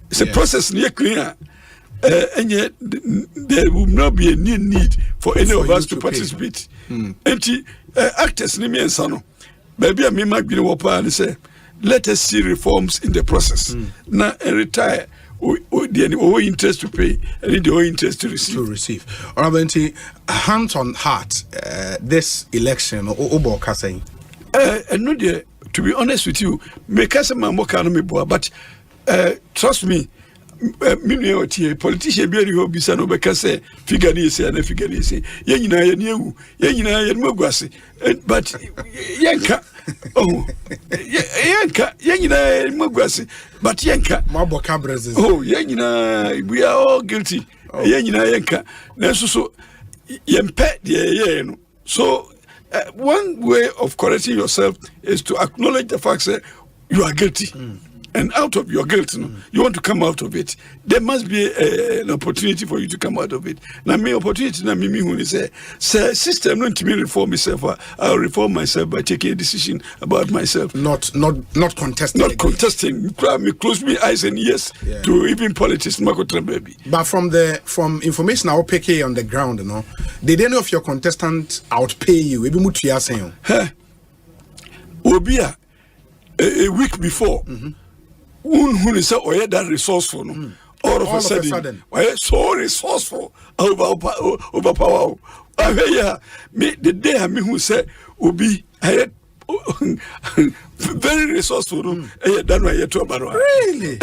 It's a process near clear. And yet there will not be a need for any of us to participate. And actors, Nimi and Sano, baby, I mean, Magdalene Wapa, and say, let us see reforms in the process. Now, retire. The interest to pay and the interest to receive. All right, hands on heart, this election, Obo Kasei. And no, dear, to be honest with you, make us a mamma, but trust me, politician be able to say no because figure this and figure this. Yenina, Mogwasi, but Yanka. Oh, Yanka, Yenina, Mogwasi, but Yanka, Maboka Brazil. Oh, Yenina, we are all guilty. Yenina, Yanka, Nesuso, Yempet, yeah, so one way of correcting yourself is to acknowledge the fact that you are guilty. And out of your guilt, you want to come out of it. There must be an opportunity for you to come out of it. Now, my opportunity, now, me when say, system, not to me reform myself. I'll reform myself by taking a decision about myself. Not contesting. Not contesting. Me close my eyes and ears to even politics. But from information I'll pick on the ground, did any of your contestants outpay you? Maybe Mutia saying, Obia, a week before. Who is that resourceful? All of a sudden, so resourceful, overpower. Me the day I who said Obi, I had very resourceful. Really?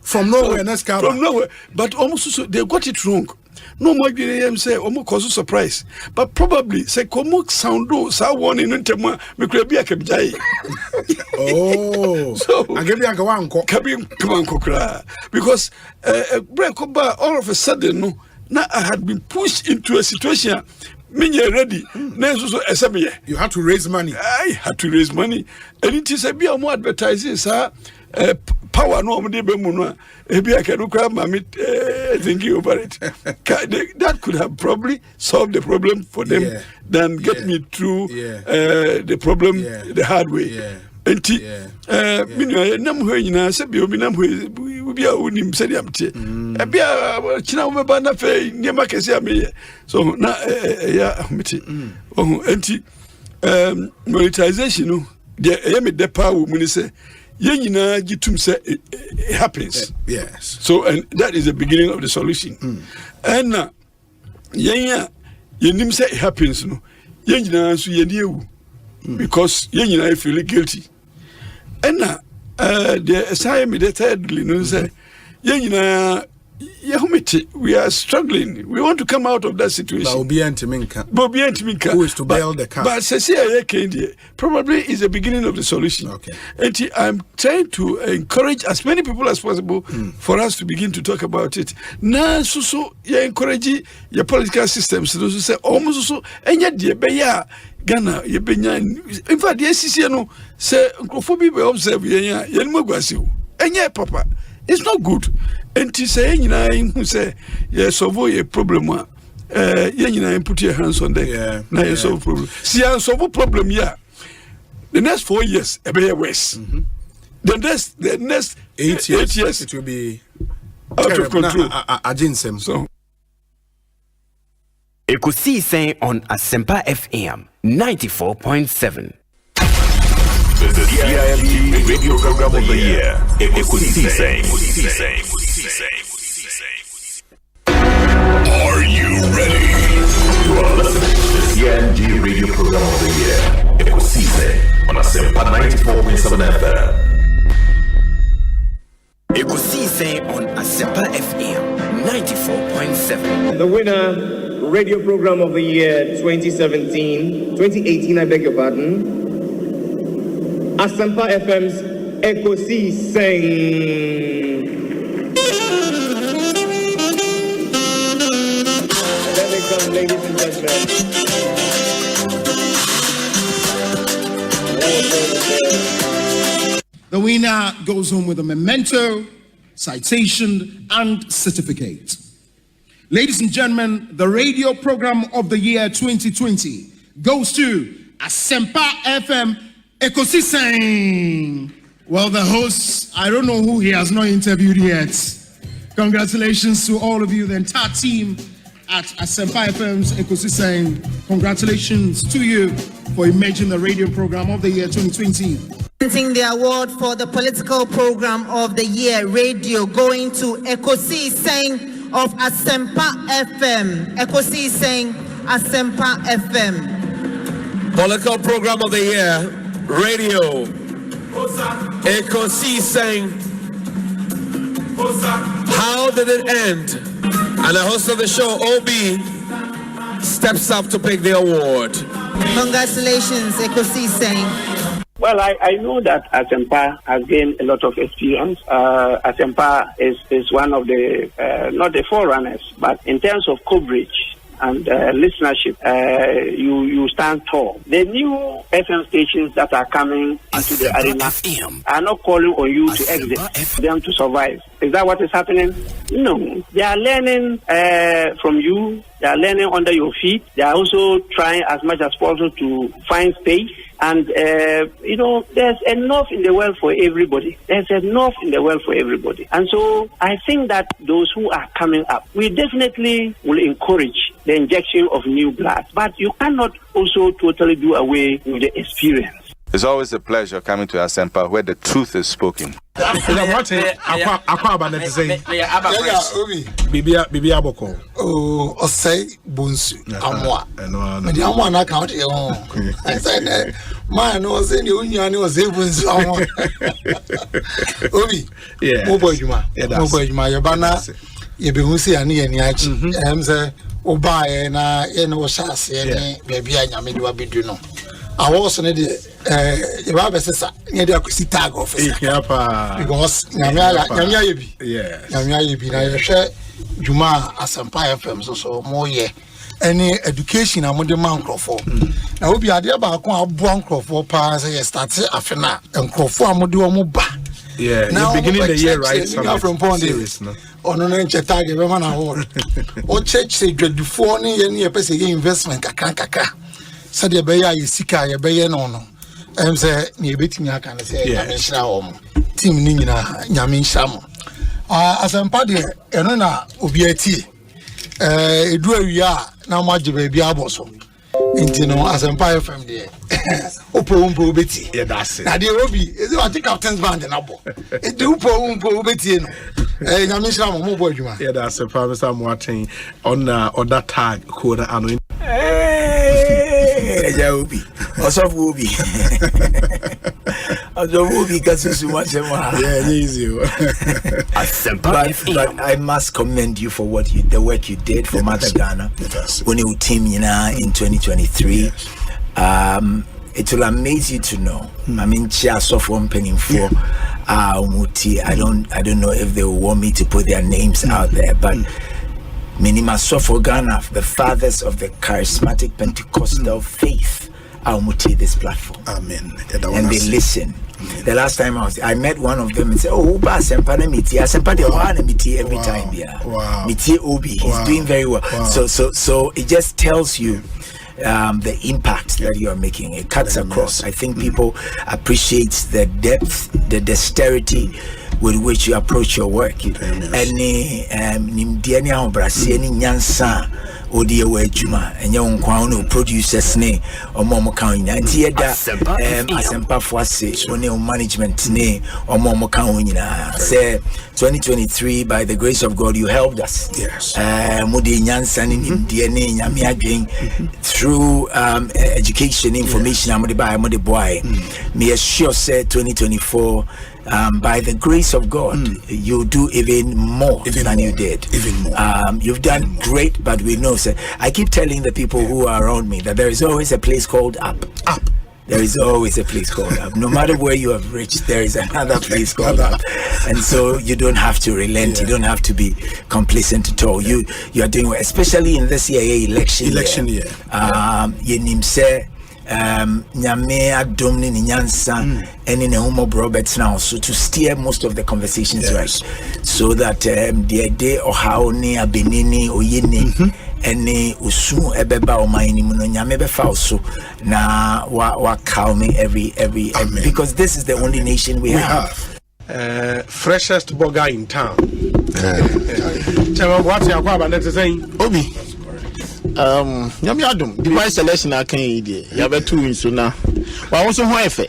From nowhere, from nowhere, but almost so they got it wrong. No more than say almost cause surprise, but probably say come sound so one in Tema me could be a kabjai. Oh, so I give you a come on, because all of a sudden no, now I had been pushed into a situation. Ready. You had to raise money. I had to raise money, and it is a bit more advertising, sir. Power no more maybe I can grab my thinking over it. That could have probably solved the problem for them than get me through the problem the hard way. And monetization, the power say. Yenina gitum say it happens. Yes. So and that is the beginning of the solution. And now yenya yenim say it happens no. Yenina so yenie because yenina feel guilty. And now the assignment the thirdly no say yenina we are struggling. We want to come out of that situation. Who is to bail the car? But probably is the beginning of the solution. Okay. And I'm trying to encourage as many people as possible for us to begin to talk about it. Now, so you encourage your political systems to say almost so, and yet the Beya Ghana, in fact, the SCC no say Nkrophobia observe Yenmogwasi, and yet, Papa, it's not good. And to say, who say, yes, solve a problem. Put your hands on that. Now you solve problem. See, I solve a problem. The next 4 years, a better worse. The next 8 years, it will be out of control. So, Ekosiisen On Asempa FM 94.7. The CIMT Radio Program of the Year, Ekosiisen. Are you ready? You are listening to the CIMT Radio Program of the Year, Ekosiisen on Asempa 94.7 FM. Ekosiisen On Asempa FM 94.7. The winner, Radio Program of the Year 2018, I beg your pardon. Asempa FM's Ekosiisen. There they come, ladies and gentlemen. The winner goes home with a memento, citation, and certificate. Ladies and gentlemen, the Radio Program of the Year 2020 goes to Asempa FM Ekosiisen. Well, the host, I don't know who he has not interviewed yet. Congratulations to all of you, the entire team at Asempa FM's Ekosiisen. Congratulations to you for emerging the radio program of the year 2020. Presenting the award for the political program of the year, radio, going to Ekosiisen of Asempa FM. Ekosiisen, Asempa FM. Political program of the year, radio. Ekosiisen. How did it end? And the host of the show, OB, steps up to pick the award. Congratulations, Ekosiisen. Well, I know that Asempa has gained a lot of experience. Asempa is one of the, not the forerunners, but in terms of coverage and listenership, you stand tall. The new FM stations that are coming into the arena are not calling on you to exit, them to survive. Is that what is happening? No. They are learning from you. They are learning under your feet. They are also trying as much as possible to find space. And, there's enough in the world for everybody. There's enough in the world for everybody. And so I think that those who are coming up, we definitely will encourage the injection of new blood. But you cannot also totally do away with the experience. It's always a pleasure coming to Asempa where the truth is spoken. Bibi Aboko. Oh, Osei, Bonsu, Amwa. And the Amwa account, I said, man, was in the Union, was able to Obi, Moboyuma, Yabana, Yabusi, and Yachi, and say, Oba, and I know Shas, and maybe I am in Wabiduno. I was in the Rabasa near the Tag office because Namia share Juma Asempa FM so more ye any education among the man for. Now we be idea about one for pass started afena and crofo amoduomuba. Yeah, now beginning the year right from Pondy. On an tag everyone award. Or church say dread before any investment kaka. Said the Baya is Sika, a Bayan on. Say, near beating, I can say, Yamin Team Nina, Yamin Sham. As I'm party, Enona, Ubiati. Do ya now much baby aboso. Intino, as Empire from there. Opo Betty. Yeah, that's it. Now, the Obi is what the captain's band in Abo. It do Umpo Betty. Yamin Sham, mobile. Yeah, that's a promise I'm watching on that tag, code and Obi. Also Obi. Obi because you much more. Yeah, easy. But I must commend you for the work you did for Mother Ghana when you team in 2023. It will amaze you to know. I mean, of one penny for Muti. I don't know if they will want me to put their names out there, but Minima Sofo Ghana, the fathers of the charismatic Pentecostal faith, I'll mutate this platform. Amen. And they listen. Amen. The last time I met one of them and said, "Oh, Asempa miti, Asempa de Oana miti every time, yeah. Wow. Miti Obi, he's doing very well. Wow. So it just tells you the impact that you are making. It cuts across. I think people appreciate the depth, the dexterity with which you approach your work. Any nimdiania obrasi any nyansa odi ewe juma enye onkwa no producers ne omo kan nyanti eda Asempa Fuase one management ne omo kan nyina say 2023 by the grace of God you helped us. Yes. Mudi nyansa ni nimdie ne nyame adwen through education information amode by amode boy. Me assure say 2024 by the grace of God, you do even more than you did. Even more. You've done great, but we know, sir. I keep telling the people who are around me that there is always a place called up. Up. There is always a place called up. No matter where you have reached, there is another place called up. And so you don't have to relent. You don't have to be complacent at all. You are doing well, especially in this election year. You nimse. Nyame adomni ni nyansa eni ne homo Roberts now so to steer most of the conversations right so that the day or how ni abenini oyini any usu ebeba o my nimu no nyame be fa so na wa call me every because this is the only nation we have. Freshest burger in town. What's your Kwabena saying? Obi. Nyame adom. The vice selection akan yi de. Ya be 2 wins so na. Wa wo so ho efe.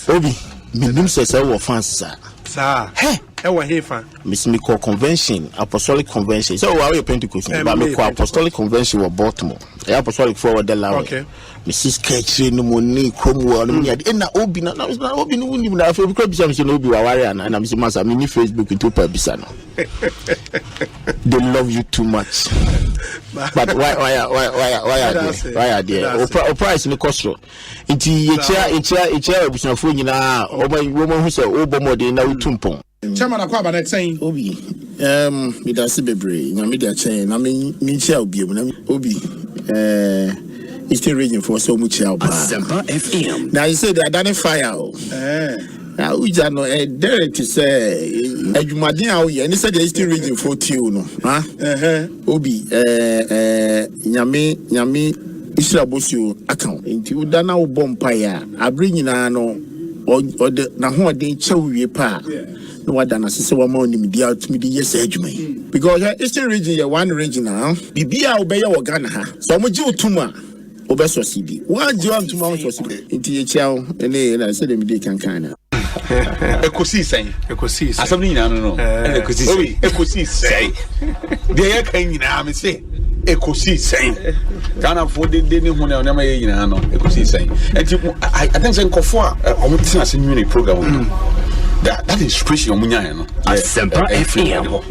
Obi. Minim se wo fans sa. Sir. Hey. Ewa hefa. Miss Miko convention, apostolic convention. So we are Pentecost, but Miko apostolic convention was Baltimore. Apostolic forward the law. Okay. Mrs. Ketchy no money Cromwell no money. Na obi na obi no wuni na fe because bisa me no obi wa ware na me masa me ni Facebook into pa bisa no. They love you too much. But why are there? O price ni cost. Nti echa obusafo nyina o man hu se o bomode na utumpon. Chairman Kwabena saying Obi me da se bebre na me dia chen na me chia obi na Obi Eastern region for so much help. Asempa FM. Now you say they identify now we just know there to say adwumaden a we and say the Eastern region for you no Obi nyame Israel bosu account nti uda na wo bompa ya abre nyina no ode na ho ode chewie pa no wada na sese wa ma onim dia atumi di yes adwuma because Eastern region ya one region now bibia obeye wo Ghana ha so mo ji utuma obeso cd wa ji wa utuma so cd nti ye chiao ene na se dem dey kankan Ekosiisen asem nyina no ekosiisen ekosiisen de ye kan nyina me se Ekosiisen Ghana for de ni hu na na ma ye nyina no Ekosiisen enti I think say nkofo a omutina se nwini program that inspiration omunya no Asempa FM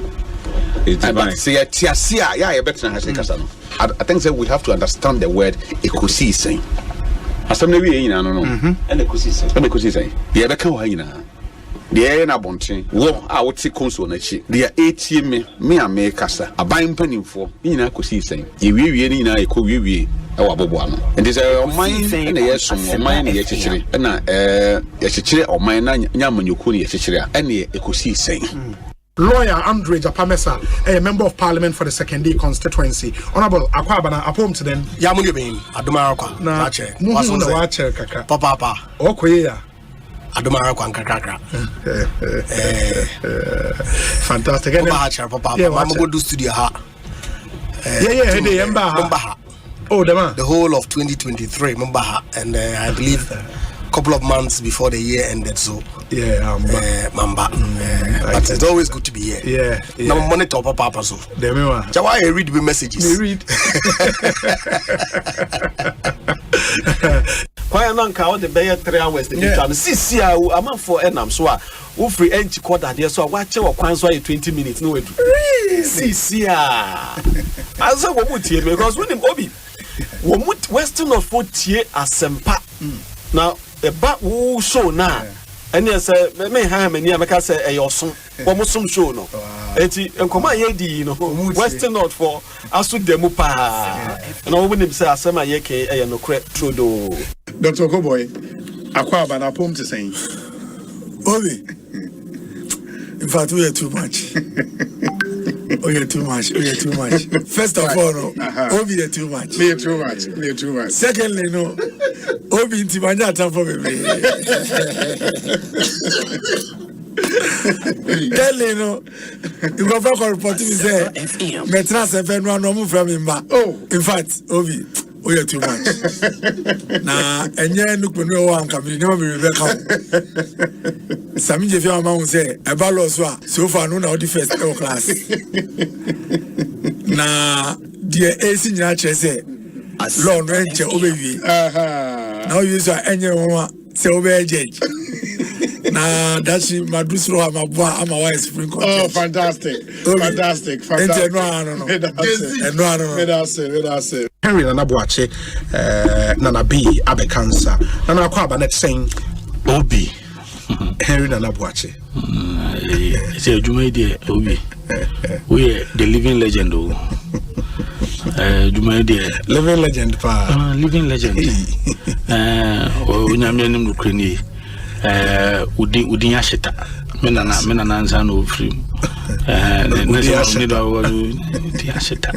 say tiasia ya better na kasa no I think say we have to understand the word Ekosiisen asem na wi nyina no and Ekosiisen ye be kan wa nyina de na bonten wo a wote konso na chi de etie me ame kasa aban panimfo nyina Ekosiisen ye wiwie nyina ekowiwie ewa bobo ano enti say oman na yeso oman na ye chichire na ye chichire oman na nyamanyoko ne ye chichire a na Ekosiisen. Lawyer Andre Japamesa, a member of parliament for the Second constituency. Honorable Kwabena, apom to them. Yamunyo bin Adumarakwa. Na wache. Muhu na wache kaka. Papa. Okoye. Adumarakwa nkakakra. Fantastic. Papa. Mama go do studio ha. Yeah, hey, Mbaha. Oh, the whole of 2023, Mbaha, and I believe couple of months before the year ended, so Mamba. But it's always good to be here. Yeah. Now monitor Papa so. Why I read the messages? Me read. Why nanka all the bay 3 hours the time. See I'm for enam so we free entry quarter there so watch your kwanso 20 minutes no way. See as a woman because when him Obi Western of 40 Asempa. Now a bat woo show now. And yes, may have many America say a yosun, some show no. Eti and come ye no Western not for us to demupa. And all when him say Asema yeke a no crep trudo. Dr. Koboy, Kwabena apom to saying Obi. In fact, we are too much. Oh, you're too much. First of all, Obi, you're too much. Me too much. Secondly, no. Obi, Timanya, time for me. Thirdly, no. You go back and report to me, say, Metras and Fenwa, no move from him. Oh, in fact, Obi. Oh, you're too much. Nah, and yeah, look when no one can be never be Rebecca. Some of your mom say, a baloswa, so far, no, the first class. Nah, dear AC Nature say, Lord Rancher, obey. Now you saw any woman, say, obey judge. Nah, that's my Dusro, I'm a wise spring. Oh, fantastic. Henry Nanabuache, Nana B, Abe Cancer, Nana Kwabena saying, Obi. Henry Nanabuache. Say, you made it, Obi. We are the living legend, you made it. Living legend, living legend. When I'm in Ukraine. udin ashita mena na nza no free udin ashita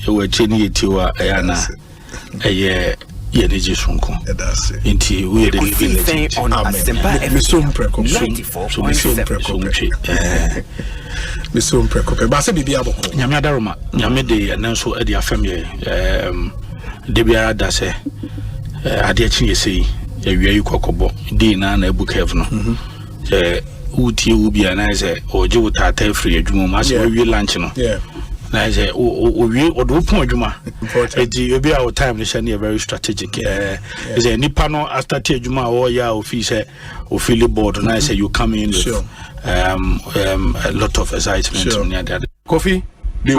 we che ni etiwa yana Yeneji Sunko. Inti we the living on Asempa FM. Ba se bibia boko. Nyame adaroma, nyame de ananso e de afam ye de bia da se ade achi yesi awia yi kokobo di na ebu kev no. Uti ubia na se oje utata free adwuma ma se we lunch no. Na je we odopon adwuma edi obi our time ni share very strategic is a nipa no after adwuma o ya office o feel board na say you come in with a lot of excitement near that coffee they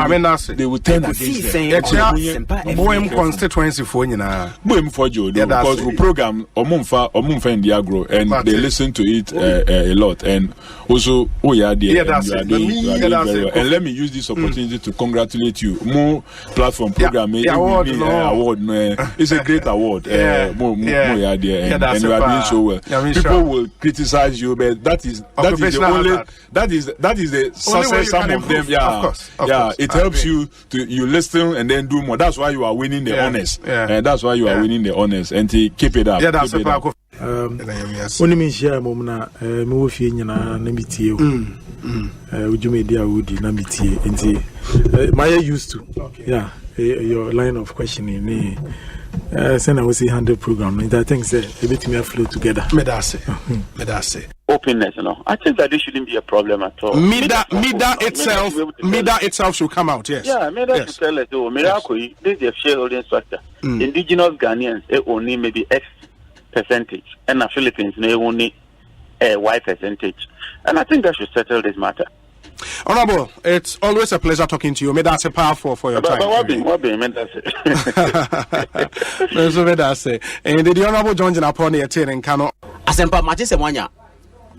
will turn against them. Boem constituency for nyina. Boem for you because we program omumfa in the agro and they listen to it a lot and also and let me use this opportunity to congratulate you. More platform program award it's a great award. And you are doing so well. People will criticize you, but that is the success some of them. It helps you to listen and then do more. That's why you are winning the honors. And that's why you are winning the honors. And keep it up. Yeah, that's a part of only me share momna me wo fie nyina na mitie o ujumedi awudi na mitie enti my used to your line of questioning send I will say 100 program and I think say a bit me flow together medase openness, I think that this shouldn't be a problem at all. Mida itself should come out, yes. Yeah, Mida should tell us, Miracle, this is a shareholding structure. Indigenous Ghanaians only maybe X percentage, and the Philippines only Y percentage. And I think that should settle this matter. Honorable, it's always a pleasure talking to you. Medase powerful for your time. What be Medase? And the Honorable John Janaponi attending Kano. Asempa Matisse Mwanya.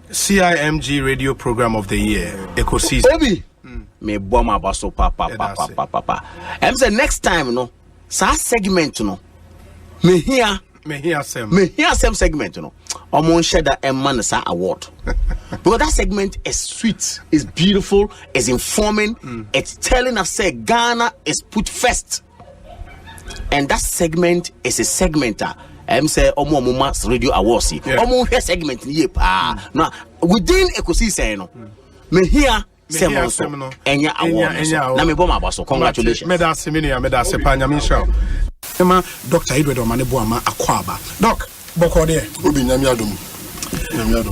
CIMG radio program of the year, Ekosiisen. Obi, me bomba baso papa. Say next time no, sa segment no, me hear some segment no. Omon share that man sa award because that segment is sweet, is beautiful, is informing. It's telling us say Ghana is put first, and that segment is a segmenter. Say Omo Radio Awards. Omo here segment ni pa. Now within Ekosiisen no, me here semono enya award. Na me boma baso. Congratulations. Medase pa nyame show. Ema Dr. Edward Omanebo ama Kwabena. Doc, boko there. Obi nyame adom.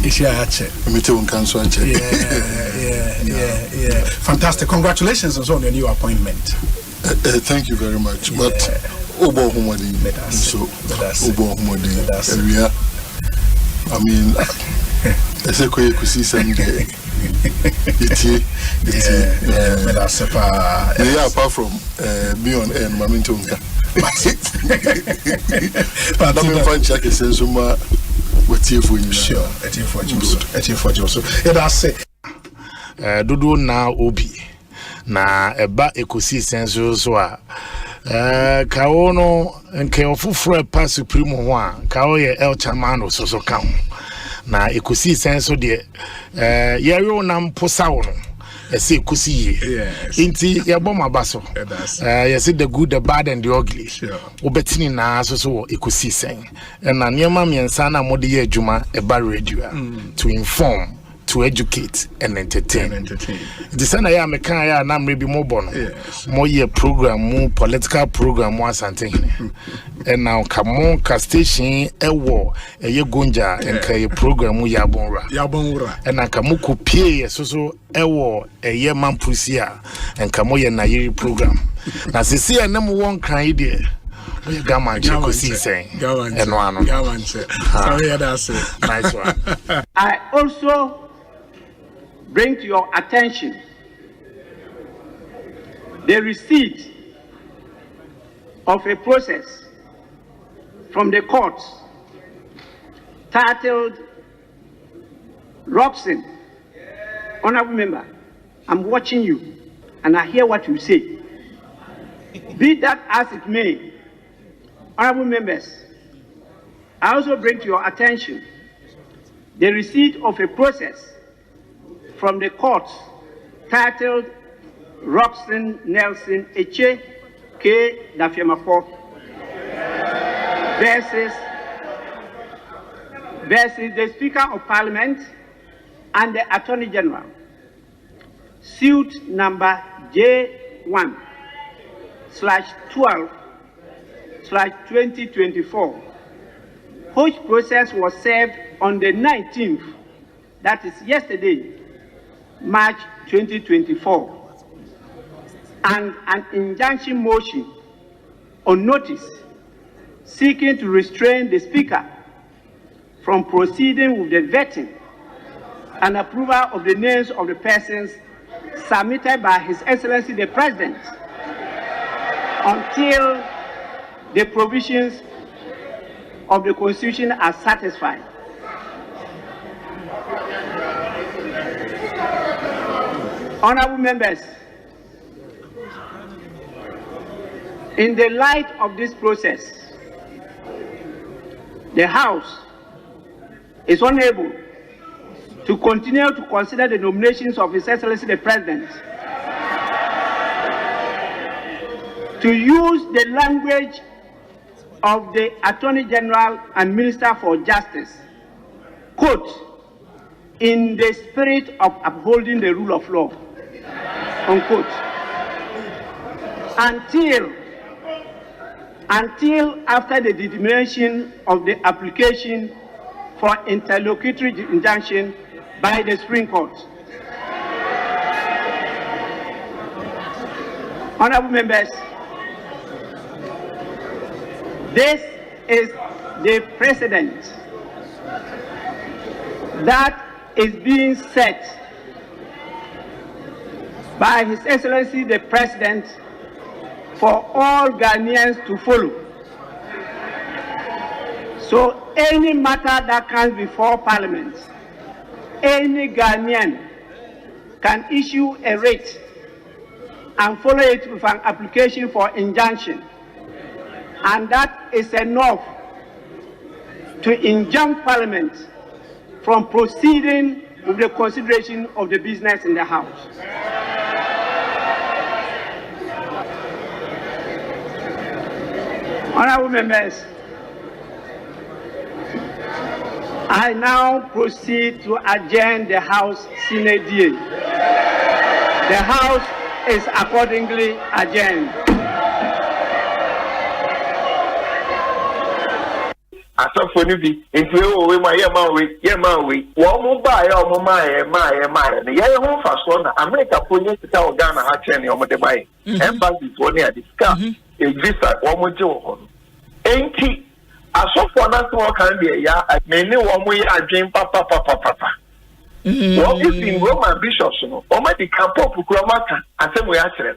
Isi ayache. Emete won kanso anche. Yeah. Fantastic. Congratulations on your new appointment. Thank you very much. But Obo Humodi, so Obo Humodi, area. I mean, I say Ekosiisen apart from me on air, Mamintonka. But I'm going to check it. Says what's here for you? Sure, it's for you. So that's it. Dudu na obi na eba Ekosiisen so a kawo no nke ofufro pa supreme ho a kawo ye el chamano so ka ho na Ekosiisen so de yero na mposa wo no ese Ekosi inti ye bom abaso ye say the good, the bad and the ugly obetini na so Ekosiisen na niema miensa na mode ye adwuma eba radio to inform, to educate and entertain. The sana ya meka ya na mrebi mo bono. Mo ye program, mo political program mo Asante. And now kamo ka station ewo ye gonja enka ye program mo yabonra. And na kamo kopie ye so ewo ye mampusia enka mo ye na yiri program. Na sisi ya nemu won kan ide. Ekosiisen. Nice one. I also bring to your attention the receipt of a process from the courts titled Robson. Honorable member, I'm watching you and I hear what you say. Be that as it may, honorable members, I also bring to your attention the receipt of a process from the court titled Robson Nelson Eche K. Dafiamapo versus the Speaker of Parliament and the Attorney General, suit number J1/12/2024, which process was served on the 19th, that is yesterday, March 2024, and an injunction motion on notice seeking to restrain the Speaker from proceeding with the vetting and approval of the names of the persons submitted by His Excellency the President until the provisions of the Constitution are satisfied. Honorable members, in the light of this process, the House is unable to continue to consider the nominations of His Excellency the President, to use the language of the Attorney General and Minister for Justice, quote, in the spirit of upholding the rule of law, unquote, until after the determination of the application for interlocutory injunction by the Supreme Court. Honorable members, this is the precedent that is being set by His Excellency the President for all Ghanaians to follow. So any matter that comes before Parliament, any Ghanaian can issue a writ and follow it with an application for injunction. And that is enough to injunct Parliament from proceeding with the consideration of the business in the House. Honorable members, I now proceed to adjourn the House sine die. The House is accordingly adjourned. Asafo ni bi nti o we ma ye ma we wo mo ba ya o mo ma ye ne ye ho fa so na America po ni sika o Ghana ha che ne o mo de bai embassy for ne adika e visa wo mo je wo ho enti asofo na so kan de ya me ni wo mo ye adwen papa wo bi Roman bishops no o ma di campo kura maka asemo ya kire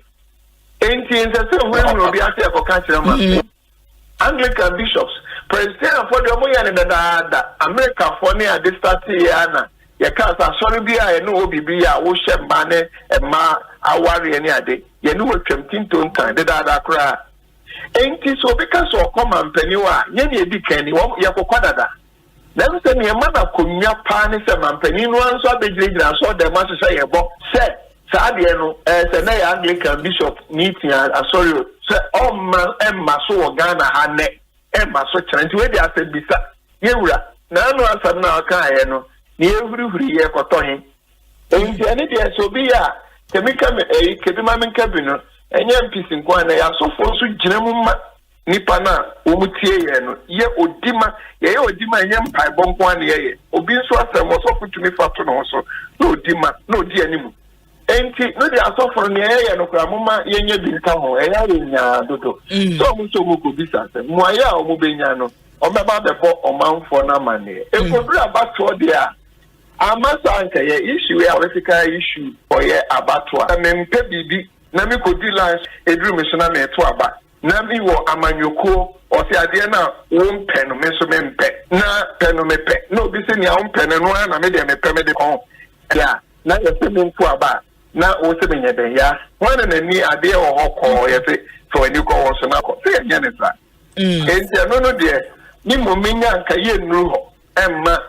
enti nse se wo no bi ase ko ka kire ma Anglican bishops, President for the Omanhene da America for near this Tatiana, your casa, sorry, be I know be a ocean banner and ma awari any day. You know what Tinton time, the dada cry. Ain't it so because of common pennywa, Yenny Dickeny, Yakoquada. Never send me a man of Kunya Panis and Penny once or the Jig and saw the master say about said. Sadiano, as an Anglican bishop meeting, sorry, all man and Maso Ghana Hane, and Maso Chan, where they are said, Bisa, Yura, Nano Asana Kayano, near every year for Tony. And the idea so be a Kamika, a Kebiman cabinet, and young piece in Kwana, so for so Genema Nipana, Umutie, ye Odima, ye Odima, yam pie bomb 1 year, Obinswa was offered to me for also, no Dima, no dear anymore. Enti no dey aso for ne ya no kra mama yenye bi nka ho eya nya dodo so mo so mo ko bisa se mo aya o mo benya no o meba bebo o manfo na mane e koduru abato dia amasa anka ye issue ya political issue for ye abato a me mpe bibi na me kodi lunch edru me so na me to aba na mi wo amanyoko o se ade na wo mpe no me so me mpe na pe no me pe no bi se ni a wo mpe no na me de me pe me de kon ya na ye se me to aba na o se menye den ya wana na ni ade o hokọ ye se so ani ko wo so na ko se nya ne sa enti no de ni mominya nka ye nru ho emma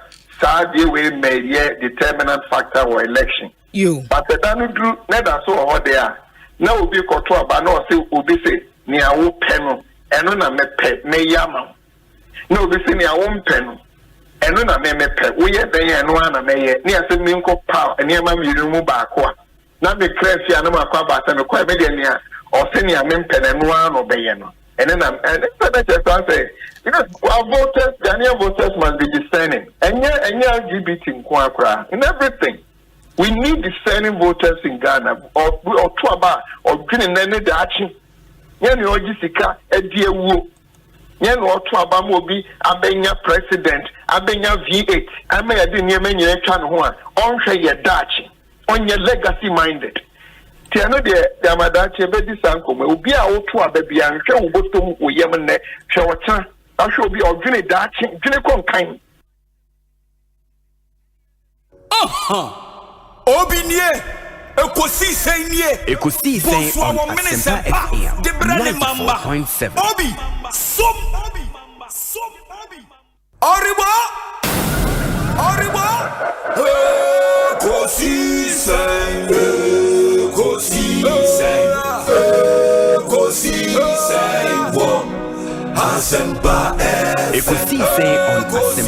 saade we meye determinant factor or election but the danu dru na da so ho there na obi koto aba na o se obi se ni awo pe no eno na mepe me yama na obi se ni awo mpe no eno na mepe wo ye den eno na meye ni ase mi nko pa eniema mi mu ba ko a na me crazy na makwa ba se me kwa me de ni a o se ni amempe na eno no beye no and then I say, you know, our voters, Ghanaian voters must be discerning. And yeah, LGBT in everything. We need discerning voters in Ghana, or Twaba, or Green and any action. Yan no Jessica, a dear woo. Yan or Twaba Mobi, Abenya president, Abenya V8, I may have been your man, your chan one, on your Dutch, on your legacy minded. Tiano de Yamadachi Bedi Sanko, will be our two baby and show Boston Yemen, Shawata. I shall be ordinary Dutch, Jinicon kind. Obinie, Ekosiise On Asempa FM 94.7. Obi, Oribo, Ekosiise, Asempa FM. Ekosiise On Asempa FM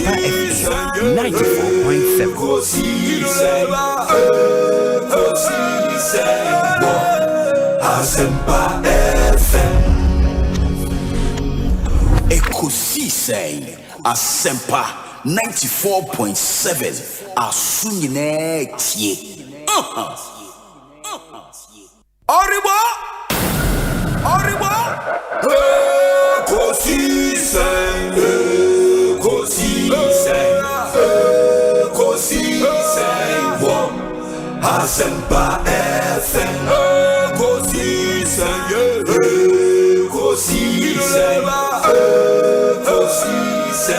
94.7. Asempa FM. Ekosiise Asempa 94.7. Asunyine tie. Oribo, Ekosiise, Asempa FM, Ekosiise,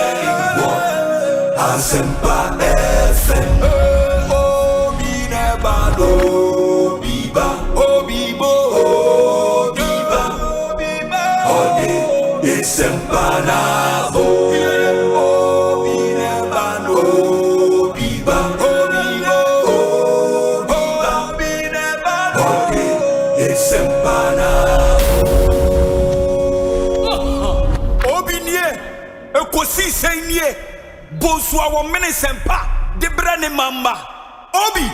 Asempa FM. Obi nebado, Obibo, Ode Esempanabo, Obi nebado, Ode Esempanabo. Obinie, Ekosiise nie, Bonsu Omanhene sempa, de brane mamba. Obi,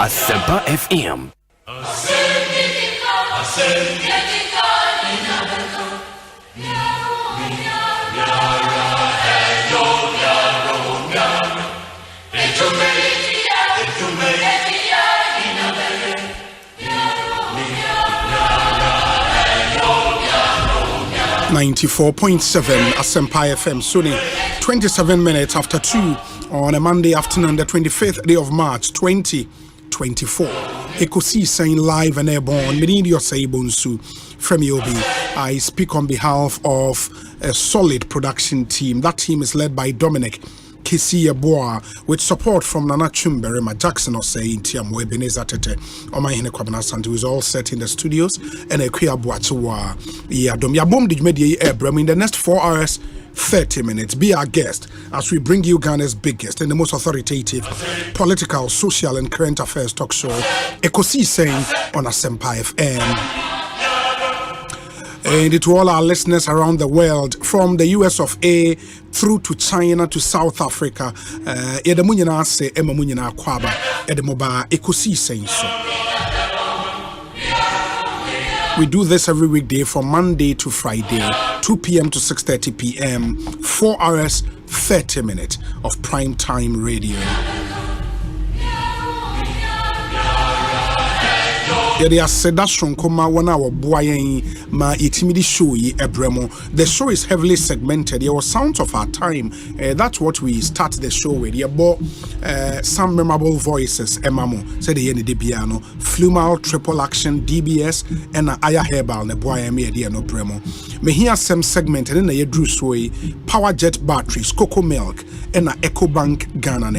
Asempa FM. .7 Asempa FM, Sunni, 27 minutes after 2 on a Monday afternoon, the 25th day of March 2024. Ekosiisen live and airborne. Osei Bonsu from Yobi. I speak on behalf of a solid production team. That team is led by Dominic Kisieboa with support from Nana Chumberema, Jackson Osei, Tiam Ebenezer Tete, Omanhene Kwabena Asante, who is all set in the studios, and Ekosiisen Yadom Yabom did media Abraham in the next 4 hours. 30 minutes. Be our guest as we bring you Ghana's biggest and the most authoritative political, social, and current affairs talk show, Ekosiisen on Asempa FM. And to all our listeners around the world, from the US of A through to China to South Africa, Edemunyana se Emamunyana Kwaba, Edemoba Ekosiisen so. We do this every weekday from Monday to Friday, 2 p.m. to 6:30 p.m., 4 hours, 30 minutes of prime time radio. The show is heavily segmented. There was sounds of our time. That's what we start the show with. Some memorable voices. Emamo said the Piano, Flumal, Triple Action, DBS, and Aya Herbal. The boy media no bremo. Me hear some segment and then Drew Sway, Power Jet batteries, Cocoa Milk, and Eco Bank Ghana.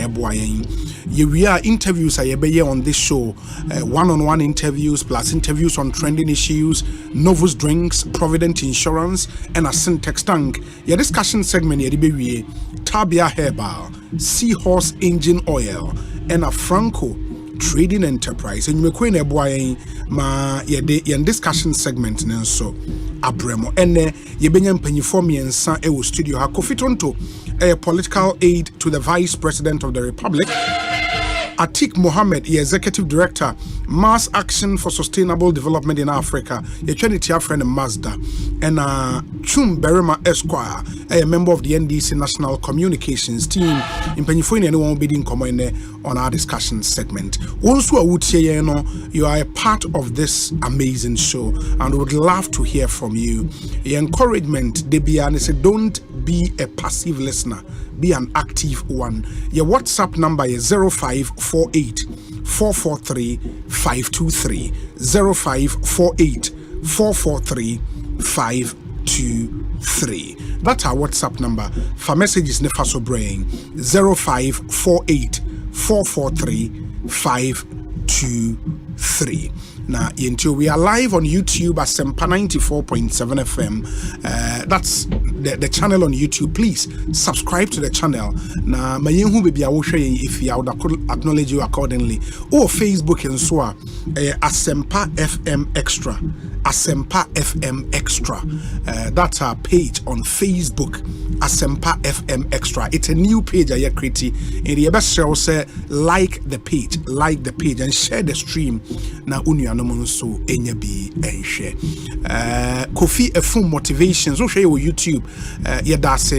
We are interviews on this show, one-on-one interviews plus interviews on trending issues, Novus Drinks, Provident Insurance, and a Syntex Tank. Your discussion segment Tabia Herbal, Seahorse Engine Oil, and a Franco Trading Enterprise. And you may ma your discussion segment so abremo ene ye benyam panyifo miensa e wo studio ha kofitonto a political aide to the Vice President of the Republic, Atik Mohammed, the Executive Director, Mass Action for Sustainable Development in Africa, a Trinity friend Mazda, and Chum Berema Esquire, a member of the NDC National Communications Team, in Penifoni and one bidding comment on our discussion segment. Also, you are a part of this amazing show and would love to hear from you. The encouragement, Debian, said, don't be a passive listener. Be an active one. Your WhatsApp number is 0548 443 523 0548 443 523. That's our WhatsApp number. For messages nefaso brain 0548 443 523. Now, we are live on YouTube at Asempa 94.7 FM. That's the channel on YouTube. Please subscribe to the channel. Now, if you would acknowledge you accordingly. Or Facebook and so on. Asempa FM Extra. Asempa FM Extra. That's our page on Facebook. Asempa FM Extra. It's a new page I created. And the best share say like the page, and share the stream. Now, so enyabi and share. Kofi Efum Motivation. So share your YouTube. That's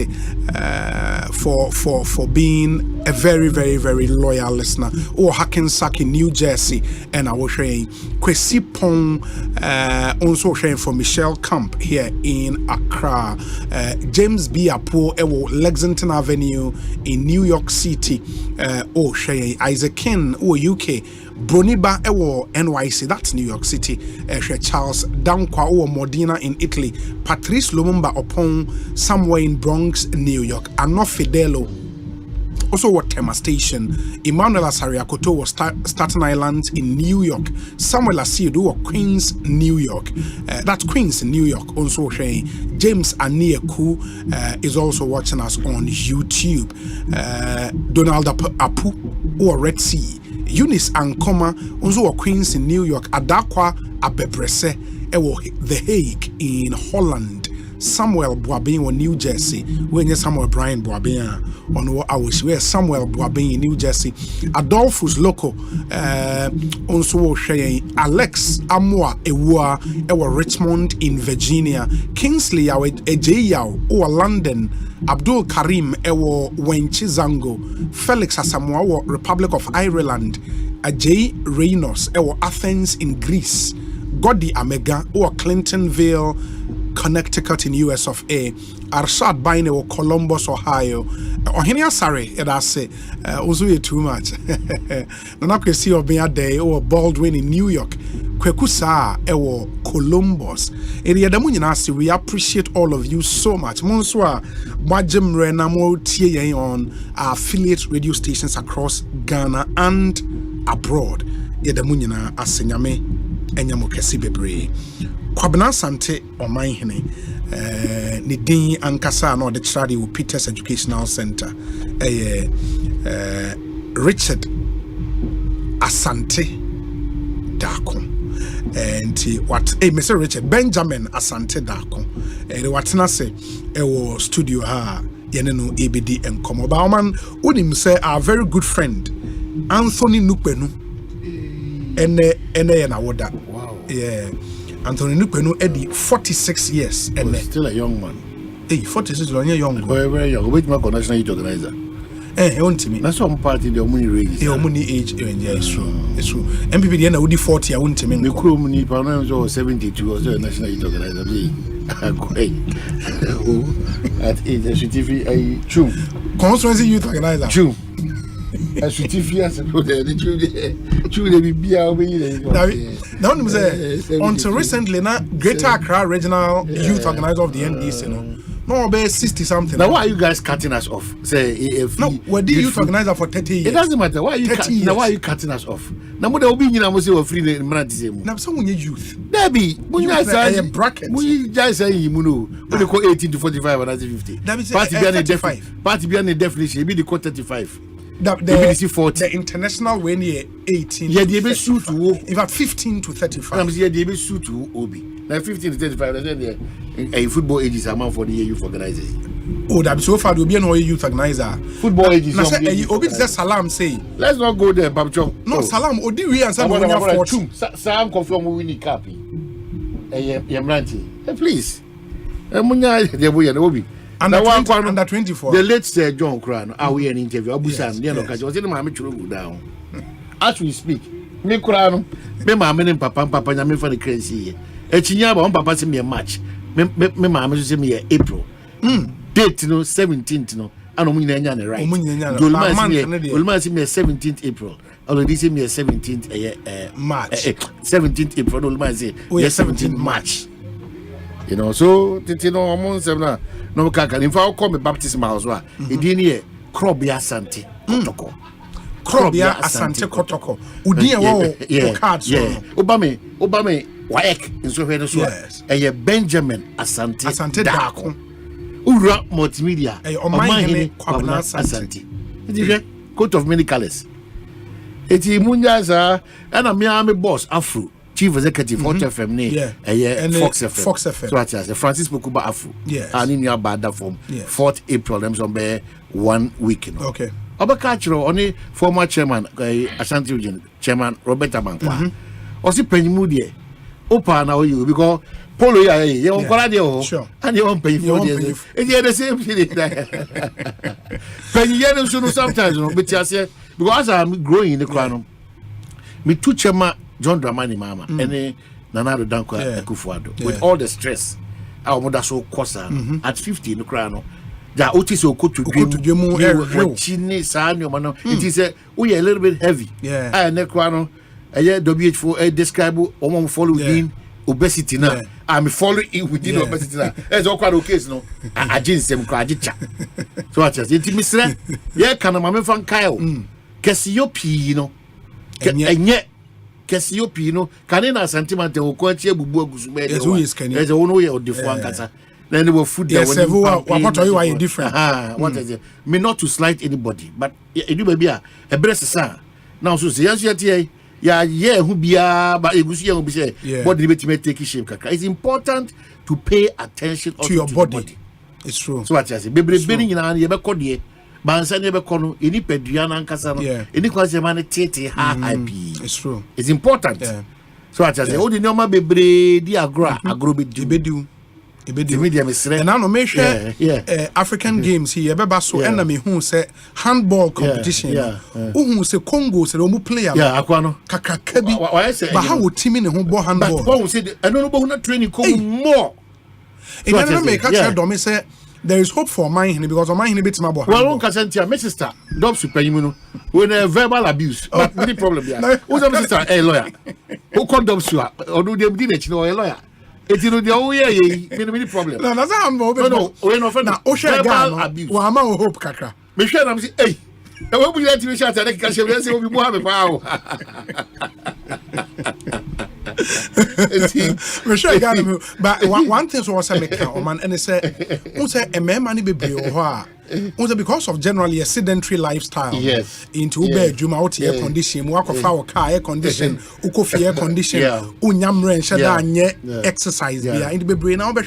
for being a very, very, very loyal listener. Or Hackensack in New Jersey, and I was saying Kwesi Pong, also sharing from Michelle Camp here in Accra. James B. Apo, Lexington Avenue in New York City. Sharing Isaac Ken, UK. Broniba Ewo NYC, that's New York City. Charles Dankwa or Modena in Italy. Patrice Lumumba upon somewhere in Bronx, New York. Ano Fidelo, also what Tema Station. Emmanuel Asariakoto was Staten Island in New York. Samuel Asiedu or Queens, New York. That's Queens in New York. Also saying James Anieku is also watching us on YouTube. Donald Apu or Red Sea. Eunice Ankoma, also Queens in New York. Adakwa Abebrese, The Hague in Holland. Samuel Boabin or New Jersey. When Samuel Brian Boabin on our where Samuel Boabin in New Jersey. Adolphus Loco, also sharing Alex Amwa Ewa Richmond in Virginia. Kingsley Ejeyao or London. Abdul Karim Ewo Wenchizango, Felix Asamoah Republic of Ireland, Ajay Reynolds Ewo Athens in Greece, Godi Amega or Clintonville, Connecticut in US of A, Arshad Baine or Columbus, Ohio, Ohenia Sari, Edase, Ozuye too much. Nanakwesi Obia Day or Baldwin in New York, Kwekusa Ewo Columbus. We appreciate all of you so much. Monswa Bajim Renamo TAN on our affiliate radio stations across Ghana and abroad. Yedamunyina Asenyame Enyamo Kesi Bebre. Kwabena Asante Omanhene Nidin Ankasa no the Tradi Peters Educational Center. Richard Asante Dako. And what Mr. Richard Benjamin Asante Dako. And what say ewo studio ha yeneno ABD and Komo Bauman unim say our very good friend Anthony Nupenu ene na woda. Wow. Yeah. Anthony Nupenu Eddie 46 years and still a young man. Hey, 46 is only young. Very young. Which my national youth organizer. That's one party the money range. The money age, yeah, it's true. It's true. MPP the would 40. I wouldn't mean. The crew money was 72 was a national youth organizer. Great. At age SUTV a true. Constituency youth organizer. True. SUTV as a true they be now until recently na Greater Accra Regional Youth Organizer of the NDC no about 60 something. Now why are you guys cutting us off? Say if no, we're the youth organizer for 30 years. It doesn't matter. Why are you now why are you cutting us off? Now what will be you know say free the man same. Now someone youth. There be when you say bracket. We just say you know when they call 18 to 45 and 50. Party be on the definition be the call 35. The international when you 18. Yeah, they be suit to in fact 15 to 35. I'm saying they be suit to Obi. Now 15 to 35 that's a football ages amount for the youth organizer. Oh, that so far will be an youth organizer. Football ages. Obi just salam say. Let's not go there, Babcho. No, salam. Odi we and some when you 14. Sam confirm we win the cap. Yamranti. Please. Munya de boy and Obi. Under 24. The late Sir John Crown, are we an interview? Abu Sam, you know, because was in my mature down. As we speak, me Crown, me mamma and papa, and me for the crazy. Echinya, on papa send me a match. Me mamma send me April. Date no 17th no. I don't mean any right. Ulma send me 17th April. Already send me 17th March. 17th April. Ulma say 17th March. You know, so you know, among them now. No kaka. In fact, I'll call me baptism house. Wa. Idini Kwabena Asante Kotoko. Kwabena Asante Kotoko. Udiye wo cards. Yeah. Obame. Waek. In so very so. Yes. Benjamin Asante Dako. Ura multimedia. Omanhene Kwabena Asante. Idije coat of many colors. Eti munyaza. And I'm boss Afro. Chief Executive Hot FM ni Fox FM. So that's Francis Pokuba Afro. Yes. And in your bad form. 4th April them some 1 week. Okay. Abakachiro only former chairman Asante Region Chairman Robert Amankwa. Osi penyimu die. Opa na you because Polo ya ye on kola de o. And you won't pay for this. It's the same thing. Penny sometimes, but because I'm growing in the crown. Me two chema John Dramani Mama, and Nanado Danko Kufuado, with all the stress. Our mother so cosa at 50 in the crown. That Otis will go to dream chini sano mano. It is a little bit heavy. Yeah, and the crown. A WH4 describe Omon following obesity now. I'm following within obesity now. As all quite okay, no. I just am quite. So I just intimacy. Yeah, can a mamma from Kyle Cassiopeino and yet Cassiopeino canina sentiment or quite a bubu who is can as a one way or different casa. Then they will food there. What are you? Are you different? What is it? Me not to slight anybody, but it will be a breast. Now, so yes, yeah, who be but it be say what debate may take shape. It's important to pay attention to your body. It's true. So what I say, baby, being in an yeba kodie, bansa nebe kono, ini peduana nkasano, ini kwa zemane tete IP. It's true. It's important. So what I say, oh the normal baby di agro bedu. And I know make sure African games here beba so enemy who say handball competition who say Congo say omu player akwano kakakabi but how would team in who ball handball but who say I don't know not training more in another make catch do say there is hope for Omanhene because Omanhene bit my ball well one can say my sister dub super you when verbal abuse but any problem there who's my sister a lawyer who called dub super or do them did it a lawyer. It's in the old many problem. No, that's how I'm no, we're not now. Osei abuse. Well, I'm hope kaka. Me sure I'm say, hey, I won't be let you shout at the cash. We say we have a power. But one thing was I make man and they say, "Who say a man money be because of generally a sedentary lifestyle. Yes. Into bedroom out air condition, work of our car air condition, ukofi air condition, unyamren shada exercise there. In the brain now be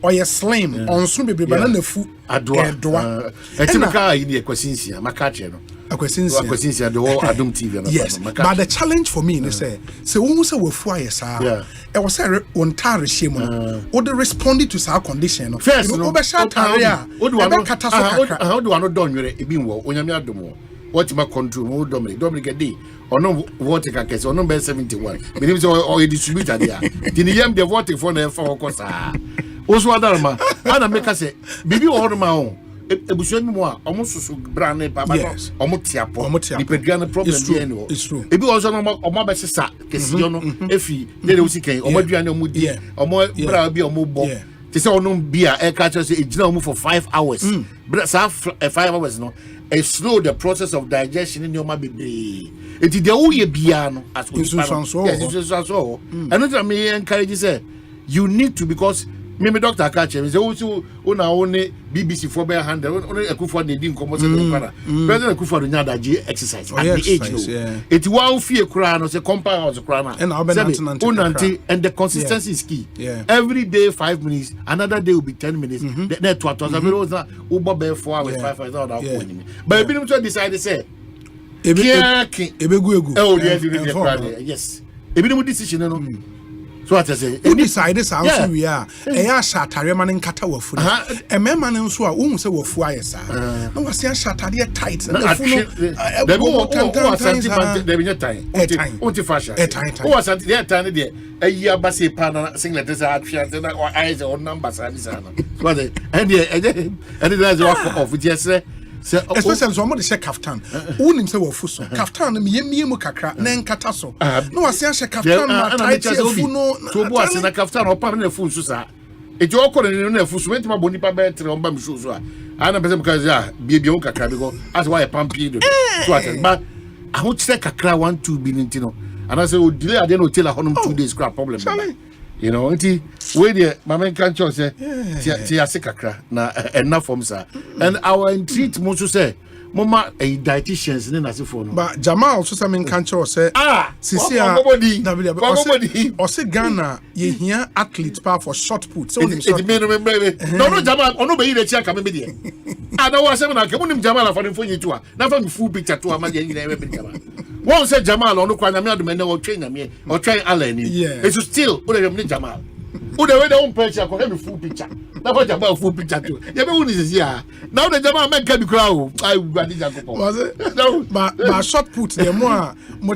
or you slim on soon be banana food adwa. Etimaka in the Ekosiise makache no. Ekosiise the whole Adum TV. Yes. But the challenge for me is say who say we fu ayesa. I was say on tare shame o de responded to our condition. First no be sha tare how do I not done you ebi wo onyame adomo what my control no dominic dey ono vote ka kese ono be 71 believe so or distributor there the yam the vote for na fa okosa oso adarma ana make say bibi o ma o ebusuan mu a omo susu brane papa omo tiapo ni pedua problem dey no it's true ebi also no omo be sesa kese yo no efi dey usiken omo duane omo di omo bra bi omo bo they say ono bia air catcher say it now move for 5 hours but 5 hours no it slow the process of digestion in your baby it is the oye bia no as we so and what me encourage say you need to because me doctor catcher me say also una only BBC for bear handle only Akufo dey din komo say para president Akufo do nyada je exercise at the age it one fear kra no say compound house kra na and the consistency is key every day 5 minutes another day will be 10 minutes that to ubo be 4 hours 5 hours that go but ebi no decide say ebegu yes ebi no decision no. So what I say? Who decided how we are? A shatare man in kata wafu. A man nso a who say wafu ayesa. No was say shatare tight. The Asante there be time. Onti fashion. Who was Asante there time there? A year basi pan singlet is atwa or eyes or numbers and this and that's what of with yes. Especially so among the kaftan. Who say wafu so? Kaftan me mu kakra na nkata so. No was say kaftan na tight fu no. So boy say na kaftan o pa na fu so sa. E jo okoro ni na fu so wenti ma boni pa be tre on ba mi so so a. Ana pese because bia o kakra because as why pampi do. So at but I want say kakra 1-2 bi nti no. And I say o delay ade no tell honum 2 days crap problem. You know, nti we there mama kan cho say ti ase kakra na enough from sir. And our entreat mo so say mama a dietitians ne na se for no. But Jamal also say men kan cho say sisi o say Ghana ye hia athlete pa for shot put. So no Jamal ono be ire chia ka me there. Ada wa say na ke munim Jamal for the you to na for me full picture to am ye ire be Jamal. One said Jamal on the Kwabena me adumene or train me or train Allen. It's still Jamal. Who the way the own picture for every full picture. Now what about full picture too? You be who is here? Now the German man can be crowd. I was it? No, but short put the more no.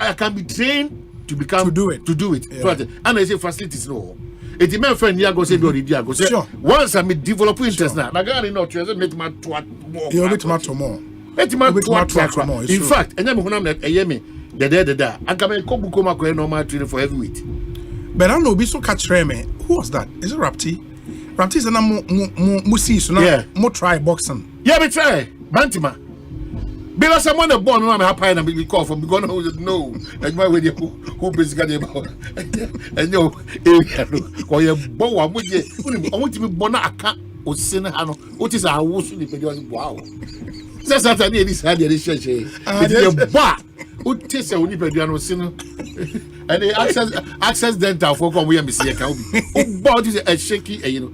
I can be trained to become to do it. Yeah. So, and I say facilities no. It is my friend here go say do already go say. Once I mean develop interest now. Like I know to make my more. You make my more. In fact, and then when I'm like me the I can make Kobukoma normal training for heavyweight. But I don't know, be so catch me. Who was that? Is it Rapti? Rapti is a musi, so now more try boxing. Yeah, we try. Bantima. Because someone a born, I'm happy and be called from because no. And my way who basically about and you or your bow, I want to be Bonaka or Sinahano. What is our wusu? Wow. That's not an idea. This had the church. It's a bar. Who takes a Unipedia sinner? And the access dental for come we see a cow. Oh, body is a shaky, you know.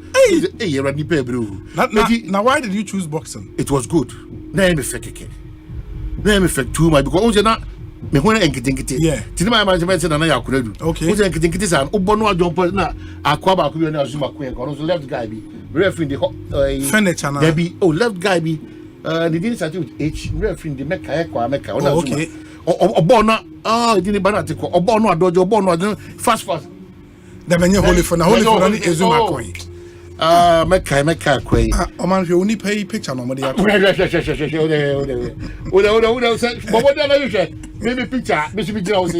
Now, why did you choose boxing? It was good. Name effect. Name effect too much because you're not. Me when getting yeah. Tell my management and I could do. Okay. Who's getting it and Obono jump na Akwaba ku na Zuma Queen. Because left guy be referee the furniture. There be left guy be the didn't start with H referee the Mecca Mecca. Okay. Obono didn't banat ko Obono dojo Obono fast. The many holy for the Zuma Queen. Mecca Queen. Oman you only pay picture no money. What you say? Maybe picture, Mr. Jones.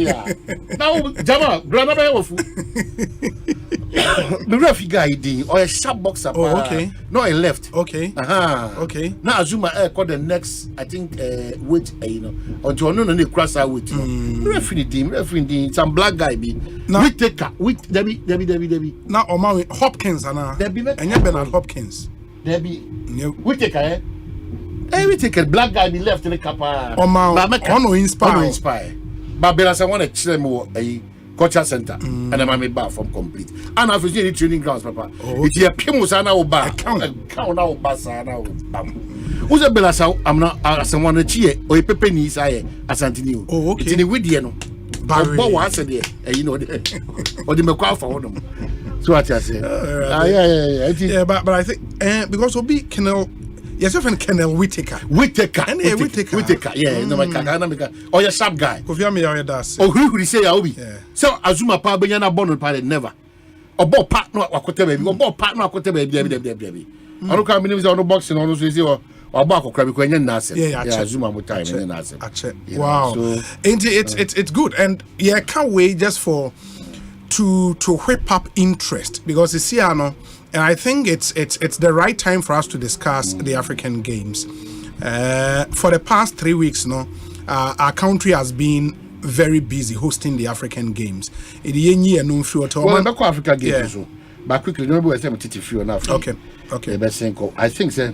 Now, Jama, brother of the referee guy did or a sharp boxer. Oh, okay. No, I left. Okay. Okay. Now Zuma called the next, I think, weight, you know, until no cross out with referee team, some black guy be. We take with Debbie. Now, Oman Hopkins, and Debbie, and you Bernard Hopkins. Debbie, we take we take a black guy be left in the kappa. Ono inspire. But Bella, I want to chill more a culture center and I'm a bar from complete. And I've seen training grounds, Papa. If you're Pimusana or bar, count out Basana. Who's a Bella? I'm not someone a cheer or a pepenis I Asante. Oh, okay. It's in the Widiano. But what's there? You know, or the Macau for them. So what I say. Yeah, but I think because Obi Kennel. Yes, friend Kennel Whittaker. Whittaker. Yeah, no, my car. Oh, you're sharp guy. Kofi Amia does. Oh, who would say Obi? So Azuma Pa Benyana Bonnet Pilot never. Or ball partner or baby. Or ball partner or baby. I don't come in on the boxing on those or Bako Crabby Queen and Nasser. Yeah, Azuma with time and Nasser. Wow. It's good. And yeah, I can't wait just for to whip up interest because it's Siano. And I think it's the right time for us to discuss the African Games. For the past 3 weeks, our country has been very busy hosting the African Games. Well, African Games, but quickly, remember I said few enough. Okay. I think so.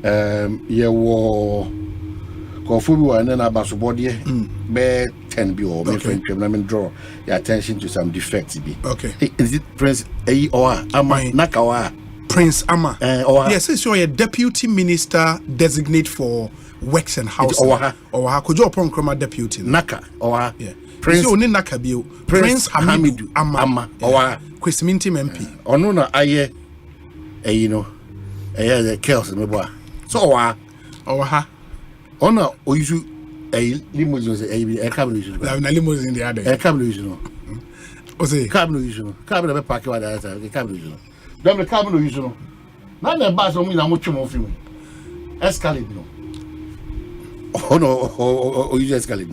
Yeah, Kofubu and then Abasubodi, bear 10 be or my friend, draw your attention to some defects. Okay. Is it Prince A or Nakawa? Prince Ama. Yes, so you're a deputy minister designate for works and housing. Or could you upon Chroma deputy? Naka or Prince Naka Bio. Prince Hamidu Ama or Chrisminti MP. Or no, I you know, the chaos in the boy. So, oh no, or you should a limousine, a cabinet. A limousine the other. A cabinet. Osei. Cabinet park what I said, the cabinet. Don't the cabinet, you know. Not the bus on me, I'm much more film. Escalade, no. Oh no, or you just escalade.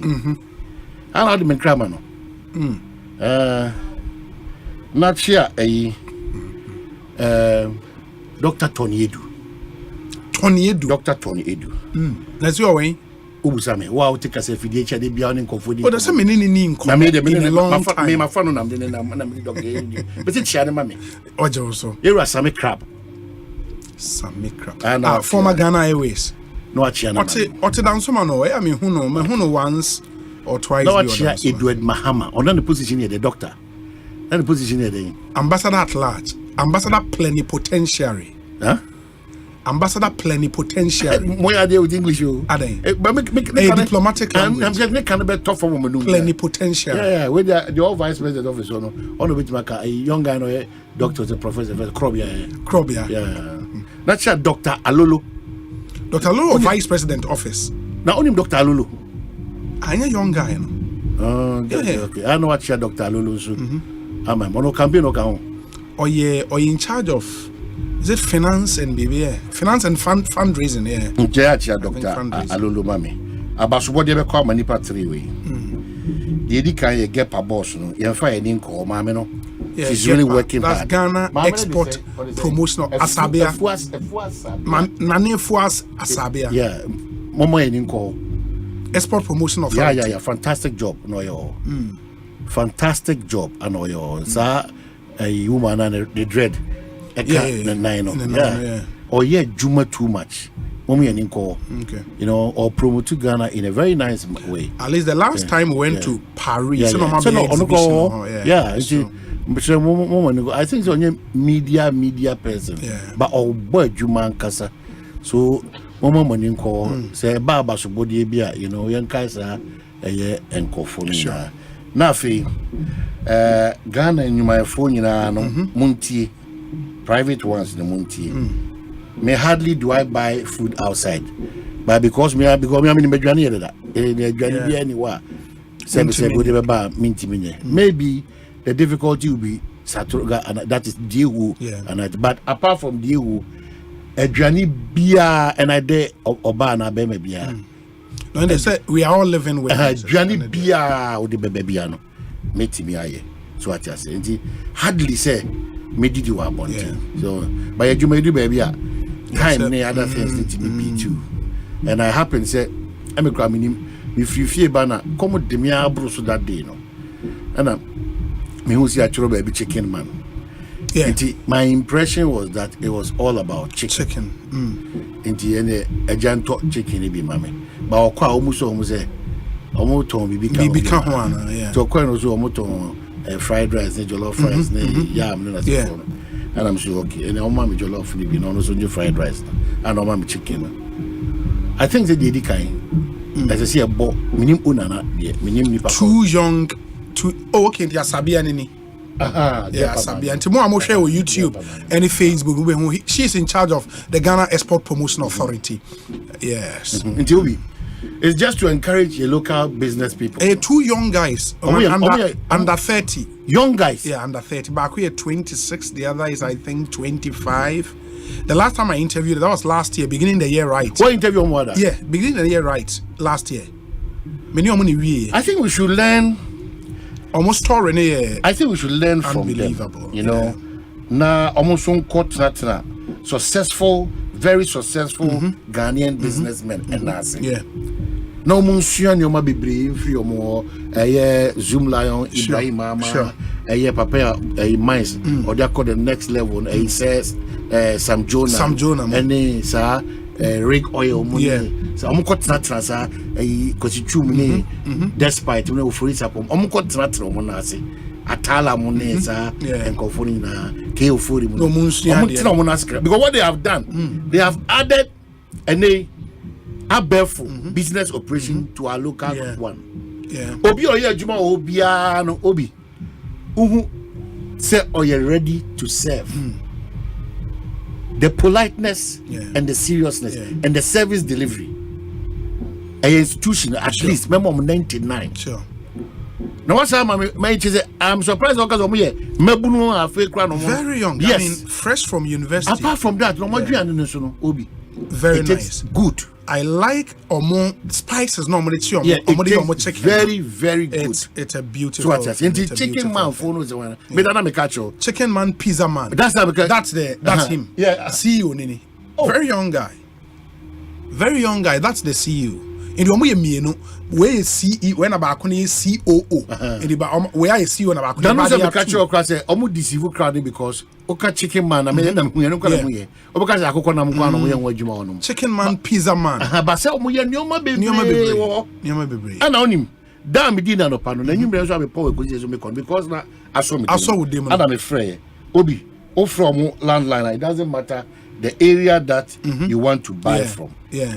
I know the man crammer, no. Not sure Dr. Tony Edu. Dr. Tony Edu. That's your way. Ubusame. Wow, take us a feediature, they be on in Confudi. But there's a many in a long time. My phone on them, but it's Shana Mammy. Or Joso. Here are some crab. Some crab. And former Ghana Airways. No, Chiana. What's it down some? I mean, who know once or twice. No, Edward Mahama. Or not the position here, the doctor. Not the position here, the ambassador at large. Ambassador plenipotentiary. Huh? Ambassador plenipotentiary. Why are they with English? Are they? Diplomatic language. I'm just kind of a tough woman. Plenipotentiary. Yeah, with the old vice president office, on the which a young guy, doctor was a professor, Krobia. Yeah. That's Dr. Alolo. Dr. Alolo, vice president office. Now only Dr. Alolo. I'm a young guy. Okay. I know what Dr. Alolo so. I'm a mono campaign or in charge of is it finance and BBA? Finance and fundraising, Dr. Alolo Mami. Abasubo de call manipa 3 way. The Edika get a boss, no, you find in call Mamma. No, she's really working that's hard. Ghana export promotional Asabia. Nane Fuas Asabia. Yeah, Momo in call export promotion of fantastic job, no yo. Fantastic job, I know yo. Sir, a woman and the dread. Or Juma too much. Mommy and Inko, you know, or promote to Ghana in a very nice way. At least the last time we went to Paris, I think it's only media person, but all boy Juma Kasa. So, Mama Moninko say Baba Subodi Bia, you know, young Kasa, a year and Kofuna. Nafi, Ghana and my phone, you know, Munti, private ones, the Munti. Me hardly do I buy food outside, but because me in Medjani anywhere. Maybe the difficulty will be Satuga, and that is Diu, but apart from Diu, a journey beer and I de Obana Beme beer. No, they said we are all living with journey beer or the babyano. Meet me aye. So what I say, hardly say me did you want so by you may do baby. Time many other things need to be too. And I happen to say, I'm a cramming if you fear banner, come with the mere bruise that day, no. And me who see a trouble baby chicken man. Yeah. My impression was that it was all about chicken. Into a giant chicken, be mammy. But I'll call almost say, almost told me become one. Yeah. To acquire also almost fried rice, jollof rice, yam, and I'm sure okay. And mommy jollof flipping on also fried rice and mommy chicken. I think the lady kind as I see a bo minim unana too young to okay the Asabia nini. Asabia and tomorrow I'm gonna share with YouTube and Facebook. She's in charge of the Ghana Export Promotion Authority. Yes. It's just to encourage your local business people. Two young guys, under 30. Young guys? Yeah, under 30. Back we are 26. The other is, I think, 25. The last time I interviewed, that was last year, beginning the year right. What interview on what? Yeah, beginning the year right, last year. I think we should learn. Almost touring. I think we should learn from them. You know, now almost on court successful, very successful Ghanaian businessmen and that's yeah. No Monsieur Yoma be brave for more Zoom Lion, Ibrahim Mama, Papa, Mice, or they call the next level. He says Sam Jonah, and then sir, rig oil money. So I'm got Natrasa, because you me despite when we freeze up, I'm got Natra Monasi. Atala Monesa and Kofonina, Keo Furi, because what they have done, they have added a barefoot business operation to our local one. Obi Oya Juma Obiano Obi say, are you ready to serve? The politeness and the seriousness and the service delivery. An institution, at least, remember, 99. Sure. Now, what's I'm surprised because of me. Very young. Yes. I mean, fresh from university. Apart from that, Obi. Very nice. Good. I like spices. Normally, it's very, very good. It's a beautiful. So chicken man phone was the one. Chicken man, pizza man. That's him. Yeah, CEO Nini. Very young guy. Very young guy. That's the CEO. In the way where is CEO when about COO where is CEO about deceive crowd because chicken man chicken man pizza man but say and on him damn dinner no pano na nyumre so be power because na aso with them and I'm afraid Obi from landline it doesn't matter the area that you want to buy from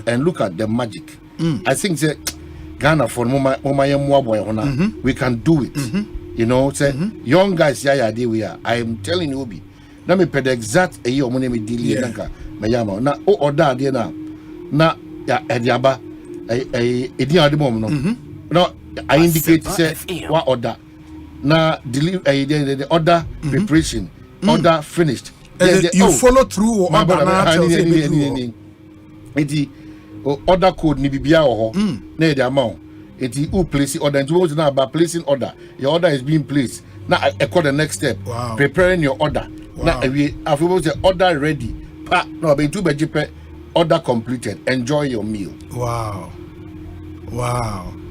and look at the magic. I think that Ghana for we can do it. You know, say young guys we are. I am telling you, Obi, na me pɛ the exact ɛyi ɔmo ne me dili nanka me yama na o order adeɛ na ya ɛdiaba ɛdi ade mom no na I indicate say what order na deliver the order preparation order finished you follow through or order na tell it order code ni bibia ho na the amount it who place order and you know about placing order your order is being placed now I call the next step preparing your order now we have say order ready no be too bejipe order completed enjoy your meal. Wow.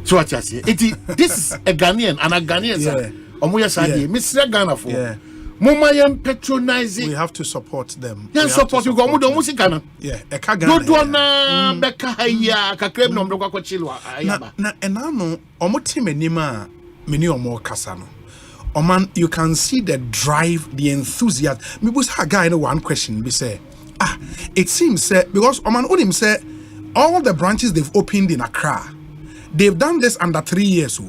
So what you say? This is a Ghanaian and a Ghanaian sir. Omoya Sadi, Mr. Ghana for. Mama yam patronize. We have to support them. Yeah, support you go mudo musikana. Yeah, eka Ghana. Do na beka haya kakrem no mdo kwa chilwa ayaba. Na enano omo team enima meni omo kasa no. Oman, you can see the drive, the enthusiasm. Me bus ha guy no one question be say, it seems because Oman Onim say all the branches they've opened in Accra, they've done this under 3 years.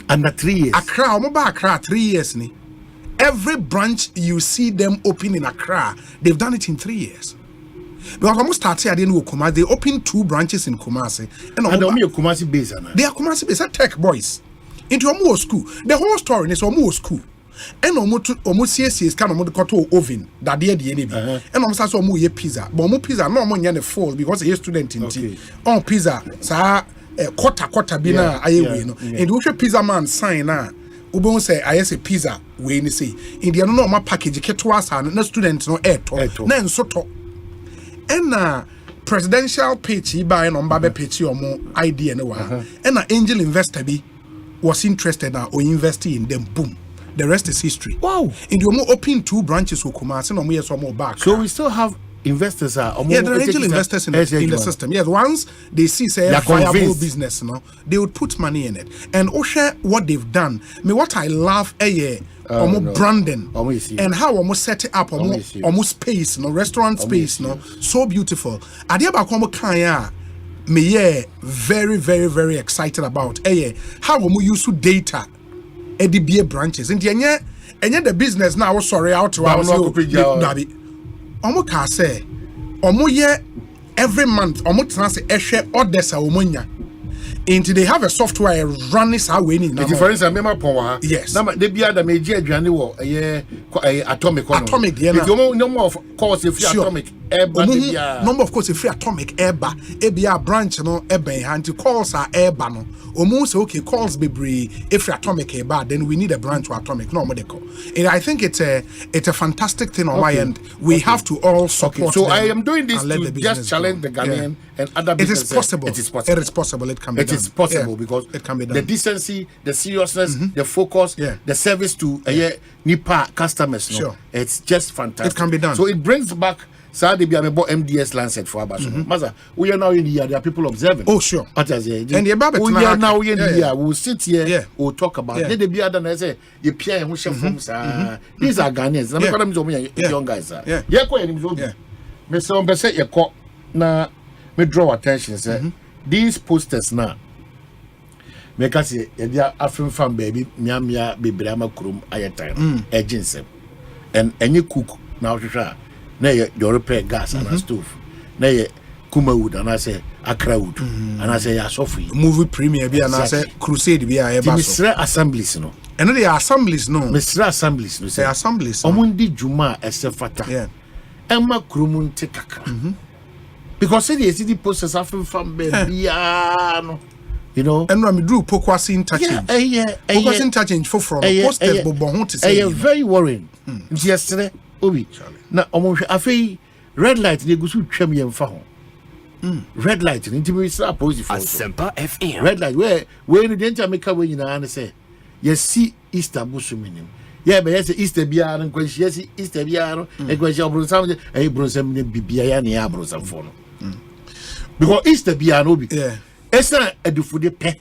Under 3 years. Accra 3 years ni. Every branch you see them open in Accra, they've done it in 3 years. Because almost started in Kumasi, they opened 2 branches in Kumasi. And only Kumasi base. They are Kumasi base, tech boys. Into a school. The whole story is almost school. And almost CSC kind of the oven that they the enemy. And almost also more pizza. But more pizza, no more than a fall because a student in tea. On pizza, sa quarter bina aye no. And the pizza man sign na. Ubon say I say pizza we ni say. In the no ma package ke to asa na student no eto. Na nso to. And presidential page buy no mba page omo idea no wa. And angel investor bi was interested now or investing in them, boom. The rest is history. Wow. And you open 2 branches for Kumasi and we have some more back. So we still have investors there are there are angel investors in the system. Yes, once they see say a viable business, they would put money in it. And Osha, what they've done, what I love branding and how almost set it up almost space, restaurant space, so beautiful. Adiaba komo kaya me very, very, very excited about how we use data at the BA branches. And the business now sorry out to our Omo ka say omo every month omo transe ehwe orders a omonya. Into they have a software running sa we ni na. For instance, mema pon wa. Yes. Na de bia da meji aduane wo atomic one. Atomic yeah. If you no more of course if you atomic airba bia. Number of course if you atomic airba e bia branch no ebe anti calls are airba no. Omo say okay calls be if you atomic airba then we need a branch to atomic no more de call. And I think it's a fantastic thing on my end. We have to all support. So them I am doing this to just challenge the Ghanaian and other businesses. It is possible. It is possible. It is possible. It can be done. It is possible because it can be done. The decency, the seriousness, the focus, the service to Nipa customers. Sure. It's just fantastic. It can be done. So it brings back Saudi Biamebo MDS Lancet for Abasu. Maza, we are now in the year, there are people observing. Oh, sure. And we are now in the year, we'll sit here, we'll talk about it. Then be other than I say, you peer and who from these are Ghanaians. I'm young guys. Yeah, quite Mr. Ombese, you call now, me draw attention, sir. These posters now. Make us say, yeah, African farm baby, Miamia, Bibrama Krum, Ayatime, agency. And any cook now to try. Na you repair gas and a stove. Na ye Kuma wood and I say Accra wood. And I say Sophie. Movie premiere be and I say crusade be a Mr. Assemblies no. And the assemblies no. Mr. Assemblies no. Say assemblies. Omundi Juma Esefata. Yeah. Emma Krumun Tekaka. Because the city posters are from Bebiano. You know, and when we do Pokwasi interchange, Pokwasi interchange for from posted Bobon to say very worrying. Yesterday, Obi. Now, almost a red light, they go to Chemi and Fahon. Red light, and intimate opposite for Asempa FM. Red light, where the Denta make away in an say, yes, see Easter Bushuminim. Yeah, but yes, Easter Biar and Quench, yes, Easter Biar, and Quench Abrosam, a Brosam, Bibiani Abros and Fono. Because Easter Biar, yeah. Esa edufude pe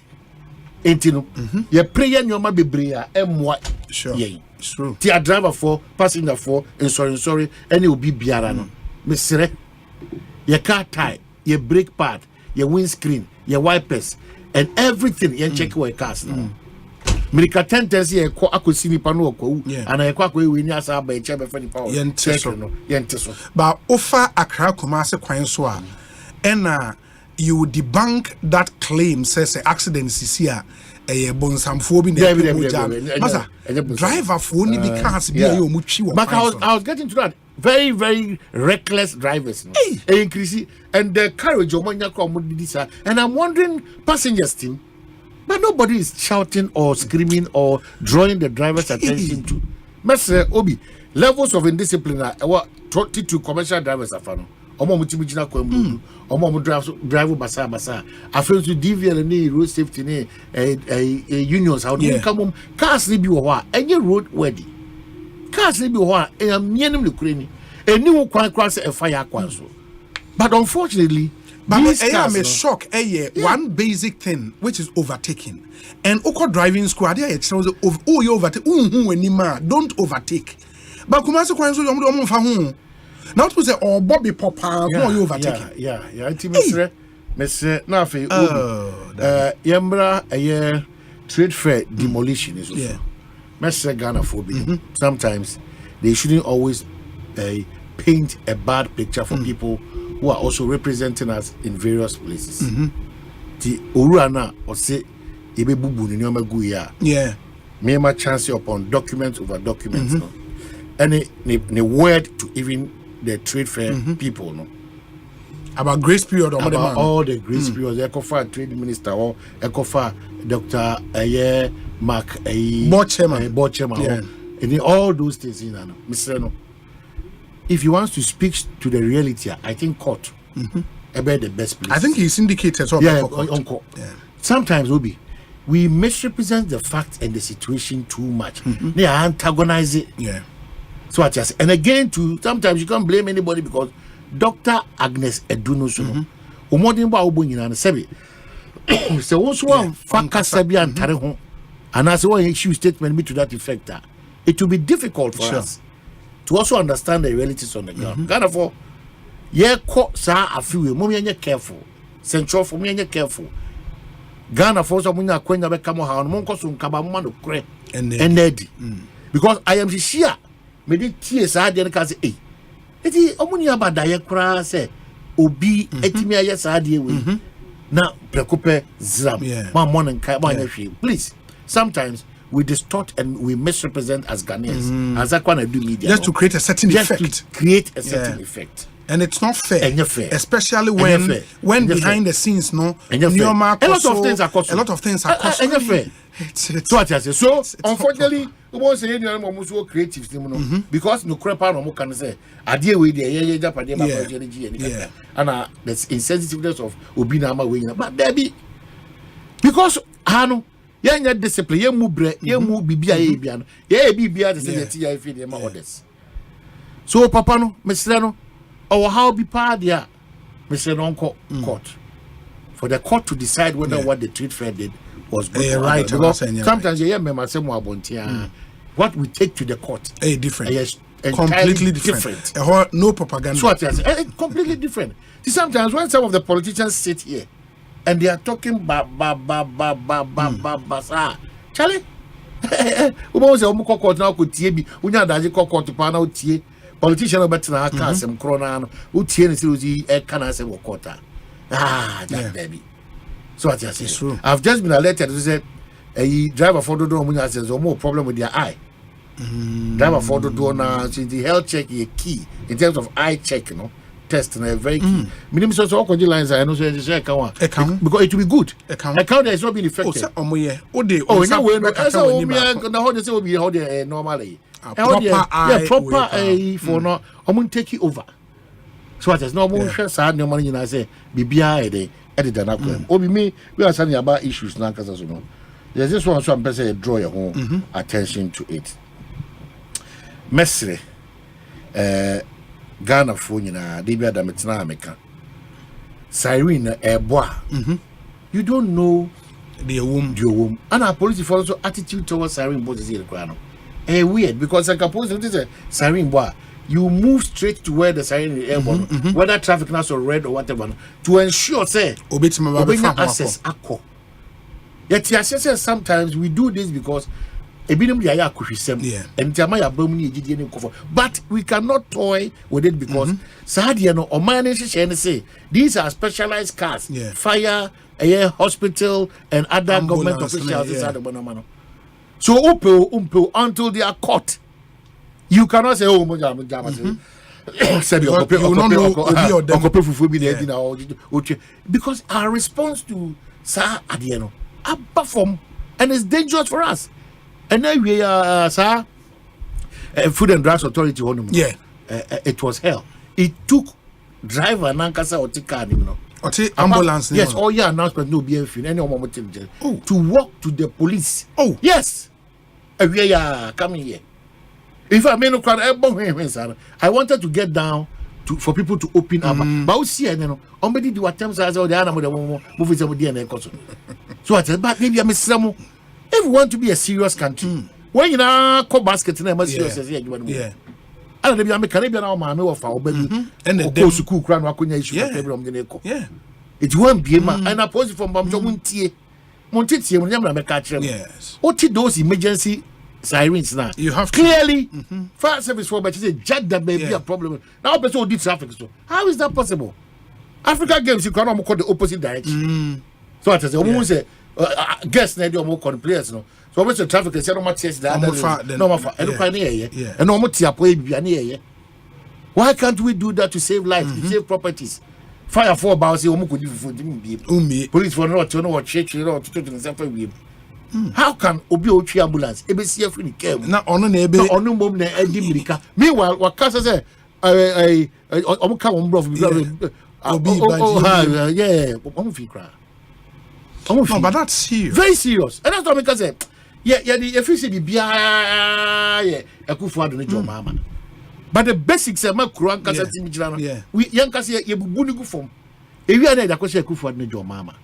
entino ye prayer nyoma bebrea emwa sure ye it's true ti a driver for passenger for sorry any obi biara no mesre ye car tire ye brake pad ye windscreen ye wipers and everything ye check your cars now Mirika 10 say e ko akosi nipa no ko ana e ko akoe ni asa ba e che be fa nipa o yente so but offer Accra Kumasi kwan so a ena you debunk that claim says accident sisia bonsamfo bi na masa driver for ni bi cars bi ayo mu twi wo. But I was getting to that. Very, very reckless drivers. No? Increase and the courage of and I'm wondering, passengers team, but nobody is shouting or screaming or drawing the driver's attention to. Mr. Obi, levels of indiscipline are what 22 commercial drivers are found. Drive basa. I feel to DVL road safety unions. How do you come home? Cars need be any road ready. Cars be what am Ukraine a new cross a fire so. But unfortunately, but I am a shock. One basic thing which is overtaking. And Oko driving squad there it shows you overtake don't overtake. But Kumasi Kwan so you fa hu. Not to say or Bobby Papa you overtaking. Yeah. Mr. Nafi Yembra a trade fair demolition is also. Mr. Ghana phobia. Sometimes they shouldn't always paint a bad picture for people who are also representing us in various places. The Urana or say Ebe Bubu ni nyoma gu ya. Yeah. Me ma chance upon documents over documents. No? And the word to even the trade fair people no. About grace period or about all the grace periods. Ekofa trade minister or Ekofa Dr. Mark board chairman. Yeah. And all those things in Mr. No. If he wants to speak to the reality, I think court about the best place. I think he's indicated on court. Yeah. Sometimes we misrepresent the facts and the situation too much. They antagonize it. Yeah. So I just and again sometimes you can't blame anybody because Dr. Agnes Eduno Umodin ba obo nyina sebi. So once one fakasa bi antare ho and as one issue statement me to that effect, it will be difficult for us to also understand the realities on the ground. Ghana for sa afiwe mo me careful. Central for me careful. Ghana for so munya kwenya be kamo ha no monko so nkaba mo no kre enedi. Because I am sure me dey tie sa de ka say eti omuni abada ye kra say obi etimi aye sa de we na prekope zram ma morning kai ma hwe. Please, sometimes we distort and we misrepresent as Ghanaians as Akwana do media just to create a certain effect. Effect. And it's not fair, especially when behind the scenes, no, a lot of things are costly. So unfortunately, we won't say any more creative, because no crap no can say. I deal with the and the insensitiveness of Obinama wing, but baby, because Hano. Yanya discipline, ye mubre, ye mu bibia ye biano, ye bibia the same tia feed them orders. So, Papa no, Mr. No, or how be part there, Mr. Nonco court for the court to decide whether what the trade fair did was good or right. Sometimes you hear me myself more about what we take to the court, different, completely different. No propaganda. So completely different. See, sometimes when some of the politicians sit here. And they are talking Charlie. Umo say omo court na ko tie bi. Unya daje court pa na tie. Politician obet na aka asem krona no. U tie ne say ozi e kana asem court. That baby. So what you say? True. I've just been alerted to say a driver for Dodo Munya says more problem with their eye. Driver for Dodo na the health check is key in terms of eye check, you know. Test and a very key. Minimum so all lines I know so because it will be good. Account that is not being effective. Normally. Proper for no I'm take it over. So there's no more sad no money I say BBI editor me we are saying about issues now because there's this one so I'm person draw your home attention to it. Mesre Ghana phone na Debia da metina America. Siren you don't know the womb. And our police follow so attitude towards siren boys is here. Weird because I suppose it is a siren boy. You move straight to where the siren is airborne, whether traffic now or red or whatever, to ensure say access akko. Yet sometimes we do this because but we cannot toy with it because say these are specialized cars, fire, hospital, and other government officials. So until they are caught, you cannot say, oh, because our response to Sir Adieno perform, and it's dangerous for us. And then we are Food and Drugs Authority. It was hell. It took driver and Nankasa or Tika, ambulance. Yes, all your announcement no be any moment to walk to the police. Oh, yes. We are coming here. If I may not cry, I wanted to get down for people to open up. But we see, somebody do attempts as the animal moving some DNA. So I said, but maybe I'm a Samu. If we want to be a serious country, when you know, co basket and serious as I don't know, I'm a Caribbean or my of our baby, and the course to cook crown, I couldn't issue it won't be and opposite from Bamjo Montitia when I'm a catcher. Yes. What those emergency sirens now? You have clearly fire service for, but you say, Jack, that may be a problem. Now, person did traffic. So, how is that possible? Africa games, you cannot go the opposite direction. So, I say, guess na dey more players no so we say traffic say no much yes that no matter and no more tiapo e bia na ye why can't we do that to save lives to save properties fire for about say o mo ko di fufu di police for not to know what church no to themselves we how can obi o twi ambulance e be see afri ni care na ono na ebe ono mom na edi mirika meanwhile wakasa say o mo ka won bro obi o fi cry. No, but that's serious. Very serious. And that's what I say. If you see the mama. But the basics are we young form. If you are there, mama.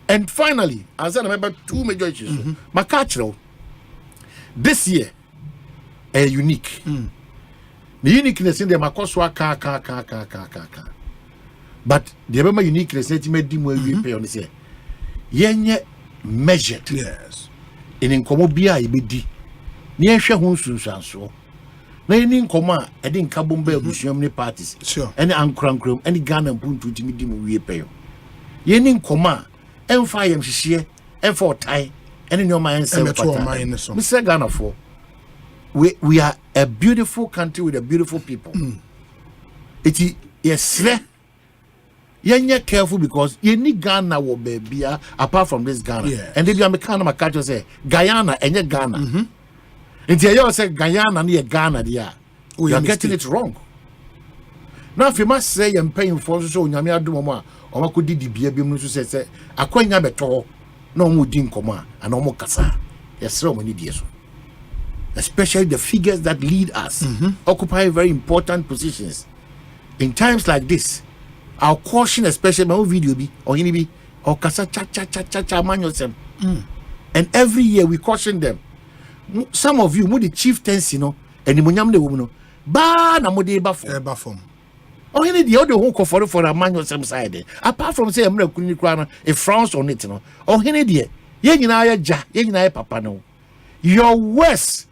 And finally, as I remember, two major issues. Macatro, this year, a unique. The uniqueness in the Makoswa car. But the remember uniqueness that made them well pay on this year. Yenye measured. Yes. In Komobia ibidi. Near Shahun Sunsanso. Na in Koma, I didn't Kabumbe Busham parties. Sure. Any Ankram, any gun and Puntu Timidim we pay. Yenin Koma, and fire Shia, and for tie, and in your mind, Mr. Ghana for. We are a beautiful country with a beautiful people. It is yes. You're careful because you need Ghana will be apart from this Ghana. Yes. And then you are a catcher say Guyana and your Ghana. And you say Guyana near Ghana, you are getting it wrong. Now, if you must say I'm paying for so Yamia Duma or could the baby say, I quite better no more din coma and no more cassa. There's so many years. Especially the figures that lead us occupy very important positions. In times like this, our caution, especially my own video be or any be or kasa cha man yourself. And every year we caution them. Some of you, the chieftains, and the munyam the woman, ba na mo de ba form. Or any the other who call for a man yourself side. Apart from say I'm not going to a France on it, or any dear, yen papa no. Your worst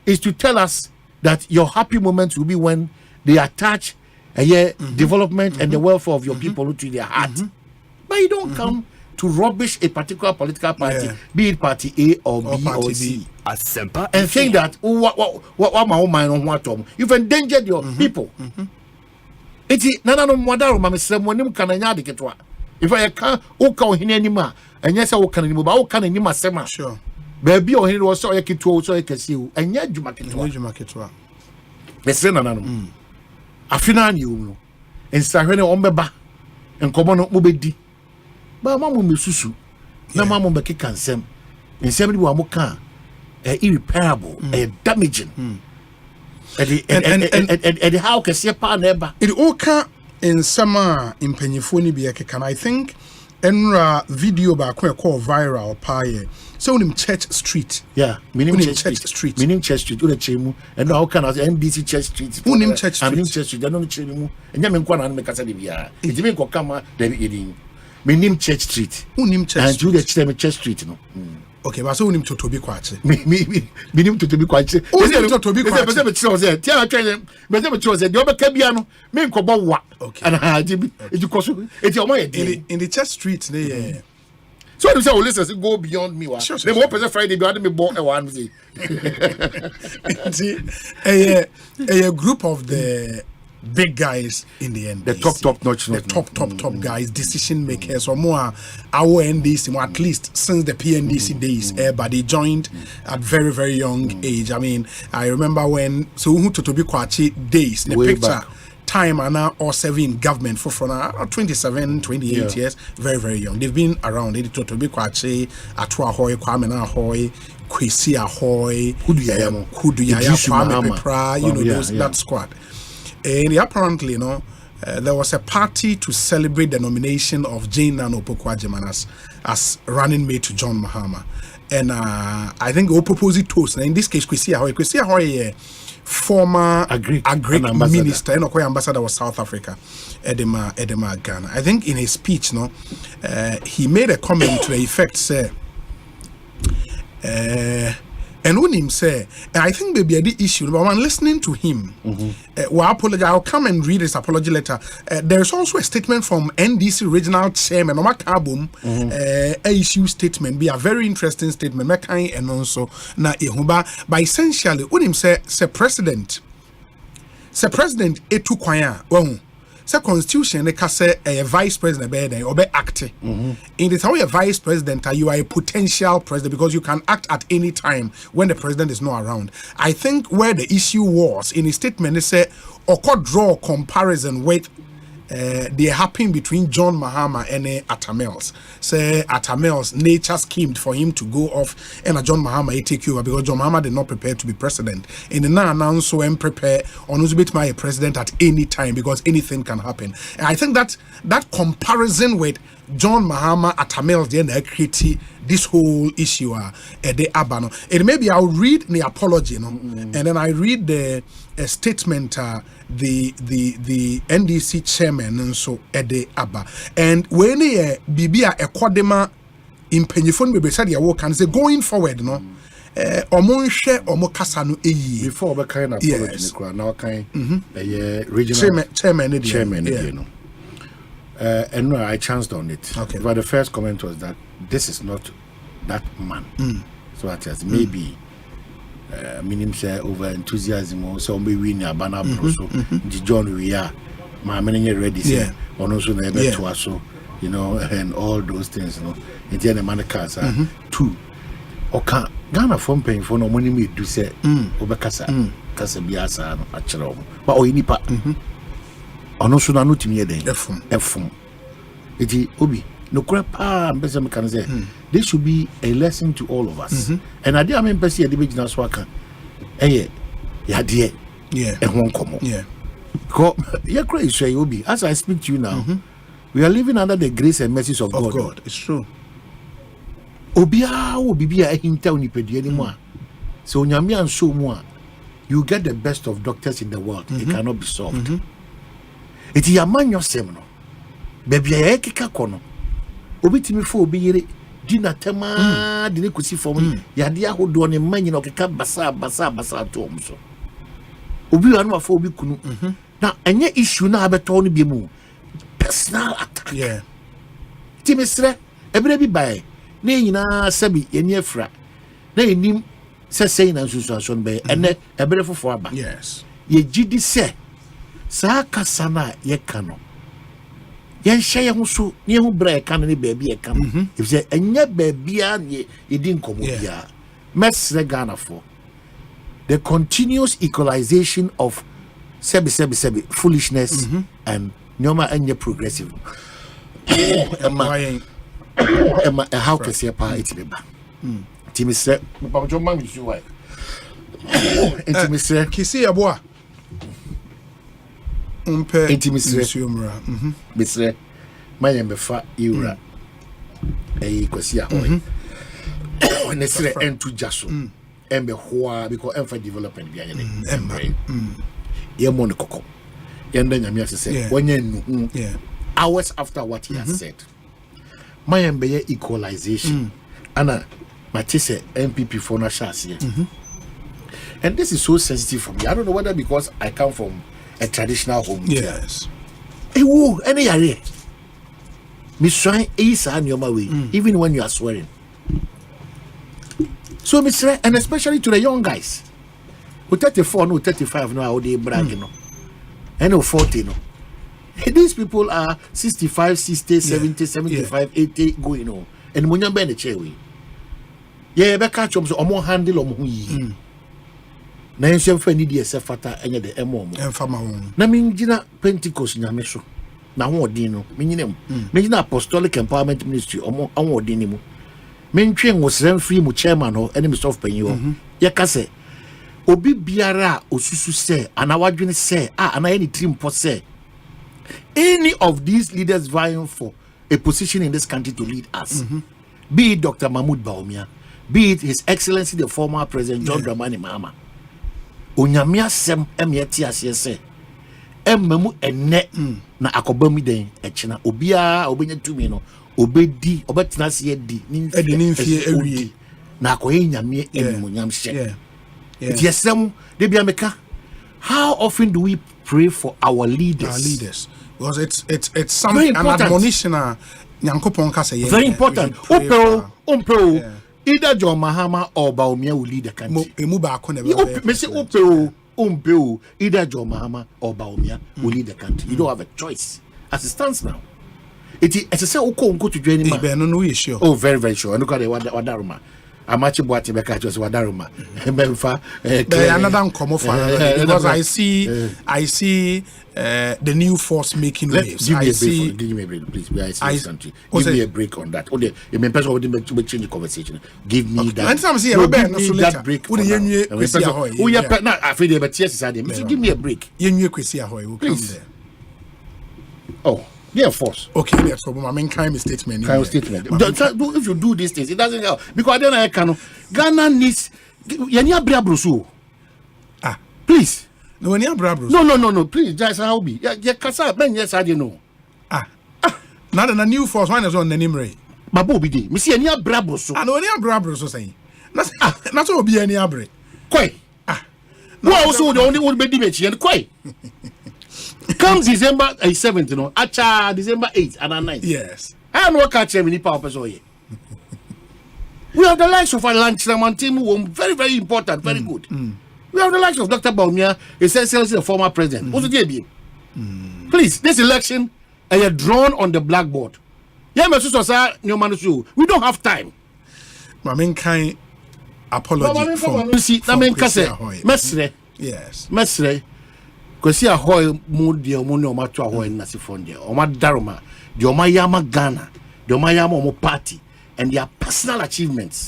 is to tell us that your happy moments will be when they attach development and the welfare of your people to their heart. But you don't come to rubbish a particular political party, be it party A or B or C. Asempa and saying that what my own mind on what you've endangered your people. It's none of Madaro, Mamma, someone can another get one. If I can't, who can anymore, and yes, I can anymore, but can anymore, sure. Baby, or he was so I can to so I can see you, and yet you make it. Let's say, no. I feel you and Sarene Ombeba and Common Mobedi. But Mamma Mususu, no Mamma Maki Sem, and 71 Moka, irreparable, damaging. And how can see a part never? It occur in summer in Penifoni Biakan. I think Enra video back where called viral pie. So in Church Street. Yeah, meaning Church Street. Meaning Church Street, and how can I NDC Church Street? Unim Church Street. I mean Church Street, I don't know, and Yaman Kwan and Mekasa. It didn't come, David. Me name Church Street. Who name Church and Street? And you the Church Street, no. Okay, but so who name Totobi Kwache? Me name Totobi Kwache. Who name Totobi Kwache? Tia try. But say the other Kabiano. Me nkobo wa. Okay. And you cause it your money in the Church Street, they. So you say, oh, listen, go beyond me. Sure. The more person Friday, beyond me, born one say. A group of the big guys in the NDC. The top notch. The top guys, decision makers, or more our NDC, more at least since the PNDC days, but they joined at very, very young age. I mean, I remember when, so who to be Kwachi days, the way picture. Back. Time and now or 7 government for 27, 28 years, very, very young. They've been around. They to be Kwache, Atwa Hoy, Kwabena Hoy, Kwesi Ahoy, Kudu Yaya, Kwame Pepra, you know, that squad. And apparently, there was a party to celebrate the nomination of Jane Nano Pokwajeman as running mate to John Mahama. And I think we'll propose it toast. In this case, Kwesi Ahoy, former agri minister and ambassador of South Africa, Edema Ghana. I think in his speech, he made a comment to the effect, say, and when him say, I think maybe the issue, but when listening to him, I'll come and read his apology letter. There is also a statement from NDC regional chairman, Omar Kabum, a issue statement, be a very interesting statement, and also na but essentially, when him say president, etu kwaya, well, say constitution they can say a vice president or be acting. In the time a vice president, you are a potential president because you can act at any time when the president is not around. I think where the issue was in his statement, they say or could draw comparison with they happen between John Mahama and Atamels. Say Atamels nature schemed for him to go off and John Mahama take over because John Mahama did not prepare to be president. And the now announce so and prepare on who's bit my president at any time because anything can happen. And I think that comparison with John Mahama Atamels then create this whole issue the abano. And maybe I'll read the apology, and then I read the statement the NDC chairman and so Ede Abba. And when Bibia Ekodema in Penifon Bebe said ya work and say going forward, Omonche Omokasano before we kind of apology now kind regional chairman and no, I chanced on it. Okay. But the first comment was that this is not that man. So it has maybe meaning say over enthusiasm so maybe we near banner so the John we are my many ready say on also never to us so and all those things in the man cars two okay Ghana from paying for no money me do say obekasa kasa biasa achiro but o nipa ono so na no timi eden efum eti obi no kura pa mbese me kan say this should be a lesson to all of us and I dey am pese e dey begina so aka ya de ehon komo ko ya kura isue obi as I speak to you now we are living under the grace and mercies of God. It's true. Obia bibia ehinta onipedua ni mu a so onyame anso mu a you get the best of doctors in the world. It cannot be solved. It is a man yourself no baby ya keka kono obi timi fo obi yere dina tema de ne kusi fom ya de ahodo ne manyi no keka basa to omso obi anu afo obi kunu na enye issue na abeto no bi mu personal attack timi sre ebre bi bai na nyina sabi eni afra na enim se na nsusu be ene ebre fofo aba ye gidi se sa kasana ye kano yen hye ho so ne ho bra kan ne ba bi e kan if say enya ba bia ne ye di nkomo bia mesre Ghana for the continuous equalization of sebi foolishness and nyoma enya progressive how can say pa it beba timi se papa jo mam you why timi se kisi aboa intimisre misre maye mefa iura Ekosiise ahoy ne sire entu jaso embe hoa because emfa development bia yene embre ye mon kokko yenda nyame asese wonya nu hours after what he has said my MBA equalization. Anna, my tise MPP for na shasi. And this is so sensitive for me. I don't know whether because I come from a traditional home. Yes. Any area. Miss Shrine is on your way, even when you are swearing. So, Mr. And especially to the young guys. Who 34, no 35, no, how they brag, you know. And no 40, no. These people are 65, 60, 70, 75, 80 going on. And when you're been a chair, yeah, be catch them so more handle on who na ensem fa ni die se fata enye de emo enfama ho na minjina Pentecost nyame so na ho odin no minyina mu minjina Apostolic Empowerment Ministry omo ho odin ni mu mentwe ngosran free mu chairman ho ene mi soft panyi ho ye ka se obi biara osusu se anawadwene se ana any team po se any of these leaders vying for a position in this country to lead us, be it Dr. Mahmoud Bawumia, be it His Excellency the former President John Dramani Mahama, onyamia sem emieti asese emmemu enne na akobami den echina obia obenya tumi no obedi obetina se edi ni mfie ewie na akoye nyame emu nyamhye yesem de bia meka. How often do we pray for our leaders? Because it's something, an admonition. Very important. Umpeo, either John Mahama or Bawumia will lead the country. Umpeo, either John Mahama or Bawumia will lead the country. You don't have a choice as it stands now. It's a say Uko to join him. Oh, very, very sure. And look at the Wadaruma. Amachi Boati Bekachos Wadaruma. Another uncommon because I see the new force making waves. Give me a break, please. Give me a break on that. Okay, you may change the conversation. Give me that. That break. Give me a break. Please. Oh. Yeah, force. Okay, that's problem. I mean, kind of statement. If you do these things, it doesn't help because then I can. Ghana needs. Yanya Brabrusu. Please. No, Yanya Brabrusu. No. Please, just how be. Yeah, Kasa. Ben, yes, I didn't know. Not in a new force. One is on the name. Babu Bidi. Missy Yanya Brabrusu. I know Yanya Brabrusu saying. Not all be any abre. Quay. Who also the only would be dimage and quay. Come December 7th, you know, acha December 8th and 9th. Yes. I don't catch him in the power person here. We have the likes of our lunch team who very, very important, very good. We have the likes of Dr. Bawumia, His Excellency the former president. Also, please, this election is drawn on the blackboard. Yeah, we don't have time. Maminkai apology from Mesre. Yes. Mesre. Kwesi ahoy mu de omo ne omato ahoy na sifon de omadaroma de omayama Ghana de omayama omo party and their personal achievements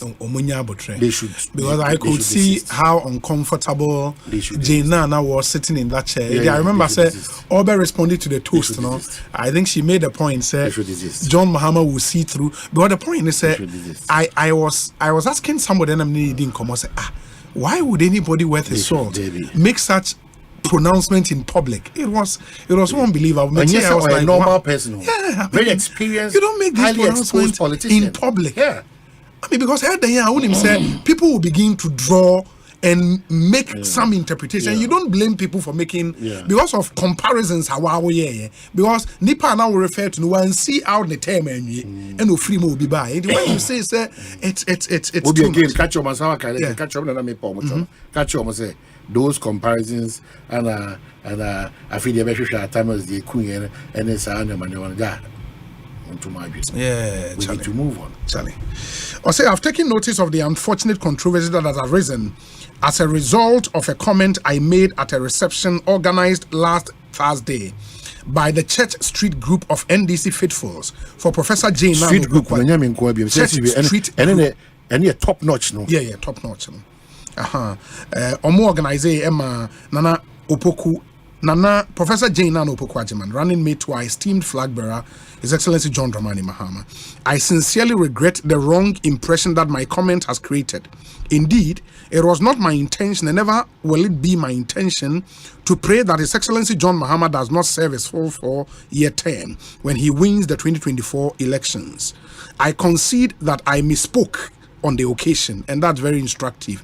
they should because I could see how uncomfortable Jane Nana was sitting in that chair. I remember say Obe responded to the toast, no. I think she made a point say John Mahama will see through, but the point is I was asking somebody and I didn't come and say why would anybody worth his salt make such pronouncement in public? It was unbelievable. And yes, I was like, a normal person, very experienced. You don't make this pronouncement in public. Yeah, I mean, because I wouldn't say people will begin to draw and make some interpretation. You don't blame people for making because of comparisons. Because Nipa now will refer to no one see out the term and no free will be by. And when you say it's too much. Catch your man, catch your man, catch your man. Those comparisons and I feel the best at times the queen and it's an to my business. Yeah, we need to move on. Charlie. Osei, I've taken notice of the unfortunate controversy that has arisen as a result of a comment I made at a reception organized last Thursday by the Church Street group of NDC faithfuls for Professor Jane. Street group, Street and then top notch, no? Yeah, top notch. Omo organize Emma Nana Opoku Nana, Professor Jane Nana Opoku-Agyeman, running mate to our esteemed flag bearer, His Excellency John Dramani Mahama. I sincerely regret the wrong impression that my comment has created. Indeed, it was not my intention, and never will it be my intention, to pray that His Excellency John Mahama does not serve his full 4-year term when he wins the 2024 elections. I concede that I misspoke on the occasion, and that's very instructive.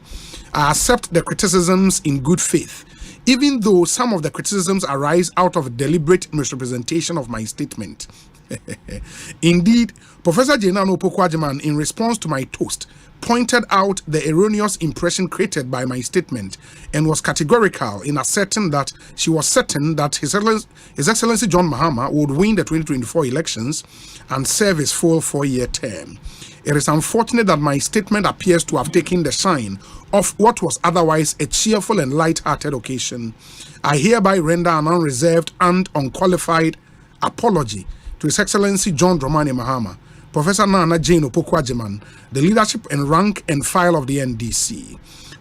I accept the criticisms in good faith, even though some of the criticisms arise out of deliberate misrepresentation of my statement. Indeed, Professor Jane Nana Opoku-Agyeman, in response to my toast, pointed out the erroneous impression created by my statement and was categorical in asserting that she was certain that His Excellency John Mahama would win the 2024 elections and serve his full 4-year term. It is unfortunate that my statement appears to have taken the shine of what was otherwise a cheerful and light-hearted occasion. I hereby render an unreserved and unqualified apology to His Excellency John Dramani Mahama, Professor Nana Jane Opoku-Agyeman, the leadership and rank and file of the NDC.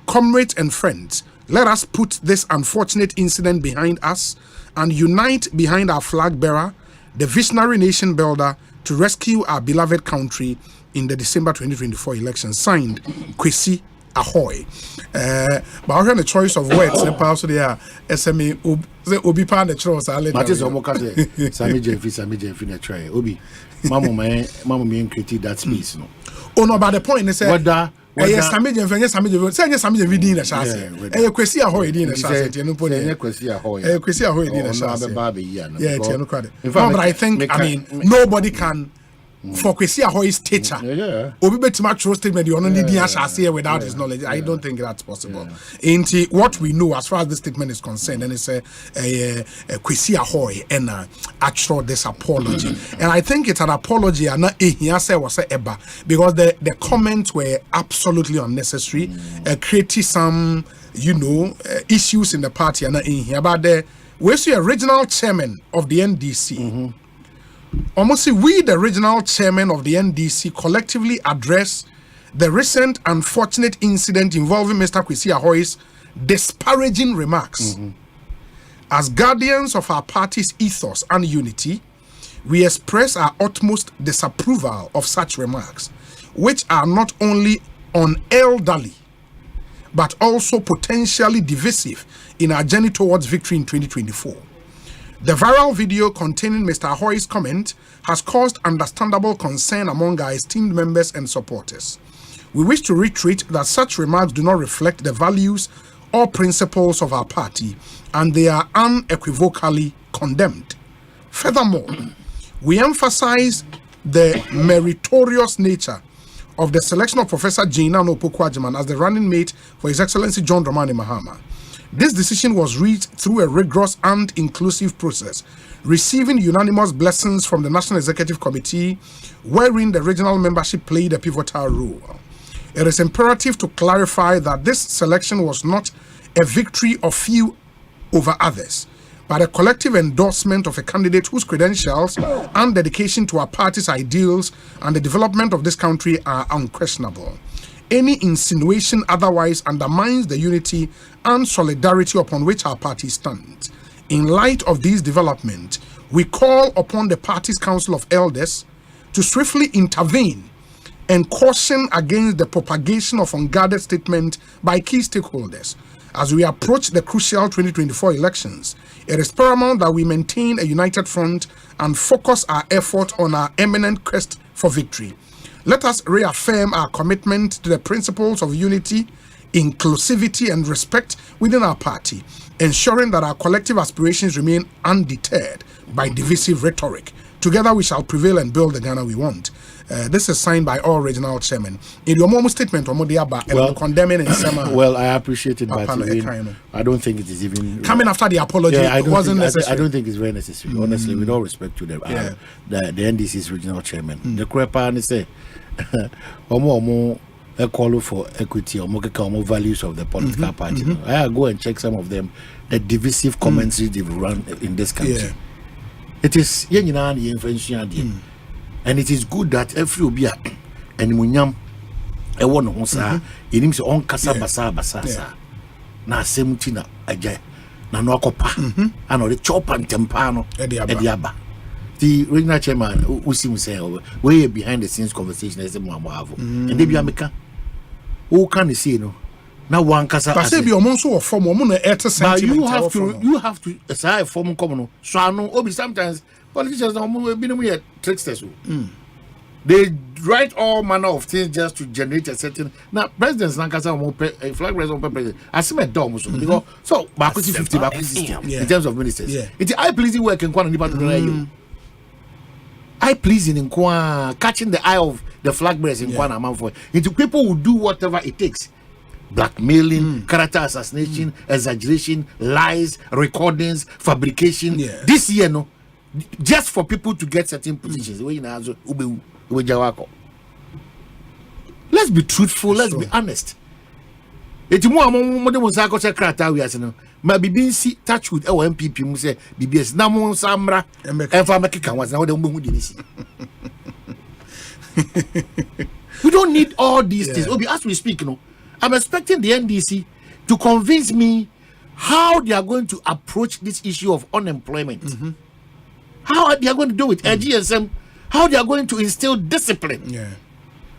Comrades and friends, let us put this unfortunate incident behind us and unite behind our flag bearer, the visionary nation builder, to rescue our beloved country in the December 2024 election. Signed, Kwesi Ahoy. But I heard the choice of words. Also, they are SME Obi Pan the choice. Matis Omoka Sami Jeffy na try. Obi, Mama me critique that space no. Oh no, but the point is whether Sami Jeffy, Sami Jeffy din na chance. Kwesi Ahoy din na chance. No point. Kwesi Ahoy. Kwesi Ahoy din na chance. Yeah, no crowd. But I think nobody can. For Kwesi Ahoy's teacher, Obi betima trust statement you only need to without his knowledge. I don't think that's possible. Into what we know as far as this statement is concerned, and it's a Kwesi Ahoy and actual this apology, and I think it's an apology and not was eba because the comments were absolutely unnecessary, creating some issues in the party and in here. But the original chairman of the NDC. Almost we, the original chairman of the NDC, collectively address the recent unfortunate incident involving Mr. Kwesi Ahoy's disparaging remarks. As guardians of our party's ethos and unity, we express our utmost disapproval of such remarks, which are not only unelderly, but also potentially divisive in our journey towards victory in 2024. The viral video containing Mr. Ahoy's comment has caused understandable concern among our esteemed members and supporters. We wish to reiterate that such remarks do not reflect the values or principles of our party, and they are unequivocally condemned. Furthermore, we emphasize the meritorious nature of the selection of Professor Jane Nana Opoku-Agyeman as the running mate for His Excellency John Dramani Mahama. This decision was reached through a rigorous and inclusive process, receiving unanimous blessings from the National Executive Committee, wherein the regional membership played a pivotal role. It is imperative to clarify that this selection was not a victory of few over others, but a collective endorsement of a candidate whose credentials and dedication to our party's ideals and the development of this country are unquestionable. Any insinuation otherwise undermines the unity and solidarity upon which our party stands. In light of these developments, we call upon the party's Council of Elders to swiftly intervene and caution against the propagation of unguarded statements by key stakeholders. As we approach the crucial 2024 elections, it is paramount that we maintain a united front and focus our effort on our eminent quest for victory. Let us reaffirm our commitment to the principles of unity, inclusivity, and respect within our party, ensuring that our collective aspirations remain undeterred by divisive rhetoric. Together we shall prevail and build the Ghana we want. This is signed by all regional chairmen. In your moment statement, condemning and well, I appreciate it, but I don't think it is even coming after the apology. It wasn't necessary. I don't think it's very necessary. Honestly, with all respect to the NDC's regional chairman, the Kwabena say, a call for equity or more values of the political party. I go and check some of them, the divisive comments they've run in this country. It is and it is good that every obia and munyam e won ho sa enim se on kasa basa na semuti na agya na no akopa and the chop and tempano ediaba the regional chairman usim say we behind the scenes conversation as mo have and they be ameka who can see no na one kasa but say be omo so form omo na 80 centimeters you have to say form come no so no obi sometimes politicians no be no here tricksters they write all manner of things just to generate a certain now presidents nankasa flag raising president asime dom so because so back 50 back 60 in terms of ministers it's I pleasing work in Kwana Nipa to you I pleasing in Kwana catching the eye of the flag bearers in Kwana Amanfo into people who do whatever it takes blackmailing character assassination exaggeration lies recordings fabrication this year no just for people to get certain positions wey na azo ube let's be truthful, let's be honest. Eti mo amon mo de mo sa ko secretary we ase no ma bibi si touch with our MPP mu say BBS na mo samra efa makika wan na wo de mo hu di nisi. We don't need all these things. Obi, as we speak, I'm expecting the NDC to convince me how they are going to approach this issue of unemployment. How they are going to do it. GSM, how they are going to instill discipline.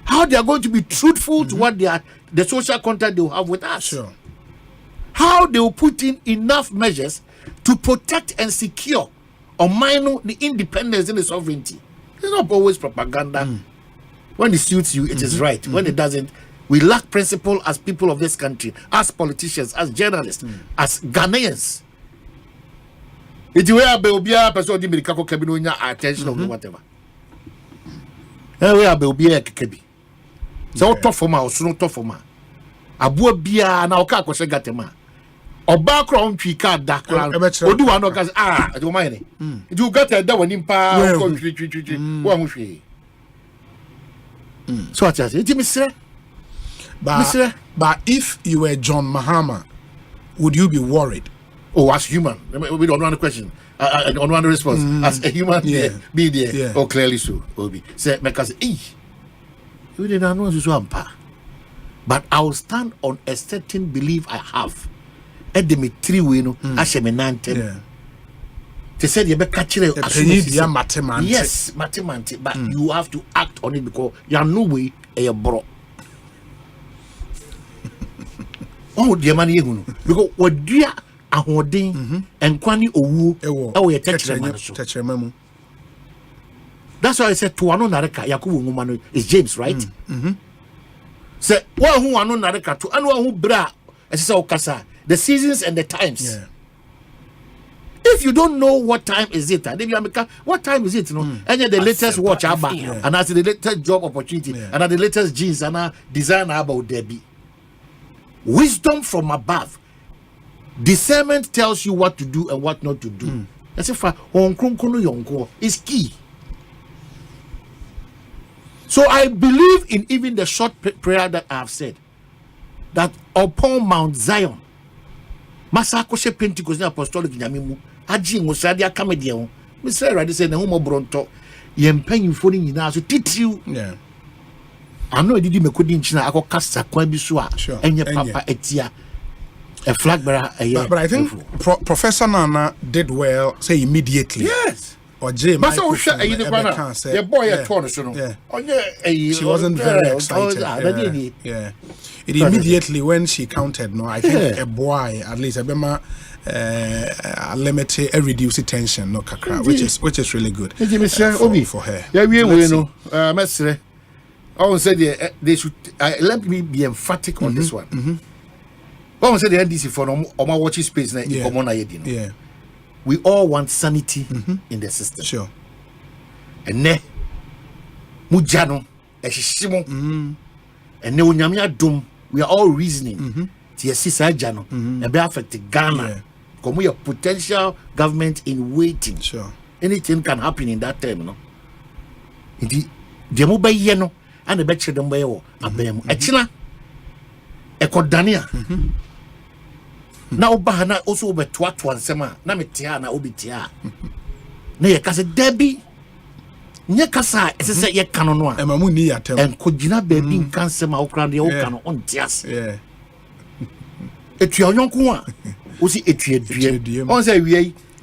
How they are going to be truthful to what they are, the social contract they will have with us. How they will put in enough measures to protect and secure or minor the independence and the sovereignty. It's not always propaganda. When it suits you, it is right. When it doesn't, we lack principle as people of this country, as politicians, as journalists, as Ghanaians. It's where Belbia person di Mirikako Kabino attention of whatever. Where Belbia Kabi. So tough for ma, or so tough for ma. Abu Bia na Oka Koshe Gatema. Oba crown trika dakran. Odu ano kas I don't mind. You got a that one in power. So what I say, Mr. But if you were John Mahama, would you be worried? Oh, as human, we don't want a question. I don't want a response. As a human, be there. Oh, clearly so. Obi say, because you didn't know this one, but I will stand on a certain belief I have. At the three wino, Ashemenante. They said you better catch it. Yes, mathematics, but you have to act on it because you are no way a bro. Oh, dear money, because what dear aholding and Kwani Owu, oh, you touch them. That's why I said to Ano Nareka, Yakubu Mumano is James, right? Say, one who Ano Nareka to Anu who bra, as I say, the seasons and the times. If you don't know what time is it, what time is it? And the latest watch about, and as the latest job opportunity, and the latest jeans, and design about Debbie. Wisdom from above. Discernment tells you what to do and what not to do. That's if is key. So I believe in even the short prayer that I have said, that upon Mount Zion, Masakoshe Pentecost Apostolic Yamimu, Aji Musadia Comedian, Mr. Radi said, Homo Bronto, Yempen phoning in us to teach you. I know did me couldn't china I got cast a quabisua and your papa etia a flag bearer. But I think Professor Nana did well, say immediately. Yes. Or Jay, but so the boy at Torno. She wasn't very excited. Yeah. It immediately when she counted, no, I think a boy at least a bema limited reduced tension, no kakra, which is really good for her. Yeah, we know. Mestre. I said they should let me be emphatic on this one. I said the NDC for my watching space na we all want sanity in the system. Sure. And ne mujano eshishimo and ne unyamia dum we are all reasoning to sisa jano and be affected Ghana because we are potential government in waiting. Sure. Anything can happen in that time, no. Indeed, the mobile yeno and the betcha them by abem echina ekodania now bahana also be twat one sema na metia na obitia na ye kase debi nye kasa esese ye kano no a emamu ni yatem en kogina baby nkan sema okra de o kano ontias etua yonko a Usi etrie. On say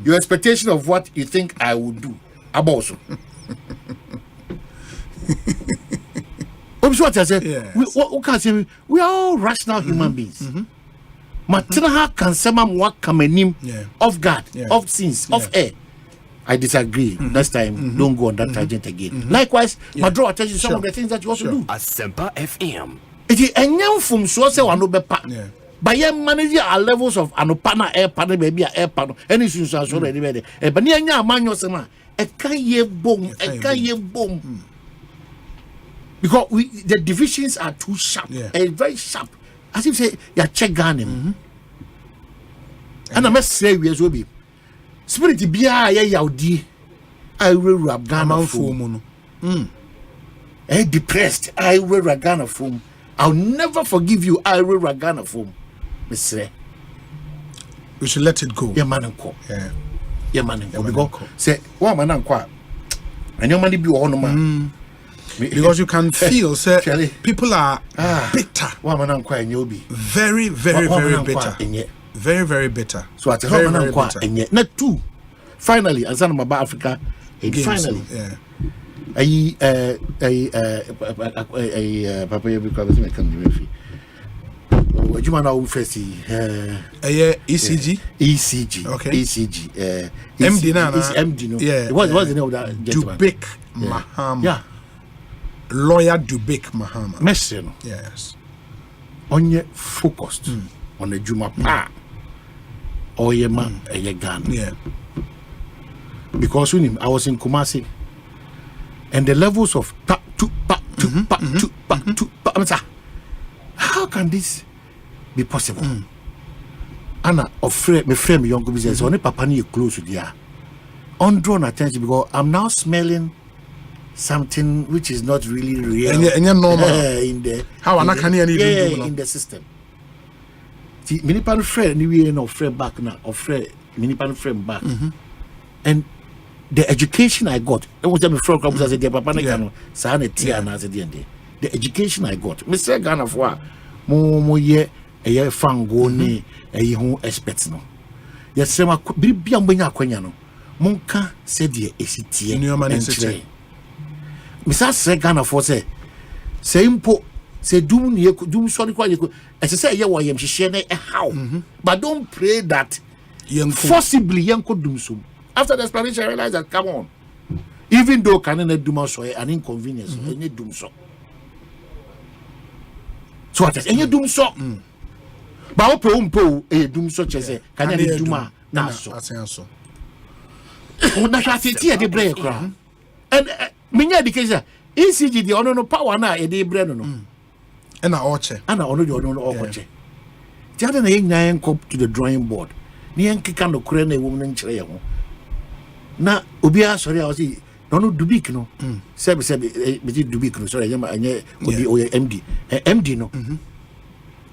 your expectation of what you think I will do. Aboso. What I said, we are all rational human beings. Matinaha can some work kamenim off guard, off scenes, off air. I disagree. Next time, don't go on that tangent again. Likewise, my draw attention to some of the things that you also do. Asempa FM. It is a young from so say one bepa. By your manager our levels of anopana air panel, maybe air panel, any since I saw anywhere. But near man yourself, a kaye boom, a kaye boom. Because the divisions are too sharp, very sharp. As if say you're check gunning. And I must say we as well be. Spirit be yaudi. I will rub Ghana foam. Depressed. I will rub Ghana foam. I'll never forgive you. I will rub Ghana foam. Mister, we should let it go. Yeah, man and co. Yeah, man and co. Because say, one man and qua. And your money be on man. Because you can feel, say, people are bitter. One man and qua and you'll be very, very, very bitter. Very, very bitter. So at very, very bitter. And yet, not two. Finally, as I'm about Africa, finally, Papa, because I can't do what you want to first ECG? ECG. Okay. ECG. MD now. MD, no? Yeah. What's the name of that gentleman? Dubik Mahama. Yeah. Lawyer Dubik Mahama. Messi. Yes. Onye focused on the Juma Pa. Oyema Ghana. Yeah. Because when I was in Kumasi, and the levels of how can this be possible? Anna afraid me frame young business only papa ni close to there. Undrawn attention because I'm now smelling something which is not really real. And you're normal in the how in in the system. See, many pan friend anyway no friend back now or friend many pan friend back. And the education I got, it was them from clubs as a papa the education I got. Mr. Ghana for mo ye a year fango ni a year experts no. Yes, Sema be ambanya quenyano. Monka said ye ACT New Man is Mr. Ghana for say impo say doom sorry quite as I say yeah why share how but don't pray that forcibly young could do so. After the explanation I realized that come on. Even though cannot do so an inconvenience, any doom so. So what is any doom so? But opo a doom so chese can you do ma na so. Na hwate tie de break kra. And menya education ECG the ono no power na e de bre no no. And na oche. Ana ono de ono oche. Ti ade na yenyan come to the drawing board. Ni enkeka no kure na ewom no nkire ye ho. Na obia sorry I was no Dubik no. Sebi Dubik no sorry anye odi o MD. MD no.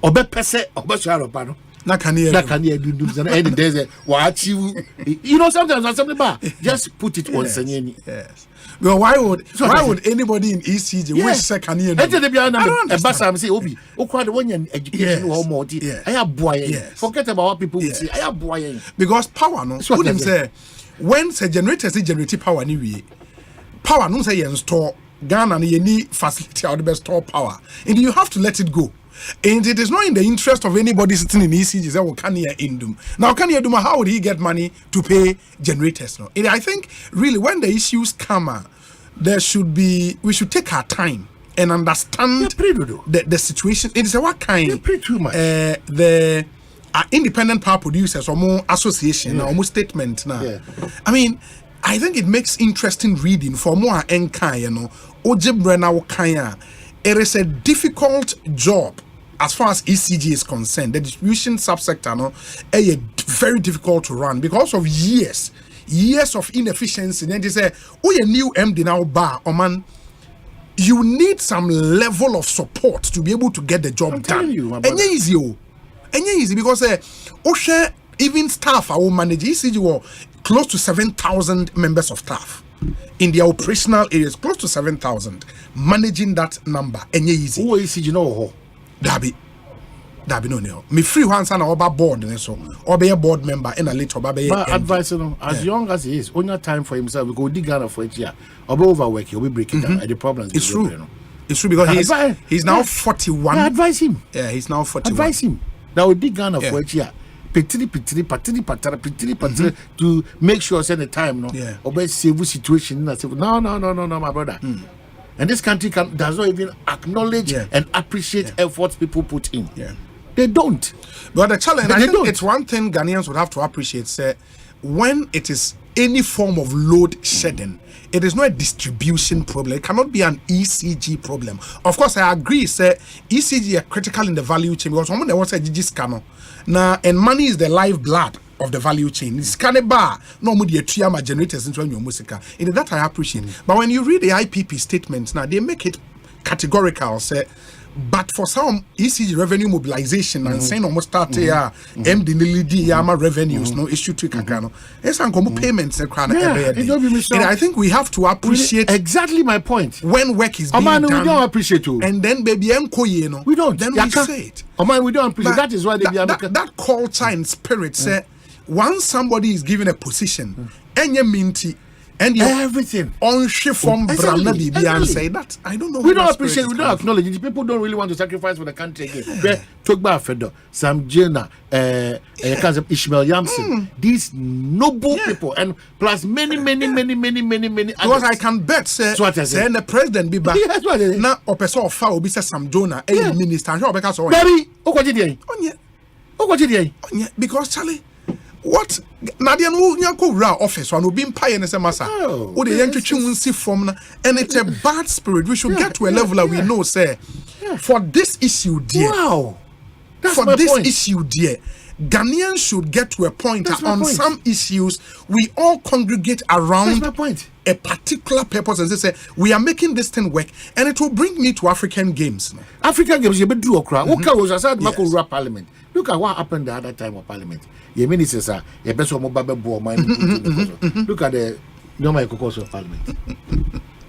Obe pese obe so aropa no. Na can you do and there's wa achieve. You know sometimes on something bad just put it on Sanyeni. Yes. Well, why would anybody in ECG wish second year? I don't understand. Say Obi, the one education or more. I have boy. Forget about what people will say. I have boy. Because power no. What them say when the generator say generate power anyway. Power no say you store Ghana and you need facility or the best store power. And you have to let it go. And it is not in the interest of anybody sitting in ECG that will can you indum. Now can you do how would he get money to pay generators? No, and I think really when the issues come, we should take our time and understand the situation. It is a what kind the independent power producers or more association or more statement now. I mean, I think it makes interesting reading for more enkai, you know. Ojebrena Kaya. It is a difficult job as far as ECG is concerned. The distribution subsector no very difficult to run because of years of inefficiency. Then they say, oh, a new MD now bar, oh man, you need some level of support to be able to get the job done. And easy because Osei even staff our manage ECG were close to 7,000 members of staff. In the operational areas, close to 7,000. Managing that number, easy. Who is you know? Dabi. That be no. Me free once and oba board and so or be a board member and a little baby. Advice, as young as he is, only time for himself. We go dig Ghana for it here. Or be overwork, he'll be breaking down. And the problems. It's true. It's true because he's now 41. Yeah, advise him. Yeah, he's now 41. Advise him. Now we dig Ghana for it here. Petri to make sure send the time no obey save situation no my brother and this country does not even acknowledge and appreciate efforts people put in. They don't. But the challenge, I think it's one thing Ghanaians would have to appreciate, say, when it is any form of load shedding, it is not a distribution problem. It cannot be an ECG problem. Of course, I agree, say, ECG are critical in the value chain because someone that wants a GG scanner. Now, and money is the lifeblood of the value chain. It's kind of bar, no more the triama generators into your music. In that, I appreciate. But when you read the IPP statements, now they make it categorical, say, but for some ECG revenue mobilization and saying almost start here, MD Nilidi Yama revenues, no issue to Kakano. It's uncommon payments. And I think we have to appreciate exactly my point. When work is being done, we don't appreciate you. And then baby Mko, we don't. Then we say it. We don't appreciate. That is why they that culture and spirit say once somebody is given a position, any minty. And everything on from Brahma and say that I don't know. We don't appreciate. We don't acknowledge it. People don't really want to sacrifice for the country again. Talk about Fedo, Sam Jenna, Ishmael Yamson. These noble people, and plus many. Because I can bet say the president be back. Now, or person of foul be Sam Jonah, a minister. Because Charlie. What Nadia no nyako ra office one obi mpa ye ne se masa o de yentwetwe nsi form na and it's a bad spirit. We should get to a level that we know say for this issue dear for this issue dear Ghanaians should get to a point that on some issues we all congregate around a particular purpose and say we are making this thing work and it will bring me to African games. African games you be do okra okay was aside Mako Parliament. Look at what happened the other time of Parliament. Your ministers are your best of mobile board. Look at the normal caucus of Parliament.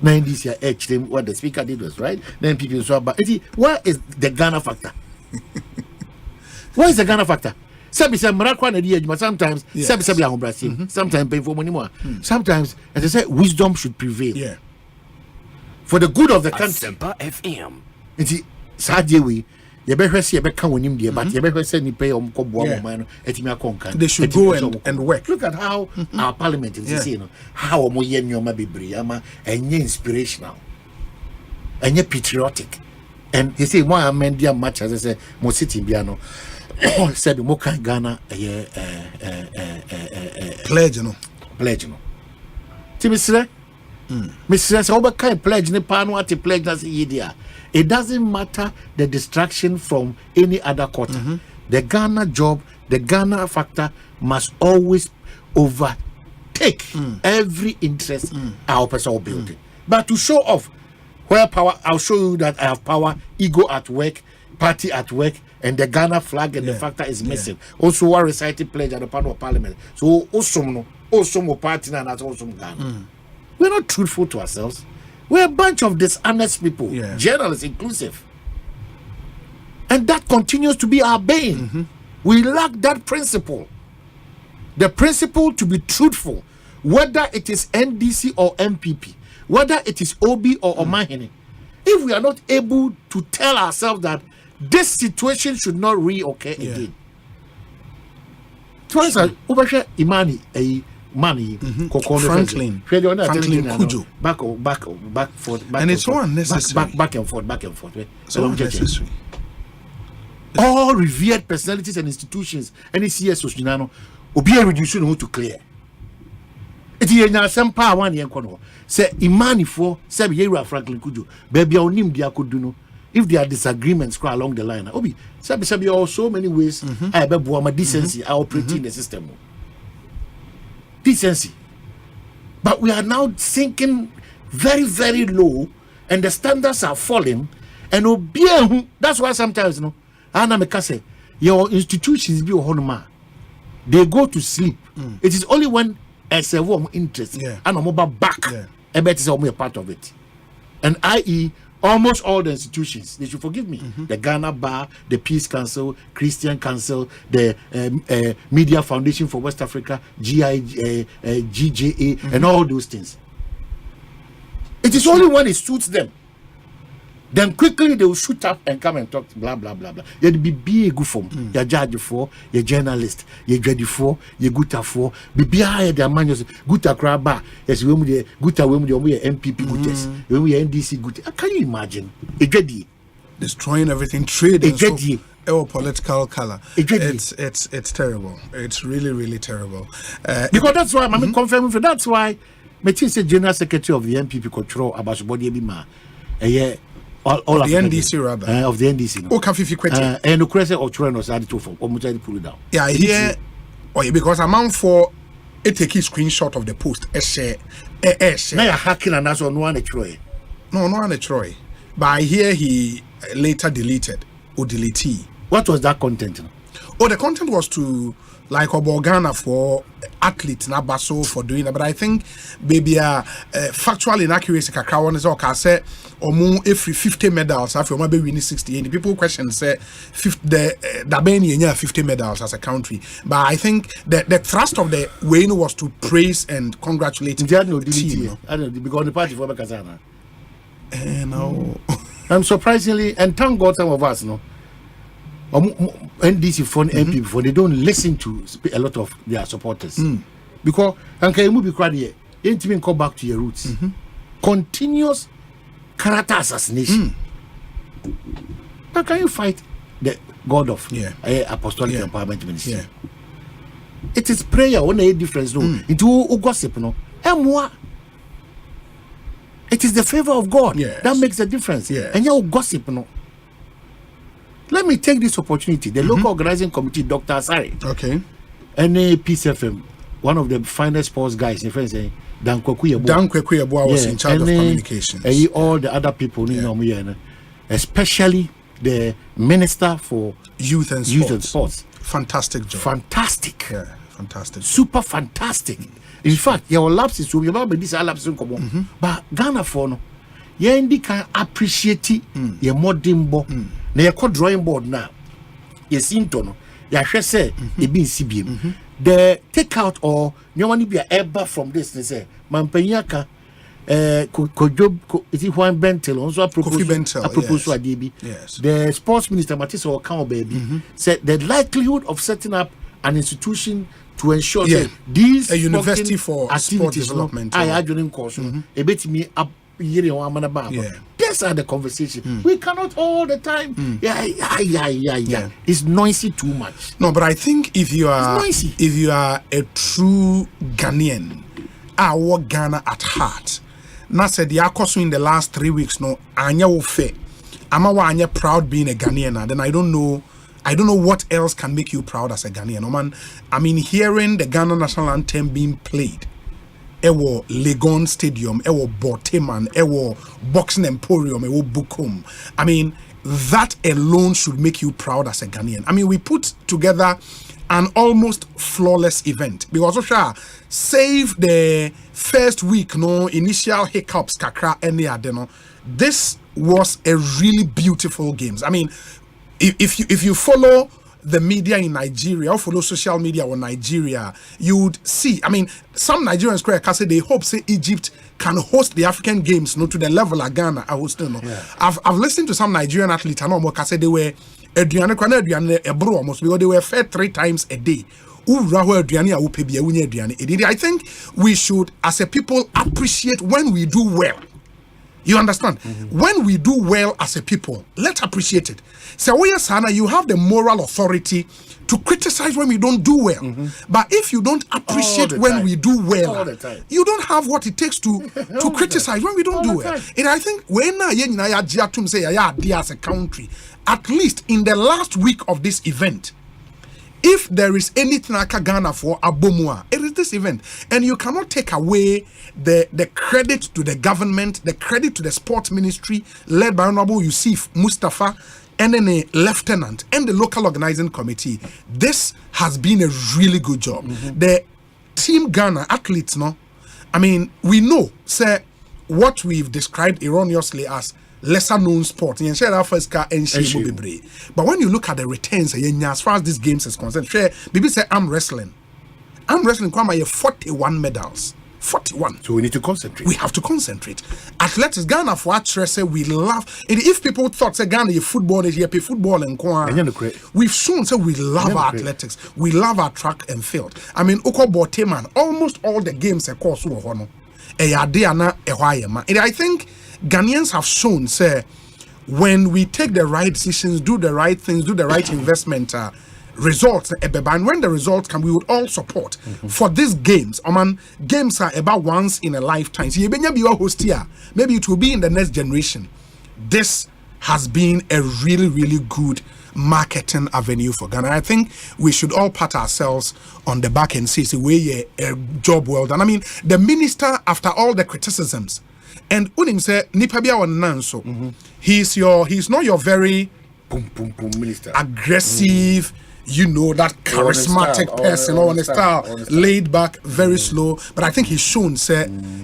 90s year H what the speaker did was right. Then people saw but where is the Ghana factor? Where is the Ghana factor? Sometimes sometimes pay for money more. Sometimes, as I said, wisdom should prevail. For the good of the country. Asempa FM. It's sad way. You better see but you better say ni pay they should go and work. Look at how our parliament is you know how mo yen nyoma bebre ama enye inspirational enye patriotic and you see more amendia match as I say mo city biano said mo kan Ghana pledge no Timisre Mr. Soba kai pledge ne pano at pledge as yedia. It doesn't matter the distraction from any other quarter. The Ghana job, the Ghana factor must always overtake every interest our person building. But to show off where power, I'll show you that I have power, ego at work, party at work, and the Ghana flag and the factor is missing. Also, one recited pledge at the panel of parliament. So, also party and that's also Ghana. We're not truthful to ourselves. We're a bunch of dishonest people, journalists inclusive. And that continues to be our bane. We lack that principle. The principle to be truthful, whether it is NDC or MPP, whether it is OB or Omanhene. If we are not able to tell ourselves that this situation should not reoccur again. Twice, Imani, money, Franklin Kujo, back forth, and it's so unnecessary. Back and forth. So unnecessary. All revered personalities and institutions, any CS Oshinano, Obi reducing who to clear. It is na Asempa one year kono. Say Imani for Sabi Franklin Kujo, baby onim dia kuduno. If there are disagreements along the line, Obi Sabi are so many ways. I be my decency, I operate in the system. Decency, but we are now sinking very, very low, and the standards are falling. And that's why sometimes, your institutions be they go to sleep. It is only when as a warm interest and a mobile back, I bet it's only a part of it. And i.e., almost all the institutions. They should forgive me. The Ghana Bar, the Peace Council, Christian Council, the Media Foundation for West Africa, GGA, and all those things. It is only when it suits them. Then quickly they will shoot up and come and talk blah blah blah blah. You'd be big good for your judge for your journalist, your ready for your good for be behind their man good craba. Yes, we good when we MPP good when we NDC good. Can you imagine? Destroying everything, trading our political color. It's terrible. It's really terrible. Because that's why I'm confirming for that's why me say General Secretary of the MPP control about body be ma. All of the NDC rather of the NDC. Oh, can you quit? And the crescent or Tronos had to for pull it down. Yeah, here. Oh, because I'm for a take a screenshot of the post. Now hacking and that's on one a Troy. No, one a Troy. But I hear he later deleted or delete. What was that content? Oh, the content was to like Ghana for athletes na baso for doing that, but I think maybe factual inaccuracy kakra one is okay say omu every 50 medals after omu be winning 60 and the people question say the Beni 50 medals as a country, but I think the thrust of the win was to praise and congratulate the team. I don't know because the party for Kazana. No. I'm surprisingly and thank God some of us no NDC for MP before they don't listen to a lot of their supporters because and can you move crowd here ain't even come back to your roots. Continuous character assassination. How can you fight the God of apostolic empowerment ministry? It is prayer when a difference no into gossip no it is the favor of God that makes a difference and you gossip no. Let me take this opportunity. The local organizing committee, Dr. Asari, NA Peace FM, one of the finest sports guys, in France, Dan Kwekuyebo was in charge of communications. All the other people, especially the Minister for Youth and Sports. Fantastic job. Fantastic. Yeah, fantastic. Super fantastic. In fact, your lapses will be about this lapses but Ghana for no. You can appreciate your modern bo. Na your drawing board now. You see no. You should say it be CBM. The take out or you want to be ever from this. They say Mampanyaka is it Juan Bentel also a yes. The sports minister Matisse Okao baby said the likelihood of setting up an institution to ensure that these a university for sport development. I had during course a bit me up. These are the conversation. We cannot all the time. It's noisy too much. No, but I think if you are a true Ghanaian, our Ghana at heart. Now said the Akosu in the last 3 weeks. No, anya wofe. Anya proud being a Ghanaian. Then I don't know what else can make you proud as a Ghanaian. No, man, I mean, hearing the Ghana national anthem being played. Ewo Legon Stadium, Ewo Boteman, Ewo Boxing Emporium, Ewo Bukum. I mean, that alone should make you proud as a Ghanaian. I mean, we put together an almost flawless event because Osha save the first week, no initial hiccups, kakra any adeno. This was a really beautiful games. I mean, if you follow the media in Nigeria or follow social media on Nigeria, you would see. I mean, some Nigerians can say they hope say Egypt can host the African Games, to the level of Ghana. I was still I've listened to some Nigerian athletes. I know more say they were almost because they were fed 3 times a day. I think we should, as a people, appreciate when we do well. You understand? When we do well as a people, let's appreciate it. So, Sana, you have the moral authority to criticize when we don't do well. But if you don't appreciate when we do well, you don't have what it takes to criticize when we don't do well. And I think when say as a country, at least in the last week of this event, if there is anything like Ghana for Abomua, it is this event. And you cannot take away the credit to the government, the credit to the sports ministry, led by Honorable Yusuf Mustafa, and then a lieutenant, and the local organizing committee. This has been a really good job. The Team Ghana athletes, I mean, we know, say, what we've described erroneously as lesser known sport. You share that first car and she. But when you look at the returns, as far as these games is concerned, Bibi say arm wrestling. Arm wrestling come 41 medals. 41. So we need to concentrate. We have to concentrate. Athletics, Ghana for actress, we love. And if people thought say Ghana is football, is here pay football and we've shown say we love our athletics. We love our track and field. I mean, man, almost all the games are course and I think Ghanaians have shown say when we take the right decisions, do the right things, do the right investment, results, and when the results come, we would all support for these games. Games are about once in a lifetime. So maybe it will be in the next generation. This has been a really, really good marketing avenue for Ghana. I think we should all pat ourselves on the back and say, we a job well done. I mean, the minister, after all the criticisms, and Unim said, Nipabia on Nanso, he's not your very minister, aggressive, that charismatic person, on a style, laid back, very slow. But I think he's shown,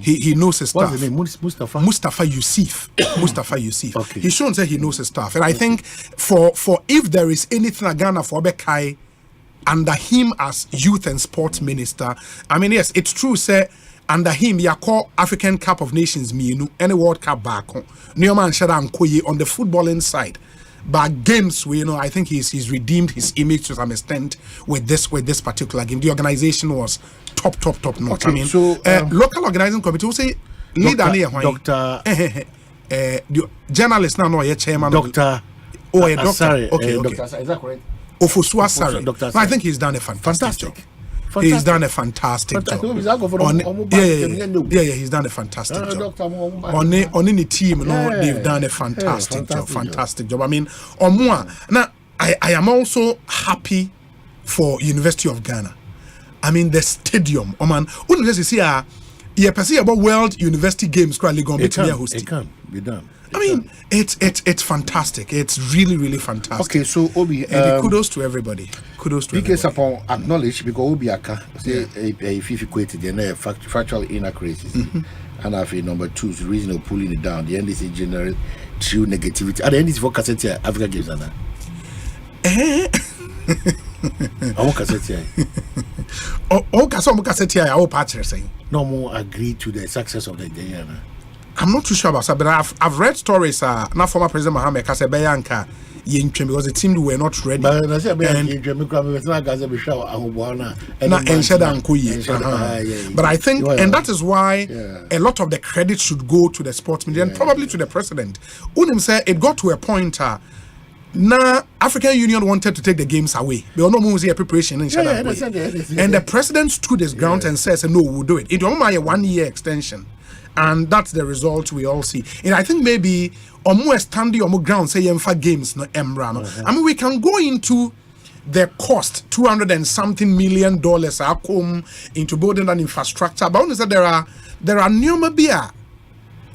he knows his stuff. What's the name? Mustafa Yusuf. Mustafa Yusuf. Okay. He's shown, he knows his stuff. And I think for if there is anything at Ghana for Bekai under him as youth and sports minister, I mean, yes, it's true, under him, you call African Cup of Nations, any World Cup back on Neoman Shada Nkoye on the footballing side. But games, I think he's redeemed his image to some extent with this particular game. The organization was top notch. Okay, I mean, so local organizing committee will say leader Doctor the journalist now chairman. Doctor. Doctor. Sorry, okay. Doctor, is that correct? Ofosua Sari. I think he's done a fantastic job. He's done a fantastic job. He's done a fantastic job. On the team, they've done a fantastic job. I mean, now I am also happy for University of Ghana. I mean, the stadium. You see, about World University Games, it can be done. I mean, it's fantastic. It's really, really fantastic. Okay, so Obi, kudos to everybody. Because upon acknowledge because Obi Aka say if you equated the factual inaccuracies, and I feel number 2 is the reason of pulling it down. The NDC general true negativity. At the end, it's for cassette Africa Games, Anna. I want cassette. Cassette. I hope saying no more agree to the success of the day. I'm not too sure about that, but I've read stories. Now, former President Mohammed Kasebeyanka, because the team were not ready. But I think, and that is why a lot of the credit should go to the sports media and probably to the president. Unim said it got to a point. Now, African Union wanted to take the games away. They were not moving preparation and the president stood his ground and says, "No, we'll do it. It will be a 1-year extension." And that's the result we all see. And I think maybe standing on ground say games no emrano. I mean, we can go into the cost $200 and something million into building an infrastructure. But honestly, there are numerous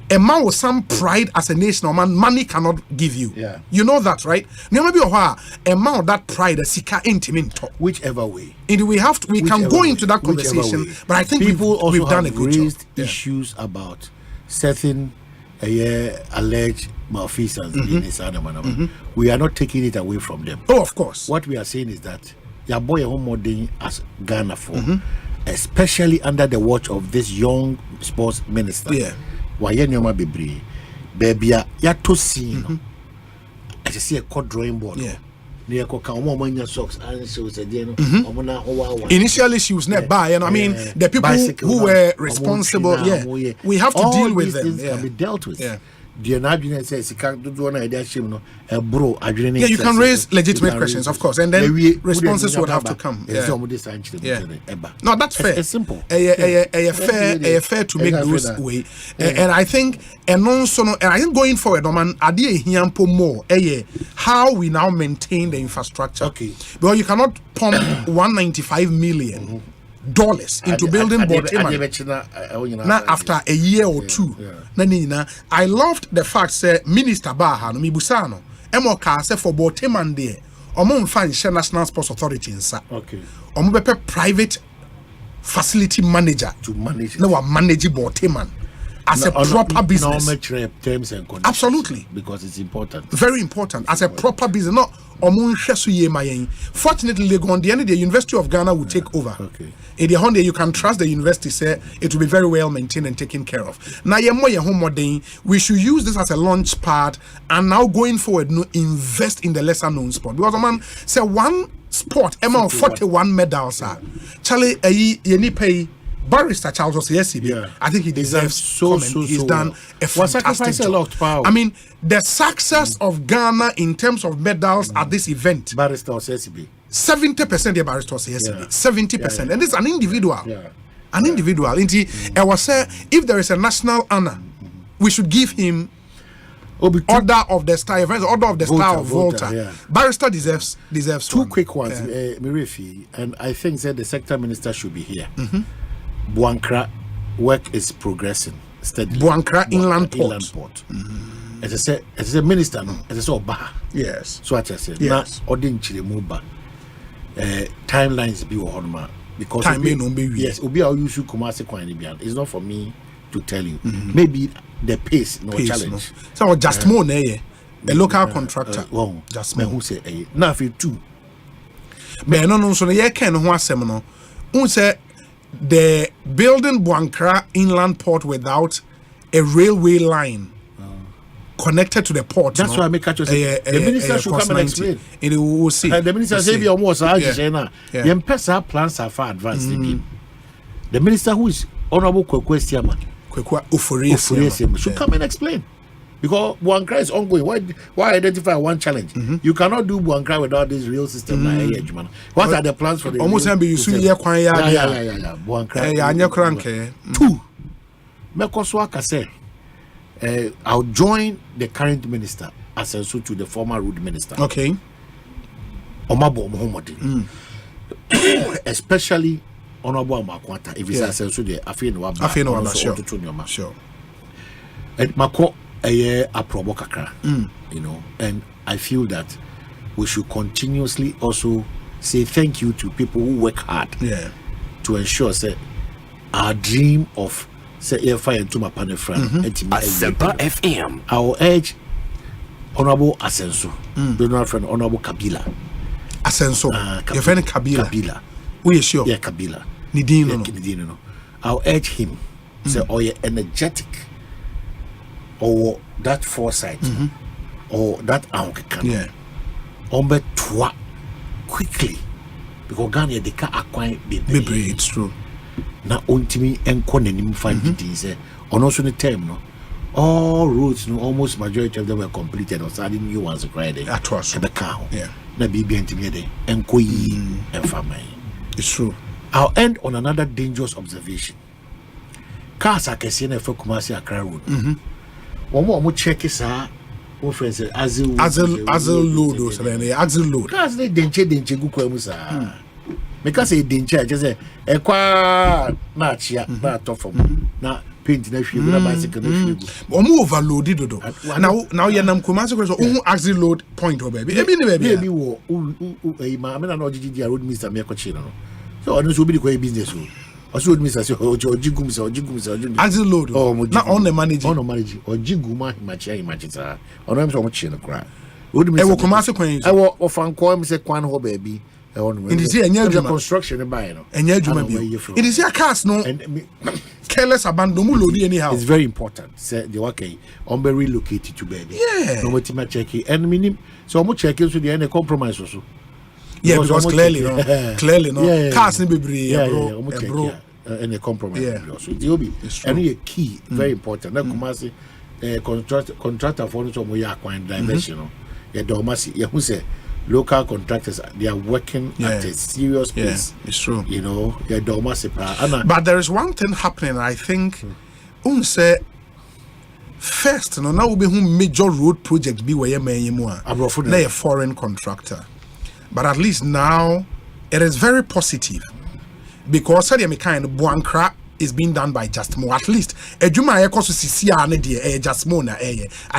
a man with some pride as a nation, money cannot give you. Yeah. You know that, right? A man with that pride, a sika intimate. Whichever way. And we can go into that conversation, but I think we've done a good job. Issues about certain alleged malfeasance in this animal. We are not taking it away from them. Oh, of course. What we are saying is that your boy home modern as Ghana for, especially under the watch of this young sports minister. Yeah. Why nyoma bebre baby ya to see no I see a code drawing board near coca socks and so said initially she was not by and I mean the people who were responsible we have to deal with them can be dealt with the Nigerian says you can't do one idea bro you can raise legitimate questions of course and then responses would have to come no that's fair it's simple fair to make those way and I think and also and I think going forward more how we now maintain the infrastructure because you cannot pump $195 million into building Boteman. Now after a year or two, I loved the fact that Minister Baha no Mibusano Emoka said for Boteman there, Omon fan National Sports Authority in Sa. Omobepe private facility manager to manage. No, manage Boteman. as a proper business. Terms and conditions. Absolutely. Because it's important. Very important. As a proper business. Not fortunately, on the end of the University of Ghana will take over. Okay. In the Honda, you can trust the university, say it will be very well maintained and taken care of. Now, we should use this as a launch pad and now going forward, invest in the lesser known sport. Because man say one sport, Emma 41 medals are. Charlie, you pay. Barrister Charles Osei, I think he deserves he's done a fantastic job. I mean, the success of Ghana in terms of medals at this event. Barrister Osei. 70% the Barrister Osei. 70%. And this is an individual. An individual. I was say if there is a national honor, we should give him Order of the Star of Volta. Barrister deserves two quick ones, Mirifi, and I think that the sector minister should be here. Buankra work is progressing steadily. Buankra Inland Port. As I said, as a minister, as I saw Baha. Yes. So what I said. Yes. Now, Odin Chilemuba. Timelines be on because time may not be. Yes, Obi our usual Kumasi Kwanibian. It's not for me to tell you. Maybe the pace, challenge. No. So just more, a local contractor. Just more. Who say now for two. Me no so ye ken ho asem no. Who say the building Buankra Inland Port without a railway line connected to the port. That's why I make catch the minister should come and explain. And we will see. The minister say almost the plans are far advanced. The minister who is Honorable Kwabena should come and explain. Because Buankra is ongoing. Why identify one challenge? You cannot do Buankra without this real system. What are the plans for the almost real system? Buankra. Two. Mekoswaka say, I'll join the current minister as to the former road minister. Okay. Omabo Mohammed. Especially Honorable Makwata. If it's as to the Afino, sure. And Mako. A probo kakra, and I feel that we should continuously also say thank you to people who work hard to ensure that our dream of say fire into my panel friend Asempa FM. I will urge Honorable Asenso, Donald friend Honorable Kabila. Asenso, your friend Kabila. We are sure. Yeah, Kabila. Nidino. I'll urge him say energetic. Or that foresight, or that angle, Ombe twa quickly because Ghana they can acquire baby. It's true. Now, ultimately, encouraging find it on also the term, no. All roads, no, almost majority of them were completed or starting new ones Friday. At was the cow. Na BB intimidate and family. It's true. I'll end on another dangerous observation. Cars are casino for Kumasi Accra Road. One more check is our friends Azil load or something. Axle load. Because they didn't check Gukuamusa. Because they didn't check, just a qua match ya, not off from now paint next year, bicycle. Or more overloaded. Now you're not Kumasi, axle load point or baby. Baby, I mean, I know the road Mr. Mekochino. So I know to be the business. Also, Mr. Jigums or Axle load. Not on the manager. On the manager or Jiguma, Macha, or I'm so much in the crowd. Would I will come as a I will often call him say Kwan Ho baby. It is a construction and buying. And yet, it is a cast no careless abandon anyhow. It's very important. Say the okay, on be relocated to baby. Yeah, no matter check it and minim. So much check into the end compromise also. Yeah, because clearly, no. Cars need to be bro. And a compromise. So it will be and a key, very important. Now, Kumasi, contractor for some way acquiring dimension. Yeah, Domasi, yeah, who say local contractors they are working at a serious pace. It's true. You know, yeah, Domasi. But there is one thing happening. I think, say first, now we be major road project be where you may more. A foreign contractor. But at least now it is very positive because kind of Buankra is being done by just more. At least I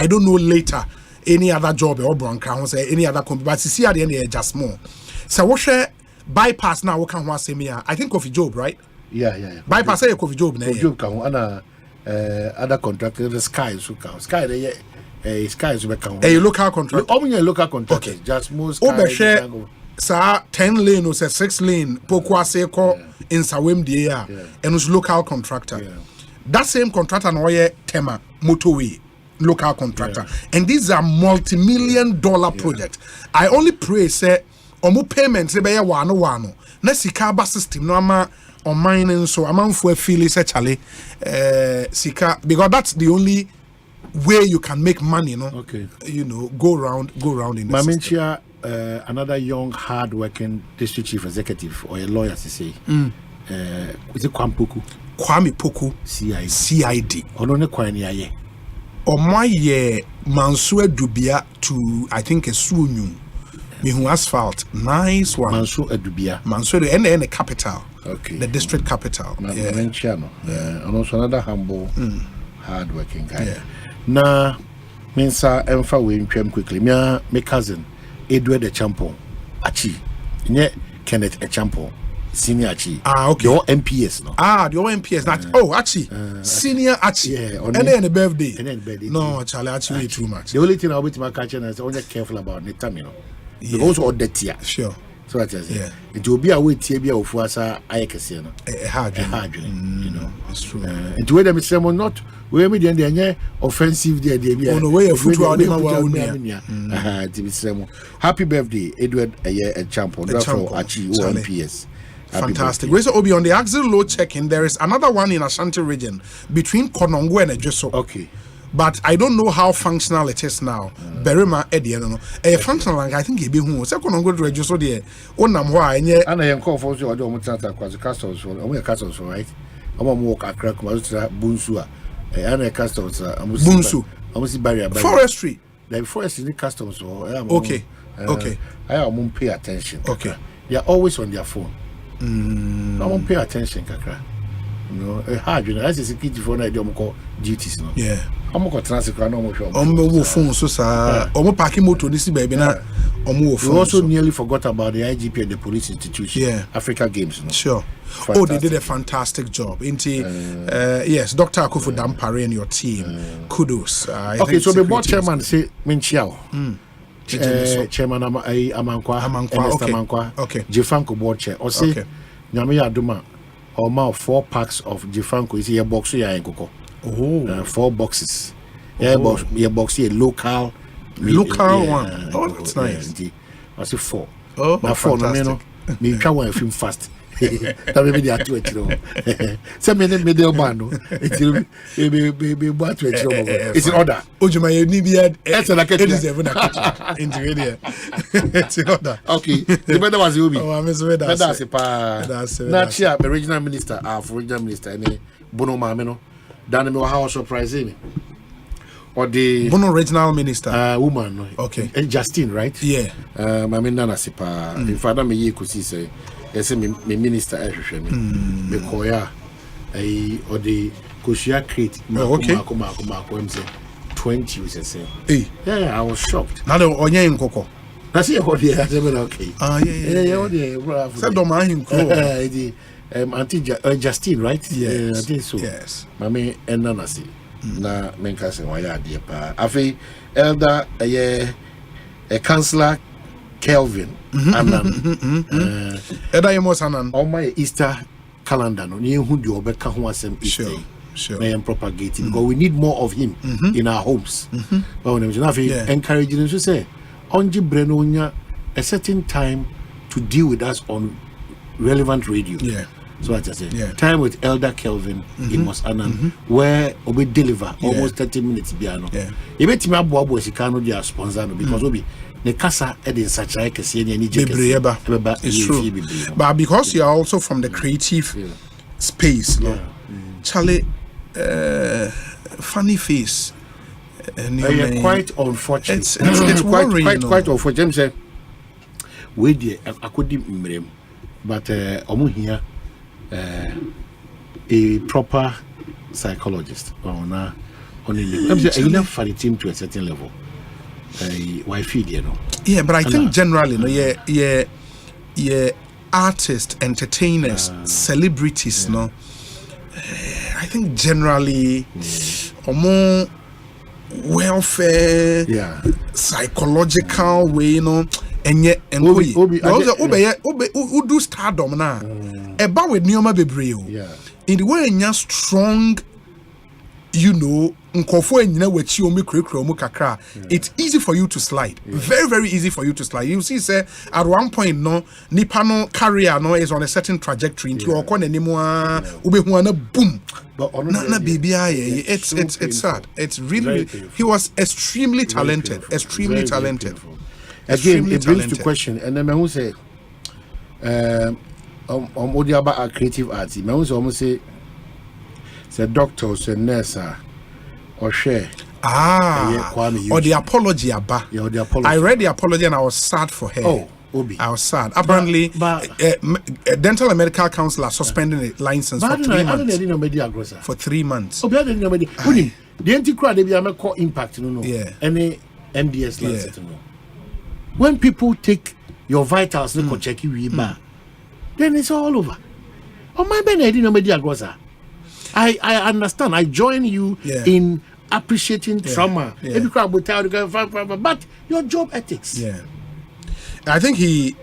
don't know later any other job or Buankra say any other company, but CCR just more. So what share bypass now? What can one say me? I think Coffee Job, right? Yeah. Bypass a Coffee Job. Job can other contractors, the Sky so count. Sky the Sky is count. A local contractor. Local contractor. Okay. Just most. Share. Sa 10 lane or 6 lane Pokwase ko in Sawem dia and was local contractor. That same contractor no Tema motorway local contractor. And these are multi-million dollar projects. I only pray say omo payments be ya wano na sika ba system no ama on mining so amanfo feel say chale sika because that's the only way you can make money, no? Okay. You know, go around in the system. Another young, hard-working district chief executive or a lawyer, to say. Is it Kwame Poku? CID. Onone Kwani aye. O my ye Mansour Dubia to I think a Sunyu. Mihu asphalt. Nice one. Mansour Dubia. Mansour and the capital. Okay. The district capital. And also another humble, hard-working guy. Na mensa emfa we ntwam quickly. Me cousin Edward Echampo Achi. Nye Kenneth Echampo senior Achi. Okay. Your MPS no. Your MPS that Achi. Senior Achi. Yeah, and then the birthday. And then birthday. No, Charlie Achi way too much. The only thing I'll be to my catcher is only careful about the time, you know. Because all that here. Sure. So what I say. Yeah. It will be a way to be a fuasa ayekese no. Hard, you know. It's true. And to where them say not we me dey offensive there be. On the way of football happy birthday Edward Echampo for Achi OMPS. Fantastic. Grace Obi on the axle load check-in. There is another one in Asante region between Konongo and Ejeso. Okay. But I don't know how functional it is now. Berima Eddie, I don't know. A functional, I think he be who. Second on go to Ejeso there. Onam why and I am called for you. I don't want to was castles. I'm a castles, right? I'm a walk a crack. Bonsu. And a customs. Bonsu. I must barrier forestry. The forest in the customs. Okay. Okay. I won't pay attention. Okay. They are always on their phone. I won't pay attention, Kakra. You know, hard, you know, as a security phone, I don't call duties. No? Yeah. I'm going to transfer. I'm going to phone. So, sir, I'm parking motor. This is baby. We also nearly forgot about the IGP and the police institution. Yeah. Africa Games. No? Sure. Fantastic. Oh, they did a fantastic job. Yes, Dr. Akufo Dampare and your team. Kudos. Okay, so the board chairman say Minchiao. Chairman Amankwa. Okay. Jifanko board chair. Or say Nyame Aduma. Or more 4 packs of Jifanko is here box ya enkoko. 4 boxes. Yeah, box here local one. Oh, that's nice. I say 4. Oh, my 4 no me try one film fast. That maybe they are too much. Some middle man no. Be what to it's in order. Ojuma you need the it's like it is even into area. It's in order. Okay. The better was you be. Oh, I'm so that's it. That's the regional minister regional minister any Bono Mame no. Dan me how surprising. Or the Bono regional minister woman no. Okay. And Justine, right? Yeah. Mame Nana Sipa. In father me Ekosiisen say me minister ehwehwe me koya or the Koshia crate come say 20 we say. Hey. Yeah, I was shocked. Now the onye nkoko. Na see what dey say okay. Yeah. Said do man him ko. Auntie Justine, right? Yes. I think so. Yes. Mame Nana si. Na menka se wa ya de pa. Afi elder a councillor Kelvin Anan. Eda Yemos Anan. On my Easter calendar, no, you who do obeka ho asem Easter. Sure. May propagating because we need more of him in our homes. But when encouraging him to say, Onji Brenonya a certain time to deal with us on relevant radio. Yeah. So what I say. Time with Elder Kelvin in Mos Anan, where we deliver almost 30 minutes piano. Yeah. You bet me abo sikano dia sponsor because obi ne kasa edin sacha kese ni it's true. But because you are also from the creative space, no? Charlie, funny face. Quite unfortunate. It's worrying, quite unfortunate. Say we dey akodi mrem, but omo here a proper psychologist on enough for the team to a certain level. Why feed you know? Yeah, but I think generally, artists, entertainers, celebrities, no. I think generally, welfare, psychological way, you know, and yet, and who do stardom now? About with Nioma Bebreo, in the way, you're strong, you know, it's easy for you to slide. Very, very easy for you to slide. You see, say at one point, no, Nipano career no is on a certain trajectory. Into your corner anymore, boom. But baby, it's sad. It's really he was extremely talented. Extremely talented. Again, it brings to question, and then who say, what about creative arts? Me almost say, doctors and nurses. Or share. Or the apology, Abba. Yeah, the apology. I read the apology and I was sad for her. Oh, Obi. I was sad. Apparently, Dental and Medical Council are suspending the license for 3 months. For 3 months. The anti-crowd, they have a impact. Any MDS license. When people take your vitals, they check you, then it's all over. Oh, my Ben, I didn't know media grossa. I understand. I join you in appreciating trauma. Every crowd will tell you, but your job ethics. Yeah. I think he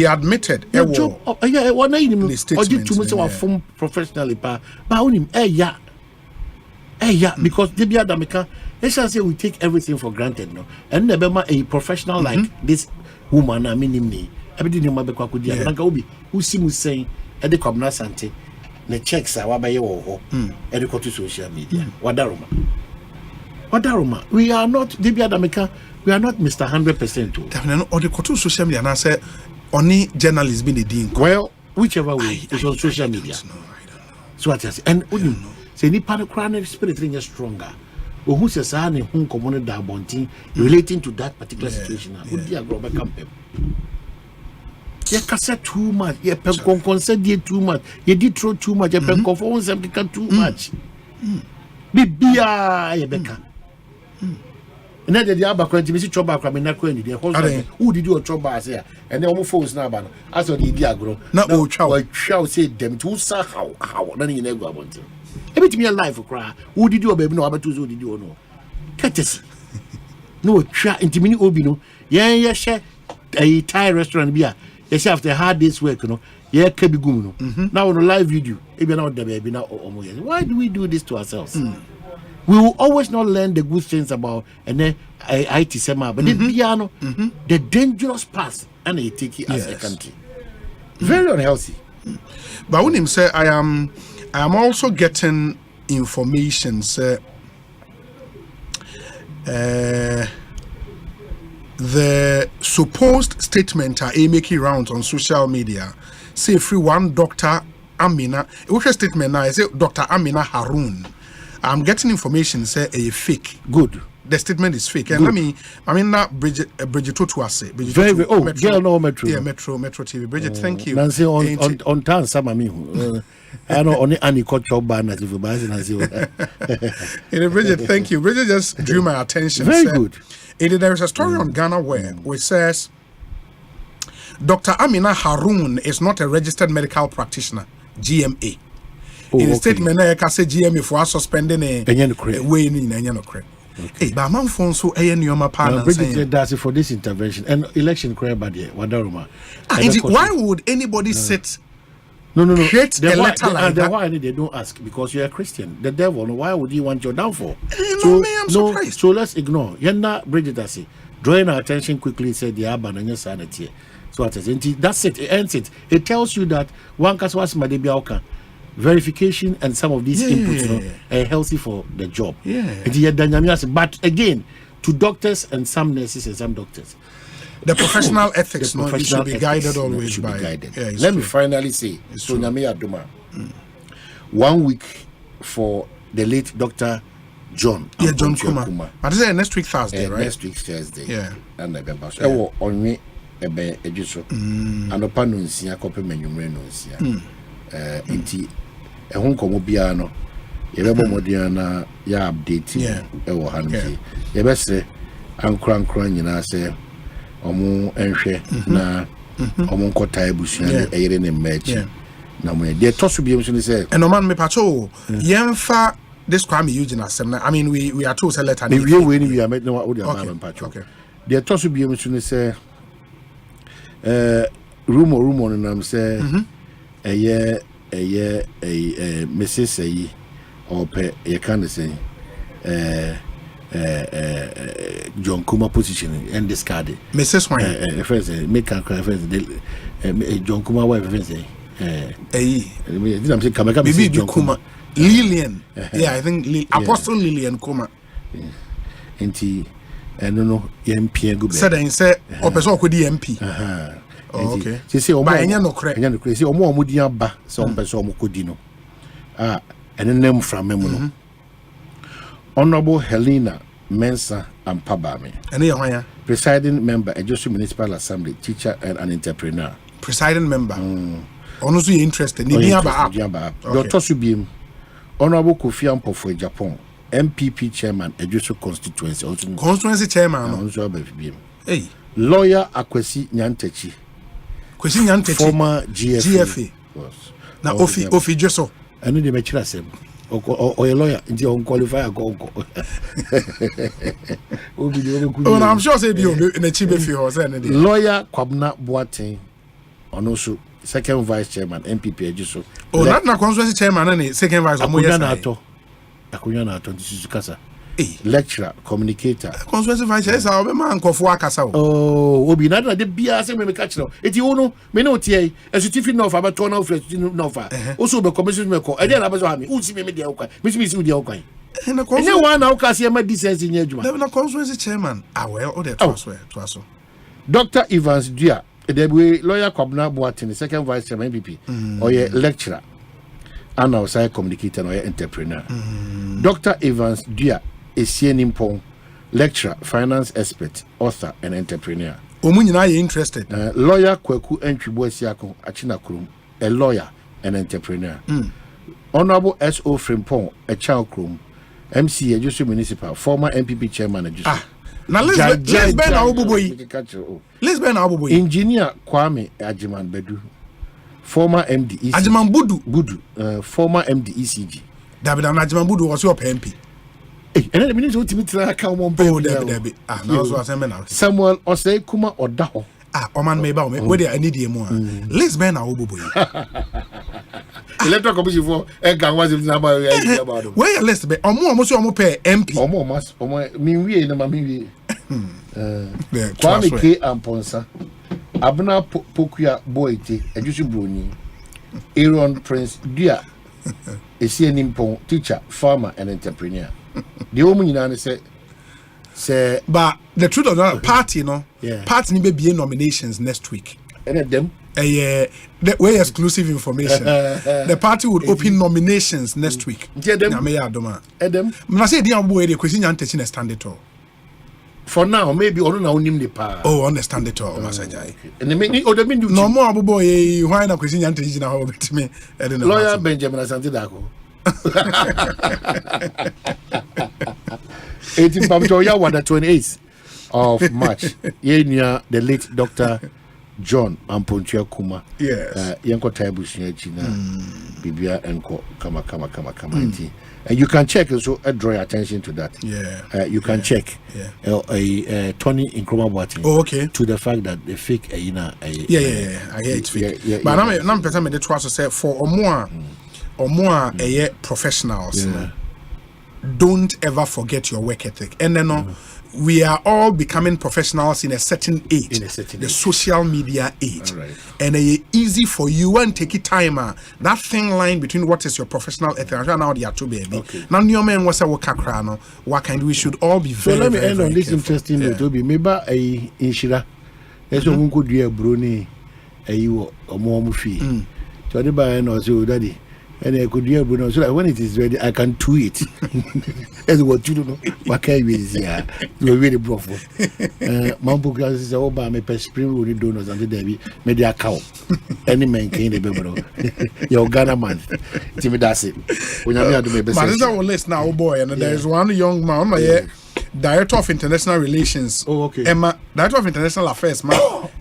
admitted your job. What I mean, form professionally, but because they be Adamika. Let's just say we take everything for granted, no. And never a professional like this woman. I mean, everything you might be quite good. Who see me saying, "Ede Kwabena Asante." The checks are what by your to social media. Wadaruma. We are not Debbie Adamika, we are not Mr. 100%. Or the Kotu social media and I say only journalists been the dean. Well, whichever way, it's on social media. I don't know. So what I say, and say ni panochronic spirit is stronger. Or who says I whom common da bonting relating to that particular situation. Would be a global campaign. You cassette too much, you concern too much, you did throw too much, you conform something too much. Bibia, Rebecca. And then the other country, Mr. Choba, who did you a trouble here? And the almost phones now, as the diagro. Not all shall say them to how, none in ever want to. Every me a life for cry. Who did you baby no about who did you know? Courtesy. No, try intimini obino. Yeah, share a Thai restaurant beer. Yes, after hard day's work, yeah, can be good. Now on a live video, even out the baby now. Why do we do this to ourselves? We will always not learn the good things about and then IT sema, but the piano, the dangerous path, and they take it as a country. Very unhealthy. But when him say, I am also getting information. Say, the supposed statement are making rounds on social media. Say free one Dr. Amina. Which statement now? I say Dr. Amina Harun. I'm getting information say a fake. Good. The statement is fake. And Good. I mean that Bridget Otuase. Very Metro. Girl no Metro. Yeah, Metro TV. Bridget, thank you. Nancy on time sama me. I know only any culture ban as if Bridget, thank you. Bridget just drew my attention. Very good. There is a story on Ghana where which says Dr. Amina Harun is not a registered medical practitioner, GMA. In the statement, I can say GMA for suspending a way in Hey, but my phone so a new partner. Bridget does it for this intervention and election career by the Wadaruma. Why would anybody sit? No. Create a letter like that. Why they don't ask? Because you're a Christian. The devil. Why would you want your downfall? I'm surprised. So let's ignore. Yenda Bridget does it. Drawing our attention quickly said the Abba and your sanity. So that's it. It ends it. It tells you that one kaswas madebiauka. Verification and some of these inputs are healthy for the job. But again, to doctors and some nurses and some doctors, the professional ethics should be guided always by. Let me finally say, so Nyame Adoma, 1 week for the late Dr. John. Yeah, John Kuma. But is next week Thursday, right? Next week Thursday. Yeah. And I on me ebe ejuso. Anopa no nsia kope menwumre no nsia. Inti ehun komo bia no yebebo modiana ya update ewo hanti. Yebese ankran nyina se omo enhwe na omo nkota ebusuan eyire ne mmechi na mo de to so biem so ni say and no man me pacho yemfa this Kwame Eugene asem. I mean we are told say letter we are make no what am pacho okay de to so biem so ni say rumor no nam say Mrs. Say or ye can say John Kuma position and discarded. Mrs. Wine, friends, make a friends, John Kuma wife, friends, I'm saying, maybe John Kuma, Lillian, yeah, I think Apostle Lillian Kuma, and he, and no, MP good said, and said, or person could MP. Okay, she say, oh, my, no crazy, or more Mudiamba, some person could dino. And a name from Memono. Honorable Helena Mensa and Pabami. And presiding member, a Joshua Municipal Assembly, teacher and an entrepreneur. Presiding member. Honestly interested. Dr. Subim, Honorable Kofi Ampo for Japan, MPP chairman, a Joshua constituency. Constituency chairman. Hey. Lawyer Akwesi Nyantechi. Kwesi Nyantechi. Former GFA. Now, Ofi Joso. I know the mature same. Or a lawyer until unqualified go. Oh, I'm sure say you in a chief for lawyer Kwabena Boateng, and also second vice chairman MPP Ejuso. Oh, not na constituency chairman and second vice. Akunyana ato Kasa. Lecturer, communicator. Constituency vice chairman. I'll be man kofu akasa. Oh, obi na de bia se me catch no. Eti wono me no tie. Executive no fa ba to na fresh no fa. Also be commission me ko. E dey na be so ha me. Uti me dey okwan. Me si me dey okwan. Ene wa na ukase ma decency nya adwuma. Na constituency chairman. Ah well, o dey to so. Dr. Evans Dua, the lawyer Kwabena Boateng, second vice chairman MPP. Or ye lecturer. And outside communicator or entrepreneur. Dr. Evans Dua Esien Nimpong, lecturer, finance expert, author, and entrepreneur. Omunyina you interested. Lawyer Kweku Entwibo Siako Achina Krum, a lawyer and entrepreneur. Honorable S.O. Frimpong, a child Krum, MC Ejusu Municipal, former MPP chairman Ejusu. Now let's Ben Abuboy. Engineer Kwame Ajiman Bedu, former MD ECG. Ajiman Budu, former MD ECG. David Ajiman Budu was your MP. And then minute ultimately come on Debbie. Ah, now so I Samuel Osei Kuma or Daho. Ah, Oman Meba, where they need you more. Let's Ben Abuboy. Electoral Commission for Egan was about where let's be or more pay MP or more must or more mean we in the Mammy. Kwame K. and Ponsa Abna Pokia Boite, a Jusu Bruni, Aaron Prince Dia, a CN Nimpong, teacher, farmer, and entrepreneur. The woman in say, but the truth of that party, party may be nominations next week. And at them, the way exclusive information. The party would open nominations next week. Adam, I say the boy the question and taking a stand it all. For now, maybe or no name the power. Oh, understand it all, Masajai. And the many other men do no more Abu boy. Why not question and taking a to me? Lawyer Benjamin Asante Dago. 18 Pamtoya was the 28th of March. Yenya the late Dr. John Ampontia Kuma. Yes. Yanko Taibushia China. Bibia Enko Kama. And you can check also draw your attention to that. Yeah. You can check Tony in Kroma Boateng. Oh, okay. To the fact that the fake I hear it's fake. But I'm person the trust to say for or more professionals. Don't ever forget your work ethic. And then we are all becoming professionals in a certain age, the social media age. Right. And it's easy for you and take it time. That thin line between what is your professional ethic and now they are two baby. Okay. Now new man was a worker. What kind we should all be very. So let me end on this careful. interesting note. Toby, maybe a inshira. There's a woman could do a brony a you or more fee. So the buyer knows you, daddy. And I could hear Bruno. So when it is ready, I can do it. That's what you don't know. What can you say? You're really brothel. Mambo classes say, "Oh, but me spring roll donuts and the Debbie made their cow." Any man can the baby. Your Ghana man. Timmy that's it. When I do my best. But this is our list now, boy. And there is one young man. Director of International Relations. Oh, okay. Emma, Director of International Affairs, ma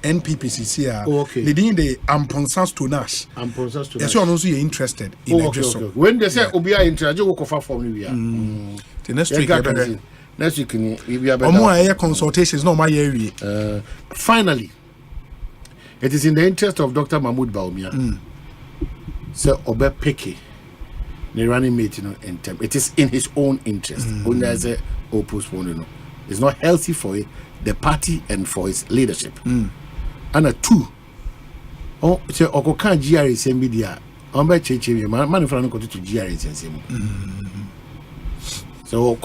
NPPCC. Oh, okay. They did the Amponsas to Nash. Amponsas to Nash. Yes, you are also interested in okay. When they say Obia interested, you work for me. The next week, next week, we are better. Consultations, no, my area. Finally, it is in the interest of Dr. Mahmoud Baumia. So, Obe Peke, the running mate, in term. It is in his own interest. When there's a postpone, it's not healthy for the party and for his leadership. And a two, so Okokan GRA same media. I'm by Cheche, man, if I don't go to GRA same. So,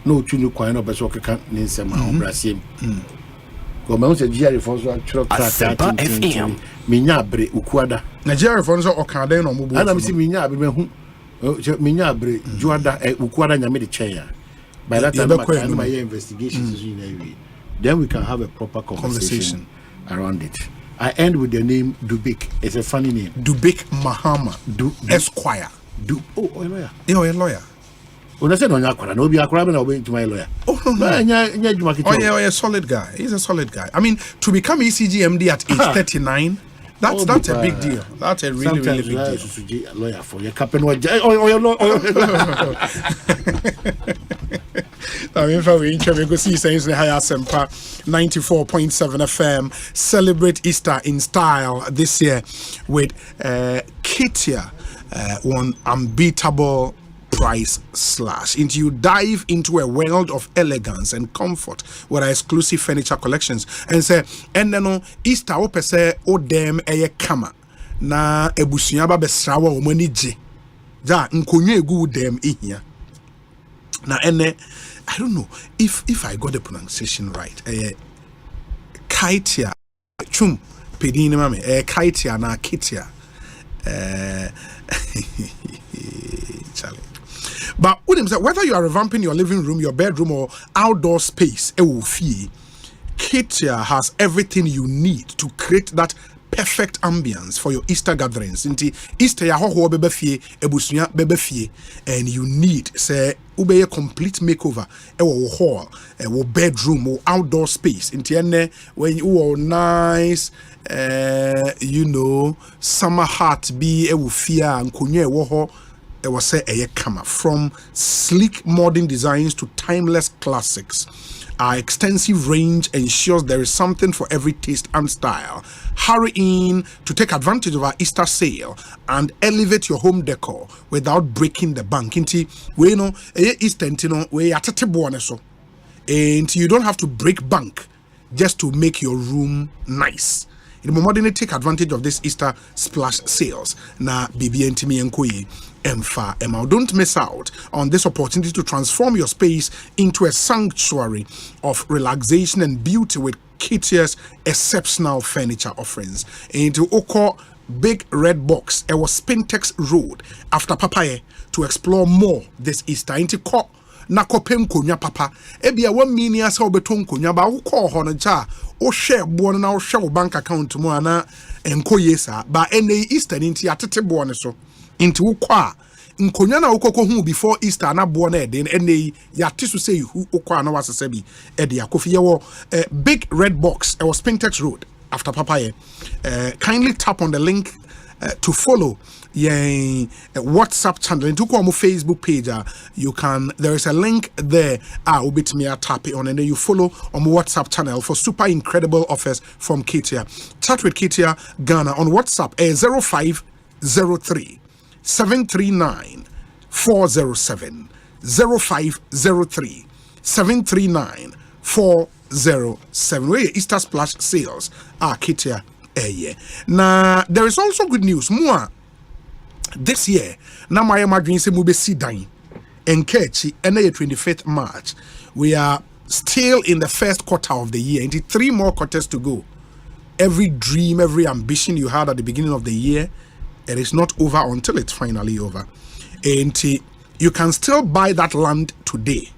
no tunu kwa no beso keka ne nsem a obrasiem go me say GRA for so atro Asempa FM minya abre ukuada na GRA for so oka den no mo bo ana me say minya abre mehu minya abre juada ukuada nyame de chen ya by that time my investigations then we can have a proper conversation around it. I end with the name Dubik. It's a funny name. Dubik Mahama Esquire. Oh, a lawyer. You're a lawyer. When I said on Aquara, no be Aquara, I'll be to my lawyer. Oh, yeah, solid guy. He's a solid guy. I mean, to become ECG MD at age 39, that's a big deal. That's a really big deal. Lawyer for your captain. I mean, for we Ekosiisen saying the high Asempa 94.7 FM celebrate Easter in style this year with Kitia, one unbeatable price slash. Into you dive into a world of elegance and comfort with our exclusive furniture collections and say and then Easter ope say o dem eye kama na ebusuya ba besrawa o mani je ja nkonwa egu dem ehia na ene I don't know if I got the pronunciation right. Kaitia chum pedini mame kaitia na kitia Charlie. But whether you are revamping your living room, your bedroom, or outdoor space, Kitia has everything you need to create that perfect ambience for your Easter gatherings. Inti Easter ya ho bebe fie, ebusunya bebe fie, and you need say ube a complete makeover. Ewo hall, ewo bedroom, or outdoor space. Inti ene when you are nice, summer heart be ewo fia and kunye ewo ho. It was say a kama from sleek modern designs to timeless classics. Our extensive range ensures there is something for every taste and style. Hurry in to take advantage of our Easter sale and elevate your home decor without breaking the bank. Inti we know Easter we atatebo so. And you don't have to break bank just to make your room nice. In the modern take advantage of this Easter splash sales. Na BB Ntimi Enkoyi Emfa Emma. Don't miss out on this opportunity to transform your space into a sanctuary of relaxation and beauty with Kitia's exceptional furniture offerings. Into Oko Big Red Box, it was Spintex Road after Papaye to explore more this Easter. Into Ko na kopem konya papa ebia 1 million asa obeton konya ba wo call ho no cha o share bo no na o share bank account mu ana enko yesa ba ene Easter nti atete bo no so nti wo kwa nkonya na wo kokko hu before Easter na bo na ede ene ya tisu say hu wo kwa na wasese bi ede akofi ye wo Big Red Box it was Spintex Road after Papaye. Kindly tap on the link to follow WhatsApp channel into our Facebook page. You can, there is a link there. Ubit me tap it on and then you follow on WhatsApp channel for super incredible offers from Kitia. Chat with Kitia Ghana on WhatsApp 0503 739 407 0503 739 407. Where Easter Splash sales Kitia. Now there is also good news. More this year, na my imagine say mube si dan enkechi and 25th March. We are still in the first quarter of the year. Into 3 more quarters to go. Every dream, every ambition you had at the beginning of the year, it is not over until it's finally over. And you can still buy that land today.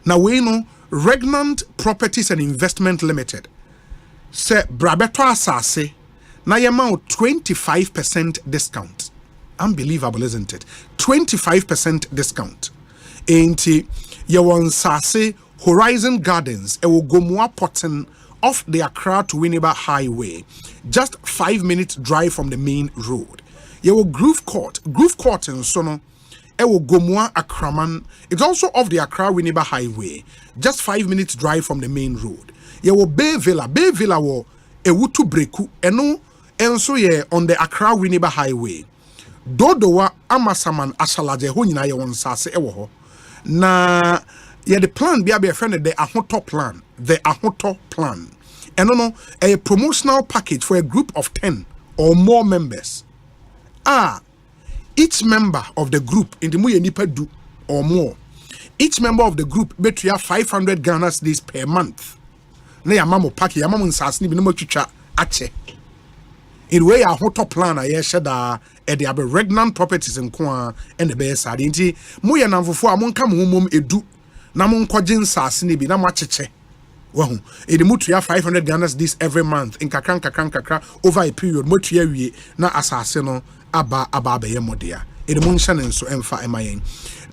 Now we know Regnant Properties and Investment Limited. Say Brabeto Asase na yema 25% discount. Unbelievable, isn't it? 25% discount. Enti ye won sase Horizon Gardens, Gomua Potten off the Accra to Winneba Highway, just 5 minutes drive from the main road. Groove Court in Sono, Gomua Akraman, it's also off the Accra Winneba Highway, just 5 minutes drive from the main road. Bay Villa wo Ewutu Breku, eno enso ye on the Accra Winneba Highway. Dodowa Amasaman Ashalaje ho nyina ye won sase ewo ho. Na the plan be a friend the Ahoto plan. The Ahoto plan. And no, a promotional package for a group of 10 or more members. Each member of the group in the Muye Nipa do or more. Each member of the group betria 500 Ghana cedis per month. Na ya mamo paki ya mamo nsasni bi no matwitwa ache. In way a hoto plan a yeshada e de abe regnant properties nko and the best side nti Muye namfofo a monka mo mom edu na monkogye nsasni bi na mo acheche. Wahu e de mutua 500 Ghana cedis every month in kakran over a period mutua wie na asase no aba be modea. In the Munshan so emfa emayen.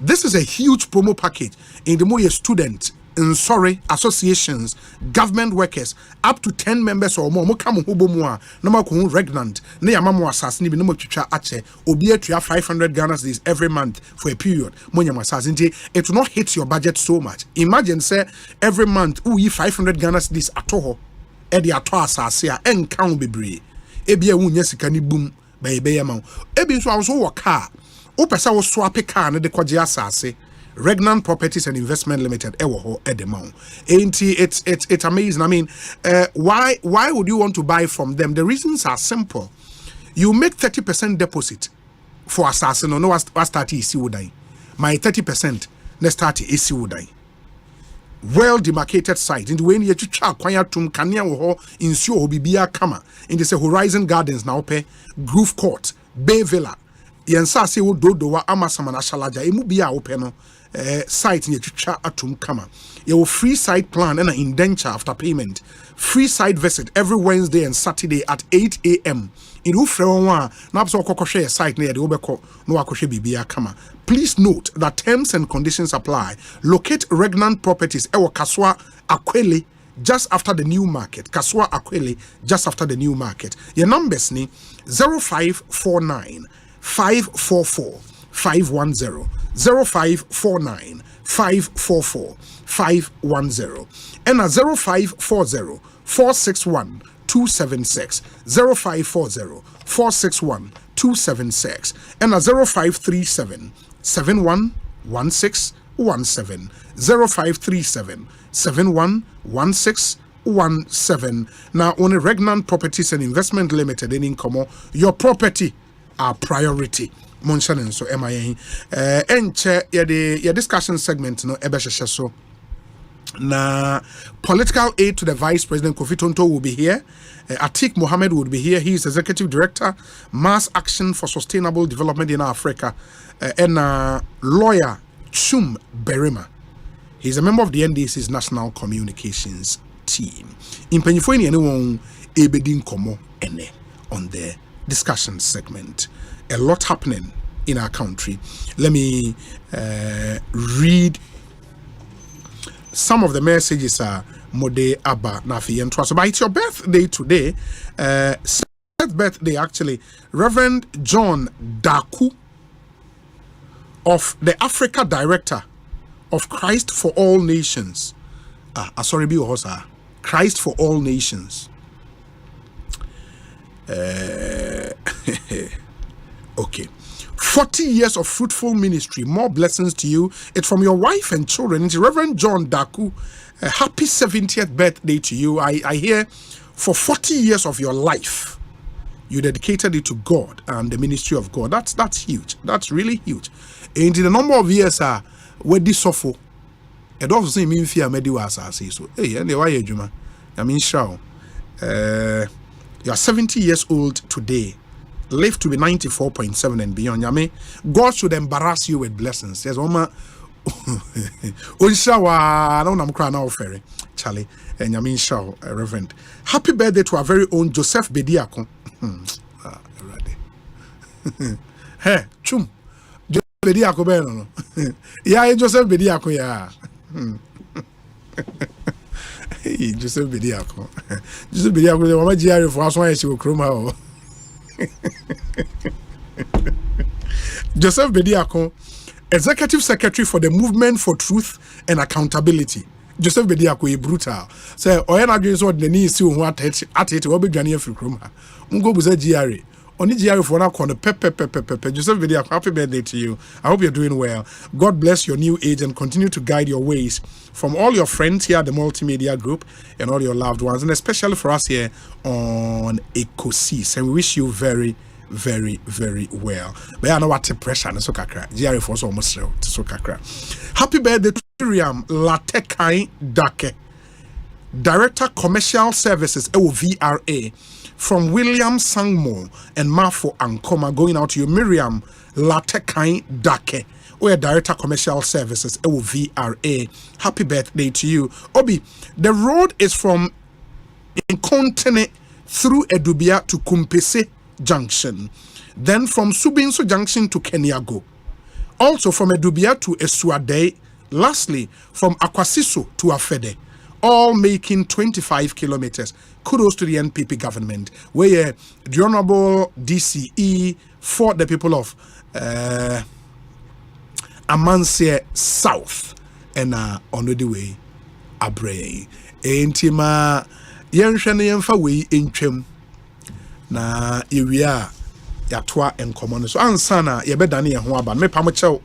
This is a huge promo package in the Moye student in associations, government workers, up to 10 members or more. Mokamu hubomwa, no regnant, ne amamu assassin, no mocha ache, obia to 500 Ghana this every month for a period. Monyama assassin, it will not hit your budget so much. Imagine, say, every month, 500 Ghana this atoho, edi ato assasia, and count be bree. Ebia unyesikani boom, by bayamon. Ebi so also work car. Opesa was swap a car and the kwaji asase. Regnant Properties and Investment Limited ewo edemon. It's amazing. I mean, why would you want to buy from them? The reasons are simple. You make 30% deposit for assassin no start isi wudai. My 30% ne start isi wudai. Well demarcated site in the way you cha kwanya tum kania wo insure obibia kama in the Horizon Gardens now pe Groove Court Bay Villa yensa se wo dodowa amasamana shalaja emu bia open no site in your atum kama. Your free site plan and an indenture after payment. Free site visit every Wednesday and Saturday at 8 a.m. In Ufrewa, Napso Kokoshe site near the Obeko, no Akoshe Bibia Kama. Please note that terms and conditions apply. Locate Regnant Properties, Ewa Kaswa Akwele, just after the new market. Kaswa Akwele, just after the new market. Your numbers ni 0549 544 510. 0549 544 510 and a 0540 461 276 0540 461 276 and a 0537 711617 0537 711617. Now on a Regnant Properties and Investment Limited in Incomo, your property are priority. Monshanen so MIA enche your discussion segment no ebesheshe so na political aid to the Vice President Kofi Tonto will be here. Atik Mohammed will be here. He is Executive Director, Mass Action for Sustainable Development in Africa, and lawyer Chum Berima. He's a member of the NDC's National Communications team. In Pennyfoini anyone ebedin komo ene on the discussion segment. A lot happening in our country. Let me read some of the messages. Mode Abba Nafi and Twas. But it's your birthday today. Birthday actually. Reverend John Daku of the Africa Director of Christ for All Nations. Sorry, be Hosa. Christ for All Nations. Okay. 40 years of fruitful ministry. More blessings to you. It's from your wife and children. It's Reverend John Daku. A happy 70th birthday to you. I hear for 40 years of your life, you dedicated it to God and the ministry of God. That's huge. That's really huge. And in the number of years, where this suffer, it also means fear mediwas. So, hey, and why you, I mean, show. You are 70 years old today. Live to be 94.7 and beyond. Yame, God should embarrass you with blessings. Yes, Oma. I don't know. I'm crying now, Ferry, Charlie, and Yamin Shaw, Reverend. Happy birthday to our very own Joseph Bediako. Hey, Chum, Joseph Bediako, yeah, Joseph Bediako, yeah. Joseph Bediako. Joseph Bediako, the Mama Giari for us, why she will chroma. Joseph Bediako, Executive Secretary for the Movement for Truth and Accountability. Joseph Bediako is brutal. Say, Oyana Games or the knee still what at it will be Ghanaian for Chroma. Ungo Buza Giari. Only Giari for now corner Pepe. Joseph Bediako, happy birthday to you. I hope you're doing well. God bless your new age and continue to guide your ways from all your friends here at the multimedia group and all your loved ones, and especially for us here on Ekosiisen. And we wish you very, very, very well. But I know what the pressure and so kakra. GRA for so almost so kakra. Happy birthday to Miriam Latekai Dake, Director Commercial Services VRA, from William Sangmo and Mafo Ankoma, going out to you, Miriam Latekai Dake. We're Director Commercial Services VRA. Happy birthday to you. Obi, the road is from Incontene through Edubia to Kumpese Junction, then from Subinso Junction to Kenyago, also from Edubia to Esuade, lastly from Akwasiso to Afede, all making 25 kilometers. Kudos to the NPP government, where the Honorable DCE for the people of Amansie South and on the way Abre Entima Yenshane Yenfa we Enchem na ewia yatoa enkomo no so ansana ye bedane ye ho aba me pamochew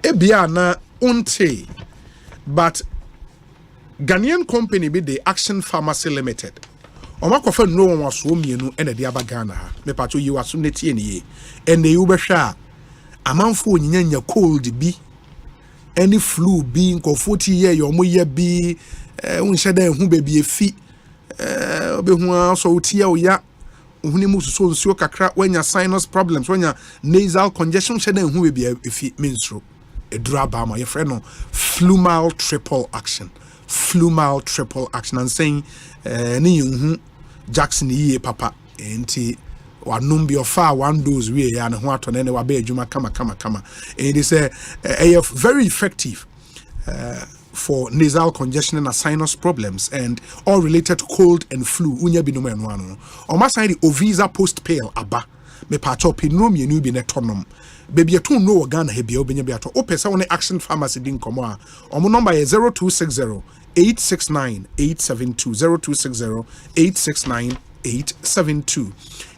ebia na unte, but Ghanaian company be the Action Pharmacy Limited omakofa no won waso mienu ene de aba Ghana ha me pacho yi waso netie ne ye ene yu behwa amanfo onyanya cold bi any flu bi nkofo ti ye yo mo ye bi unhye da hu ba bi efi obehu aso tie o ya uhuni so nsuo kakra wanya sinus problems wanya nasal congestion hye da hu ba bi efi menstro edura ba ma ye frɛ no flumal triple action and saying ni hu Jackson ye papa enti wanum bi ofa one dose we ya ne ho atone ne wa ba adwuma kama it is a very effective for nasal congestion and sinus problems and all related to cold and flu unya bi no enu anu o ma sign the Ovisa post pale aba me pa cho pinum yenu bi ne tonom baby to no Ghana he bi obenya bi ato o pesa won Action Pharmacy din komo a o mo number is 0260 869 872 0260 869 872.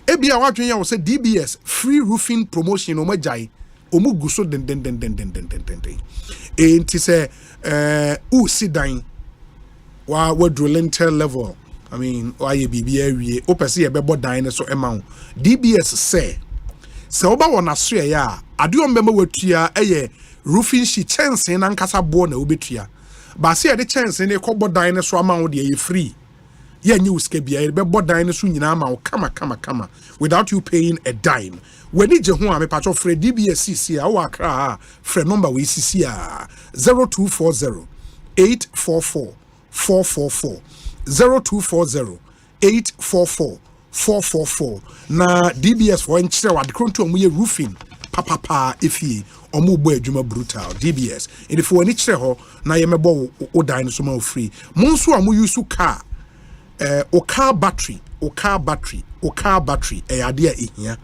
Ebia wadwen ya wo se DBS free roofing promotion o majai omugu so den enti se u sidan wa lintel level, I mean why bibi awie o pese ye bebo dan so ema DBS se oba wona so ya ade o mbema watua eye roofing sheet chance na nkasa bo na obetua ba se ye de chance ne kobo dan so ama wo de ye free ye nyi uske bia be bodan so nyina ma wo kama without you paying a dime. When je ho a me patcho frɛ DBSCC a wo akra ha frɛ number we CC a 0240 844 444 0240 844 444 na DBS for enkyere wa de kronto mu ye roofing papa efie omo bo adwuma brutal DBS if for any kyere ho na ye mebo wo dan so ma free mo nso a mo use car car battery ade a ehia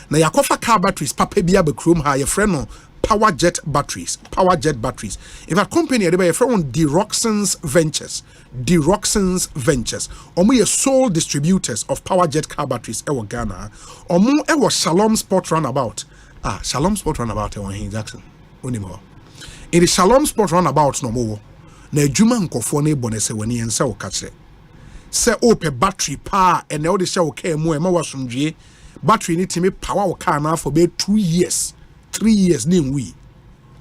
na yakofa car batteries papa bia be chrome ha ye frɛ no power jet batteries if a company dey be frɛ on Deroxens Ventures omo ye sole distributors of power jet car batteries e Ghana omo e wo Shalom Sport Runabout e won here Jackson onimo in the Shalom Sport Runabout no mo na adwuma nkofo na ebone se wani ense wo ka kire se ope battery pa and all the show car mu e ma wasomdwe battery ni timi power wo car na for be 3 years ni nwi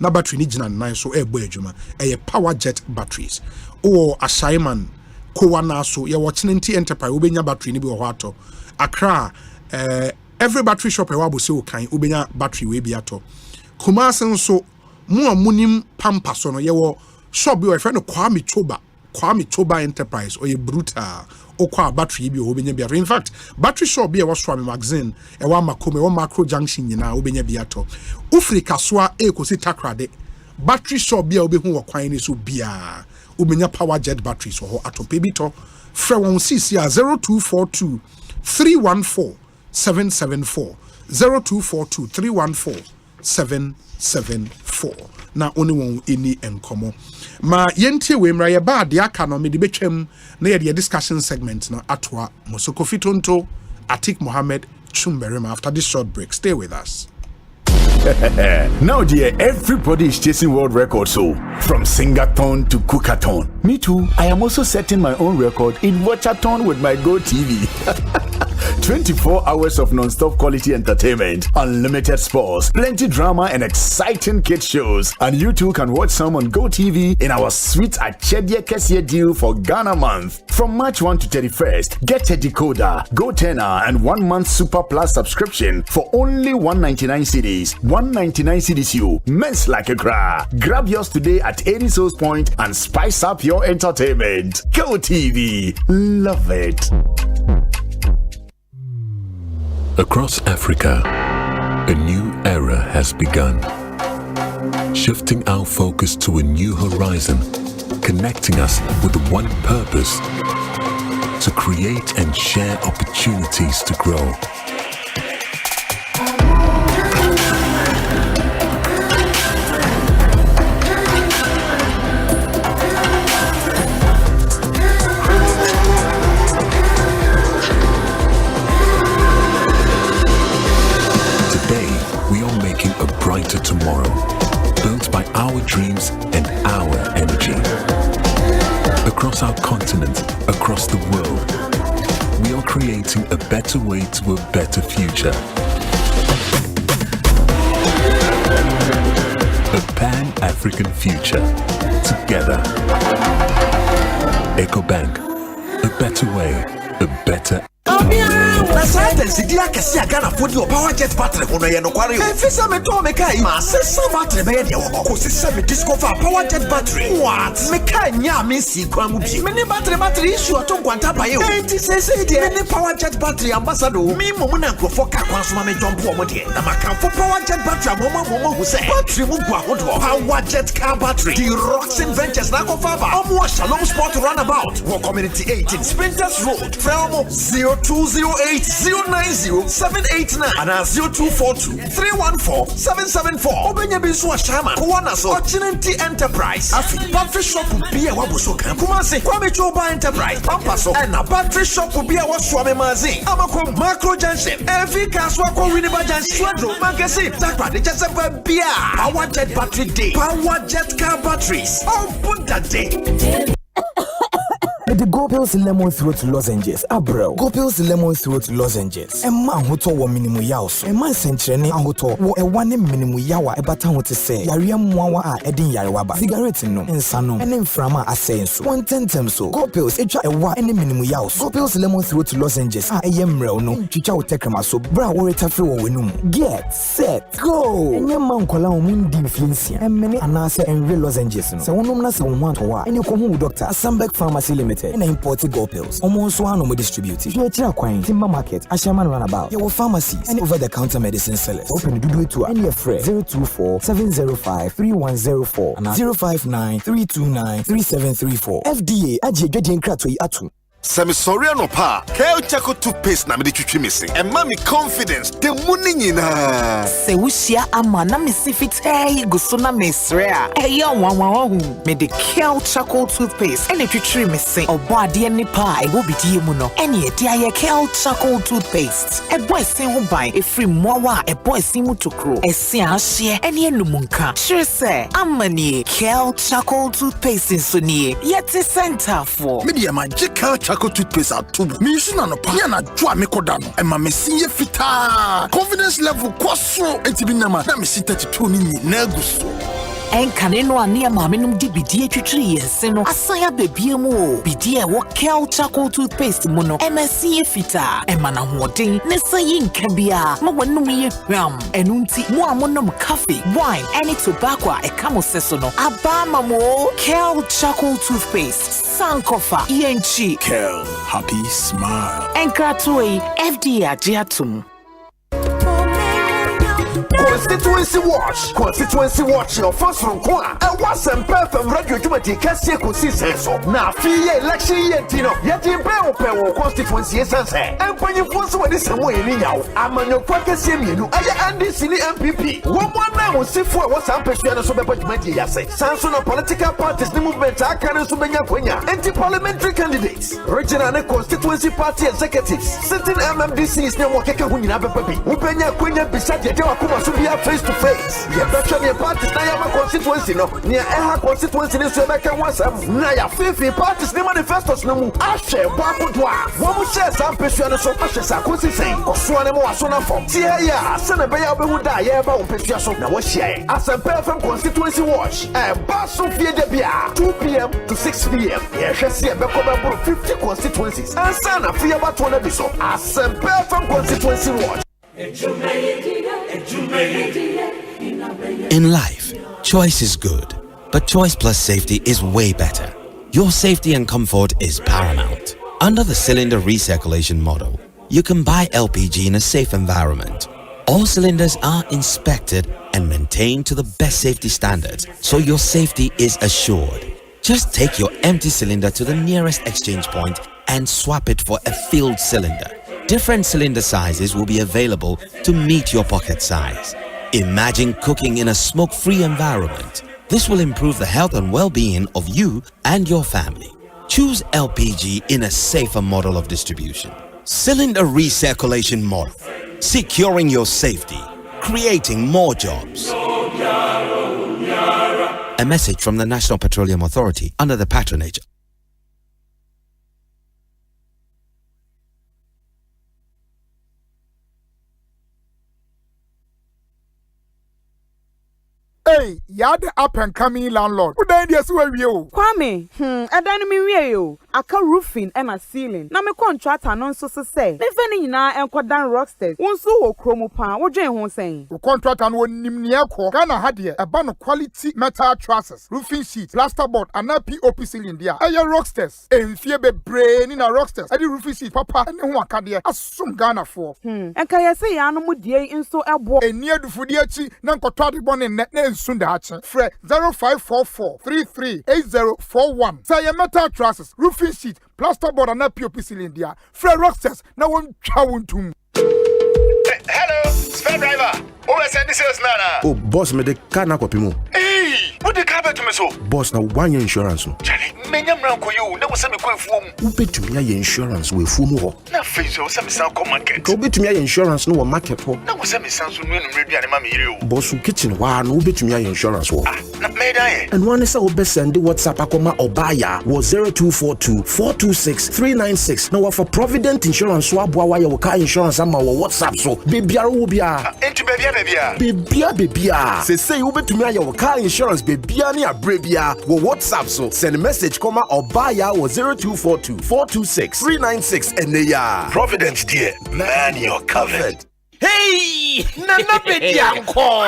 na battery ni gina nan so ebo adwuma e power jet batteries o Ashaiman ko na so ye wo Chinenti Enterprise obenya battery ni bi wo ato Accra every battery shop e wa bo se o kan obenya battery we bi ato Kumasi so mu amunim pampa so no ye wo shop bi o friend Kwame Choba Enterprise or a brutal or battery be obenya biato. In fact, battery shop be a was swami magazine e wa makome wa macro junction nyina obenya biato. Ufri kaswa e kosi takrade. Battery shop be obehu wa kwan ni so bia. umenya power jet batteries wo atope bi to frɛ wɔn CC 0242 314 774 0242 314 774 na oni won eni enkomo ma yentie we mra ye ba de aka no me de betwam na ye discussion segment na atoa Mosoko Fitonto Atik Mohammed Chumberema after this short break. Stay with us. Now, dear, everybody is chasing world records. So, from Singathon to Cookathon. Me too. I am also setting my own record in Watchathon with my Go TV. 24 hours of non-stop quality entertainment, unlimited sports, plenty drama, and exciting kids shows. And you too can watch some on Go TV in our sweet Achedie Kesie deal for Ghana month. From March 1 to 31st, get a decoder, Go Tenor, and 1 month Super Plus subscription for only 199 cedis. 199 cedis you, men's like a cra. Grab yours today at any source point and spice up your entertainment. Go TV, love it. Across Africa, a new era has begun, shifting our focus to a new horizon, connecting us with one purpose: to create and share opportunities to grow. Brighter tomorrow, built by our dreams and our energy. Across our continent, across the world, we are creating a better way to a better future. A Pan-African future. Together. EcoBank. A better way, a better. Asante sidia kesi agana fodi o power jet battery hono ye no kware o efisa me to me kai ma sesa battery be ye de wo ko sesa me discover power jet battery what me kai nya me si kwa mu bi me ni battery issue to kwanta ba ye o enti sese de me ni power jet battery ambassador mi mo na nkofo ka kwa so ma me jump o mo de na maka fo power jet battery mo hu se battery mu gwa hodo power jet car battery the rocks inventors na ko fa ba omo Shalom Sport runabout wo community 18 Sprinters Road from 0208090789 and 0242314774. Obenya bisu a shama. Kuwana so. Ochinenti Enterprise. Afi battery shop be a wabuso kan. Kumase Kwame Choba Enterprise. Pampaso. And a battery shop be a waswame mazi. Amako Macro Junction. Every caswa ko Winneba Junction. Swadro Magazine. Takwa de Jasepa Bia. Power Jet Battery Day. Power Jet Car Batteries. Oh, put that day. The Gopils Lemon Throat Lozenges, bro. Gopils Lemon Throat Lozenges. A man who told minimum yaws. A man century who told a one minimum yawa, a baton to say, Yariam Mwawa, Edin Yarwaba, cigarettes no, and Sano, and in Frama are saying so. 110 so. Gopils, a one any minimum yaws. Gopils Lemon Throat Lozenges, a yemrel no, Chicha Tekama so, bra or a tafu winum. Get set, go. And your man call on Mundi Flincy, and many anasa and real lozenges. So one woman want to and you come home, Dr. Asambek Pharmacy Limited. And imported gold pills. Almost one no more distributed. If you're Timber Market, Ashaman Runabout, your pharmacies, and over-the-counter medicine sellers. Open the do to any afraid 024-705-3104 and 059-329-3734. FDA, Aji Gedian Kratwe Atu. Samisoriano pa, Kale Chaco toothpaste na me de missing. And mommy confidence, the morning in Se wushia amana misifite gusuna mesrea. Eyo wawahu me de Kale Chaco toothpaste. Ene twitwi missing. Obade ni pa e wo bidie mu no. Ene edi aye Kale Chaco toothpaste. E boy sin ho ban e free mowa e boy sin mu tokro. E sin ahye ene enumunka. Sure say amani Kale Chaco toothpaste so nie. Yet center for. Media magical Chaco toothpaste at tubu. Me use na no pa. Ya na dwa me kodano. E ma me sinye fita. Confidence level kwaso. Enti bi na ma na me si 32 ni na gusto. Enkane no ane maame num di bidie twitwiri yense no asaya bebie mu o bidie wo Kale Chaco toothpaste mu no MSC efita e mana hoden ne sayi nka bia ma wonum ye hwam enunti mu amonom coffee wine any tobacco e kamo seso no aba mamo Kale Chaco toothpaste sankofa yenchi Kale happy smile enkratoi FDA agiatum Constituency Watch your first from Kwa. And what's some perfect radio to Cassia Ekosiisen so. Now, free election yet, yet in Bell constituency essence. And when you force what is away in now, I'm on your pocket same. I am this MPP. One now will see for what's up as well as Samson of political parties, the movement, Akana Subenya Quenya, anti-parliamentary candidates, regional and constituency party executives, sitting MMDCs near Wakeka Hunina Baby, Upenya Quenya beside the Jawakuma Subia face to face. The veteran parties Nayama constituency no, near Eha constituency in Sebeka Wasam, Naya Fifi parties, the manifestos no, Ashe, Wakudwa, Wamu says I'm Peshuana so much as I could say, Oswanemo Asona from Tia, Senabaya Behuda, Yaba, Peshuaso, Nawashia, Asempa FM Constituency Watch, and Basu Fiedebia, 2 p.m. to 6 p.m. Yes, I see a Bekoba 50 constituencies, and Sana Fiaba Tonabiso, Asempa FM Constituency Watch. In life, choice is good, but choice plus safety is way better. Your safety and comfort is paramount. Under the cylinder recirculation model, you can buy LPG in a safe environment. All cylinders are inspected and maintained to the best safety standards, so your safety is assured. Just take your empty cylinder to the nearest exchange point and swap it for a filled cylinder. Different cylinder sizes will be available to meet your pocket size. Imagine cooking in a smoke-free environment. This will improve the health and well-being of you and your family. Choose LPG in a safer model of distribution. Cylinder recirculation model. Securing your safety. Creating more jobs. A message from the National Petroleum Authority under the patronage. Hey, you're the up and coming landlord. What idea so you? Kwame, I don't mean you. Aka roofing and a ceiling. Na me contract and so say. Me feni na enkodan rocksters. Wonso wo kromo pan. Wo dwen ho sen. The contract and won nimnia ko. Ghana had here a ban of quality metal trusses, roofing sheets, plasterboard and a POP ceiling there. Aye rocksters. En fie be brain in a rocksters. Adi roofing sheet papa and ho aka there. Asum Ghana for. Enka ye say ya no mu die nso ebo. Enia du fudi achi na nkotwa de bon net Sunda Hache. Fre 0544 338041. Say metal trusses, roofing sheet, plasterboard and a POP cylinder. Fre rocksters na won chawuntum. Hello, spare driver. OSN this is Nana. Oh, boss, me the car na kopi mo. Hey, what the car to me so? Boss, na one year insurance no. Charlie, me nyam na ko you. Na wo se me ko efuom. Ubetumi aye insurance we efuom ho. Na face wo se me san ko market. Ka ubetumi aye insurance no wo market ho. Na wo se me san so nu aduane ma me yire o. Boss, kitchen wa no ubetumi aye insurance ho. Ah, na me dan ye. And one is we send WhatsApp akoma obaya was 0242 426 396. Now for Provident Insurance so aboa wa ye wo car insurance ama wo WhatsApp so. Bebiara wo bia. Enti bebia. Bebia. Say ubetumi aye wo car insurance bebia ni abrebia wo WhatsApp so. Send a message koma obaya was 0242 426 396 and ya. Providence dear, man you're covered. Hey, Nana Bedianko.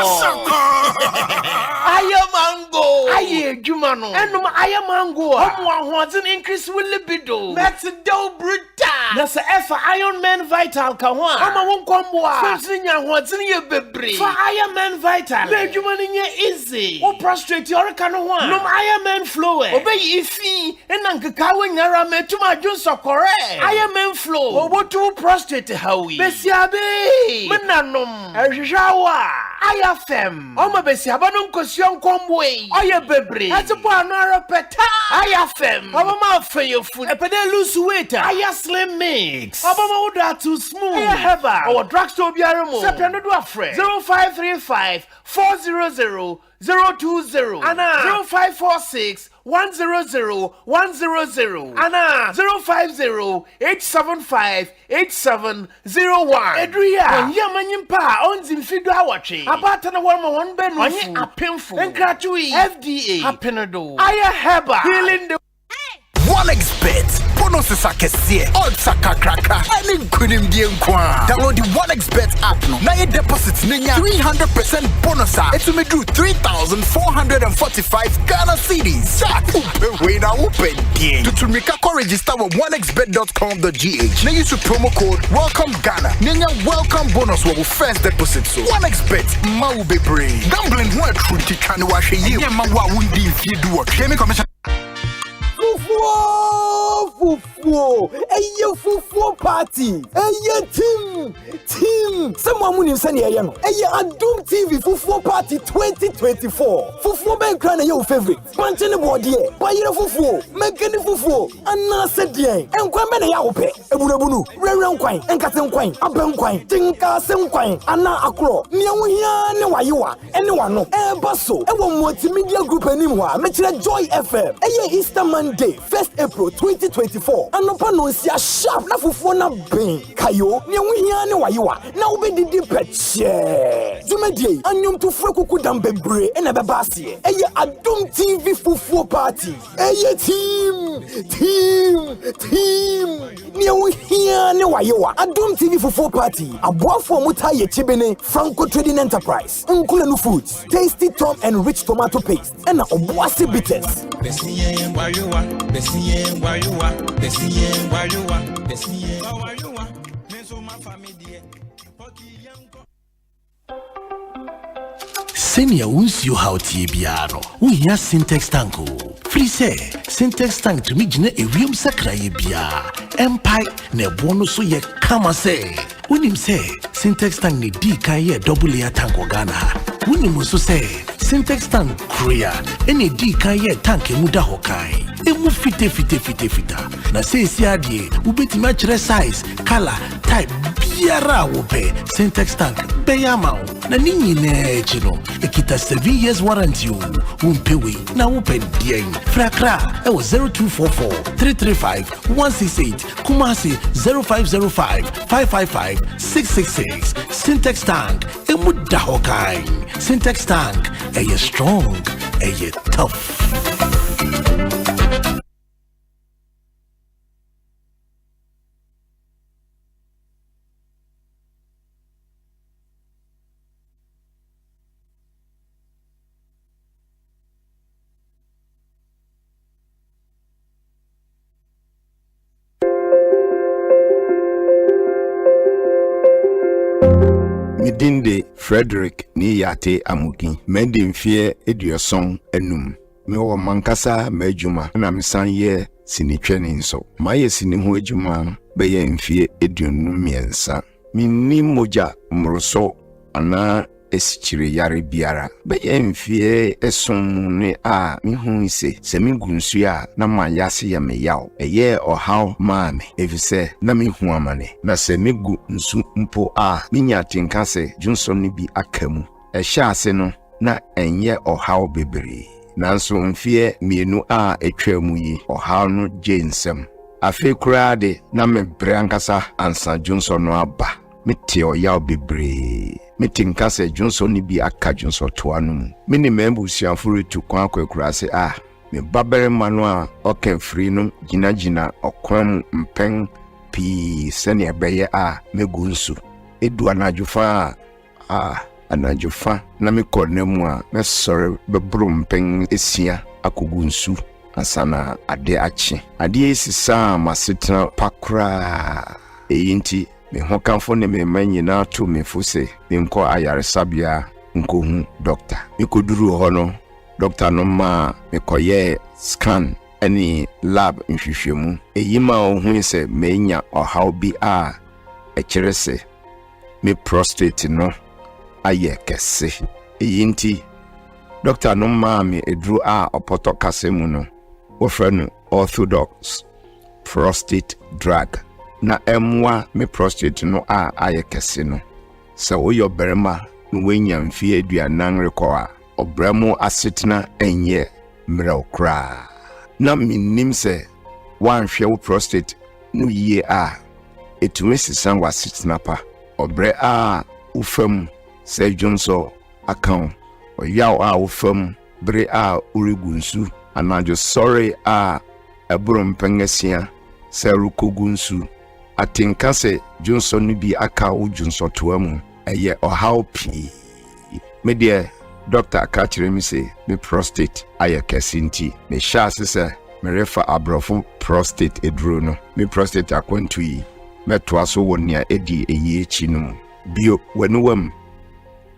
I am mango. I Jumano. And I am mango. One wants an increase with libido. That's a dough bruta. That's a F Iron Man Vital Kawan. I'm a one combo. First what's in your baby. For Iron Man Vital. Benjamin in your easy. Or prostrate your canoe. No Iron Man flow. Obey ifi. And Uncle Kawan Yarame to my juice or correct. Iron Man flow. Or what to prostrate Howie. Bessiabe. Menanum, Jawa, IFM, Omabesi, Abanum Cossion Comway, Oya Bebri, that's a banana peta, IFM, Obama for your food, a pedelus waiter, Aya Slim Mix, Obama that too smooth, Heber, or drugstore Biaramo, September 0535 400 020 Anna 0546 100 100 Anna 050 875 8701 Edria Yamanyimpa owns in Fidwa watching about an one ben a painful and gratuity FDA Hapenado Aya Heba healing the OneXBet bonuses akɛseɛ odds akakraka ɛne minim die nkwa. Download the 1xBet app no. Na your deposits ninya 300% bonus. It's me do 3,445 Ghana cedis. Wait now open die. To make a register with 1xbet.com.gh. Na use promo code welcome Ghana. Ninya welcome bonus wo first deposit so. 1xBet ma wo be brave. Gambling who true to kan wa hwe ye. Ma wa wundi fie do what. Game commission. Fufu, fufu party, team. Someone who send you no. Adum TV fufu party 2024. Fufu ben kran your favorite. Manche ne board here. Buy your fufu, make any fufu. Anna said die. Enkwan be na ya ope. Ebunebunu, renren kwan, enkaten kwan, aben kwan, tinka sem kwan, ana akro. Nia wo hia ne wayewa, ene wano. Baso, ewo multimedia group anim wa. Mechire Joy FM. Easter Monday, 1st April 2024. Anopa no sia sharp na fufu na ben. Kayo, nia wo hia ne wayewa. Na obe didi peche. Jumedie, anyum to frekuku dam bebre ena bebasie. Adum TV fufu party. Team. Nia wo hia ne wayewa. Adum TV fufu party. Aboafo muta ye chibene Franco Trading Enterprise. Nkulenu Foods, Tasty Tom and Rich Tomato Paste. Ena oboase bitters. Senior won't you how tibiano. We hear syntax tanko. Free say syntax tank to me jine a real sakraye bia. Empire ne bono so ye kama say. Unim say syntax tank ne di kaye double layer tank Ghana. Unim so say syntax tank Korea any di kaye tank muda hokai. Emu fite. Na say si adie ubeti match size, color, type biara wope syntax tank beyama. Na nini ne chino ekita 7 years warranty umpewe na open dien frakra e was 0244 335 168 Kumasi 0505 555 666 syntax tank e muda hokai syntax tank e strong e tough. Midinde Frederick ni yate amuki mende mfie eduoson enum me wo mankasa majuma na mesan ye sinitwene nso maye sini ho adwuma be ye mfie eduonum miensa minni moja mroso ana esichire yare biara be ye mfie eson ne a mihu ise se migunsu a na mayase ya meyaw eye ohaw maame efise na mihu amane na se megu nsu mpo a minya tinkase junson ni bi akamu ehya ase no na enye ohaw bebre nanso mfie mienu a etwamu yi ohaw no jensem afi kurade na mebre ankasa ansa junson no aba mete oyaw bebre metinkase Johnson ni bi aka Johnson to anu mini membu sianfuru tu kwa akurase me babere manu a okenfri no gina okwam mpen pi sene ebeye megunsu edu anajufa anajufa na me konemu a me sore bebru mpen esia akogunsu asana ade achi ade esisa masetna pakra eyinti me hokanfo ne me manyina to me fose me nko ayaresabia nko hu doctor me koduru ho no doctor no ma me koye scan any lab nhwehwemu eyima ohun se menya ohaw bi a ekirese me prostate no aye kese eyinti doctor no ma me edru a opoto kasemu no wo frɛ orthodox prostate drug na emwa me prostate no a ayekese no se woyo berema no wenya mfie aduanan rekoa obramo asetna enye mreokra na minim se wanhwe wo prostate no yie a etumi sisan wasetna pa obre a ufam se jonso account oyaw a ufam bre a urigunsu anajo sorry a eburo mpengesia se rukogunsu atinka se Johnson no bi aka wo Johnson to mu eye ohaw pi me de doctor aka kire mi say me prostate aye kesinti me sha se me refa abrofo prostate eduro no me prostate akwantu yi meto aso wonia edi eyi echi no bio wanuwam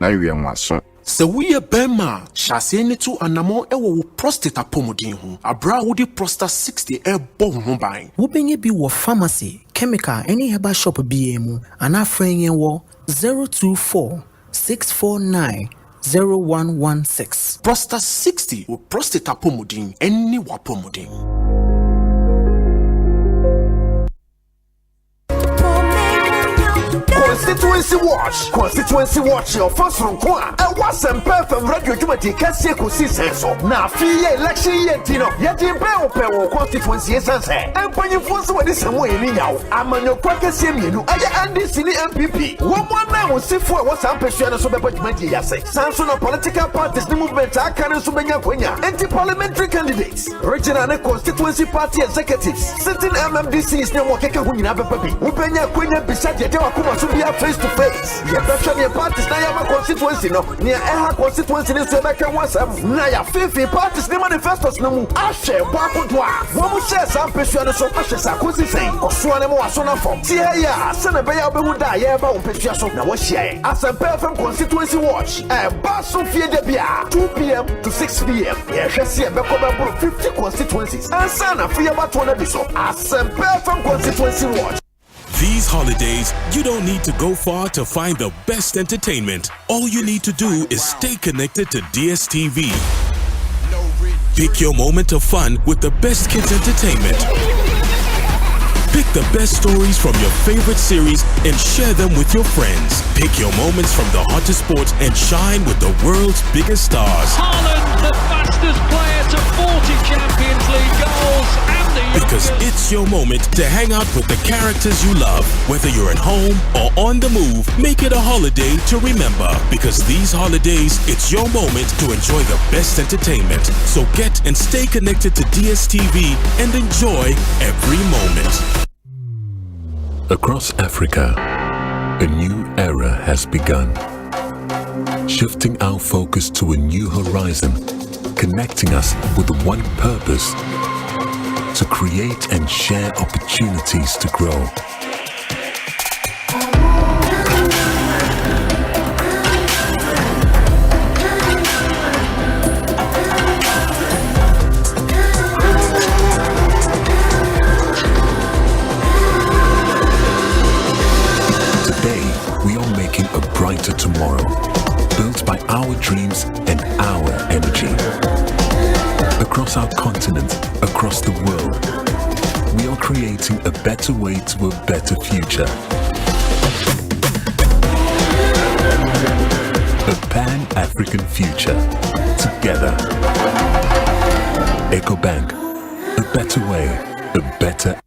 na wienwaso Se wuye bema chase ne to anamo ewo wo prostate apomodin ho abra wo di prostate 60 bo ho ban wo benye bi wo pharmacy chemical any herbal shop bi mu ana frenye wo 024 649 0116 prostate 60 wo prostate apomodin any wapomodin. Constituency watch your first from Kwa. And what's some perfect radio committee can see Ekosiisen so. Now, free election yet, Tino. Yet in Peo constituency is answer. And when you force what is some way in now, I'm on your quacker same you. I am this silly MPP. One man will see for what's up so but say. Samson of political parties, the movement are carrying Subenya Quenya, anti-parliamentary candidates, regional and constituency party executives, sitting MMDC is no more Keka Hunya Baby. Upenya Quenya beside your Kuma to be face to face. Your veteran parties now have a constituency no near Eha constituency in Sebeka was now your 50 parties the manifestos no Ashe Wakudwa. One will share some Peshuano so Ashes Ekosiisen Oswanemo Asona from Tia Senabaya Behuda Yaba Peshuaso now what share Asempa FM constituency watch and Basu Fiedebia 2 p.m. to 6 p.m. Yes, Beko 50 constituencies and Sana free about 1 episode Asempa FM constituency watch. These holidays, you don't need to go far to find the best entertainment. All you need to do is stay connected to DSTV. Pick your moment of fun with the best kids entertainment. Pick the best stories from your favorite series and share them with your friends. Pick your moments from the hottest sports and shine with the world's biggest stars. Haaland, the fastest player to 40 Champions League goals. Because it's your moment to hang out with the characters you love. Whether you're at home or on the move, make it a holiday to remember. Because these holidays, it's your moment to enjoy the best entertainment. So get and stay connected to DSTV and enjoy every moment. Across Africa, a new era has begun. Shifting our focus to a new horizon, connecting us with one purpose: to create and share opportunities to grow. Today, we are making a brighter tomorrow, built by our dreams and our energy. Across our continent, across the world, we are creating a better way to a better future. A Pan-African future. Together. EcoBank. A better way. A better.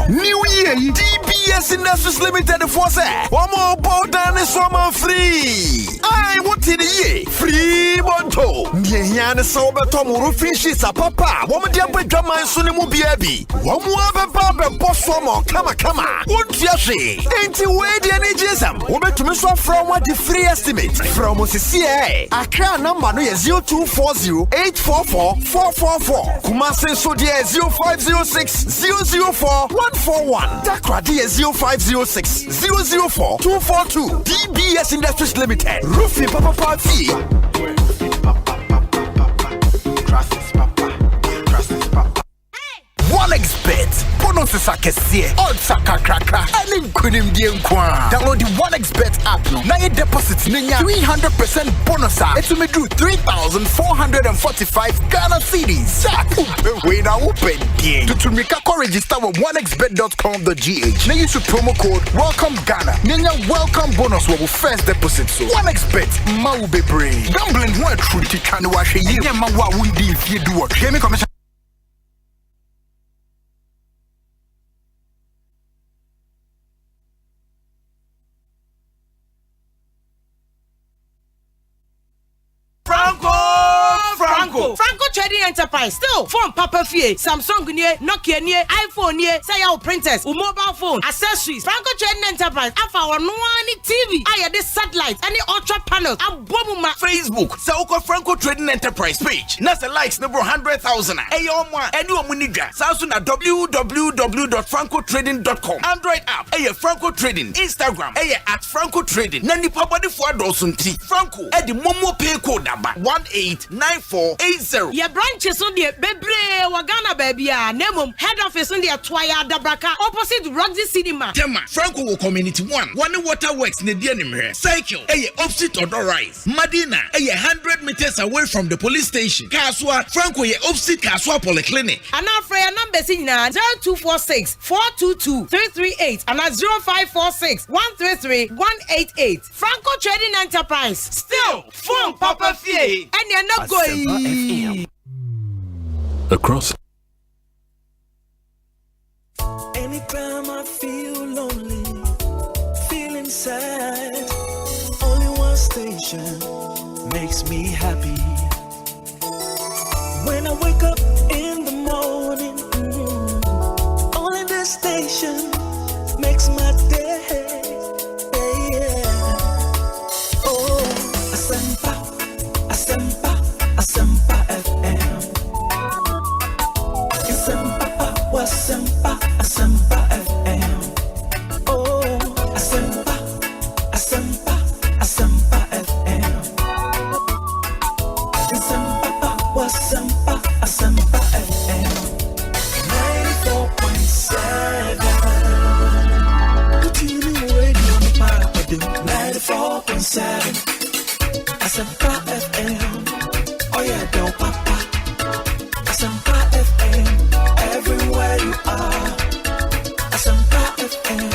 New Year, DBS Industries Limited for say, one more boat than is one free. I want in the year free Bonto. Niana sober Tom roofing sheets a papa. Woman dear by drama and Sunimu Biabi. One more Baba boss one more kama. Won't you say? Ain't you waiting any jism? Woman to miss one from what the free estimate from OCCA. Account number no 0240-844-444. Kumasi so dear 0506-004-141. Takradi 0506-004-242. DBS Industries Limited. Roofing Papa Party. One expert. Bonuses are kesiye. Odds are kakrakra. And kunim dienkwa. Download the One Expert app no. Now your deposits ninya 300% bonus. It's me do 3,445 Ghana cedis. Jack. We now open game. To make a register with onexbet.com.gh. Now use the promo code Welcome Ghana. Ninya welcome bonus will first deposit. So One Expert. Ma will be brave. Gambling one truth can wash a year. Ma wa wundi if you do what. Game commission. Franco trading Enterprise. Still, phone Papa Fie, Samsung nie, Nokia nie, iPhone nie, say your printers, mobile phone, accessories. Franco Trading Enterprise. Afa our no TV. I this satellite, any ultra panels. Abomuma Facebook. Sauko Franco Trading Enterprise page. Nasa likes number 100,000. Ayomwa. Anyone munidra. Sausuna www.francotrading.com. Android app. Franco Trading. Instagram. At Franco Trading. Nani pabadi for dosunti. Franco. Edi momo pay code number 189480. Your branches on the Bebre Wagana baby. Nemo head office on the Twaya Dabraka opposite Roxy Cinema. Tema. Franco Community 1. One Waterworks ne Dianimre. Cycle. Opposite Odor Rise. Madina. 100 meters away from the police station. Kaswa. Franco opposite Kaswa Polyclinic. And our prayer number is 0246 422 338 and 0546 133 188. Franco Trading Enterprise. Still, phone Papa Fie. And you're not going. Across. Anytime I feel lonely, feeling sad, only one station makes me happy. When I wake up in the morning, only this station makes my day. Yeah. Oh, Asempa, Asempa, Asempa FM. Asempa, Asempa, Asempa FM. Oh, Asempa, Asempa, Asempa FM. Asempa, Asempa, Asempa FM. 94.7. Continue radio, my 94.7. Asempa FM. Oh yeah, do papa. Asempa FM. Everywhere you are. Asempa FM.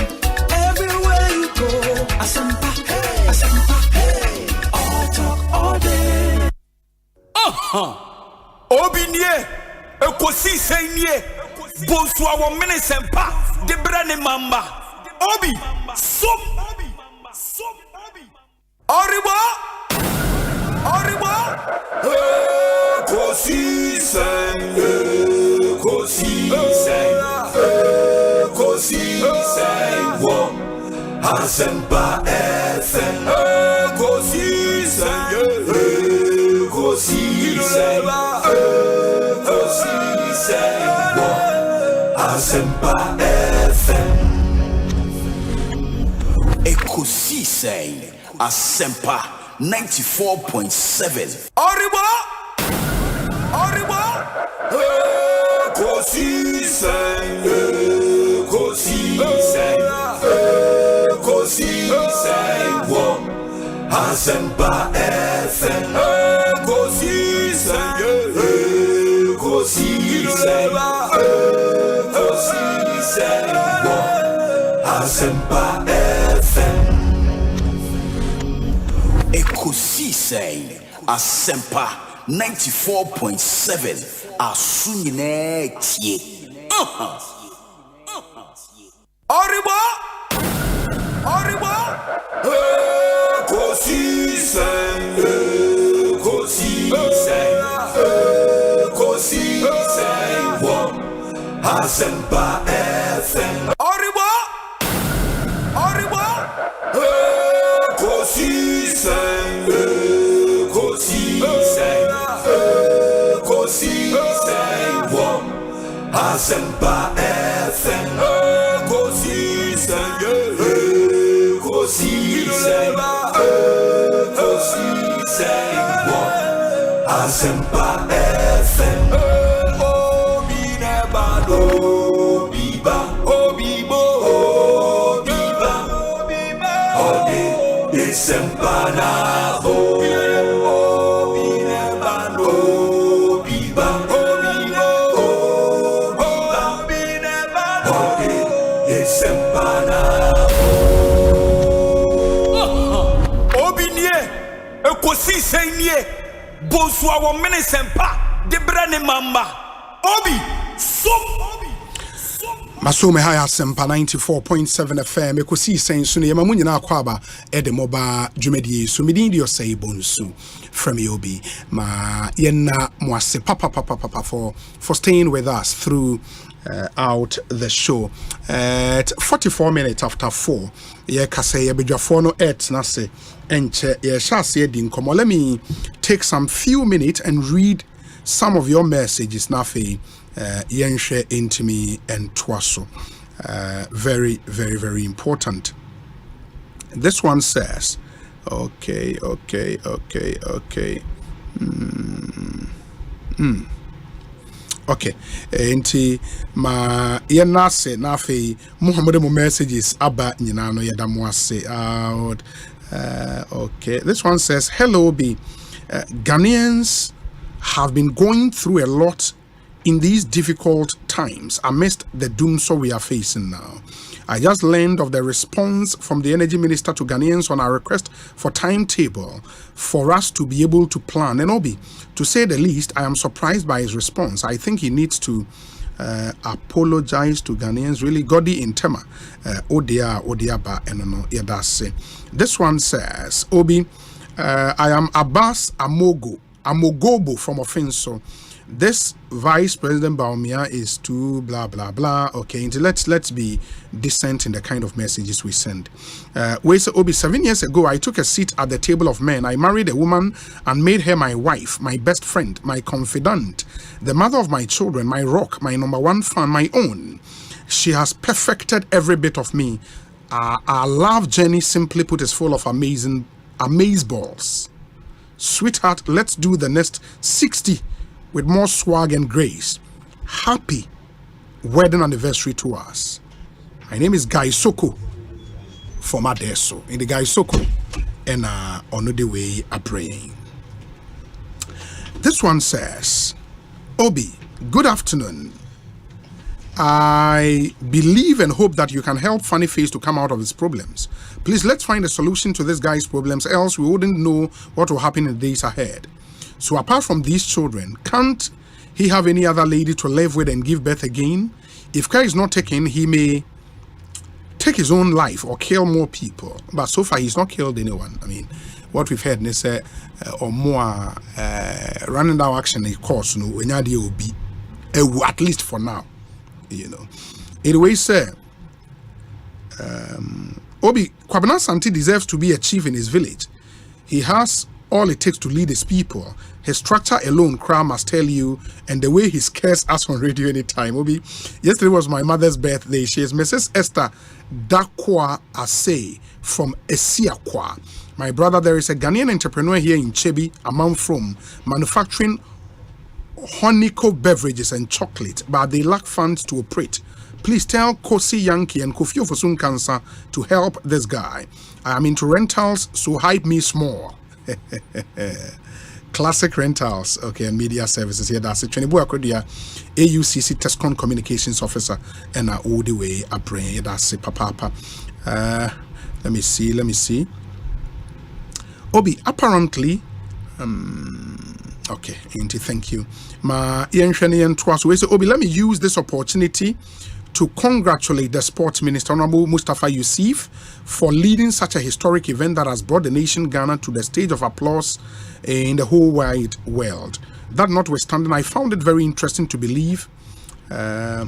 Everywhere you go. Asempa, hey. Asempa, hey. All talk all day. Obinye, Ekosiisen nie, Bonsu Omanhene sempa, de brane mamba. Obi, som, Oribo, Ekosiisen, wo, Asempa FM, Ekosiisen, Asempa FM. Ekosiisen Asempa 94.7. Oribo Ekosiisen wo Asempa FM. Ekosiisen wo Asempa FM. Ekosiisen Asempa 94.7. Asunyine tie. Oribo Ekosiisen wo Asempa FM. Oribo Ekosiisen wo Asempa FM. Ekosiisen wo Asempa FM. Ekosiisen nie, Bonsu Omanhene sempa, de brane mamba. Obi, som. Masome high Asempa 94.7 FM. Ekosiisen On Asempa munyina kwaba edemoba dwumadi so medin di Osei Bonsu from Yobi. Ma yenna mwase papa for staying with us through out the show. At 44 minutes after 4, ye kase ye bedwafo no et na se enche ye shase di nkomo. Let me take some few minutes and read some of your messages na fe yenshe into me and twaso. Very, very, very important. This one says, okay. Okay, enti ma yenase na fe Muhammad mo messages aba nyina no yedamo ase. Okay, this one says, hello B. Ghanaians have been going through a lot in these difficult times amidst the doomsday we are facing now. I just learned of the response from the Energy Minister to Ghanaians on our request for timetable for us to be able to plan. And Obi, to say the least, I am surprised by his response. I think he needs to apologize to Ghanaians. Really, Godi in Tema, Odiaba, and no Yadase. This one says, Obi, I am Abbas Amogobo from Offenso. This Vice President Baumia is too blah blah blah. Okay, and let's be decent in the kind of messages we send. Obi, 7 years ago, I took a seat at the table of men. I married a woman and made her my wife, my best friend, my confidant, the mother of my children, my rock, my number one fan, my own. She has perfected every bit of me. Our love journey, simply put, is full of amaze balls. Sweetheart, let's do the next 60 with more swag and grace. Happy wedding anniversary to us. My name is Guy Soko from Adeso. In the Guy Soko and on the way a praying. This one says, Obi, good afternoon. I believe and hope that you can help Funny Face to come out of his problems. Please, let's find a solution to this guy's problems, else we wouldn't know what will happen in the days ahead. So apart from these children, can't he have any other lady to live with and give birth again? If care is not taken, he may take his own life or kill more people. But so far, he's not killed anyone. I mean, what we've heard is or more running down action, of course, no, when will be at least for now, you know. Anyway, sir, Obi Kwabena Asante deserves to be a chief in his village. He has all it takes to lead his people. His structure alone, Kra must tell you, and the way he scares us on radio anytime. Obi, yesterday was my mother's birthday. She is Mrs. Esther Dakwa Osei from Esiakwa. My brother, there is a Ghanaian entrepreneur here in Chebi, among from manufacturing honeycomb beverages and chocolate, but they lack funds to operate. Please tell Kosi Yankee and Kofi Ofosun Cancer to help this guy. I am into rentals, so hype me small. Classic Rentals, okay, and media services here. That's it. Chenibu Akodia, AUCC Tescon Communications Officer, and all the way a brain. That's it, Papa. Let me see. Obi, apparently, okay, Auntie, thank you. Ma Yenshani Twaso. Obi, let me use this opportunity to congratulate the Sports Minister, Honorable Mustafa Yusuf, for leading such a historic event that has brought the nation Ghana to the stage of applause in the whole wide world. That notwithstanding, I found it very interesting to believe. Okay,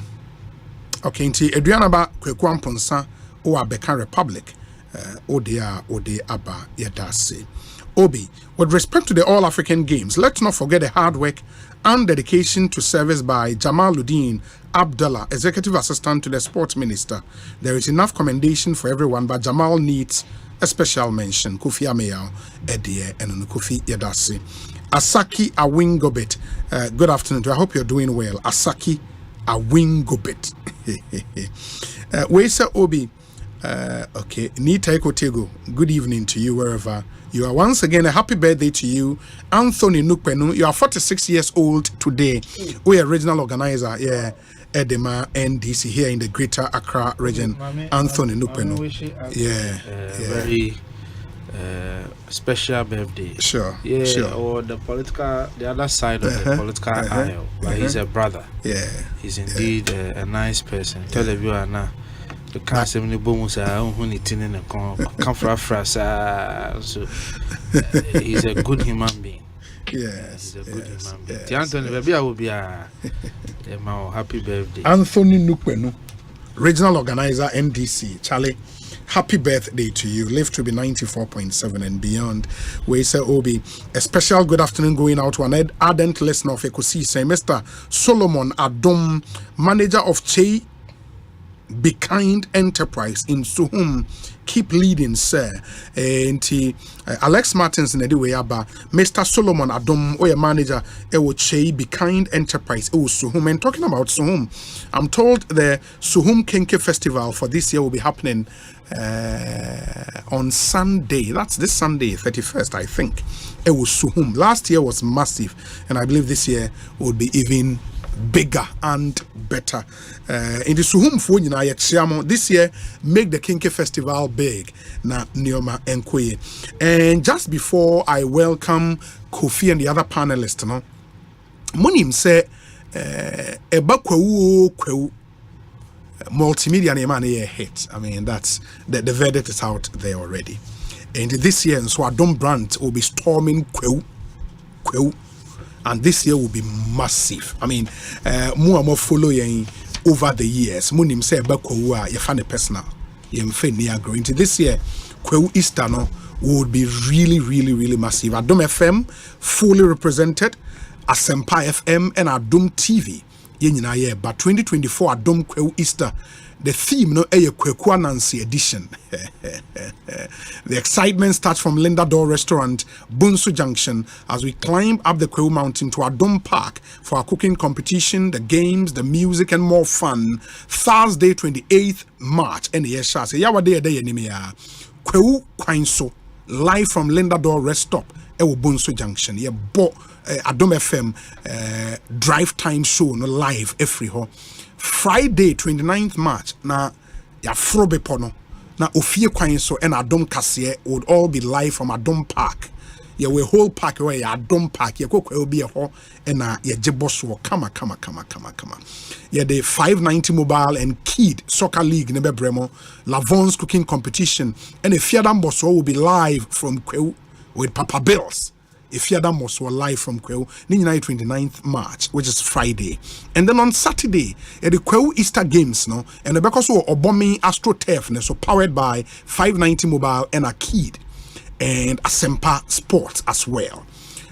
nti Adrianaba Kwekwanponsa o Abeka Republic, Ode Aba Yadase. Obi, with respect to the All-African Games, let's not forget the hard work and dedication to service by Jamaluddin Abdullah, Executive Assistant to the Sports Minister. There is enough commendation for everyone, but Jamal needs a special mention. Kofi Ameyao, Edie, and Kofi Yadasi. Asaki Awingobit. Good afternoon. I hope you're doing well. Asaki Awingobit. Wesa Obi. Okay. Nita Ekotego. Good evening to you wherever you are. Once again, a happy birthday to you, Anthony Nukpenu. You are 46 years old today. We are regional organizer, yeah, Edema NDC here in the Greater Accra region. Anthony Nukpenu. Very special birthday. Sure. Yeah. Sure. Or the other side of the political aisle. But he's a brother. Yeah. He's indeed a nice person. Tell everyone now. The cancer in the bones are only tin in a come from so he's a good human being. Yes. He's a good human being. Anthony, baby, I will be a happy birthday. Anthony Nukwenu, regional organizer, NDC. Charlie, happy birthday to you. Live to be 94.7 and beyond. We say, Obi, a special good afternoon going out to an ardent listener of Ekosiise, Mr. Solomon Adom, manager of Che Be Kind Enterprise in Suhum. Keep leading, sir. And Alex Martins in the way about Mr. Solomon Adom, or manager, Che Be Kind Enterprise, Suhum. And talking about Suhum, I'm told the Suhum Kenke Festival for this year will be happening on Sunday. That's this Sunday, 31st, I think. Suhum. Last year was massive, and I believe this year will be even bigger and better. In the Suhum phone, this year, make the Kinke Festival big. Na Nioma Enkwe. And just before I welcome Kofi and the other panelists, no, Monim say, Eba kwewu multimedia name hit. I mean, that's the verdict is out there already. And this year, so Adom brand will be storming kwewu. And this year will be massive. I mean, more and more following over the years. Munim say Bakwa, you find a personal. You agree. Into this year, Kwewu Easter no would be really massive. Adom FM fully represented, Asempa FM and Adom TV. But 2024 Adom Kwewu Easter. The theme no a Kweku Nancy edition. The excitement starts from Linda Door Restaurant, Bonsu Junction, as we climb up the Kwewu Mountain to Adom Park for our cooking competition, the games, the music, and more fun. Thursday, 28th March, and the Yesha say Yawade day anymia. Kwewu Kwainso, live from Linda Door Rest Stop, Bonsu Junction. Yeah, Adom FM drive time show no live every ho. Friday 29th March na ya frobe pono na ofie kwan so and Adom Kase would all be live from Adom Park. Yeah, we whole park where ya Adom Park ya kokwa will be a ho and ya jeboso kama. Yeah, the 590 mobile and Kid Soccer League nebe Bremo, Lavon's cooking competition and a Fiadam Bosso will be live from Kwewu with Papa Bills. If Yadamos were live from Kwewu, 29th March, which is Friday. And then on Saturday, at the Kwewu Easter Games, no, and the because of Obomi AstroTurf, so powered by 590 Mobile and a Kid and Asempa Sports as well.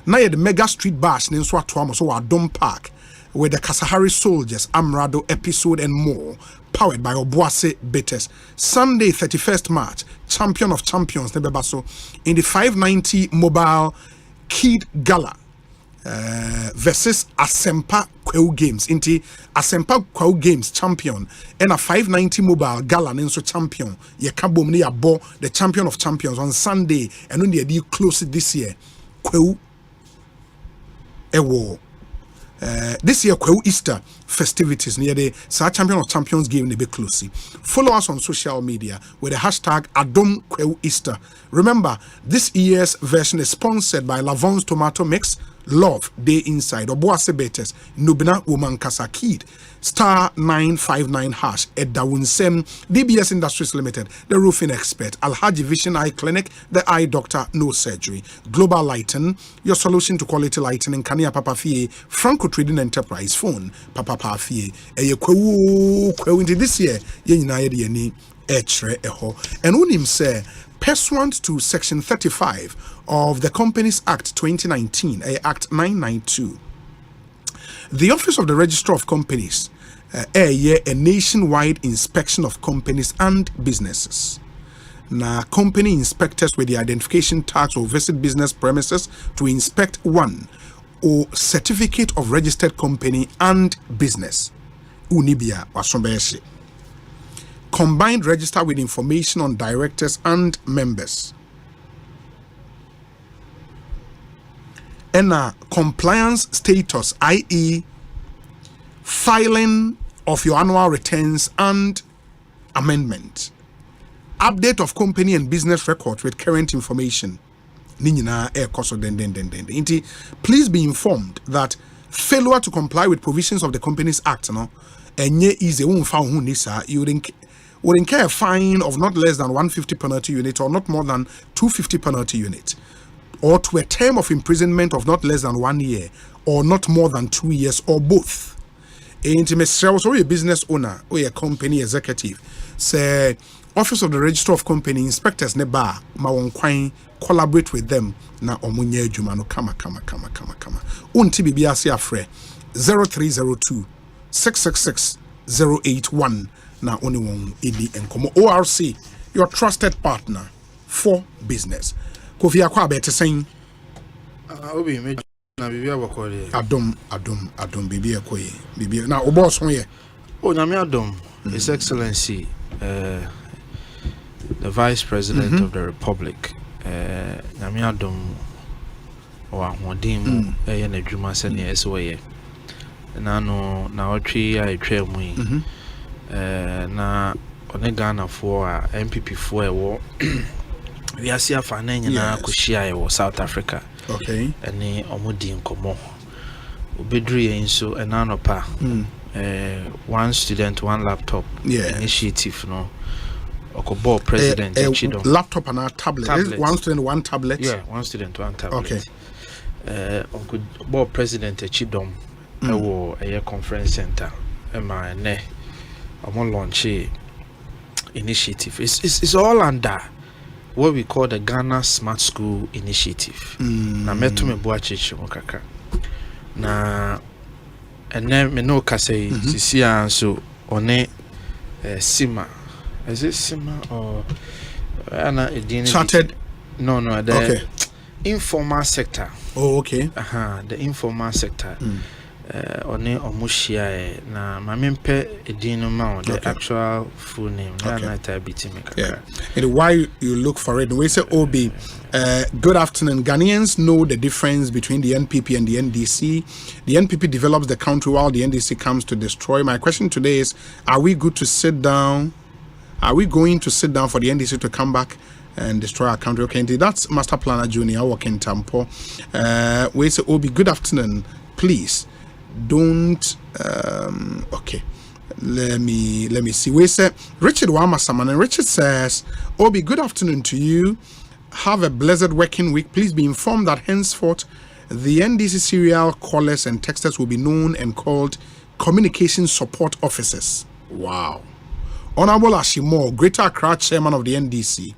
Now at the Mega Street Bash, so Adom Park, where the Kasahari Soldiers, Amrado episode and more, powered by Obuase Betes. Sunday, 31st March, Champion of Champions, Nebebaso, in the 590 Mobile Kid Gala versus Asempa Kwewu Games. Inti Asempa Kwewu Games champion and a 590 Mobile Gala Nenso champion. Ye kabom ni abo the champion of champions on Sunday and when they close it this year. Kwewu Ewo. This year Kwewu Easter festivities near the Champion of Champions game in the close. Follow us on social media with the hashtag Adom Kwewu Easter. Remember, this year's version is sponsored by Lavon's Tomato Mix, Love Day Inside, Obuase Betes, Nubina Woman Kasa Kid, star 959 hash, Edda Wunsem, DBS Industries Limited, the roofing expert, Alhaji Vision Eye Clinic, the eye doctor, no surgery, Global Lighting, your solution to quality lighting in Kania Papa Fie, Franco Trading Enterprise phone, Papa Fie, Kwewu into this year, Yenina Etre Eho, and Unim say, pursuant to Section 35 of the Companies Act 2019, Act 992, the Office of the Registrar of Companies a nationwide inspection of companies and businesses. Now, company inspectors with the identification tags will visit business premises to inspect one or certificate of registered company and business. Unibia wasombeshi. Combined register with information on directors and members. And compliance status, i.e. filing of your annual returns and amendment. update of company and business records with current information. Please be informed that failure to comply with provisions of the Companies Act, you would incur a fine of not less than 150 penalty unit or not more than 250 penalty unit, or to a term of imprisonment of not less than 1 year or not more than 2 years, or both. Also, a business owner or a company executive say Office of the Register of Company Inspectors neba ma collaborate with them na omunye adwuma no kama unti bibia se afre 0302 666 081 na oni won edi enkomo. ORC, your trusted partner for business. Kofi akwa bete sen obi me na bibia bokole adom bibia koye bibia na obo so ye o nyame adom His Excellency the Vice President of the Republic nyame adom wa hodim na dwuma se ne esoye na no na otwe atwa mu yi na one Ghana for MPP for ewo we are see fa na nyina koshia ewo South Africa. Okay. Any omudi nkomo obedru yen so enanopa one student one laptop initiative no okobo president Chidom laptop and a tablet. One student one tablet. One student one tablet. Okay. Okobo president Chidom ewo a conference center ema ne omo launch initiative. It's all under what we call the Ghana Smart School Initiative. Na meto me bo achichi mo kakra. Na ene me no kase sisi anso one Sima. Is it Sima or ana edini chartered? No, the informal sector. Oh, okay. The informal sector. One omushia na mamempe edino ma the actual full name na type and why you look for it we say Obi good afternoon. Ghanaians know the difference between the NPP and the NDC. The NPP develops the country while the NDC comes to destroy. My question today is, are we going to sit down for the NDC to come back and destroy our country? Okay, indeed, that's Master Planner Junior working Tampo. We say Obi, good afternoon, please don't okay, let me see. We say Richard Wamasaman, and Richard says, Obi, good afternoon to you, have a blessed working week. Please be informed that henceforth the NDC serial callers and texters will be known and called communication support officers. Wow. Honorable Ashimo, Greater Accra chairman of the NDC,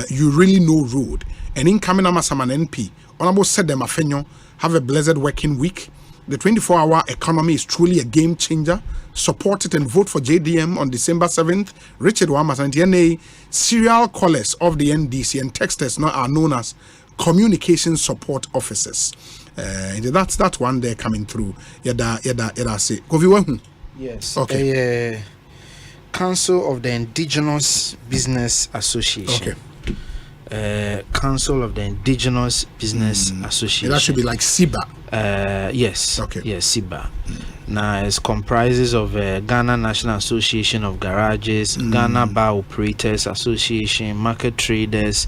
you really know road. And incoming Amasaman NP, Honorable Sedem Afenyo, have a blessed working week. The 24-hour economy is truly a game changer. Support it and vote for JDM on December 7th. Richard Wamas and TNA serial callers of the NDC and texters now are known as communication support officers. That's that one there coming through. Yada say. Yes. Okay. Council of the Indigenous Business Association. Okay. Council of the Indigenous Business Association. That should be like SIBA. Yes. Okay. Yes, SIBA. Now it comprises of Ghana National Association of Garages, Ghana Bar Operators Association, Market Traders,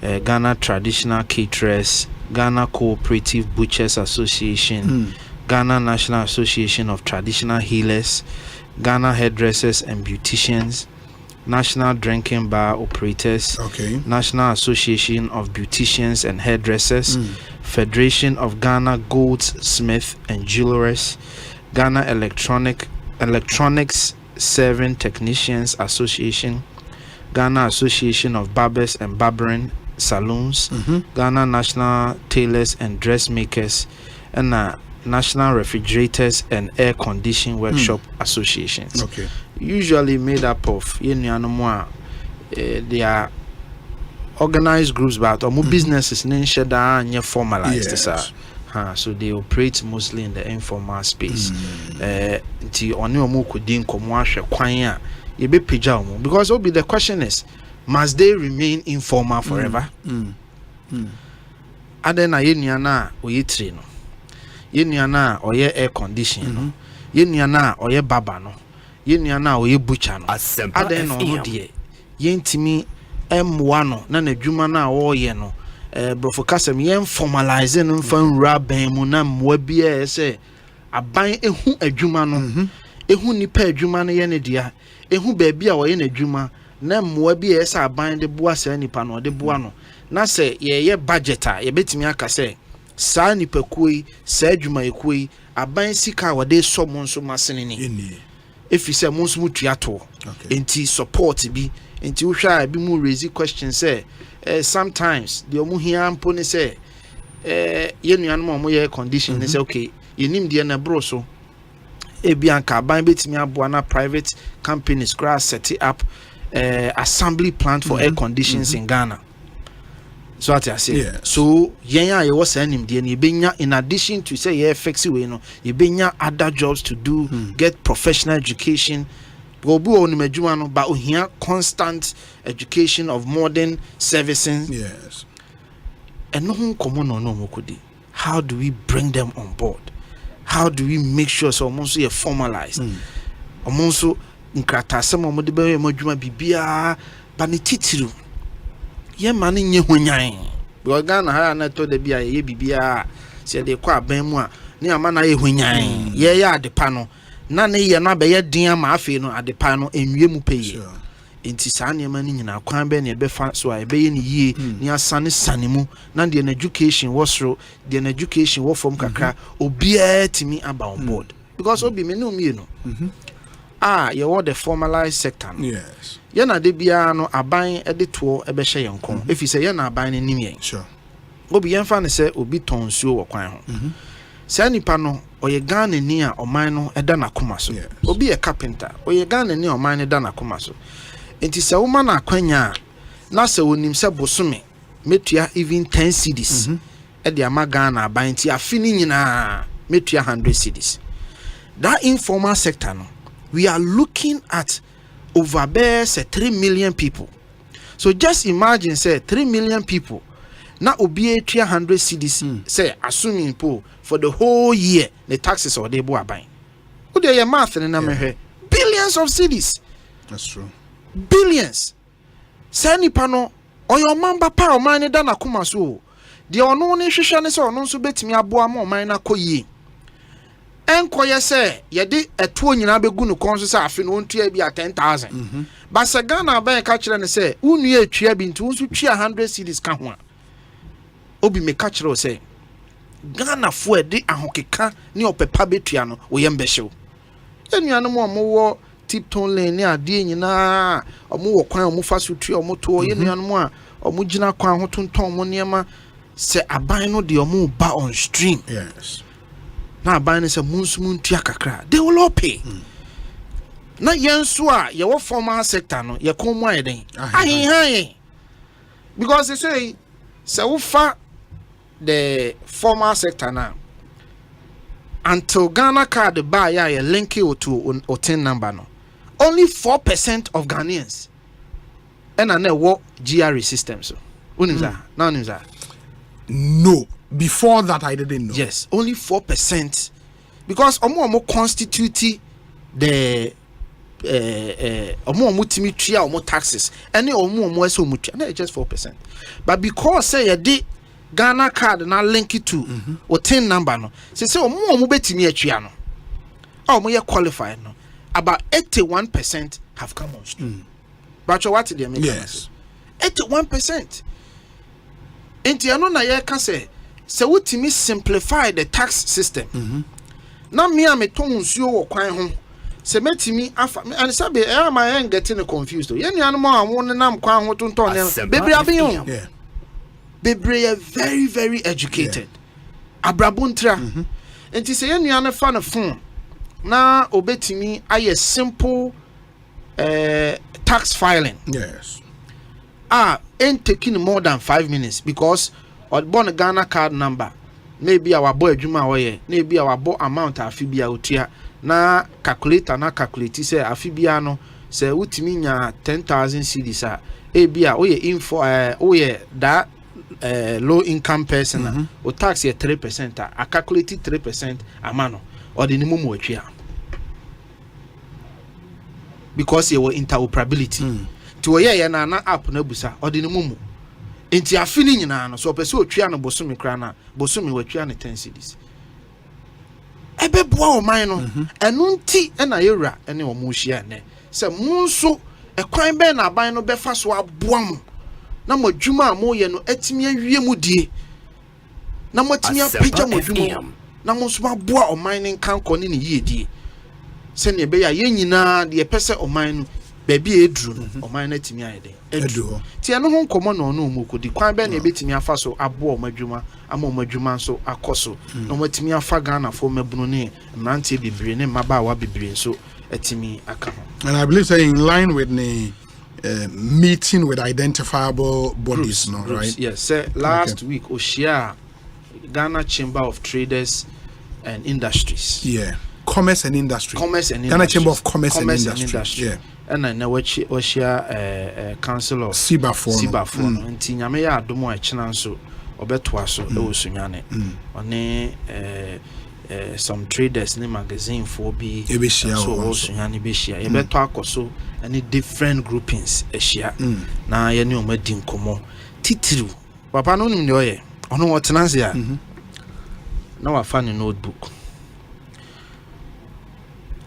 Ghana Traditional Caterers, Ghana Cooperative Butchers Association, Ghana National Association of Traditional Healers, Ghana Hairdressers and Beauticians, National Drinking Bar Operators, National Association of Beauticians and Hairdressers, Federation of Ghana Goldsmith and Jewelers, Ghana Electronics Serving Technicians Association, Ghana Association of Barbers and Barbering Saloons, Ghana National Tailors and Dressmakers, and National Refrigerators and Air Conditioning Workshop Associations. Okay. Usually made up of they are organized groups, but more businesses are formalized. So they operate mostly in the informal space. Because the question is, must they remain informal forever? Adena yenyana oye train no. Yenyana oye air conditioning no. Yenyana oye baba no. Yenyana oye butcher no. Adena no die. yɛntimi mmoa no na n'adwuma no a wɔreyɛ no brɔfo kasɛm yɛn formalize no mfa nwura bɛn mu na mmoa biara sɛ aban ehu adwuma no ehu nipa adwuma no yɛ ne dia ehu baabi a wɔyɛ n'adwuma na mmoa bi yɛ sɛ aban de boa saa nipa no de boa no na sɛ yɛyɛ budget a yɛbɛtumi aka sɛ saa nipa kuo saa adwuma ekuo yi aban sika a wɔde sɔ mo nso masene ni efi sɛ mo nso mo tua to enti support bi enti wo hwɛ a bi mu raise question sɛ sometimes the omu hia mpo ne sɛ ye nuanom mo yɛ condition ne sɛ okay yenim de na bro so ebi anka aban betimi aboa na private companies cra set up assembly plant for air conditions in Ghana. So what I say. So yenya ye was anim de na benya in addition to say ye fix we no ye benya other jobs to do, get professional education. Obu onu madwuma no ba ohia constant education of modern servicing. Yes. And no komo no mokodi. How do we bring them on board? How do we make sure so almost you formalized? Almost nkrata sem omode be madwuma bibia ba ne titiru. Ye mane nye hwanyan. Because Ghana ha na to da bia ye bibia se de kwa ban mu a ne ama na ye hwanyan. Ye ya adepa no na ne ye na be ye din ma afi no adepa no enwie mu peye. Enti saa ne ma ni nyina kwan be ne be fa so a be ye ne yie ni asane sane mu na de na education wosro de na education wo from kakra obia timi aba on board because obi me no mie no you want the formalized sector no. Yes. Ye na de bia no aban e de to e be hye yenkon efi se ye na aban ne nim yen sure obi yen fa ne se obi tonsuo wo kwan ho sa nipa no oye Ghana ni a oman no eda na koma so obi ye carpenter oye Ghana ni oman ne da na koma so enti se wo ma na kwanya na se wonim se bosome metua even 10 cedis e de ama Ghana aban ti afini nyina metua 100 cedis. That informal sector no we are looking at over there say 3 million people. So just imagine say 3 million people na obi 100 cedis say assuming po for the whole year the taxes or they bo aban. Who dey your math na me billions of cedis. That's true. Billions. Say nipa no oyo mamba pa o man da na kuma so. De ono ne hwehwe ne se ono nso betimi aboa ma o man na koyie. Enkoye se ye de eto nyina begu no kon so se afi no ntua bi 10,000. But se Ghana ban ka kire ne se unu etua bi ntu nso tua 100 cedis ka ho a. Obi me ka kire o se Ghana fo e de ahokeka ne opepa betua no wo yem behyew. Enuanom o mo wo tipton lane ne ade nyina omo wo kwan omo fa so tua omo to ye nuanom a omo gina kwan ho tonton mo niema se aban no de omo ba on stream. Yes. Na aban se munsum ntua kakra they will all pay. Na yenso a ye wo formal sector no ye kon mu ayeden ahin because they say se wo fa the formal sector now until Ghana card buy ya link you to or 10 number no only 4% of Ghanaians and na wo GRE system so unimza na unimza no. Before that, I didn't know. Yes, only 4%, because omo constitute the omo timi tua omo taxes, and omo eso mutua, na just 4%. But because say you did Ghana card na link it to or 10 number no, say omo betimi atua no, omo ye qualified no, about 81% have come on stream. But what they make? Yes, 81%. Enti ano na ye ka say. So what me simplify the tax system. Na me am ton nsuo wo kwan ho. Se metimi afa and sabe am I getting confused. Ye nuanom a won nam kwan ho tonton ne. Bebre abion. Yeah. Bebre very very educated. Abrabuntra. Enti se ye nuanom fa no phone. Na obetimi aye simple tax filing. Yes. Ain't taking more than 5 minutes because or born Ghana card number maybe our boy adwuma woye maybe our boy amount afibia otua na calculator na calculate say afibia no say utimi nya 10,000 cedis a ebia oye info oye that low income person o tax ye 3% a calculate 3% amano or the minimum otua because you were interoperability to ye na app na busa odi ne mumu enti afini nyina no so pese otwia no bosumi kra na bosumi watwia ne 10 cedis ebe boa o man no enu nti na yewura ene o mu hia ne se mu nso ekwan be na aban no befa so aboa mu na modwuma mo ye no atimi awie mu die na motimi apagya modwuma na mo so aboa o man ne kan kɔ ne yie die se ne be ya ye nyina de pese o man no baby edru no o man na timi ayede edru ti eno ho nkomo no no mu kodi kwan be na ebetimi afa so aboa o madwuma ama o madwuma so akoso na mo timi afa Ghana fo mabunu ne mrantie bibre ne mabaawa bibre so etimi aka ho. And I believe saying in line with the meeting with identifiable bodies, groups, right? Yes, sir. Last week Oshia Ghana Chamber of Traders and Industries. Yeah. Commerce and Industry. Ghana Chamber of Commerce and Industry. Yeah. And I know Oshia Council of Siba for nti nyame ya adomo a china so obetwa so e wosunyane one some traders ne magazine for be so wosunyane be share e beto akoso any different groupings e share na ye ne o madi nkomo titiru papa no nim de oye ono wo tenanse ya na wa fa ne notebook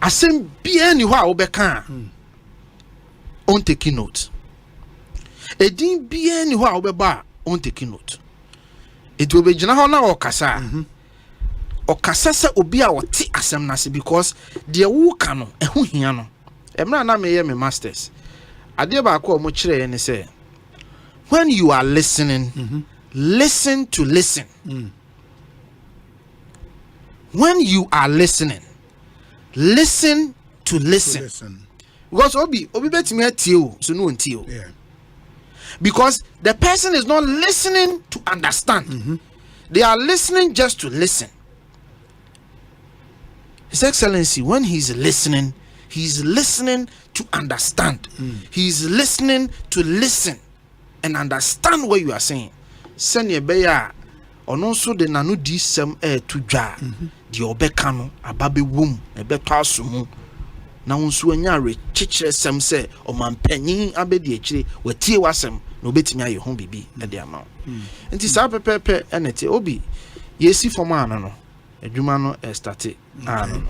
asem bia ni ho a wo beka on take note edin bia ni ho a wo beba on take note edu obegyina ho na okasa okasa se obi a wote asem na se because de wo ka no eho hia no emra na me ye me masters ade ba ko mo kire ne se when you are listening listen to listen when you are listening listen to listen. Because obi betimi atie o so no ntie o. Yeah. Because the person is not listening to understand. They are listening just to listen. His Excellency, when he's listening to understand. He's listening to listen and understand what you are saying. Send beya ono so de nanu di sem to dwa. Di obeka no ababe wom ebeto asomu. Na unsu anya re chichire sem se o mampanyin abedi akire watie wasem na obetimi aye ho bibi e de ama. Nti sa pepepe enete obi yesi forma no adwuma no start no.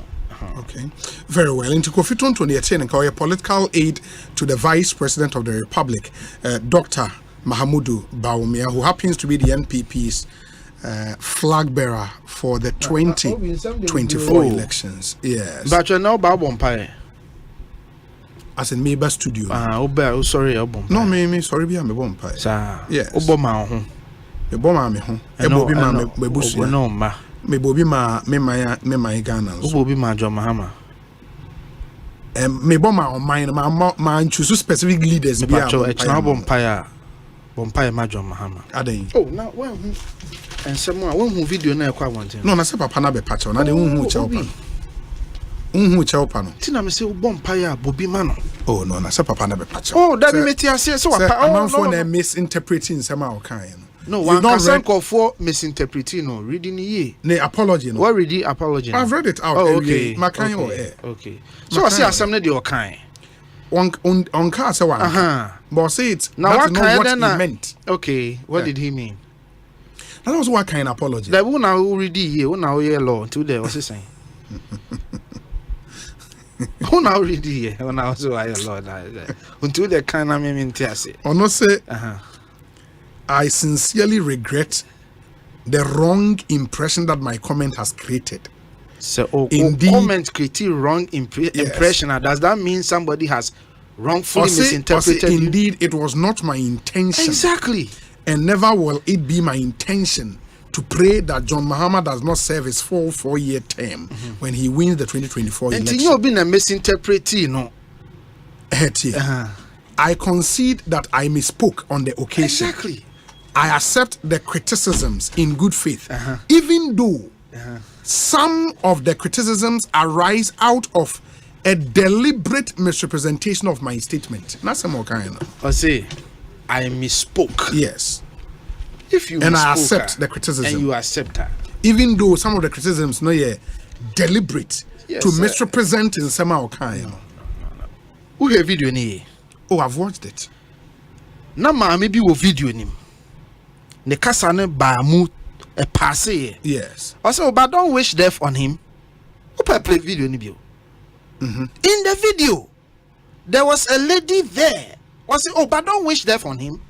Okay, very well. Into Kofi Tonto a political aide to the Vice President of the Republic, Dr. Mahamudu Bawumia, who happens to be the NPP's flag bearer for the 2024 elections. Yes. But you know about Bompire. As in Meba Studio. Sorry, no, me sorry, be a Bompire. Yes. Obama. The bomber me home. No, ma. Me bobi ma me Ghana. Bobi ma John Mahama. Me bomber on mine ma choose specific leaders be a Bompire ma John Mahama. Aden. Oh, now when and someone who video na kwa wanting. No, na se papa na be patch na de hu chelpa. Hu chelpa no. Tina me say Bompire Bobi ma no. Oh no, na se papa na be patch. Oh, that be meti ase so papa. Oh, man for na misinterpreting sama o kan no. No, one can call for misinterpreting or reading ye. Ne apology no. What ready apology? I've read it out. Oh, okay. Okay. So I see assembly the kind. On car say one. But say it. Now what kind what he meant. Okay. What did he mean? That was what kind of apology. That one now ready here. One now here law until there. What's he saying? Who now ready here? When I was so high law until the kind of mean say. Or no say. I sincerely regret the wrong impression that my comment has created. So, indeed, comment created wrong impression. Does that mean somebody has wrongfully misinterpreted you? Indeed, it was not my intention. Exactly. And never will it be my intention to pray that John Mahama does not serve his full 4-year term when he wins the 2024 election. And you've been a misinterpreter, no? I concede that I misspoke on the occasion. Exactly. I accept the criticisms in good faith, even though some of the criticisms arise out of a deliberate misrepresentation of my statement. That's a more kind of. Osei, I misspoke. Yes. If you and I accept the criticism. And you accept that. Even though some of the criticisms deliberate to misrepresent in some kind. Who have video ni? Oh, I've watched it. Na maame bi wo video nim. Ne kasa ne ba mu e passe. Yes. Also, but don't wish death on him. Opa play video ni bio. In the video, there was a lady there. Was it? Oh, but don't wish death on him.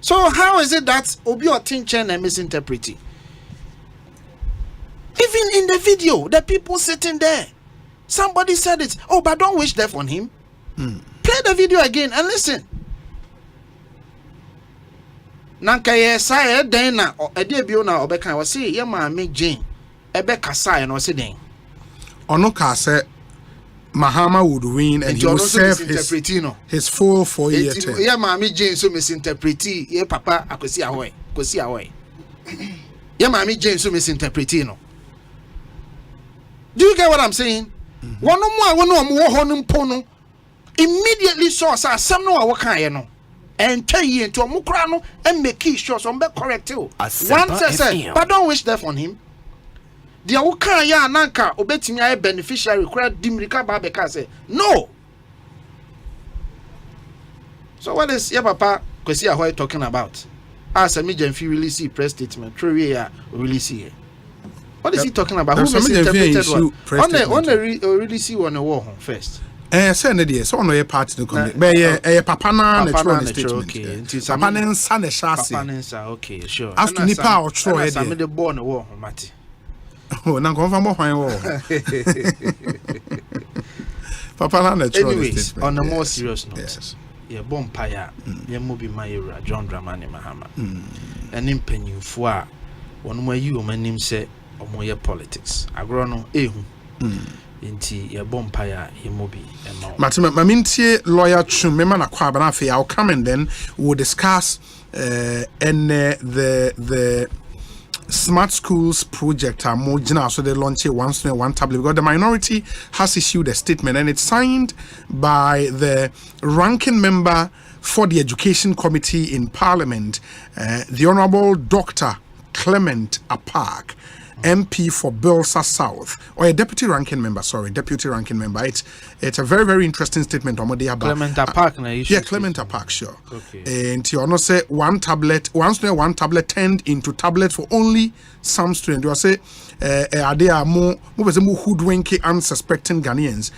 So how is it that Obi Otinchen and misinterpreting? Even in the video, the people sitting there, somebody said it. Oh, but don't wish death on him. Play the video again and listen. Nanka ye say den na ade bio na obeka was say ye ma me Jane ebe kasa no say den. Ono ka say Mahama would win and he would serve his full 4-year term. Yeah, Mammy Jane so misinterpreti. Yeah, Papa, I could see away. Yeah, Mammy Jane so misinterpreti. No. Do you get what I'm saying? One no more honum pono. Immediately saw some no what kind no. And tell you into a mukrano and make key shots on back correct too. One says, but don't wish death on him. The Awuka ya nanka obetimi ay beneficiary required dimrika babeka say no. So what is your papa Kwesi Ahoy talking about? As a medium fee really see press statement through here really see it. What is he talking about? Who misinterpreted what? On the really see on the wall first. Say no dey so on your part no come be papa na natural statement. Okay. Papa na nsa na shase. Papa na nsa okay sure. As to nipa o tro e dey. Some the born the wall mate. Oh, na confirm mo hwan wo. Papa na natural Anyways, statement. on a more serious note. Yes. Yeah, bompire. Yeah, mobi mayura John Dramani Mahama. And impenyufo a wonu ma yi o manim se omoye politics. Agro no ehu. Inti ye bompire ye mobi ema. Mamintie lawyer Chumema na Kwabena afi. I'll come and then we'll discuss the Smart Schools project so they launch one student, one tablet because the minority has issued a statement and it's signed by the ranking member for the Education Committee in Parliament, the Honourable Dr. Clement Apak, MP for Belsa South, or a deputy ranking member. It's a very, very interesting statement. Clement Apak, yeah, Clement Apak, sure. Okay. And you also say one tablet turned into tablet for only some students. You say they are more hoodwinky, unsuspecting Ghanaians.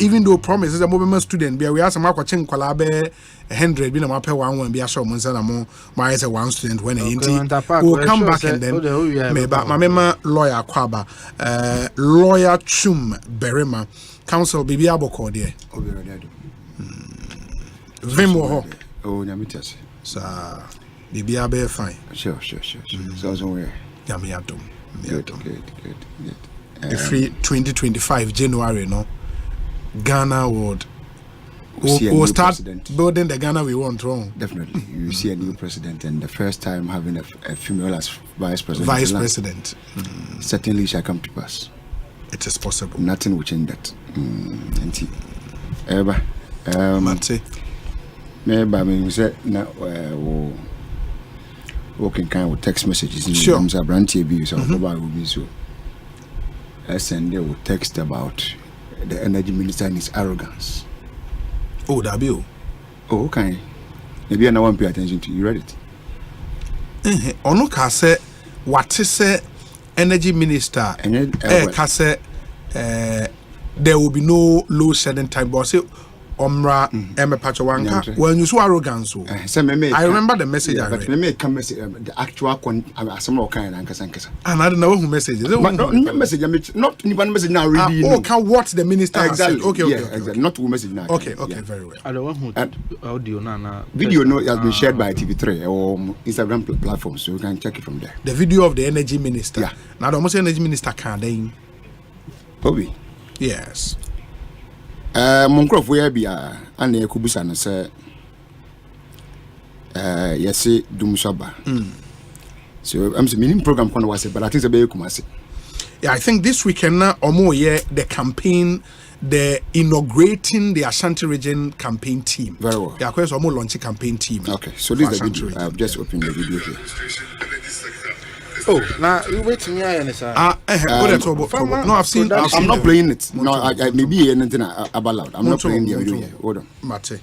Even though promises a movement student, we are some watching Kwalabe 100 been a pay one be a show Monsana my as a one student when we'll come back and then my member lawyer Kwaba, lawyer Chum Berema, counsel Bibi Aboko there. Vimo oh Namitas. Sir Bibi Abe fine. Sure. So somewhere. Yamiatum. Good. Free 2025 January, no? Ghana would we'll start president. Building the Ghana we want, wrong? Definitely. You see a new president and the first time having a female as vice president. Vice president. Certainly shall come to pass. It is possible. Nothing will change that. Maybe say na working kind of text messages in terms of brand TV so will be so. And they will text about the energy minister and his arrogance. Oh, that be. Oh, okay. Maybe I won't pay attention to you. Read it. Onuka say what is say energy minister? Kase there will be no load shedding time. But say Omra Pachawanka. When you saw arrogance, I remember the message. But me make a message. The actual some kind of Ankasankasa. And I don't know who message. Not message. Not even message now. Really. Okay, what the minister exactly. Okay. Exactly. Not who message now. Okay, very well. I don't want audio na video no has been shared by TV3 or Instagram platforms, so you can check it from there. The video of the energy minister. Yeah. Now the almost energy minister can Bobby. Yes. Moncroft we be and the Kubusa no say yes Dumshaba. So I'm saying program kono was but I think be Kumasi. Yeah, I think this weekend the campaign, the inaugurating the Asante region campaign team. Very well. Yeah, because almost launching campaign team. Okay, so this is the video. I've just opened the video here. Oh, now you wait to me, sir. No, I've seen. I'm not playing it. No, I maybe anything about loud. I'm not playing the audio. Hold on. Mate.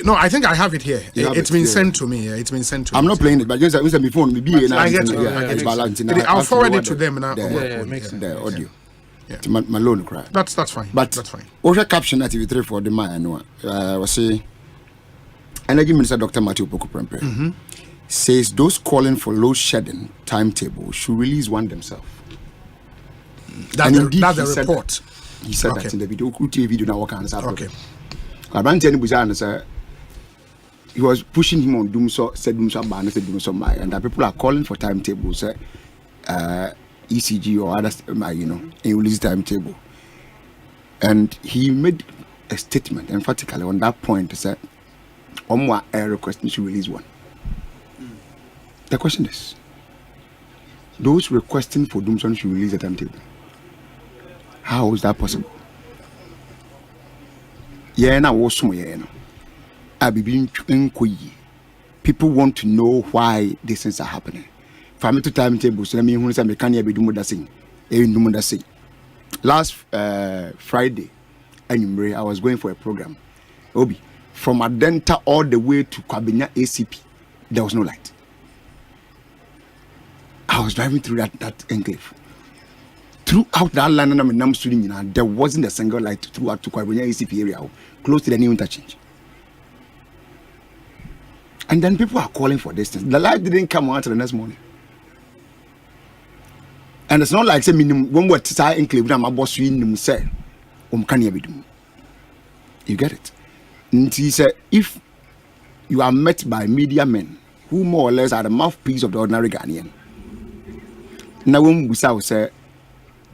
No, I think I have it here. It's been sent to me. It's been sent to me. I'm not playing it, but just before maybe I get it. I'll forward it to them now. The audio. My loan cry. That's fine. But that's fine. Over caption at TV3 for the man. Was say Energy Minister Dr. Matthew Poku says those calling for load shedding timetable should release one themselves. That's the report. He said that in the video. Okay. He was pushing him on Doomso, and that people are calling for timetables, ECG or others, in release timetable. And he made a statement emphatically on that point. Said, "Omwa air request should release one." The question is, those requesting for Doomson should release a timetable. How is that possible? People want to know why these things are happening. Family to timetables, let me say mechanic be doing that thing. Last Friday, I was going for a program. Obi, from Adenta all the way to Kwabena ACP, there was no light. I was driving through that enclave. Throughout that line, there wasn't a single light throughout to Kwabena ACP area, close to the new interchange. And then people are calling for distance. The light didn't come out until the next morning. And it's not like say when we're trying enclave, my boss say, you get it? And he said, if you are met by media men who more or less are the mouthpiece of the ordinary Ghanaian, now when we say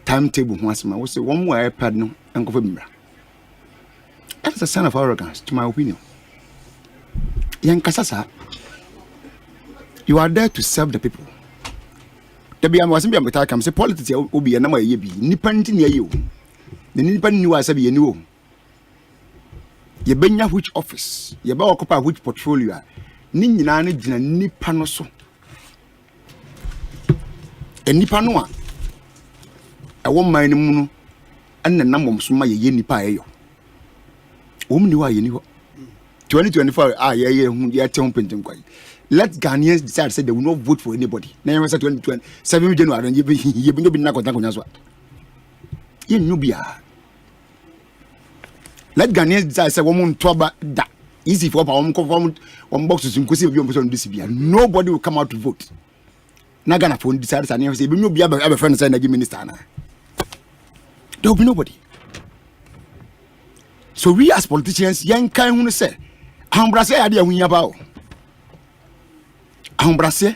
timetable once we say one more iPad no and go. That is a sign of arrogance, to my opinion. You are there to serve the people. The wasn't be a say politics will be a number of years. Nippant near you. The Nippant knew as a you. You benya which office, you ba occupy which portfolio. Nina Nippanoso. A Nippanoa. I won't mind muno and the number of Suma Yenipa. Woman, you are 2024, let Ghanaians decide say they will not vote for anybody. Now you say 2020, 7 January, and you've been not going to you Nubia. Let Ghanaians decide say woman to that easy for one boxes inclusive of this year. Nobody will come out to vote. Not gonna phone decide and say, no be a friend saying the minister. There will be nobody. So we as politicians, young kind who say, "Ambrase idea we about." Ambrase,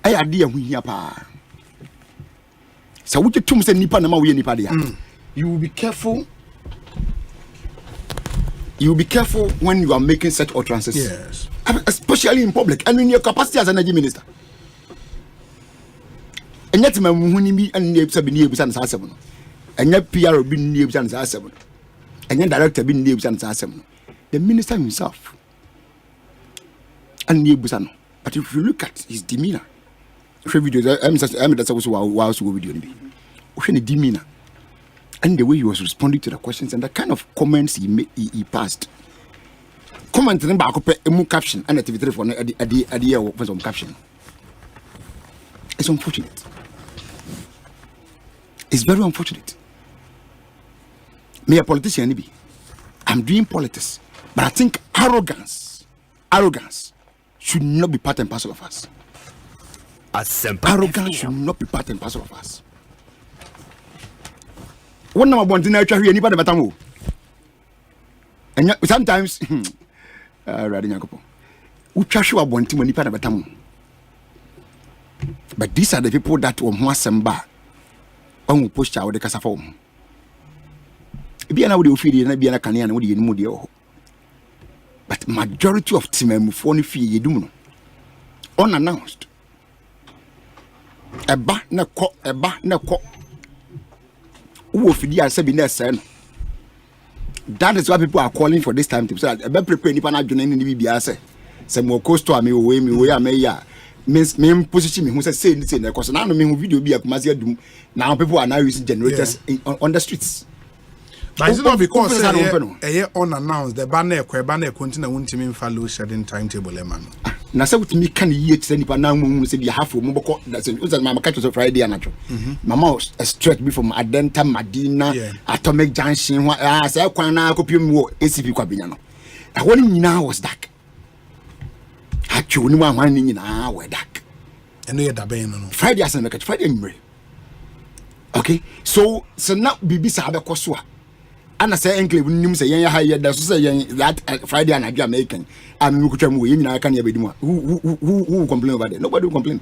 idea we about. So we just say nipa na ma we nipa dia. You will be careful. You will be careful when you are making such utterances. Yes, especially in public and in your capacity as an energy minister. And yet, my muhuni and near be near Busan Sasabon, and yet PR be near Busan Sasabon. And then director being named Asante, the minister himself, and Busan. But if you look at his demeanor, that's also why video demeanor and the way he was responding to the questions and the kind of comments he passed. Commenting about a caption and a TV3 for a year for some caption. It's unfortunate. It's very unfortunate. Me a politician, I'm doing politics, but I think arrogance should not be part and parcel of us. Arrogance should not be part and parcel of us. One number one thing I try anybody but and sometimes but these are the people that will Asempa on push out the Casafom. But majority of team phone fee you do unannounced. Eba na ko. That is why people are calling for this time to say prepare any pana joining in the BBS. Some more cost to me way me ya means me position me who say because now me video be akumasi adum. Now people are now using generators on the streets. But it's not because unannounced the banner continue won't mean follow shedding timetable man. Na say with me can yet say nipa na mu say be half mo boko that say mama catch us Friday anacho. Mama was straight be from Adenta Madina Atomic Junction say kwan na kopium wo ACP Kwabena no. I want nyina was dark. Actually one nyina were dark. And you da ben no. Friday as make Friday anyway. Okay, so now bibi sa be koso a ana say enclave nim say yen ha da so say yen that Friday and Nigeria American am kutwa mu yen nyina kan ya bedimu who complain about it? Nobody will complain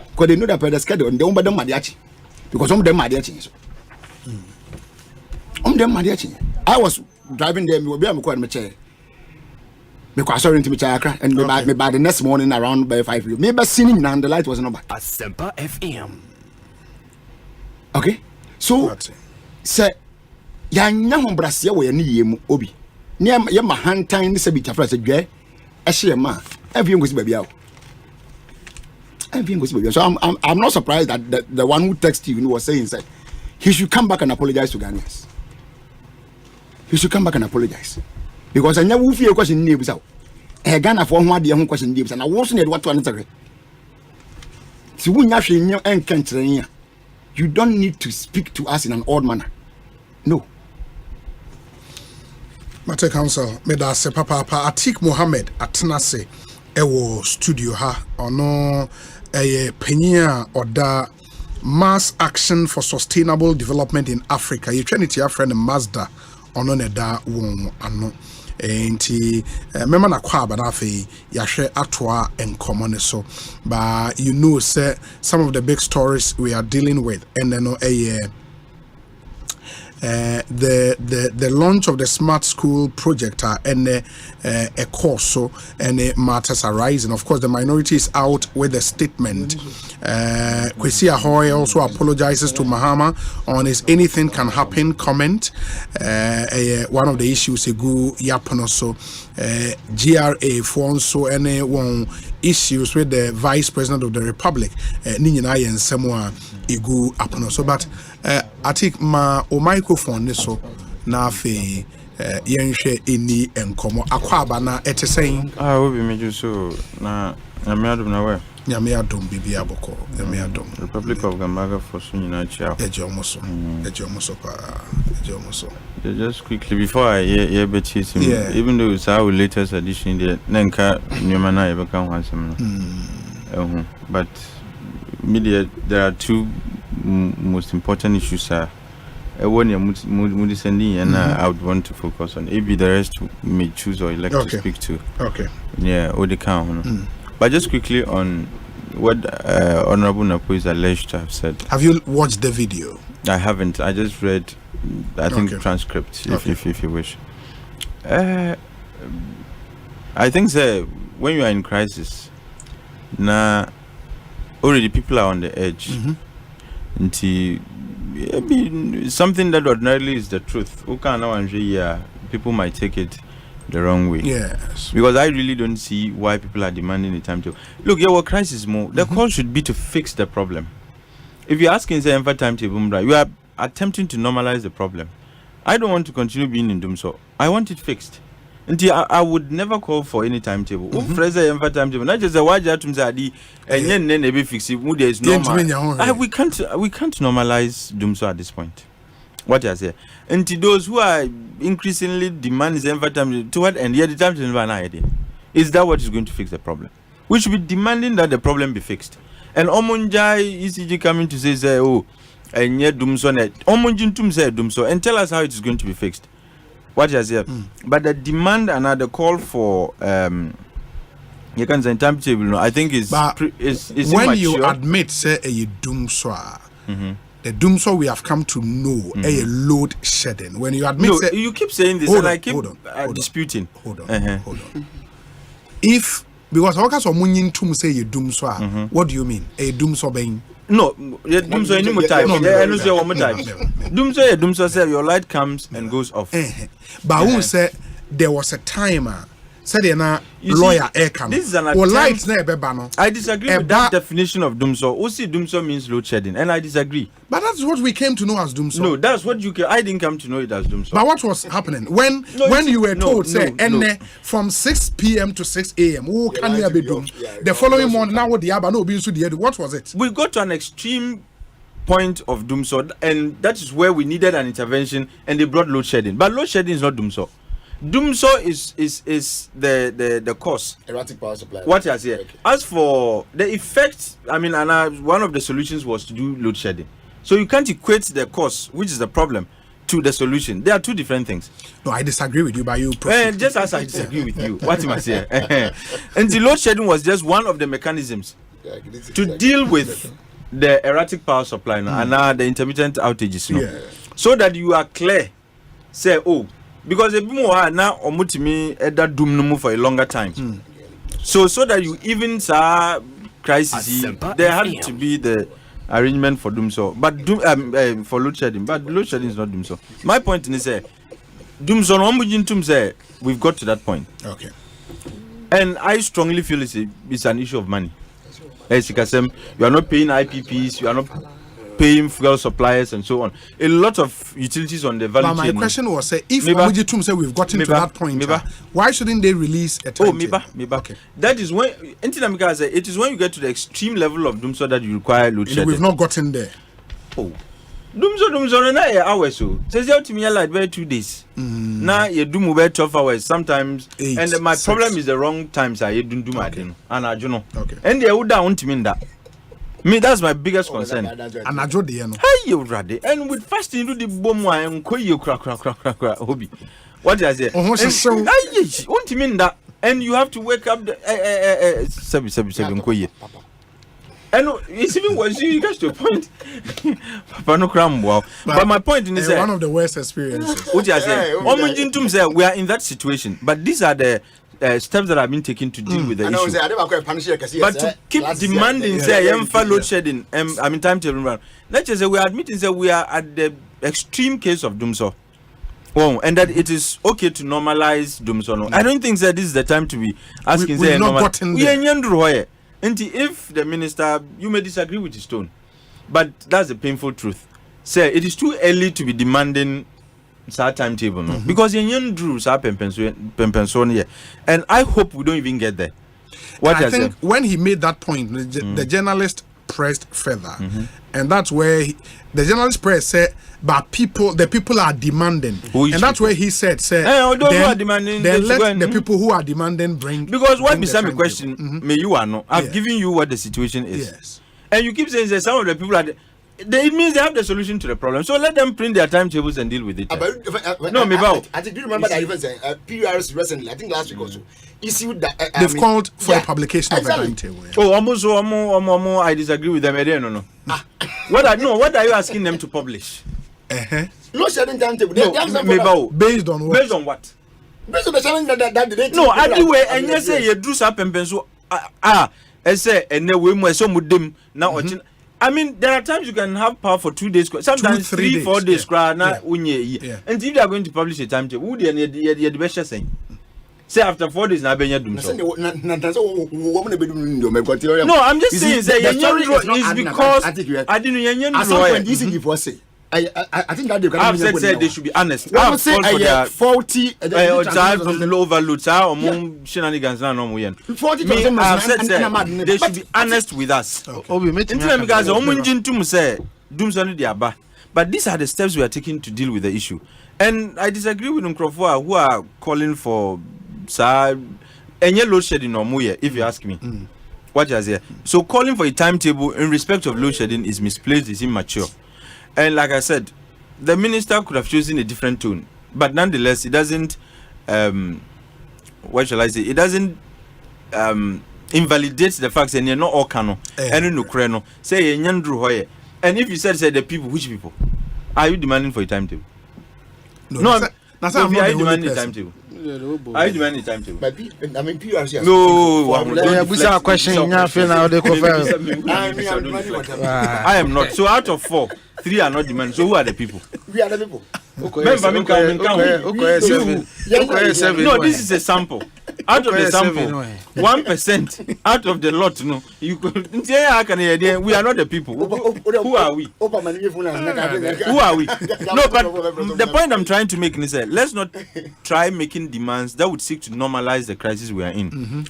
because they know that the schedule they won't them madiachi because some them madiachi so them madiachi. I was driving there, me be am ko me chair because sorry to me chair and me by the next morning around by 5 me be seeing and the light was not back. Asempa FM. Okay, so say yanya ho brase wo ye ne yemu obi ne ye ma hantan ne se bi tafra se dwe e hye ma avie ngosi babia so I'm not surprised that the one who texted you was saying that he should come back and apologize to Ghanaians. He should come back and apologize because anya wo fie question ne ebisa Ghana for ho ade ho question ne ebisa na wo so ne what to answer si wunya hwe nyo enkantrenya. You don't need to speak to us in an odd manner. No. Mate Council, Medase Papa Atik Mohammed Atnase Ewo Studio Ha Ono Penya Oda Mass Action for Sustainable Development in Africa. You trinity your friend Mazda Ono Neda Won Ano. Enti mema na Kwabena fe yahwe atoa enkomo so but you know say some of the big stories we are dealing with and then the launch of the smart school project and a course so and matters arising. Of course the minority is out with a statement. Kwesi Ahoy also apologizes to Mahama on his anything can happen comment. One of the issues go yapono so GRA for so any one issues with the Vice President of the Republic Ninyina yen semwa igu apono so but I think my microphone so na fe yenhwe eni enkomo akwaba na ete saying obi meju so na nyame adom na we nyame adom bibi aboko nyame adom Republic of Gambaga for so nyina chia ejomoso just quickly before I hear betis even though it's our latest edition there nenka nyama na e beka ho asem no but media there are two most important issues are one moody sending and I would want to focus on. Maybe the rest may choose or elect to speak to. Okay. Yeah, or the count. But just quickly on what Honorable Napo is alleged to have said. Have you watched the video? I haven't. I just read, I think, transcript, if you wish. I think that when you are in crisis, already people are on the edge. Until something that ordinarily is the truth. People might take it the wrong way. Yes. Because I really don't see why people are demanding the time to look. Our crisis more. The call should be to fix the problem. If you're asking say timetable, you are attempting to normalize the problem. I don't want to continue being in doom, so I want it fixed. Until I would never call for any timetable. Timetable. Not just a wajah to say and then maybe fix it. There is normal. We can't normalize doomso at this point. What I say. Until those who are increasingly demanding time to what end? Yeah, the time to never idea. Is that what is going to fix the problem? We should be demanding that the problem be fixed. And Omunjai ECG coming to say and yet doomso net. Omunjin tum say doomso and tell us how it is going to be fixed. What is here? But the demand and the call for you can say timetable. No, I think is when immature. You admit say you doomso, the doomso we have come to know a load shedding. When you admit, say, you keep saying this, and I keep disputing. Hold on. If because how can someone say you doomso? What do you mean? A doomso being? No, doomso any more time. Doomso say your light comes and goes off. But who said there was a timer Said na lawyer Ekano. This is an lights na ebeba. I disagree with that definition of doomsday. Osi doomsday means load shedding, and I disagree. But that's what we came to know as doomsday. No, that's what I didn't come to know it as doomsday. But what was happening when you were told from 6 p.m. to 6 a.m. Who can you be doom? The following morning now what the Abba no be what was it? We got to an extreme point of doomsday, and that is where we needed an intervention, and they brought load shedding. But load shedding is not doomsday. Doomsday is the cause. Erratic power supply. What I say. Okay. As for the effect, I mean, one of the solutions was to do load shedding. So you can't equate the cause, which is the problem, to the solution. They are two different things. No, I disagree with you, but you just as I disagree with you. What am I saying? And the load shedding was just one of the mechanisms to deal with the erratic power supply and the intermittent outages. So that you are clear. Say, because a bit more now omutimi that doom no for a longer time. So that you even saw crisis, there had to be the arrangement for doomsday, but for load shedding. But load shedding is not doomsday. My point is doomsday no say we've got to that point. Okay. And I strongly feel it's an issue of money. As you can say, you are not paying IPPs, you are not paying fuel suppliers and so on. A lot of utilities on the value chain. But my question was, if Omujitum say we've gotten to that point, why shouldn't they release a timetable? Okay. That is when it is when you get to the extreme level of doomsday that you require load shedding. We've not gotten there. Doomsday na hours so. Says you to me like very 2 days. Now you do move 12 hours sometimes. 8, and my 6. Problem is the wrong times I don't do my thing. And I don't know. Okay. And they would down to me that. Me, that's my biggest concern. And I draw the end. Hey, you ready? And with fasting, do the bomb and call you crack, hobby. What did I say? Want to mean that? And you have to wake up the 7 koye. And it's even worse. You get to a point. Papa no cram wow. But my point is one of the worst experiences. What did I say? We are in that situation. But these are the steps that have been taken to deal with the issue. But to keep demanding, load shedding, timetable. Let's just say we are admitting that we are at the extreme case of doomsday. And that it is okay to normalize doomsday. I don't think that this is the time to be asking. We've not gotten there. And if the minister, you may disagree with his tone, but that's the painful truth. Say it is too early to be demanding timetable, because you drew here, and I hope we don't even get there. I think when he made that point, the journalist pressed further, and that's where the journalist pressed said, "But the people are demanding," and that's where he said, those who are demanding, then let the people who are demanding bring." Because what me some question, may you are no, I've given you what the situation is, yes, and you keep saying that some of the people are. It means they have the solution to the problem. So let them print their timetables and deal with it. I think you remember that even saying PRS recently, I think last week also, issued that they've called for a publication of the timetable. Yeah. I disagree with them. No. What are you asking them to publish? Load shedding timetable. Based on what? Based on what? Based on the challenge that they no, anyway, and you say you do something so I say and then we must some them now. I mean, there are times you can have power for 2 days, sometimes 3-4 days. And if they are going to publish a timetable, would the best saying? Say after 4 days, now be doing so. No, I'm just saying is because I didn't. I think that I've said they should be honest. I've said faulty overload shenanigans faulty I've said they should be honest with us. But these are the steps we are taking to deal with the issue. And I disagree with Nkrofo who are calling for any load shedding or muye, if you ask me. What is here? So calling for a timetable in respect of load shedding is misplaced, is immature. And like I said, the minister could have chosen a different tone, but nonetheless, it doesn't. What shall I say? It doesn't invalidate the facts. And you're not all cano, and no creno. Say hoye. And if you said the people, which people are you demanding for a timetable? No, are you demanding a timetable? Are you demanding a timetable? I mean, PRC. No, we saw a question. I am not. So out of 4, 3 are not demanding. So who are the people? We are the people. No, this is a sample. out of the sample, 1% out of the lot. No, you could. We are not the people. Who are we? Who are we? No, but the point I'm trying to make is that let's not try making demands that would seek to normalize the crisis we are in.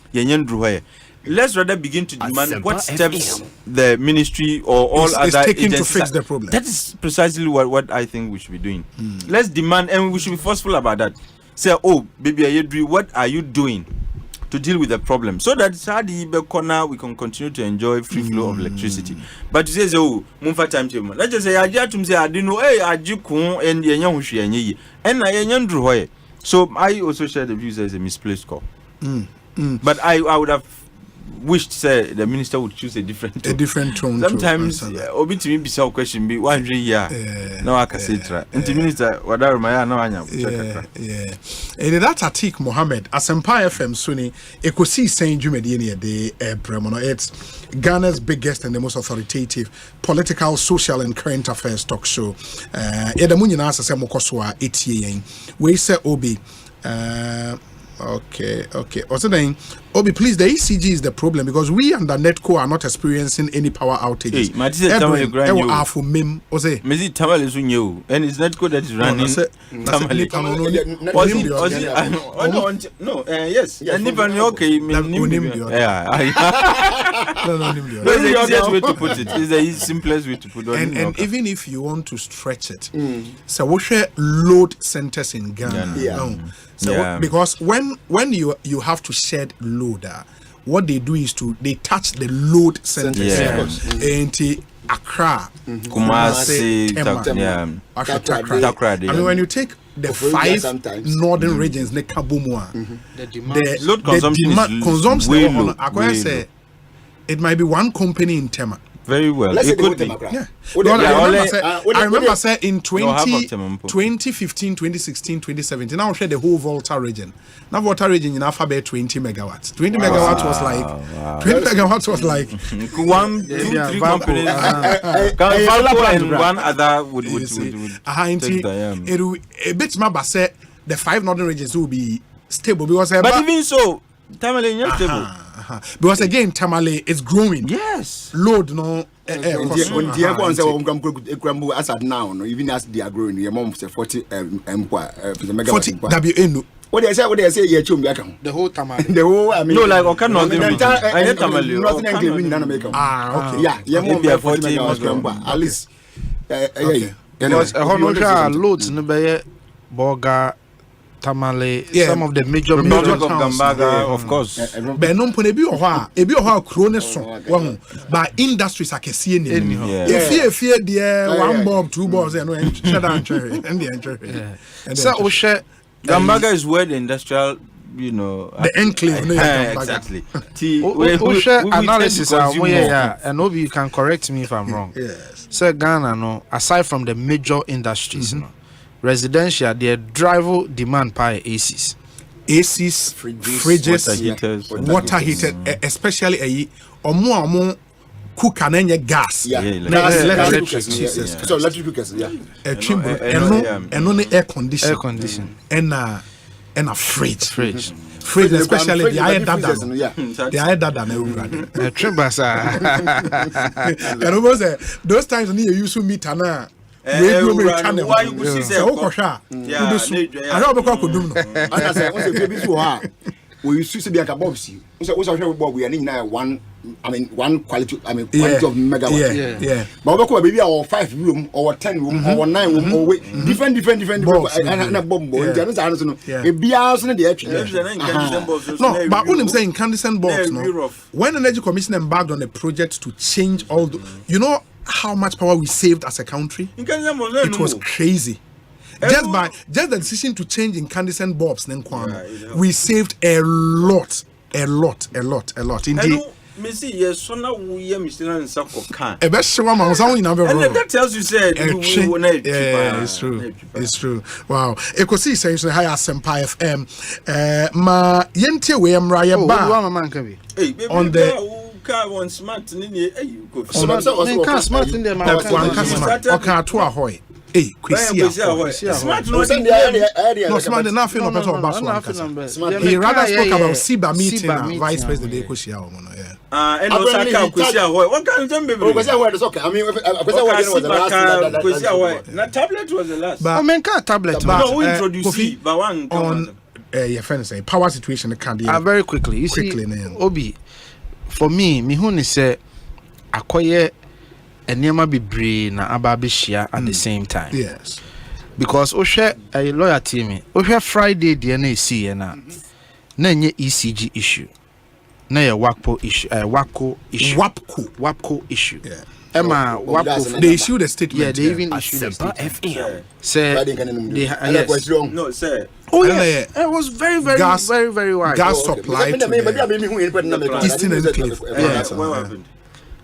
Let's rather begin to demand what steps the ministry or all other taking agencies to fix the problem. That is precisely what I think we should be doing. Let's demand, and we should be forceful about that. Say, oh, baby Ayedri, what are you doing to deal with the problem? So that Sadi corner we can continue to enjoy free flow of electricity. But you say, oh, Mumfa timetable. Let's just say, I didn't know, hey, I do and the and so I also share the views as a misplaced call. But I would have wished the minister would choose a different tone. Sometimes obi to me be some question be 100 year. No I can say tra. And the minister whatever my no anya. And that Atik Mohammed Asempa FM Suni Ekosiisen Jumedie de Bremono. It's Ghana's biggest and the most authoritative political, social and current affairs talk show. Edamunyi na asase mokoswa etie we say obi Okay. Also then, Obi, please, the ECG is the problem because we under Netco are not experiencing any power outages. Hey, Matisse Tamale Grand you. For Mim, Osei. Mezi Tamale is new, and it's Netco that is running. No, yes. And Nipan, okay, that's the easiest way to put it. It's the simplest way to put it. And even if you want to stretch it, so we share load centers in Ghana. So because when you have to shed load, what they do is they touch the load centers. And Accra, Kumasi, Takrady. I mean, when you take the 5 northern regions, the load consumption is way low. It might be one company in Tema. Very well. Let's it could be. Yeah. I remember say in 2015, 2016, 2017, I share the whole Volta region. Now Volta region in Alphabet 20 megawatts. 20 megawatts was like 20 megawatts was like 1, 2, 3 companies. And one other would a bit more say the 5 northern regions will be stable because but even so Tamale is not stable. Because again, Tamale is growing. Yes. Load no. As at now, even as they are growing, your mom say 40 WN. What they say, yeah, the whole Tamale. The whole, I mean, no, like okay, nothing. I Tamale. Nothing can win America. Okay. Yeah, your mom be 40 megawatts at least. Because a loads no be Boga. Tamale, some of the major Republic of Gambaga, of course. But no pone ebi oha krone so by industries akese ni. If there 1 bob 2 bobs no shut and the so Osei Gambaga is where the industrial the enclave exactly. Osei analysis and Obi you can correct me if I'm wrong. Yes. So Ghana no aside from the major industries residential, their driver demand by ACs, fridges, water heaters, especially a more cook and any gas. Electric. So electric cookers, and only air condition, and a fridge, especially the iron dada, and almost those times when you use to meet Anna. Why you could see we used to be a Bobsy. We are in one quality, quality of megawatt. Yeah. But we are 5 room or 10 room or 9 room or different and a bomb. No, but what I'm saying, incandescent bulbs. No, when Energy Commission embarked on a project to change all the, how much power we saved as a country? It was crazy. Just the decision to change incandescent bulbs, we saved a lot. Indeed. That tells you said it's true. Wow. Ekosiisen so high Asempa FM. Ma yente we amraya ba on the one smart in smart in them. Okay, to ahoy. Hey, smart no smart nothing no person about one. He rather spoke about Siba meeting and vice president Ekosia Omono. And Osaka Kwesi Ahoy. What kind of time baby? Kwesi Ahoy is okay. I mean, Kwesi Ahoy was the last. Kwesi Ahoy. Na tablet was the last. But Omenka tablet. No, we introduce but one on your friend say power situation can be very quickly. You see, Obi, for me who say akoye enema bebree na ababishia at the same time. Yes. Because Oshe a lawyer team, Oshe Friday DNA see na nye ECG issue. Na ye WAPCO issue, WAPCO issue. Yeah. Emma WAPCO they issued a statement. Yeah, they even issued a statement. FM. Say yes. No, sir. Oh yeah, it was very wide. Gas supply to the Eastern Enclave. What happened?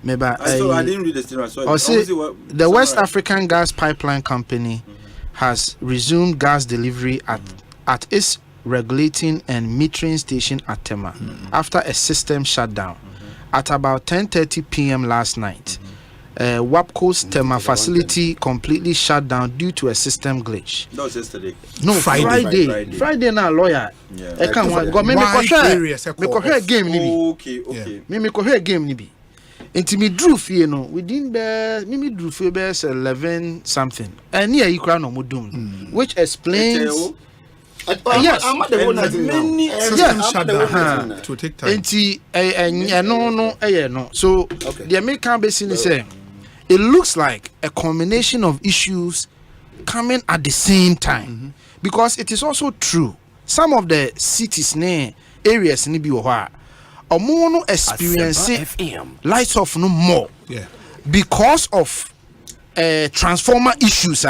Maybe I didn't read the statement. The West African Gas Pipeline Company has resumed gas delivery at its regulating and metering station at Tema after a system shutdown at about 10:30 p.m. last night. WAPCO's Tema facility completely shut down due to a system glitch. That was yesterday. No, Friday now, lawyer. I can't go. Me share game nibi. Okay. Me share game nibi. Until me drew fee no within me drew fee 11 something. And here you cry no mudum, which explains. Yes, to take time. No. So the American basin is saying it looks like a combination of issues coming at the same time, because it is also true some of the cities areas ni bi wo no experiencing lights off no more because of transformer issues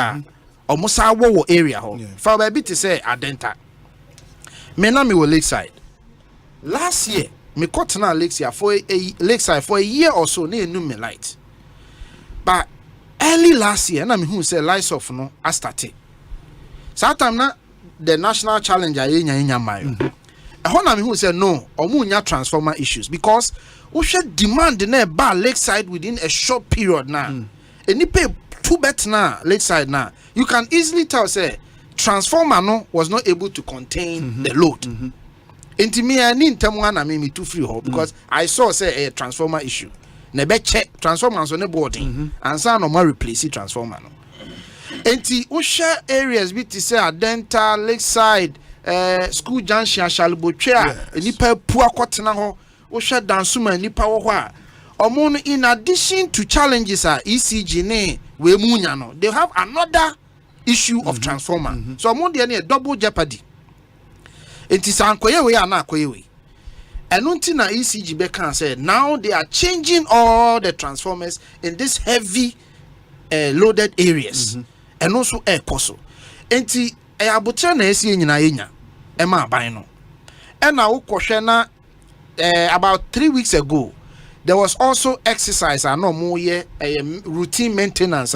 almost our area for baby to say adenta me na me wo Lakeside last year me cut na Lakeside for a year or so na enu me light, but early last year na me who say lights off no I started so time na the national challenge anya mayo na me who say no omunya transformer issues because we should demand na ba Lakeside within a short period now any pay two bet na Lakeside now you can easily tell say transformer no was not able to contain the load. Enti me ani ntemu na me too free ho because I saw say a transformer issue na be check transformer so ne boarding and say no more replace transformer no. Enti we share areas bi to say Adenta, Lakeside, school junction Shalibotwa nipa pu akotena ho we share dansuma nipa wo ho a omo in addition to challenges ECG ne we munya no they have another issue of transformer so omo de na double jeopardy. Enti sankoye we ana akoye we enunti na ECG be can say now they are changing all the transformers in this heavy loaded areas and also air coso. Enti abutre na esi nyina yenya e ma ban no e na wo kohwe na about 3 weeks ago there was also exercise and no more routine maintenance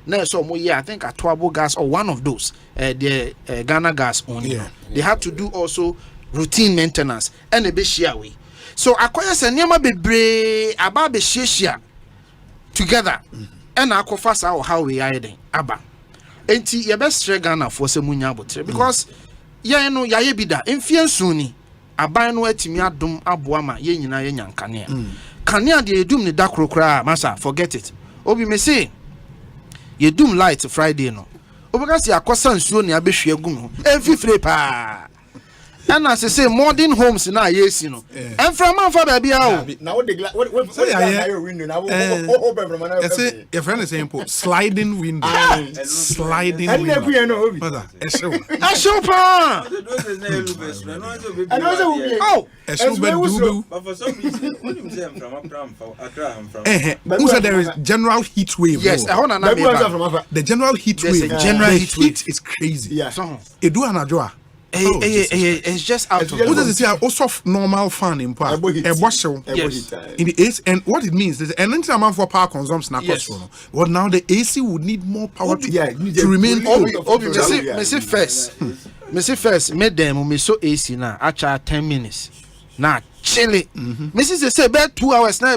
na so more I think at Twabo Gas or one of those the Ghana Gas only they had to do also routine maintenance and a be share we so akoya se niam bebre aba be share together and akofa sa how we are den aba enti ye best Ghana for se munya abotre because ye no yaye bi da emfiansu ni aban no atimi adom aboa ma ye nyina ye nyankane Kania de edum ni dakrokra masa forget it obi me say ye dum light Friday no obeka se akosa nsuo ni abehwe agum every pa and as I say modern homes na yesi no enfra man for baby how now what the window now open from another say your friend is saying sliding window sliding window show pa oh but for some reason what you say from Accra who said there is general heat wave yes the general heat wave the heat is crazy edu anajoa it's just out of what does it say also normal fan in part in the AC and what it means is an amount for power consumption but now the AC would need more power to remain cool. Me say first made them me so AC na actually 10 minutes now chilly. Mrs. say bed 2 hours now.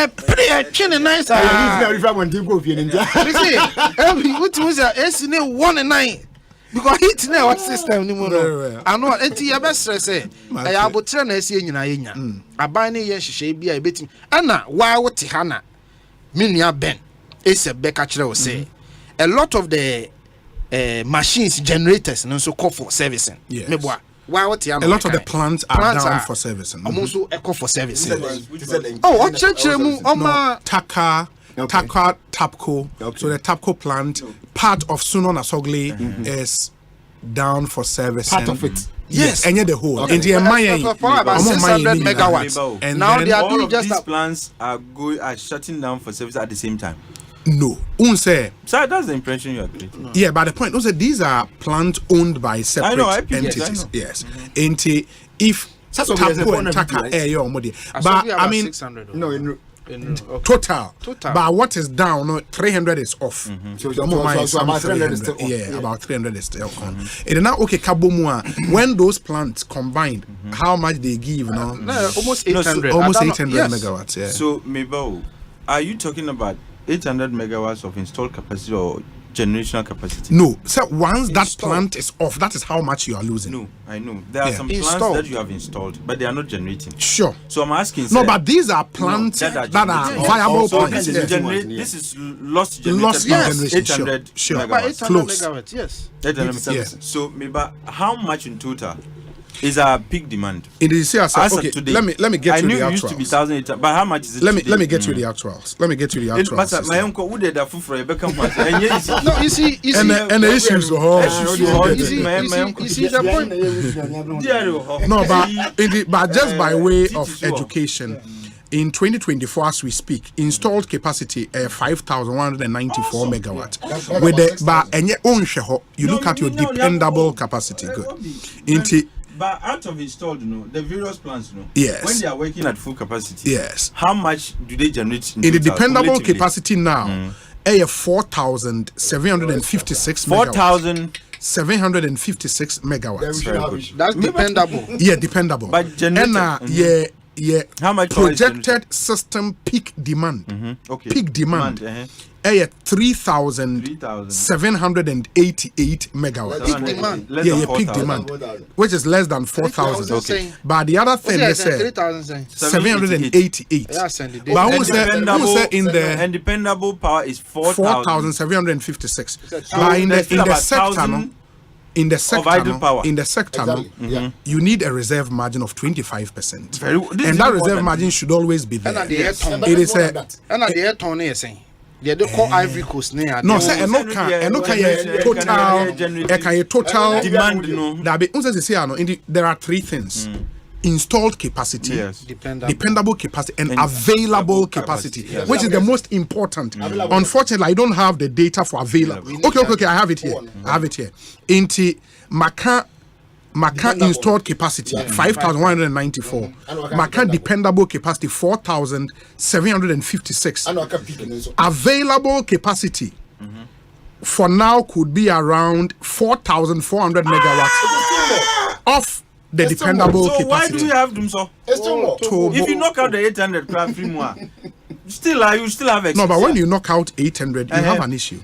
Pretty chilly nice. What was that? It's 1 and 9. Because heat now what system ni mo no. I know enti ya be stress say. I abotre na esi nyina yenya. Aban ne ye hihye bia e betim. Ana wa wote ha na. Menua Ben ese be ka kire wo say. A lot of the machines generators no so call for servicing. Yes. Me boa. Why what a lot of the plants are down for servicing. Also echo for servicing. Oh, what church mu oma Taka Tapco. So the Tapco plant, part of Sunon Asogli is down for servicing. Part of it. Yes, and the whole. Okay. And the about 600 megawatts. And now they are all doing of just these plants are shutting down for service at the same time. No, sir, that's the impression you are creating. No. Yeah, but the point was these are plants owned by separate entities. Yes, if Tapco and Taka air modi, but I mean total. But what is down? No, 300 is off. So about 300 is still on. Yeah, about 300 is still on. It is now okay. Kabomua. When those plants combined, how much they give? No, almost 800. Almost 800 megawatts. Yeah. So Mabel, are you talking about 800 megawatts of installed capacity or generational capacity? No. So once that plant is off, that is how much you are losing. No, I know. There are some plants that you have installed, but they are not generating. Sure. So I'm asking. No, but these are plants that are viable plants. This is lost generation. 800 sure. megawatts. 800 megawatts, yes. 800 megawatts. Yes. So maybe how much in total is our peak demand? It is here. Okay, today, let me get you the actuals. I knew it used to be 1,800, but how much is it? Let me get you the actuals. Let me get you the actuals. But my uncle would have for a become no, you see, and the issues. You see the point. No, but just by way of education. In 2024, as we speak, installed capacity 5,194 megawatts. With the you look at your dependable capacity. Good. But out of installed, the various plants, yes, when they are working at full capacity, yes, how much do they generate? In the dependable capacity now, 4,756 megawatts. 4,756 megawatts. That's dependable. Yeah, dependable. But generated. Yeah. How much projected system peak demand? Okay. Peak demand. 3,788 megawatts. Peak demand. Peak demand, which is less than 4,000. Okay. But the other thing they say 788. But who said in the and dependable power is 4,756. But in the sector. In the sector, you need a reserve margin of 25%. And that reserve margin should always be there. It is they call Ivory Coast near. No, say total demand. There are three things. Installed capacity, yes, dependable capacity, and available capacity, which is the most important. Unfortunately, I don't have the data for available. Okay, I have it here. Into Maka installed capacity 5,194. Maka dependable capacity 4,756. Available capacity for now could be around 4,400 megawatts of the dependable capacity. So why do we have them so? If you knock out the 800 you still have excess. No, but when you knock out 800, you have an issue.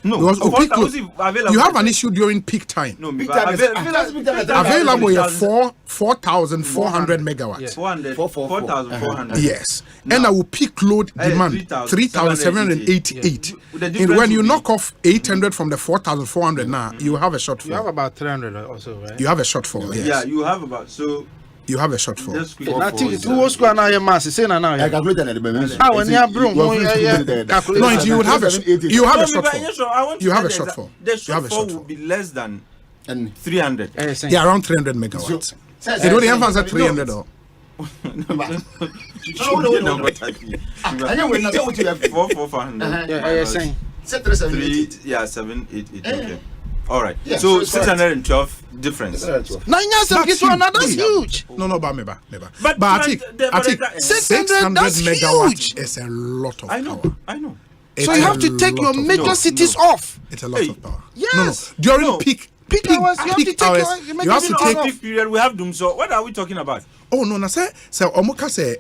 No, because you have an issue during peak time. No, peak time available are 4,400 megawatts. 4,400. Yes, and I will peak load demand 3,788. And when you knock off 800 from the 4,400 now, you have a shortfall. You have about 300 also, right? You have a shortfall. Yes. Yeah, you have about so. You have a shortfall. You would have a shortfall. You have a shortfall. The shortfall will be less than 300. Yeah, around 300 megawatts. It only has 300 though. 788. Okay. All right. Yeah, so 612 difference. 9 years that's huge. No, but I think 600 megawatts is a lot of power. I know. So you have to take your major cities off. It's a lot of power. Yes. During peak peak hours. You have to take hours. You have to take peak period. We have them. So what are we talking about? Oh no, say omoka say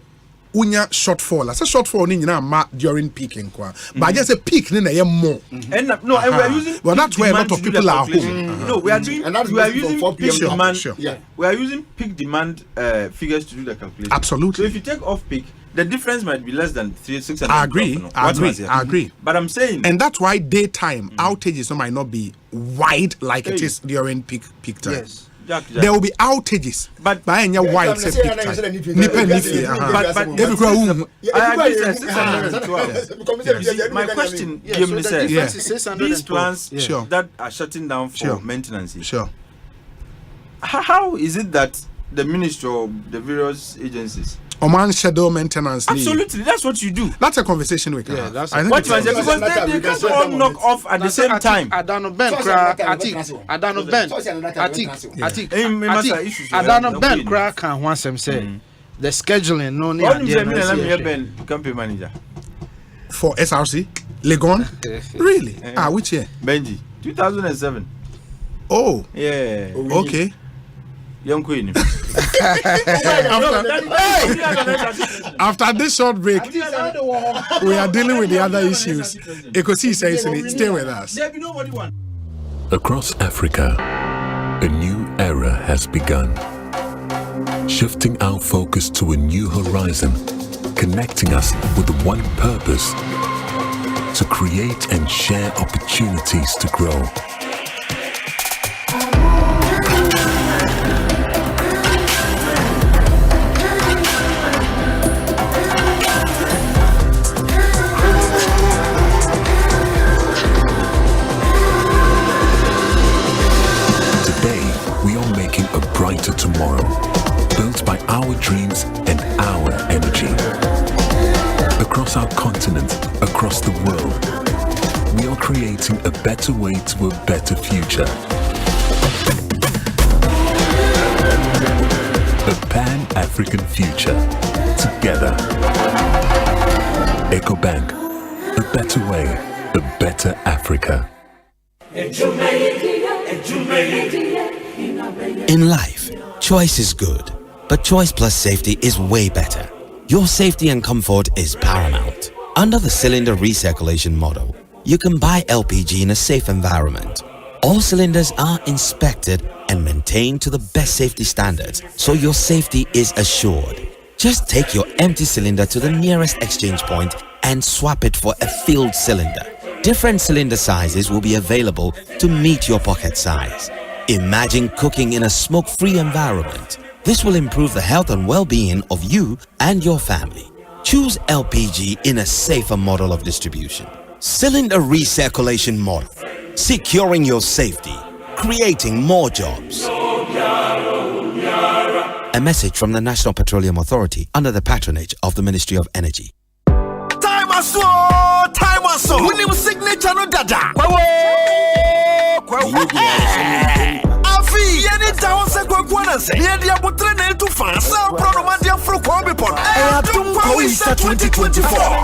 unya shortfall. I say shortfall ni nyina ma during peaking kwa. But I just say peak ni na ye more. And no, and we are using. Well, that's where a lot of people are home. No, we are doing. And that's we are using peak demand. Sure. Yeah. We are using peak demand figures to do the calculation. Absolutely. So if you take off peak, the difference might be less than 600. I agree. I agree. But I'm saying, and that's why daytime outages might not be wide like it is during peak time. Yes. There will be outages, but by any wide peak time. My question, these plants that are shutting down for maintenance. Sure. How is it that the ministry or the various agencies Oman schedule maintenance. Absolutely, that's what you do. That's a conversation we can have. That's what you say, because they can't all knock off at the same time. Adano Ben crack, Adano Ben, Adano Ben crack, and once I'm saying the scheduling. No need. Ben campaign manager for SRC Legon. Really? Which year? Benji, 2007. Oh, yeah. Okay. Young Queen. After this short break, we are dealing with the other issues. Ekosiisen says, stay with us. Across Africa, a new era has begun, shifting our focus to a new horizon, connecting us with one purpose: to create and share opportunities to grow. Brighter tomorrow, built by our dreams and our energy. Across our continent, across the world, we are creating a better way to a better future. A Pan-African future. Together. EcoBank. A better way, a better Africa. In life, choice is good, but choice plus safety is way better. Your safety and comfort is paramount. Under the cylinder recirculation model, you can buy LPG in a safe environment. All cylinders are inspected and maintained to the best safety standards, so your safety is assured. Just take your empty cylinder to the nearest exchange point and swap it for a filled cylinder. Different cylinder sizes will be available to meet your pocket size. Imagine cooking in a smoke-free environment. This will improve the health and well-being of you and your family. Choose LPG in a safer model of distribution. Cylinder recirculation model. Securing your safety. Creating more jobs. A message from the National Petroleum Authority under the patronage of the Ministry of Energy. Time was so. We need signature no dada. Afi, yeni tawo se kwakwana se. Yedi abutre na etu fan. Sa prono mandia fru kwa bipon. Atum Kwabena 2024.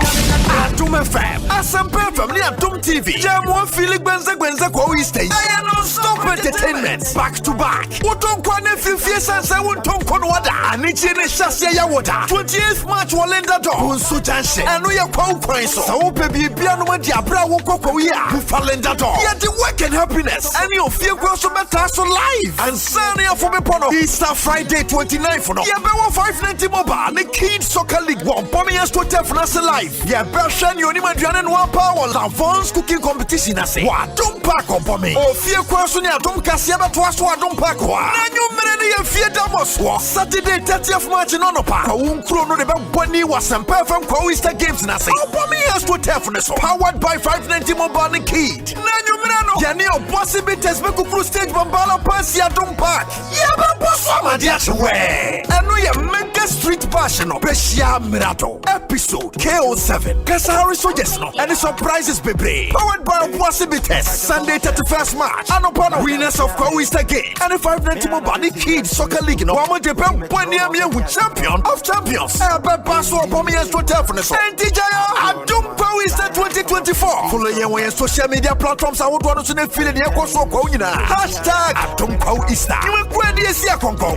Atum FM. Asempa FM ni Atum TV. Jamo Philip Benze kwa stage. Aya non-stop entertainment. Back to back. Uton kwa ne fifie sansa unton kono wada. Anichi ne shasya ya wada. 28th March walenda do. Bonsu janshe. Anu ya kwa ukwenso. Sa upe bibia no mandi abra woko kwa wia. Bufalenda do. Yedi work and happiness. Any of you kwa so betaso live. And Sunday for me pono. Easter Friday 29th for no. Yabewa 590 mobile. The Kids Soccer League 1. Pomias to Tefnase live. Yabeshan yoni madriana no power. Advanced cooking competition ase. Wa don't pack on pomi. O fie kwa so ni adom kasia beto aso adom pack wa. Na nyu mene ni fie damos wa. Saturday 30th March no no pa. Ka unkro no de be boni wa Asempa FM kwa Easter Games na se. O pomias to Tefnase. Powered by 590 mobile the Kid. Na nyu mene no. Yani o bossy bites be ku stage bambala pass ya don't pack. Ya ba boss wa ma dia chwe. Enu ye mega Street Bash no Beshia Mirato episode KO7 Kasari Sojes no and the surprises bebre powered by Possibilities Sunday 31st March Anopano winners of Kwabena game and the 590 Mobile Kids Soccer League no Wamo Japan Pweniamia with champion of champions Ebe Basso Pomias to Telephone and DJ Adum Kwabena 2024 follow your social media platforms I would want to see the hashtag Adum Kwabena you will grab the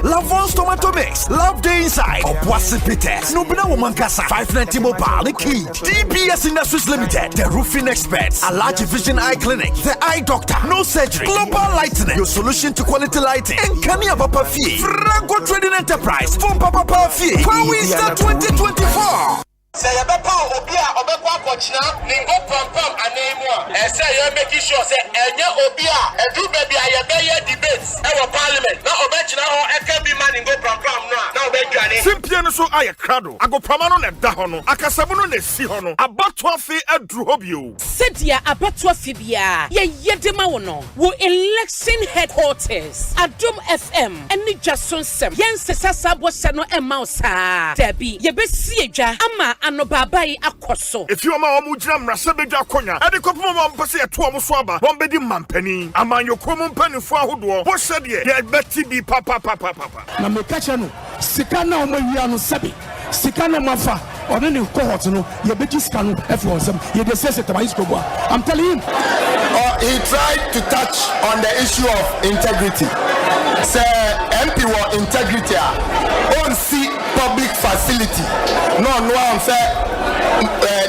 Lavon's Tomato Mix Love the Inside of Possibilities Nubina Womankasa 590 Mobile Key DBS Industries Limited The Roofing Experts A Large Vision Eye Clinic The Eye Doctor No Surgery Global Lighting Your solution to quality lighting and Kania Papa Fee Franco Trading Enterprise Phone Papa Fee Kwabena 2024 Say you better obia obekwa kochina ningo pam anemwa say you making sure say enye obia edu baby ayebeye debates e wo parliament na obechina ho ekabi man ningo pam na obedwane simpie no so aye krado agopama no na da ho no akasabo no na si ho no abato afi adru hobio sedia abato afi bia ye yedema wo no wo election headquarters Adum FM eni Jason Sem yen sesasa bo se no ema osa dabi ye besi edwa ama ano babai akoso if you ma omu jina mrasa bedwa konya ade kopo mo mpese eto omo so aba won bedi mampani amanyo komo mpani fu ahodo bo hye de ye beti bi papa na me kacha no sika na omo wia no sabi sika na mafa ono ni cohort no ye beji sika no efu onsem ye de sese tabayisco boa I'm telling him he tried to touch on the issue of integrity say MP wa integrity on see public facility no am say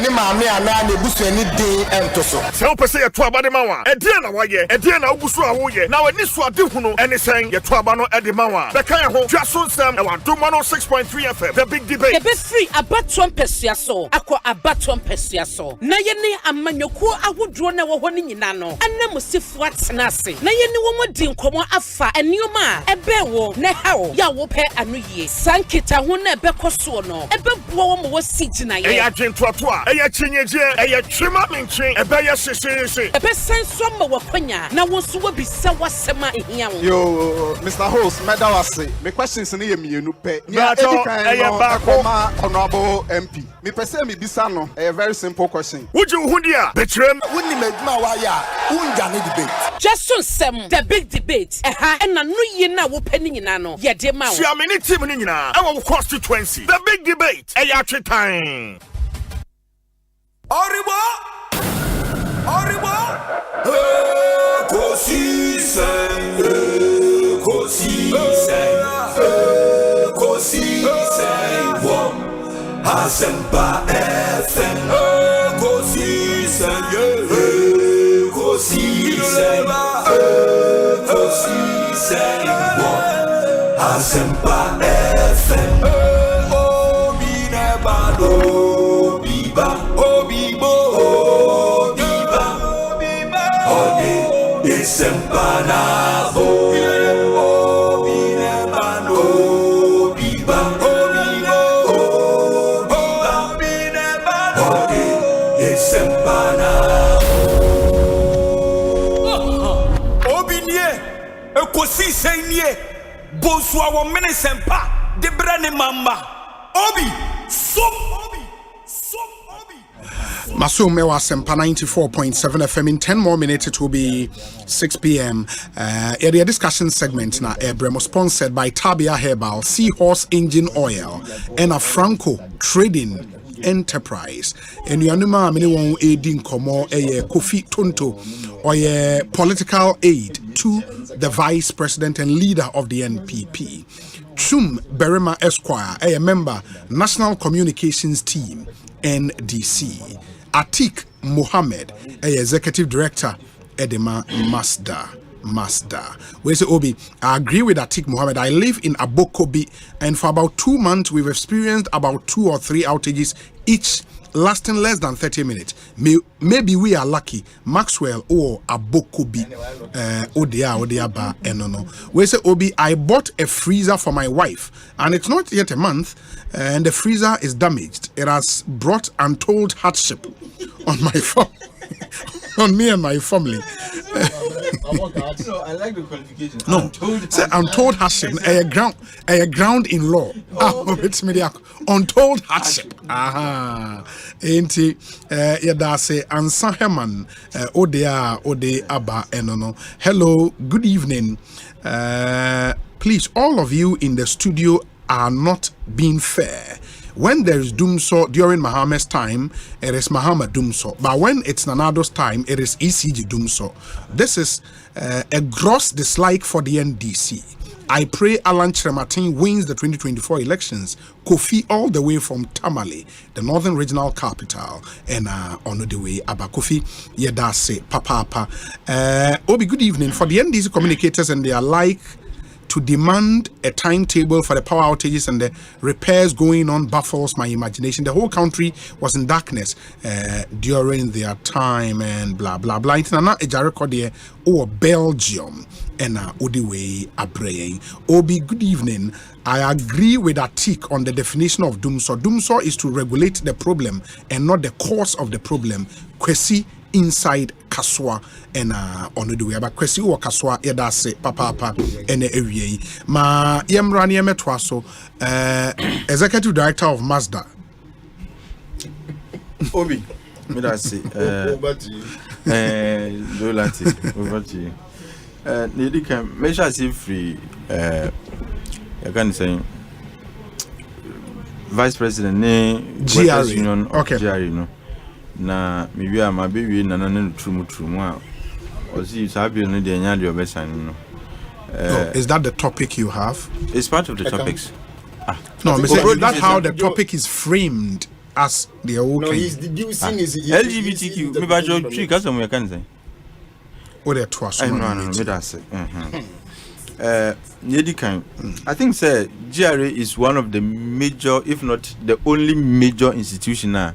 ni maame ana na ebusu ani den entoso se o pese ye to aba de mawa e die na waye e die na obusu a woye na wani so ade hunu ene sen ye to aba no e de mawa be kan ho Jason Sam e wa Adum 6.3 FM the big debate ye be free abaton pesua so akọ abaton pesua so na ye ne amanyoku ahodro na wo ho ni nyina no anamusifu atena ase na ye ne wo modi nkomo afa enioma ebe wo ne hawo ya wo pe anu yie sankita ho na ebe koso no ebe buo wo mo wo sigina ye ya dwentoatoa eya chinyeje eya twema menchen ebe ya sesese ebe senso ma wakwanya na wonso wo bisa wasema ehia wo yo Mr. Host medawase me questions ni ye mienu pe ya eya ba koma honorable MP me pese me bisa no a very simple question would you hundia betrem woni medma wa ya unja ne debate Jason Sem the big debate na no ye na wo pani nyina no ye de ma wo sia me ni team ni nyina e wo constituency the big debate eya twetan Oribo Ekosiise On Asempa FM Ekosiise On Asempa FM Obinebado Biba Sempanabo Obinebano Biba Obinebano Sempanabo Obinie Ekosiise nie Bonsu Omanhene sempa de brane mamba Obi Masum Ewa Asempa 94.7 FM. In 10 more minutes, it will be 6 p.m. Area discussion segment na Ebremo, sponsored by Tabia Herbal, Seahorse Engine Oil, and a Franco Trading Enterprise. And you know, many one aiding Komo, a Kofi Tonto, or a political aid to the vice president and leader of the NPP. Chum Berema Esquire, a member, National Communications Team, NDC. Atik Mohammed, executive director, Edema Mazda. We say Obi, I agree with Atik Mohammed. I live in Abokobi, and for about 2 months, we've experienced about 2 or 3 outages, each lasting less than 30 minutes. Maybe we are lucky. Maxwell or Abokobi, Odia ba enono. We say Obi, I bought a freezer for my wife, and it's not yet a month, and the freezer is damaged. It has brought untold hardship on my phone. on me and my family. No, I like the qualification. No, untold hardship. A ground in law. It's media untold hardship. Aha. Enti yada say Ansa Herman ode aba enono. Hello, good evening. Please, all of you in the studio are not being fair. When there is Dumso during Muhammad's time, it is Muhammad Dumso. But when it's Nanado's time, it is ECG Dumso. This is a gross dislike for the NDC. I pray Alan Chrematin wins the 2024 elections. Kofi all the way from Tamale, the northern regional capital, and on the way Abakofi Yedase Papa. Obi, good evening. For the NDC communicators and their like to demand a timetable for the power outages and the repairs going on baffles my imagination. The whole country was in darkness during their time and blah blah blah. It's not a record there or Belgium and Odiwe Abreye. Obi, good evening. I agree with Atik on the definition of Dumso. Dumso is to regulate the problem and not the cause of the problem. Kwesi inside Kaswa and on the way about Kwesi or Kaswa Edase Papa and Ewie. Ma Yemrani Metwaso, Executive Director of Mazda. Obi, me that say over to you. Dolati, over to you. Nidi can measure say free I can say Vice President ne GRA Union of okay. GRA no. Na maybe I'm a baby na trumu a ozi sabi no de nya de obesan no. Is that the topic you have? It's part of the topics. No, that's how the topic is framed as the whole no, thing. he's deducing his LGBTQ. Me ba jo tree ka some can say. What they twas. No, me that say. I think sir GRA is one of the major, if not the only major institution now.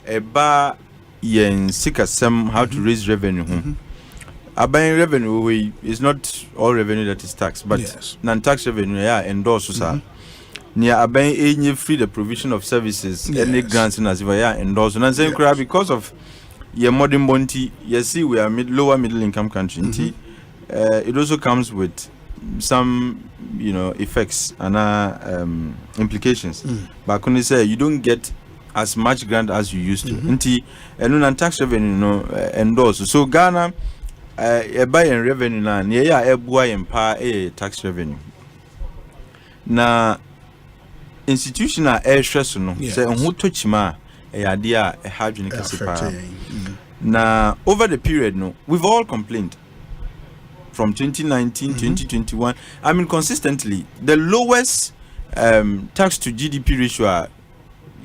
Eba yen sikasem how to raise revenue. Abayin revenue way is not all revenue that is tax, but non-tax revenue endorse sir. Near abayin enye free the provision of services any grants in as if endorse. And saying because of your modern bounty, you see we are lower middle income country. It also comes with some effects and implications. But when you say you don't get as much grant as you used to. And tax revenue endorse. So Ghana buy and revenue na near boy and pay tax revenue. Na institutional air stress no say who touch ma idea a hygienic na over the period no we've all complained from 2019 2021 I mean consistently the lowest tax to GDP ratio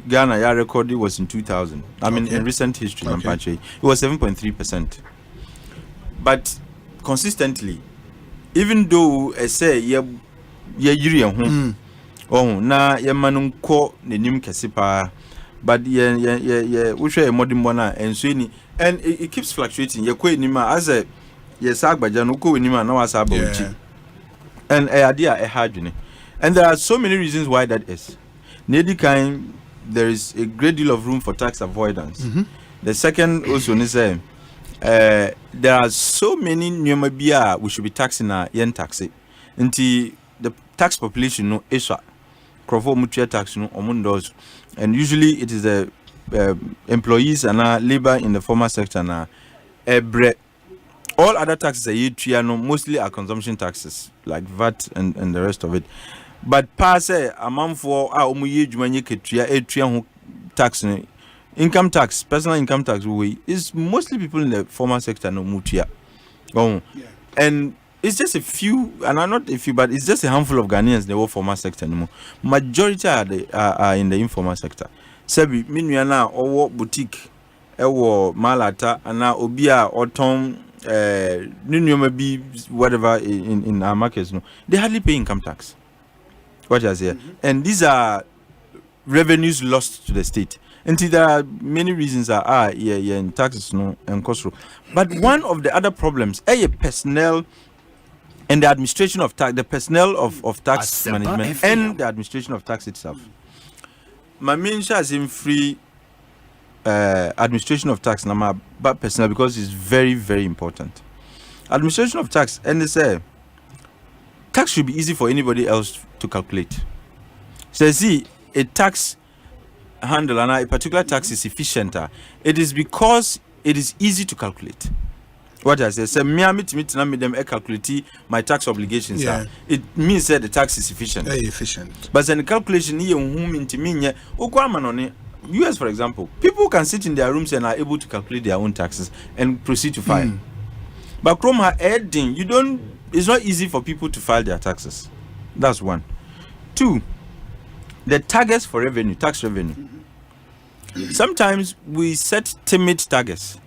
Ghana ya record was in 2000. I mean in recent history it was 7.3%. But consistently even though I say ye yiri na ye manum ko nenim kese pa but ye we share modern bona and so ni and it keeps fluctuating ye ko enima as a ye sagbaja no ko enima na wasa ba uchi and idea e hardwene and there are so many reasons why that is. Nedi kind there is a great deal of room for tax avoidance. The second also is there are so many nyomabia we should be taxing our yen tax until the tax population no isha crofo mutual tax no omundos and usually it is the employees and labor in the formal sector na all other taxes are mostly are consumption taxes like VAT and the rest of it. But pass a month for our tax income tax, personal income tax is mostly people in the formal sector no mutia. And it's just a few, and not a few, but it's just a handful of Ghanaians in the formal sector anymore. Majority are in the informal sector. Sebi minuana or boutique or malata and now obia or tom maybe whatever in our markets no. They hardly pay income tax. What I say, and these are revenues lost to the state. And there are many reasons in taxes no and cost. But one of the other problems, personnel and the administration of tax, the personnel of tax Asempa management FM. And the administration of tax itself. My main share is in free administration of tax nama but personal because it's very, very important. Administration of tax, and they say tax should be easy for anybody else to calculate. So see, a tax handle and a particular tax is efficient. It is because it is easy to calculate. What I say, me them calculate my tax obligations. Yeah. It means that the tax is efficient. Very efficient. But then the calculation here, US, for example, people can sit in their rooms and are able to calculate their own taxes and proceed to file. But Chrome adding, it's not easy for people to file their taxes. That's one. Two, the targets for revenue, tax revenue. Sometimes we set timid targets.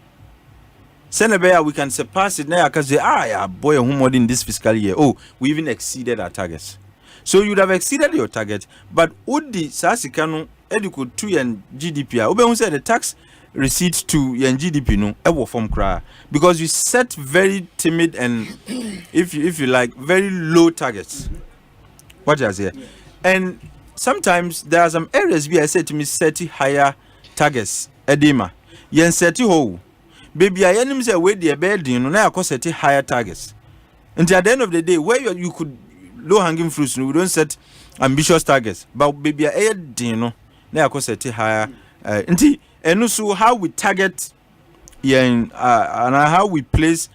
Senabea, we can surpass it now because yeah, boy, more in this fiscal year. Oh, we even exceeded our targets. So you'd have exceeded your target, but would the Sasikano educate to yen GDP? Obe said the tax receipts to yen GDP no ever form cry because you set very timid and if you like very low targets. What I say, and sometimes there are some areas where I said to me set higher targets. Edema yen set ho. Baby, I am say wait the bed, you know, now I set higher targets. Until at the end of the day, where you could low hanging fruits, we don't set ambitious targets. But baby, I you know, now I set higher. And also how we target, and how we place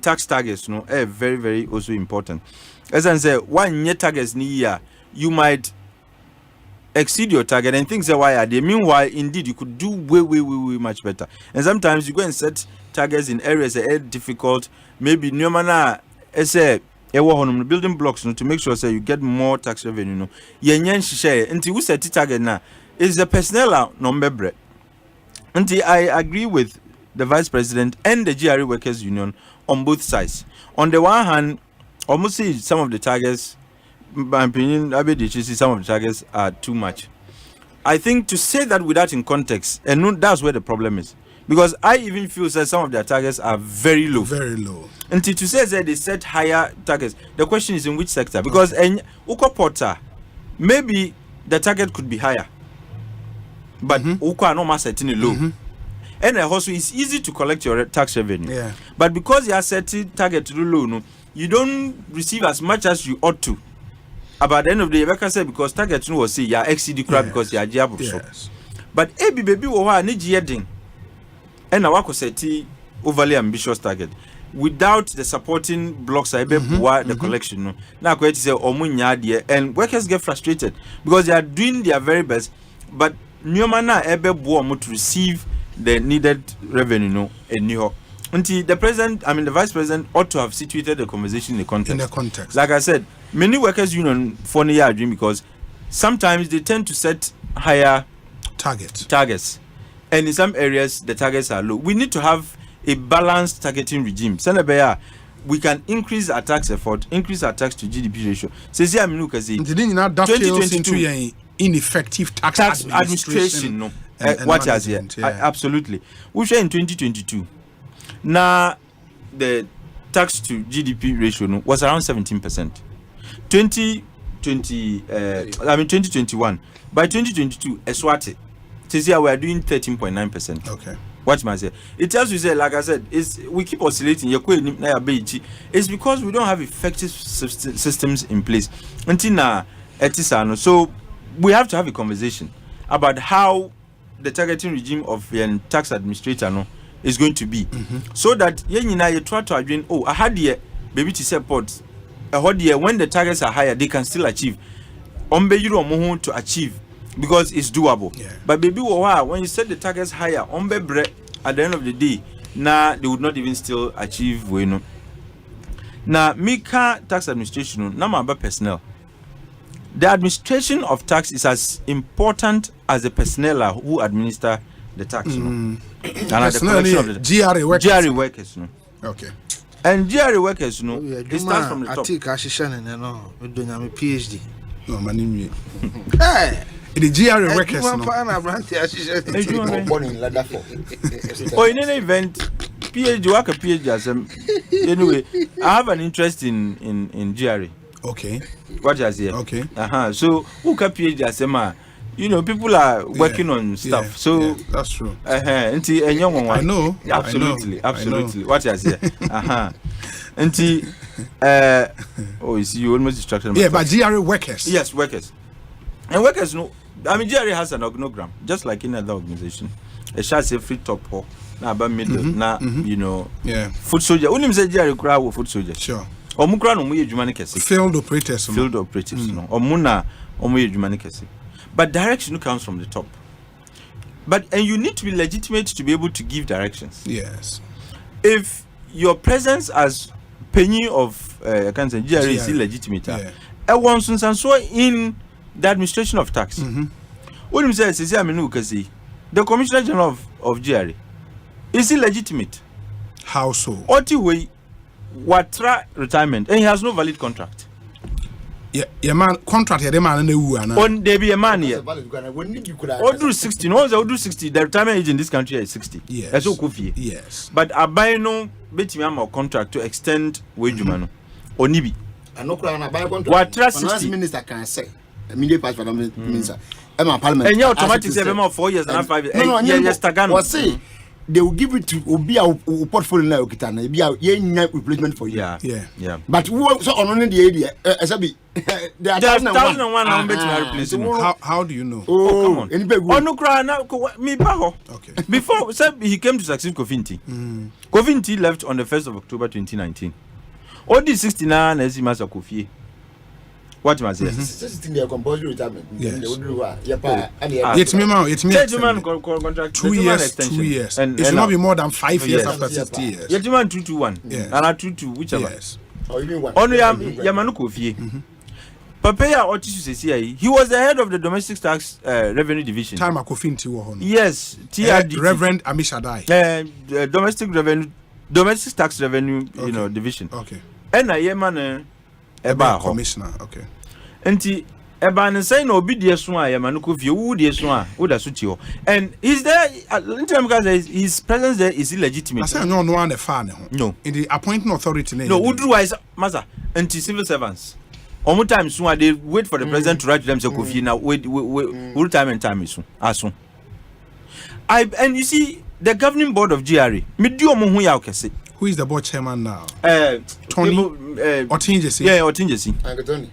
tax targets, you know, very, very also important. As I say, one year targets ni year, you might exceed your target and things are why are they. Meanwhile, indeed, you could do way much better. And sometimes you go and set targets in areas that are difficult. Maybe no manner building blocks to make sure you get more tax revenue. Until we set the target now is the personnel number bread. Until I agree with the Vice President and the GRE Workers Union on both sides. On the one hand, almost see some of the targets. My opinion, some of the targets are too much. I think to say that without in context, and that's where the problem is. Because I even feel that some of their targets are very low. Very low. Until to say that they set higher targets, the question is in which sector? Because Uko Porter, maybe the target could be higher. But Uko are not setting low. And also it's easy to collect your tax revenue. Yeah. But because you are setting target to low, no, you don't receive as much as you ought to. About the end of the year, like I said, because target was say yeah exceed crowd because you are job. Yes. But baby wa need yeding. And now I set overly ambitious target without the supporting blocks the collection. No. Now I say omunya and workers get frustrated because they are doing their very best, but nyomana to receive the needed revenue no and new. Until the vice president ought to have situated the conversation in the context. Like I said, many workers union for the dream because sometimes they tend to set higher targets, and in some areas the targets are low. We need to have a balanced targeting regime. We can increase our tax effort, increase our tax to GDP ratio. Says here, 2022 ineffective tax administration. No, what has here? Absolutely. We share in 2022. Now, the tax to GDP ratio was around 17%. 2021. By 2022, Eswati, this year we are doing 13.9%. Okay. What must I say? It tells you, like I said, we keep oscillating. It's because we don't have effective systems in place. Until now, so we have to have a conversation about how the targeting regime of the tax administrator is going to be, so that you try to agree. Oh, I had here baby to support. When the targets are higher, they can still achieve. To achieve because it's doable. Yeah. But baby, when you set the targets higher, at the end of the day, they would not even still achieve. Now, Mika tax administration, about personnel. The administration of tax is as important as the personnel who administer the tax. And the collection of the GRE workers. Okay. And GRE workers, it starts from the top. I take PhD. No, my name Hey, the GRE workers. Born in Ladafo. Oh, in any event, PhD work a PhD. Anyway, I have an interest in GRE. Okay. What is here? Okay. So who can PhD Asema? you know, people are working on stuff. So that's true. And young one. I know. Absolutely. What you say? And you see, you almost distracted. Yeah, but GRA workers. Yes, workers. And workers know. I mean, GRA has an organogram, just like in other organization. A shall say free top or now about middle, now you know, food soldier. Only say GRA crowd with food soldier. Sure. Or mukra no muye jumani kesi. Field operators. No. Or muna or muye jumani kesi. But direction comes from the top. And you need to be legitimate to be able to give directions. Yes. If your presence as penny of I can't say GRA is illegitimate. And so in the administration of tax. What you say is the Commissioner General of GRA is illegitimate. How so? Otiwe watra retirement and he has no valid contract. Yeah, man, contract here, man, on there be a man here. Odu 60, no, Odu 60. The retirement age in this country is 60. Yes. That's all Kofi. Yes. But I buy no betimiamo contract to extend wage man. Onibi. I know I buy contract. What trust 60 minister can say. Immediate pass for the minister. Parliament. And you automatic 4 years and 5 years. No, yes, Tagano. What say? They will give it to Obi a portfolio now. Kitana, be a replacement for you. Yeah. But who so on the idea? Asabi, there are 1,001 replacement. How do you know? Oh, come on. Onukra na me baho. Okay. Before he came to succeed Kofinti. Kofinti left on the 1st of October 2019. All these 69 as he must have Kofi. What must say? Sitting there compulsory retirement. Yes. It's me 2 years. 2 years. And it should not be more than 5 years after 60 years. Yet man 221. Yes. And I 22 whichever. Yes. Only Yamanu Kofi. Papaya Otis he was the head of the domestic tax revenue division. Time Kofinti wo. Yes, TRD. Reverend Amishadai. Domestic tax revenue, division. Okay. And I am Eba commissioner. Okay. Enti eba ne say na obi die so a Yamanu Kofi wu die so a wo da so ti ho. And he's there because his presence there is illegitimate. I say no one the fan ho. No. In the appointing authority no otherwise master anti civil servants. Omo time so they wait for the president to write to them say Kofi now wait retirement time is soon. And you see the governing board of GRA medi omo hu ya okese. Who is the board chairman now? Tony Otinjesi. Yeah, Otinjesi. Tony.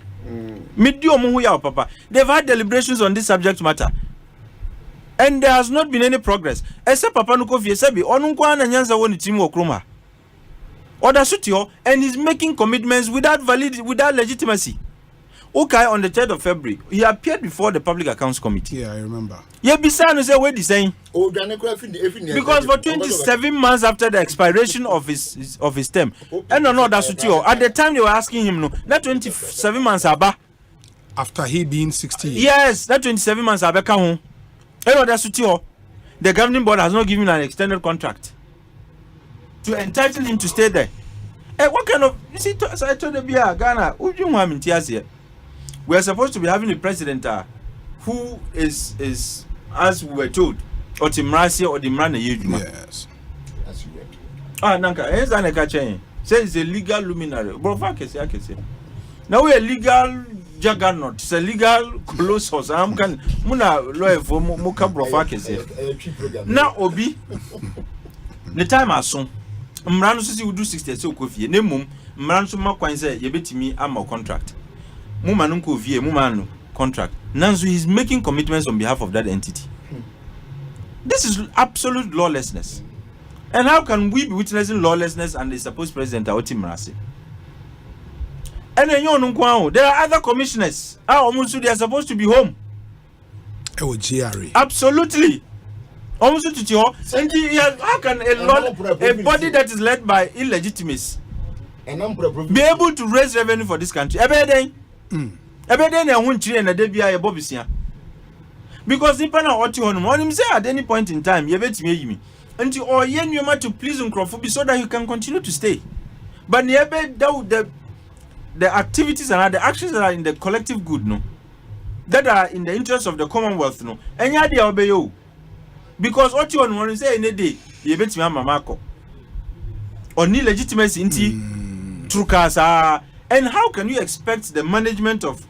Papa. They've had deliberations on this subject matter. And there has not been any progress. Except Papa Nukofi Sebi, Onunkwa na nyanza woni timu okroma. Oda sutio, and he's making commitments without legitimacy. Okay, on the 3rd of February, he appeared before the Public Accounts Committee. Yeah, I remember. Yeah, Bisano said what he's saying. Because for 27 months after the expiration of his term, and no, that's what at the time they were asking him, no, that 27 months aba. After he being 60 years. Yes, that 27 months aba come. And that's what the governing board has not given an extended contract to entitle him to stay there. And what kind of you see? So I told the Ghana, who do you want me to say? We are supposed to be having a president who is as we were told, or Timrasi or the man. Yes. That's right. Nanka, here's an ekachen. Say it's a legal luminary. Bro, I can say. Now we are legal juggernaut. It's a legal colossus. I'm can muna lawyer for muka brofa kese. Now Obi, the time has soon. Mrano sisi udu 60 so kofi. Ne mum mrano so makwan say yebetimi ama contract. Mumanu Kofi, Mumanu contract. Nanzu he's making commitments on behalf of that entity. This is absolute lawlessness. And how can we be witnessing lawlessness and the supposed president Oti Mrasi? And then there are other commissioners. They are supposed to be home. Absolutely. Almost and how can a body that is led by illegitimacy be able to raise revenue for this country? Because if na oti honum say at any point in time you bet me until or yen you to please Nkrofobi so that you can continue to stay. But the activities and the actions that are in the collective good no that are in the interest of the Commonwealth no enya dia obey you. Because oti honum say any day you bet me mamako oni legitimacy inti trukasa. And how can you expect the management of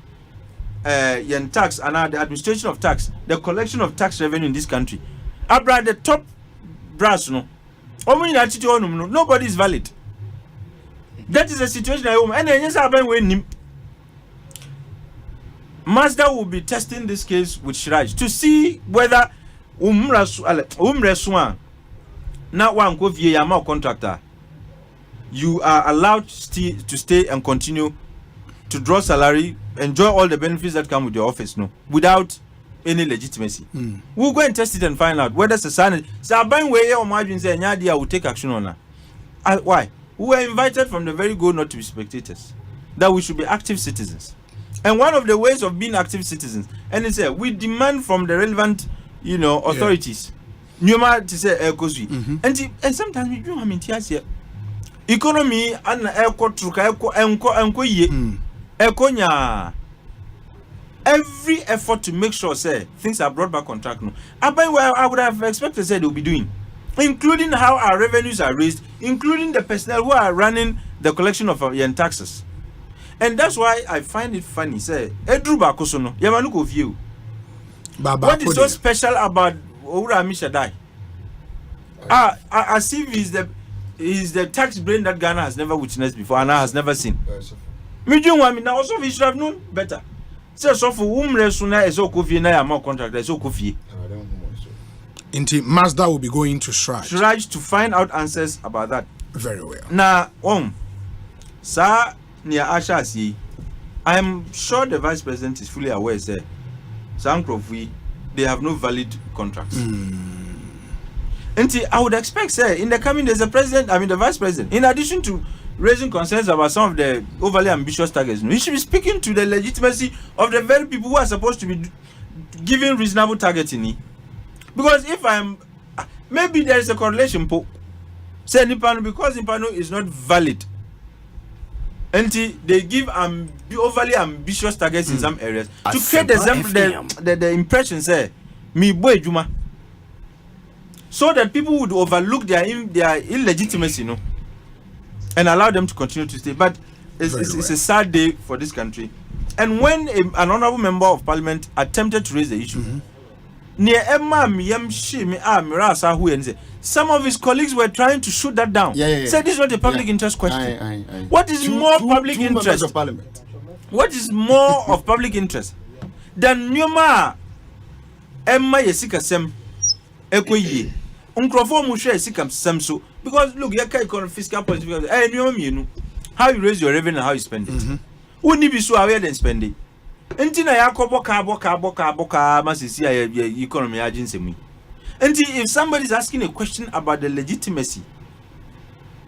yen tax and the administration of tax, the collection of tax revenue in this country. Abra the top brass no. Nobody is valid. That is the situation I am. And yes, Mazda will be testing this case with Shiraj to see whether not one contractor, you are allowed to stay and continue to draw salary, enjoy all the benefits that come with your office, no, without any legitimacy. We'll go and test it and find out whether society will take action on that. Why? We were invited from the very go not to be spectators, that we should be active citizens. And one of the ways of being active citizens, and it's we demand from the relevant, authorities. Nyoma to say Ekosiise. And sometimes we do here. Economy and Ekonya. Every effort to make sure things are brought back on track. No, I would have expected they will be doing, including how our revenues are raised, including the personnel who are running the collection of yen taxes. And that's why I find it funny. Edru Bakosono, Yamanuko view. What is so special about Ora Mishadai? As if he's the tax brain that Ghana has never witnessed before and has never seen. Now also we should have known better. So for Resuna is Okofi na more contract is Okofi. Indeed, Mazda will be going to Shraj to find out answers about that. Very well. Now, sir, near Asha, I am sure the vice president is fully aware, sir. They have no valid contracts. And I would expect, sir, in the coming days, the vice president, in addition to raising concerns about some of the overly ambitious targets, he should be speaking to the legitimacy of the very people who are supposed to be giving reasonable targeting. Because if maybe there is a correlation, say Nipano, because Nipano is not valid, and they give overly ambitious targets in some areas to create the impression, say, me boy Juma, so that people would overlook their illegitimacy, and allow them to continue to stay. But it's a sad day for this country. And when an honorable member of parliament attempted to raise the issue, some of his colleagues were trying to shoot that down. Said this is not a public interest question. What is more public interest? Of parliament. What is more of public interest than Nyoma Emma Yesika Sem Ekoye? Uncrofor Musha Sikam Samso. Because look, you can't fiscal policy. How you raise your revenue and how you spend it. Wouldn't it be so aware than spend it? Until I boka masisi economy agency. Until if somebody is asking a question about the legitimacy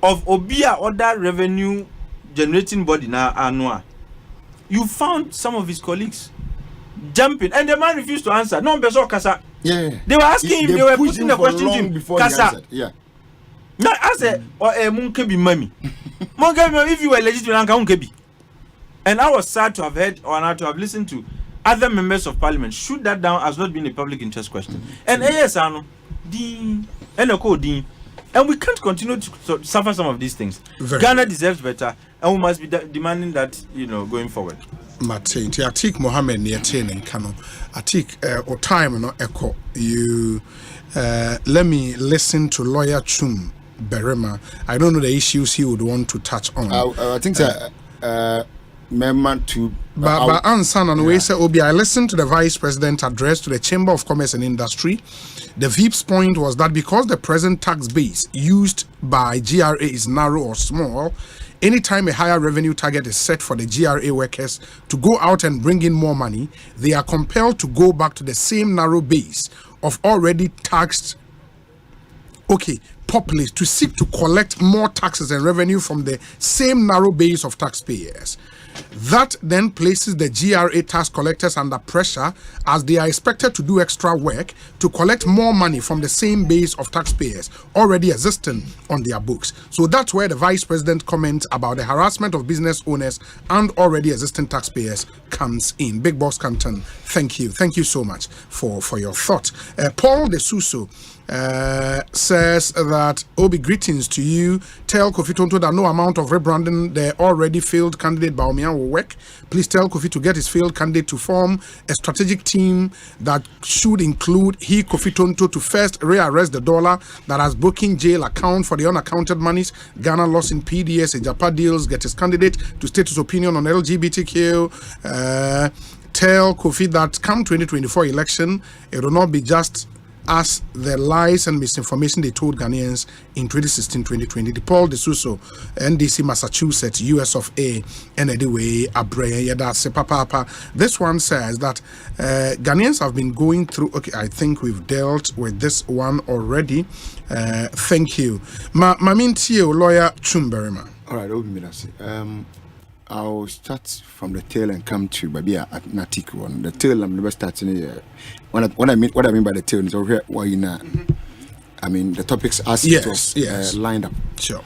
of Obia other revenue generating body na annual, you found some of his colleagues jumping and the man refused to answer. No, Beso Kasa. They were asking him, they were putting the question to him. Kasa. Now I said, or a monkey be mummy. If you were legitimate, and I was sad to have heard or not to have listened to other members of parliament shoot that down as not being a public interest question. And ASano, and we can't continue to suffer some of these things. Ghana deserves better, and we must be demanding that, going forward. Martin, Atik Mohammed near Tenen Kano. Atik or time no echo. You let me listen to Lawyer Chum Berema. I don't know the issues he would want to touch on. I think but Ansan and we say Obi, I listened to the Vice President address to the Chamber of Commerce and Industry. The VIP's point was that because the present tax base used by GRA is narrow or small, anytime a higher revenue target is set for the GRA workers to go out and bring in more money, they are compelled to go back to the same narrow base of already taxed populace to seek to collect more taxes and revenue from the same narrow base of taxpayers. That then places the GRA tax collectors under pressure as they are expected to do extra work to collect more money from the same base of taxpayers already existing on their books. So that's where the Vice President comment about the harassment of business owners and already existing taxpayers comes in. Big Boss Canton, thank you. Thank you so much for your thought. Paul De Suso, says that Obi, greetings to you. Tell Kofi Tonto that no amount of rebranding the already failed candidate Bawumia will work. Please tell Kofi to get his failed candidate to form a strategic team that should include he, Kofi Tonto, to first rearrest the dollar that has broken jail account for the unaccounted monies Ghana lost in PDS and Japan deals, get his candidate to state his opinion on LGBTQ. Tell Kofi that come 2024 election, it will not be just as the lies and misinformation they told Ghanaians in 2016-2020. The Paul DeSuso, NDC Massachusetts, US of A, and anyway, Papa. This one says that Ghanaians have been going through. Okay, I think we've dealt with this one already. Thank you, Mamintio, lawyer Chumberima. All right, I'll start from the tail and come to maybe an article on the tail. I'm never starting here. What I mean by the tail is over here. Why I mean the topics as it was lined up. Sure.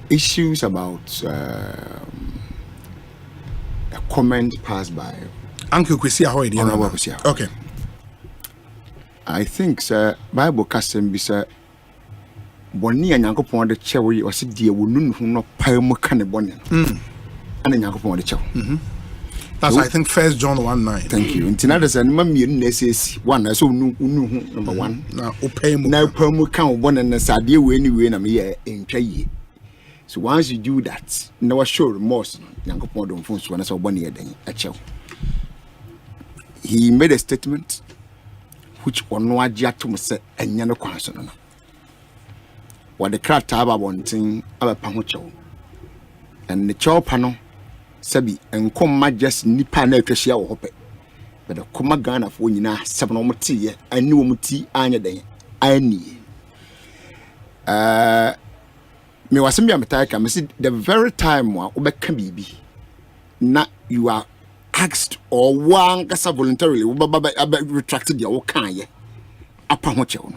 Issues about a comment passed by Uncle Kwesi Ahoy. Okay. I think Bible custom be sir. Boni and Yankopon the cherry or sit dear would no pile can bonnet. And Yankopon the chow. That's I think 1 John 1:9. Thank you. And another said, Mammy says one, I saw number one. Now, Permu count one and a sadia anyway, and I'm here in Chay. So once you do that, no sure remorse, Yankopon don't phone when I saw 1 year then a chow. He made a statement which on no idea to say and Yano Quanson. What the crowd taba wanting about Pamucho and the chow panel, Sabi, and come just nipa na kashia or hope. But the Kuma Ghana for you now, 7 or tea, I knew muti, anya day, I need. Me was some Yamataka, I said the very time one can be not you are asked or one cassa voluntarily, retracted your kind. Upon what you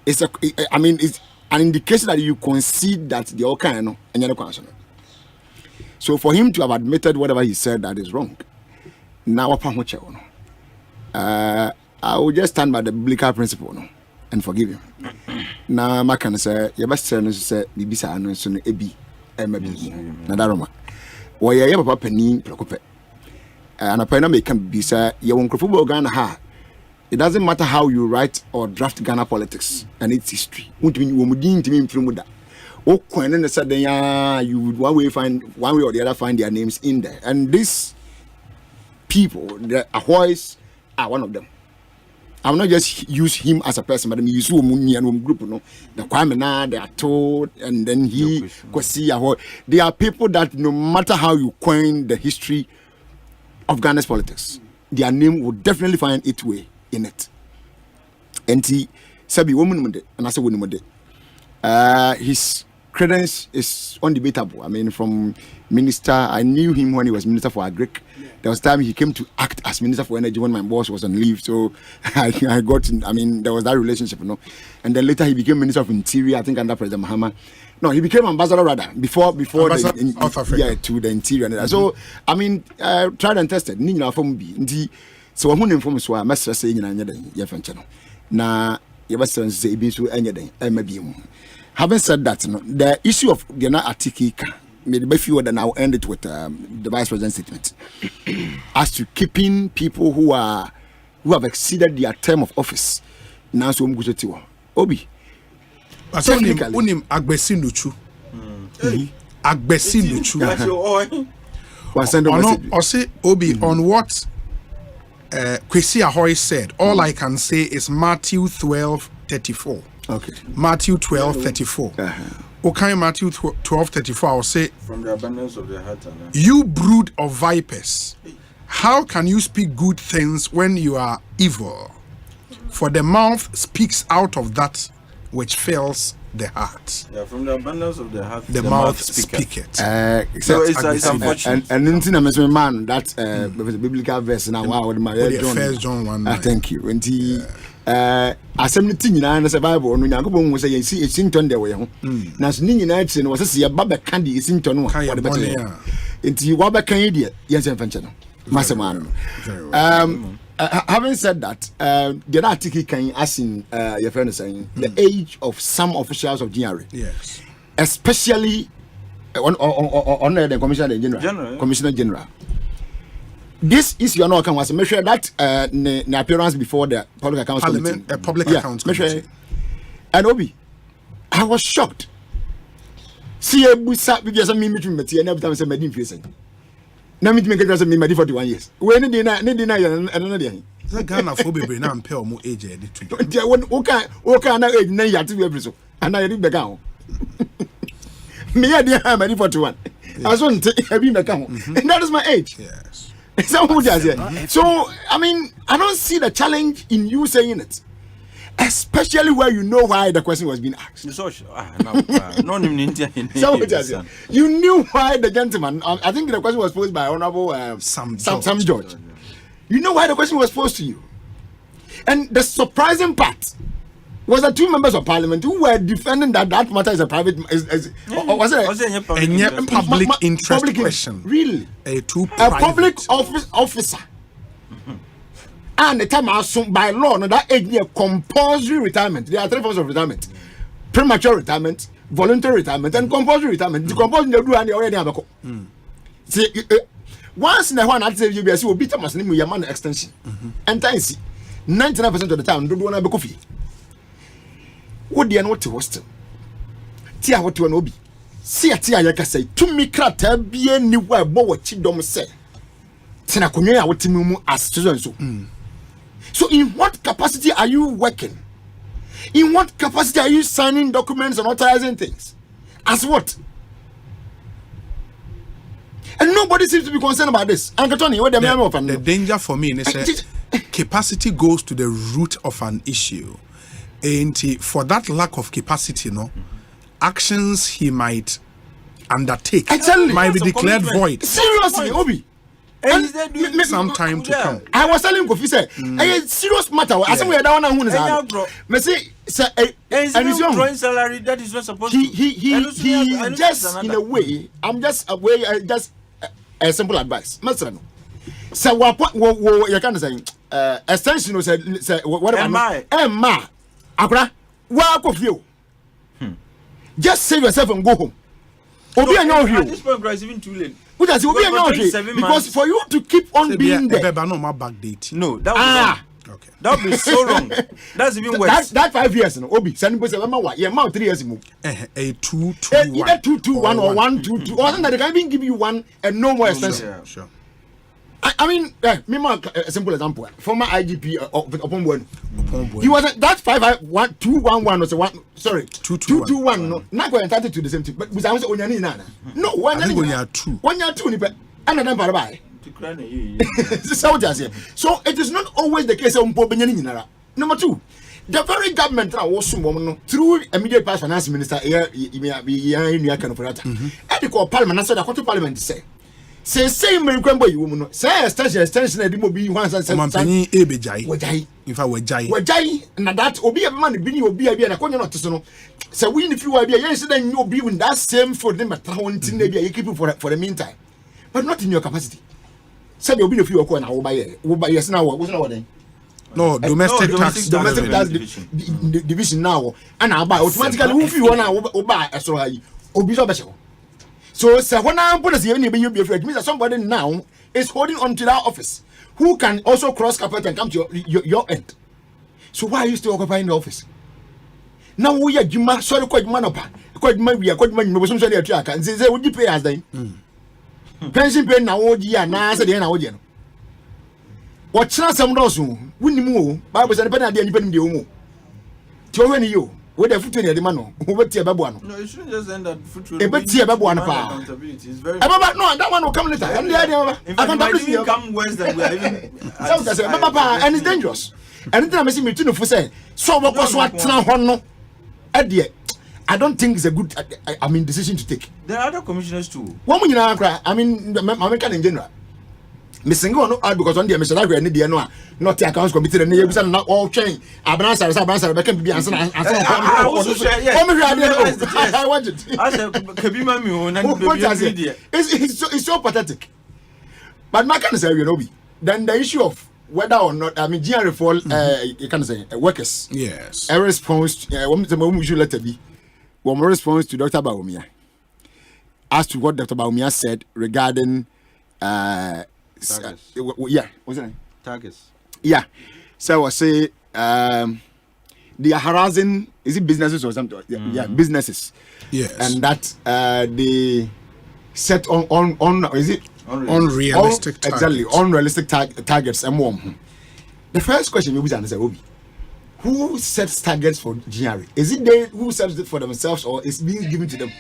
it's a, I mean, it's an indication that you concede that the Okano and you're not. So for him to have admitted whatever he said that is wrong, now upon what you I will just stand by the biblical principle and forgive him. Now my can say your best son say Bibisa and soon ebi Nadaroma. Why you have a penny procope and a penna may can be say you won't football Ghana ha. It doesn't matter how you write or draft Ghana politics and its history. What mean you didn't mean from that? Oh, when and said you would one way or the other find their names in there. And these people, the Ahoys, are one of them. I will not just use him as a person, but I use Muni and group, the Kwabena, they are told, and then he Kwesi Ahoy. They are people that no matter how you coin the history of Ghana's politics, their name will definitely find its way in it. And he sabi woman and I say woman his credence is undebatable. I mean, from minister, I knew him when he was minister for Agric. There was time he came to act as minister for energy when my boss was on leave. So I got in, I mean, there was that relationship, And then later he became minister of interior, I think under President Mahama. No, he became ambassador rather before to the interior. So I mean, tried and tested. Nina from B. So I'm informed so I must say in another channel. Now, you must say be so anything. Having said that, the issue of the article maybe be fewer than I'll end it with the vice president's statement as to keeping people who have exceeded their term of office. Now, so Obi. Unim Agbesi Nuchu. Agbesi Nuchu. Osei Obi on what Kwesi Ahoy said. All I can say is Matthew 12:34. Okay. Matthew 12:34. Okay, Matthew 12:34. I'll say from the abundance of the heart. You brood of vipers, how can you speak good things when you are evil? For the mouth speaks out of that which fills the heart. Yeah, from the abundance of the heart, the mouth speaketh. So it's unfortunate. And in man, that biblical verse now. Wow, my 1 John 1:9. Thank you. And he Assembly in the Bible, no Yankopon was saying, see, it's in turn their way. Now, Singing was a see a Baba Candy is in turn. Into Wabba Canadian, yes, and Masterman. Having said that, the article can ask in your friend is saying the age of some officials of GRA. Yes. Especially on the Commissioner General. Commissioner General. This is your no can make sure that the appearance before the public accounts Parliament, committee. Public accounts committee. And Obi, I was shocked. See a busa because me meeting me and every time I say me facing. Now me make it me me 41 years. When did na another day. The Ghana for baby now pay more age to. When okay na age na ya to be so. And I read the gown. Me I dey am 41. I want to be the gown. And that is my age. Yes. So I mean, I don't see the challenge in you saying it, especially where you know why the question was being asked. You knew why the gentleman. I think the question was posed by Honorable Sam George. You know why the question was posed to you, and the surprising part was that 2 members of parliament who were defending that matter is a private was it a public interest question. Really? A public officer. And the time by law, no, that age near compulsory retirement. There are 3 forms of retirement: premature retirement, voluntary retirement, and compulsory retirement. The compulsory they do and they already have a see once in a while, I say you be a bit of a man extension. And time 99% of the time, don't want to be coffee. What the not to hostel? Tia what to an obi. See a tia yaka say to me crata be any way what chidom say. Tina kunya what timumu as so. So in what capacity are you working? In what capacity are you signing documents and authorizing things? As what? And nobody seems to be concerned about this. Uncle Tony, what the danger for me is capacity goes to the root of an issue. And for that lack of capacity, actions he might undertake might be declared void. Seriously, Obi. And some time to come. I was telling Kofi say, a serious matter. I say we are down who is that? Me say, and he's drawing salary that is not supposed to. He just in a way. I'm just a way. Just a simple advice, Master. So what you can say? Extension say what about Emma? Akra, walk of you. Just save yourself and go home. Obi and at this point, it's even too late. Because for you to keep on being there. No, that would okay. That would be so wrong. That's even worse. That 5 years, Obi. Send me 3 years. A 2 either 2-2-1 or 1-2-2. Or that they can even give you one and no more extension. Yeah, sure. I mean, a simple example. Former IGP upon one. He was that 5-1-2-1-1 was a one. Sorry, 2-2-1. No, not going entitled to the same thing. But we sound only nana. No, one year 2. 1 year 2. And then bye. So it is not always the case of Mpobenyanina. Number 2, the very government through immediate past finance minister here in Canopurata. And the parliament, so the court parliament say. Say American boy, you say extension, and will be once and something. If I were Jai, and that will be a man, will be a corner not to know. So, we if you are yes, then you'll be in that same for them at maybe you keep for the meantime, but not in your capacity. So, you'll be a few corner, will buy yes now. What's not no domestic tax division now, and I'll buy automatically if you want to buy a so obisol. So when I put you be afraid, means that somebody now is holding on to that office who can also cross carpet and come to your end. So why are you still occupying the office? Now we are Juma, sorry, quite manapa, quite maybe a quite money, some sort of track, and say, would you pay us then? Pension pay now, oh, dear, now, said the end. What chance some doors, wouldn't move, Bible said, but I didn't even do. To any you. With the foot in the man, who would see a babuano. No, you shouldn't just end that foot. A bit see a babuano. No, that one will come later. And the idea I come worse than we are even. And it's dangerous. And then I see me to say, so what was what now? I don't think it's a good decision to take. There are other commissioners too. One when you know, I mean, American in general. Missing go no because on the Mr. Agri and the not the accounts committee and the not all chain. Abanasa can be answered. I want it. It's so pathetic. But my can say, then the issue of whether or not, I mean, GRA for, you can say, workers. Yes. A response, one should let it be. One response to Dr. Baumia. As to what Dr. Baumia said regarding, yeah, what's the name? Targets. Yeah. So I say, they are harassing, is it businesses or something? Yeah, businesses. Yes. And that they set on is it? Unrealistic targets. Exactly, unrealistic targets. The first question you will answer, Obi, who sets targets for GRA? Is it they who sets it for themselves or is being given to them?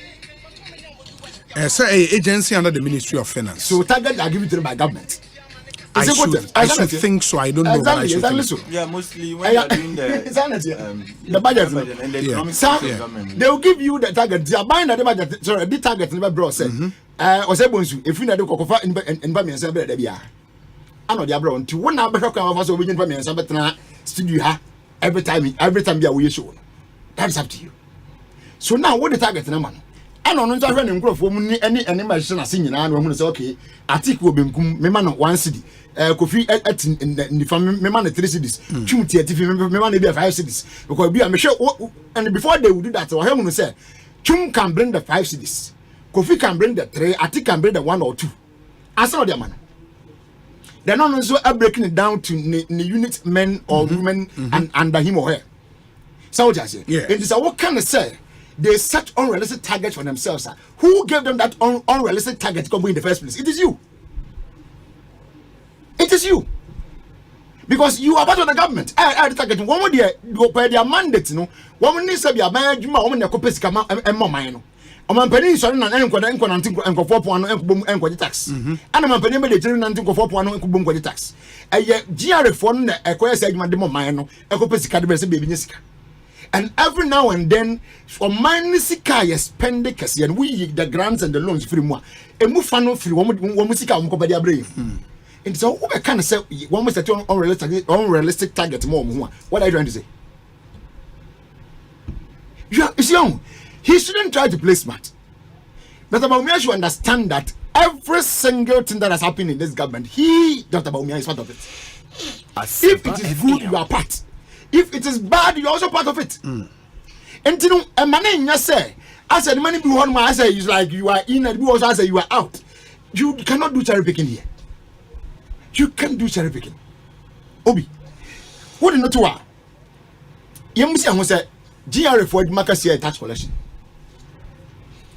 It's an agency under the Ministry of Finance. So targets are given to them by government. I should think so. I don't know. Exactly, but I should think so. Yeah, mostly when you're doing the budget and the economic government. They will give you the target. They are buying the budget. Sorry, the target never bro said. Osei Bonsu, if you know the kokofa environment say be there. I know they are bro. Until when I be talking about so we environment say better studio ha every time be a we show. That's up to you. So now what the target na man? I don't know when you grow from any machine as nyina and we say okay, article benkum me man 1 cedi. Kofi at in the family me man 3 cedis. Chumti at me man be 5 cedis. Because be am sure and before they would do that, what him say, Chum can bring the 5 cedis. Kofi can bring the 3, Ati can bring the 1 or 2. As no their man. They're not also breaking it down to the unit men or women and under him or her. So what I say? Yeah. It is what can I say? They set unrealistic targets for themselves. Sir. Who gave them that unrealistic target to come in the first place? It is you. It is you. Because you are part of the government. I target one more day, their mandate, you know. One needs to be a man, you want to copy come out and more mine. I'm penny sorry and tax. And I'm penny meditating and think of 4 tax. A GRA phone acquire segment demo mine, a copy cadabes baby. And every now and then, for Manisika, spend the and we the grants and the loans free more. A move funnel free one musica on Copadia brain. And so, I can't say one must set unrealistic target more. What are you trying to say? It's young. He shouldn't try to play smart. Dr. Baumia should understand that every single thing that has happened in this government, Dr. Baumia, is part of it. If it is good, you are part. If it is bad, you're also part of it. And you know, a man in your say, I said, money be one, I say, it's like you are in and also I say you are out. You cannot do cherry picking here. You can't do cherry picking. Obi, what do you know to her? You must say, GRA for the market share tax collection.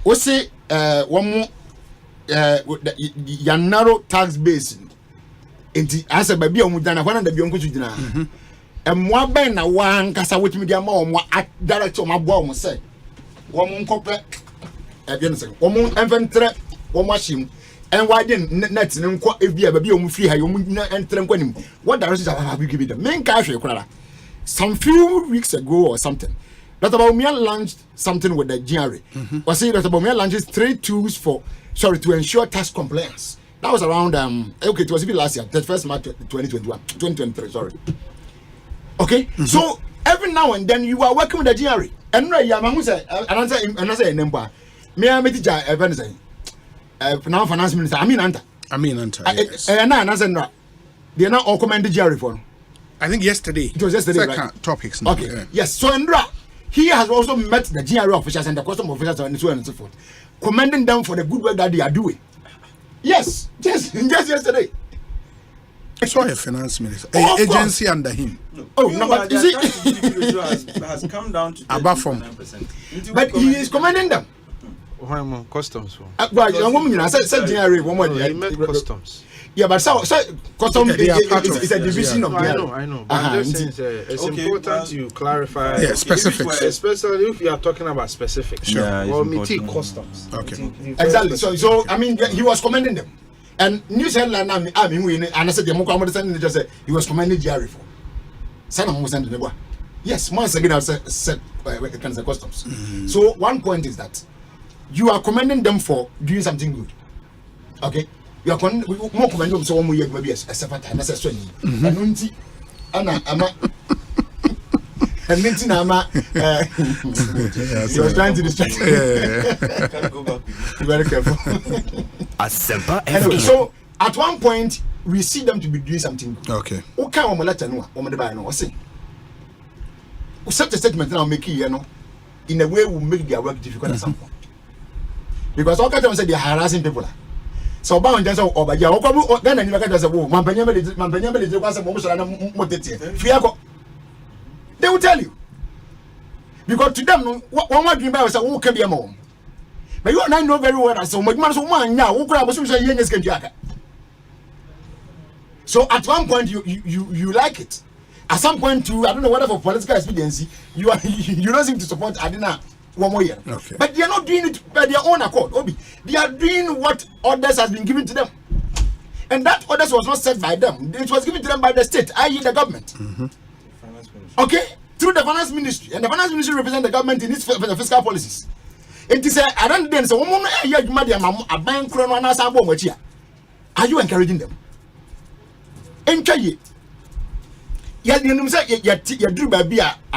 Osei, one more, your narrow tax base. And I said, baby, I'm done. I want to be on to and more ben na one kasa with me dia ma director ma boa mo say wo mo nkopre e bi no say wo mo enventre wo mo him and why didn't net nko e bia ba bi o mo free ha yo mo entre nko nim what direction have you given them men ka hwe kurara some few weeks ago or something Dr. Baumia launched something with the GRA. Was saying Dr. Baumia launches 3 tools to ensure tax compliance. That was around okay, it was even last year, the first March 2023, sorry. Okay, so every now and then you are working with the GRA. And right, Yamamu say, another number. Me, I met the event say, now finance minister. I mean, Anta. Yes. And another, they are not all commended GRA for. I think yesterday. It was yesterday, right? Topics. Okay. Yeah. Yes. So Andra, he has also met the GRA officials and the custom officials and so on and so forth, commending them for the good work that they are doing. Yes. Just yesterday. I saw a finance minister, agency under him. No, but is it has come down to above from 9%. But he is commending them. Customs. But a woman, I said GRA, one more. He met customs. Yeah, but so customs is a division of. I know. But I'm just saying it's important you clarify. Yeah, specifics. Especially if you are talking about specifics. Sure. Or meet customs. Okay. Exactly. So I mean, he was commending them. And news headline, I mean, and I said, the just said he was commending GRA for. Sana was sending the yes, once again, I said, customs. So, one point is that you are commending them for doing something good. Okay? You are more commending them, so one more year, maybe a separate time, that's a strain. And Anna, and Mintin Ama, he was trying to distract you. Very careful. Asempa anyway, so at one point we see them to be doing something. Okay. Okay, we let no, we dey buy no. We say, such a statement now make you know, in a way will make their work difficult at some point. Because all kind of say they are harassing people. So bound just over ya o Ghana ni ka say wo mampanya be dey kwa say mo so na mo tete fiako they will tell you because to them no one dream by say wo ka be am but you and I know very well that so mo so mo anya wo kura mo so say yen skin aka so at one point you like it at some point too I don't know whether for political expediency you don't seem to support Adina one more year. Okay. But they are not doing it by their own accord, Obi. They are doing what orders has been given to them. And that orders was not set by them. It was given to them by the state, i.e. the government. Okay? Through the finance ministry. And the finance ministry represents the government in its fiscal policies. It is I don't then so are you encouraging them? I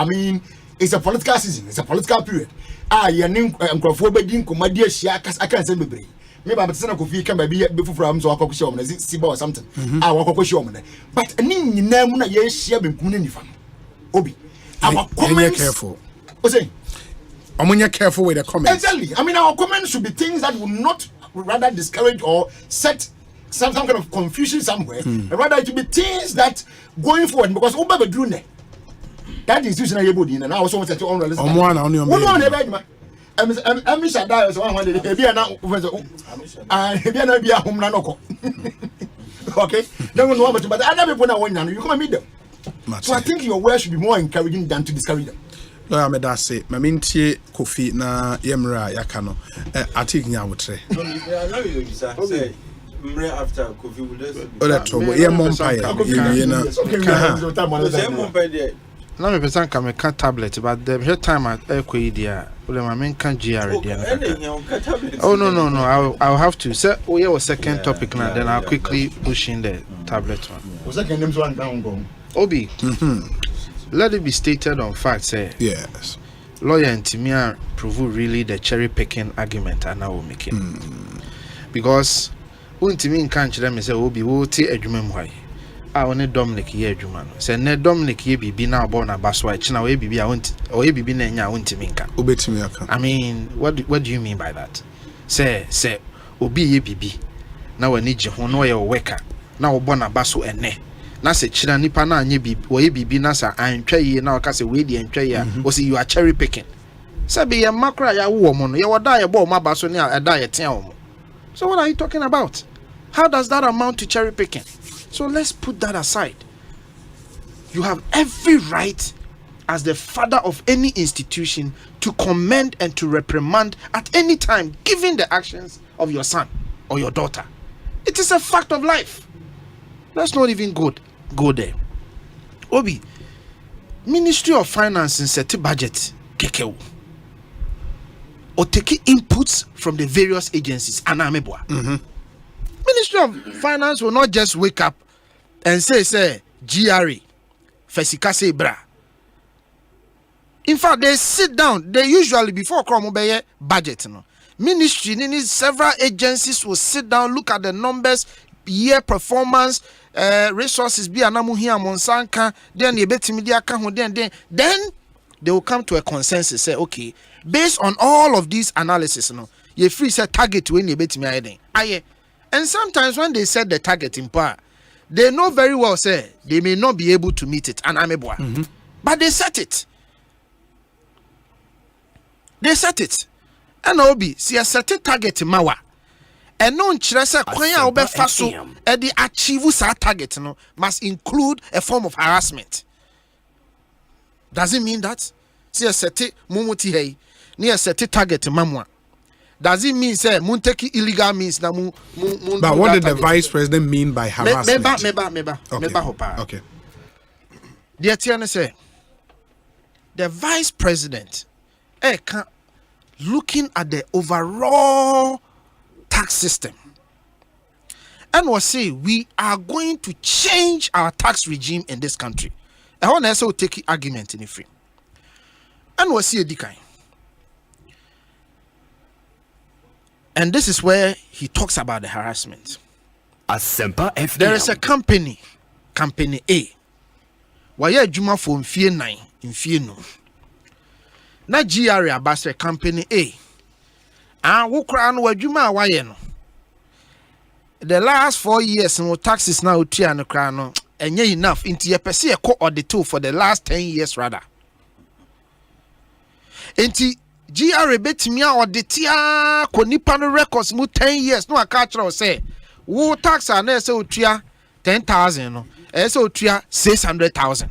mean, it's a political season, it's a political period. Nkrofo komadi ahia aka say bebre me ba betena kofi kan ba bi befufura am so akokoshe omna siba or something wakokoshe omna but ni nyina mu na ye hia benkum na nifa obi our comments careful Osei omunya careful with the comments. Exactly. I mean our comments should be things that will not rather discourage or set some kind of confusion somewhere. Rather it should be things that going forward because oba bedru ne that institutional body and I also want to honor listen. One ever I'm shut down so one day be na be na be a home na noko. Okay? Then we know but other people na one you come and meet them. So I think your words should be more encouraging than to discourage them. Lawyer me that say me mentie Kofi na yemra yaka no atik nya wotre. Say mre after Kofi would that trouble ye monpa ye na na me person can make tablet but the time at Equidia well my main can GR oh no I'll have to say oh yeah was second topic now then I'll quickly push in the tablet one was second names one down go Obi let it be stated on fact say yes lawyer and Timia prove really the cherry picking argument and now will make it because when Timmy can't tell me say Obi will take a dream why I want Dominic ye adwuma no say ne Dominic ye bibi na obo na baso a china we bibi a won't or ye bibi na nya wontimi nka obetimi aka I mean what do you mean by that say obi ye bibi na wani je ho no ye worker na obo na baso ene na se china nipa na anya bibi o ye bibi na sa antwa ye na o ka se we di antwa ye o say you are cherry picking say be ye makra ya wo mo no ye woda ye bo ma baso ne a da ye tia wo mo so what are you talking about? How does that amount to cherry picking? So let's put that aside. You have every right as the father of any institution to commend and to reprimand at any time given the actions of your son or your daughter. It is a fact of life. Let's not even go there. Obi, Ministry of Finance in set budget kekeu or take inputs from the various agencies anamebwa. Ministry of Finance will not just wake up and say GRE Fesikase bra. In fact, they sit down. They usually before come budget. No, ministry several agencies will sit down, look at the numbers, year performance, resources. Be anamu here monsanka. Then you bet media then they will come to a consensus. Say okay, based on all of these analysis, no, you free set target when you bet me anything. And sometimes when they set the target in power, they know very well say they may not be able to meet it and ameboa. But they set it. They set it. And Obi, see a set target in mawa. And no nchirese kwanya obe faso e di achieve sa target no must include a form of harassment. Does it mean that? See a set mumuti hey, ni a set target mamwa. Does it mean say mun take illegal means na mun but what did the vice president mean by harassment? Meba. Okay. The Atiana say the vice president looking at the overall tax system and will say we are going to change our tax regime in this country. I want to also take argument in the free. And we'll see a decline. And this is where he talks about the harassment. Asempa FM. There is a company A. Why Juma for Mfie 9 Mfie no. Na GR abase company A. Wo kra no wadwuma waye no. The last 4 years no taxes na otua no kra no enye enough into ye pese ye ko audit for the last 10 years rather. Enti GR betimi a auditia ko nipa no records mu 10 years no aka kira say wo tax na say otua 10,000 no say otua 600,000.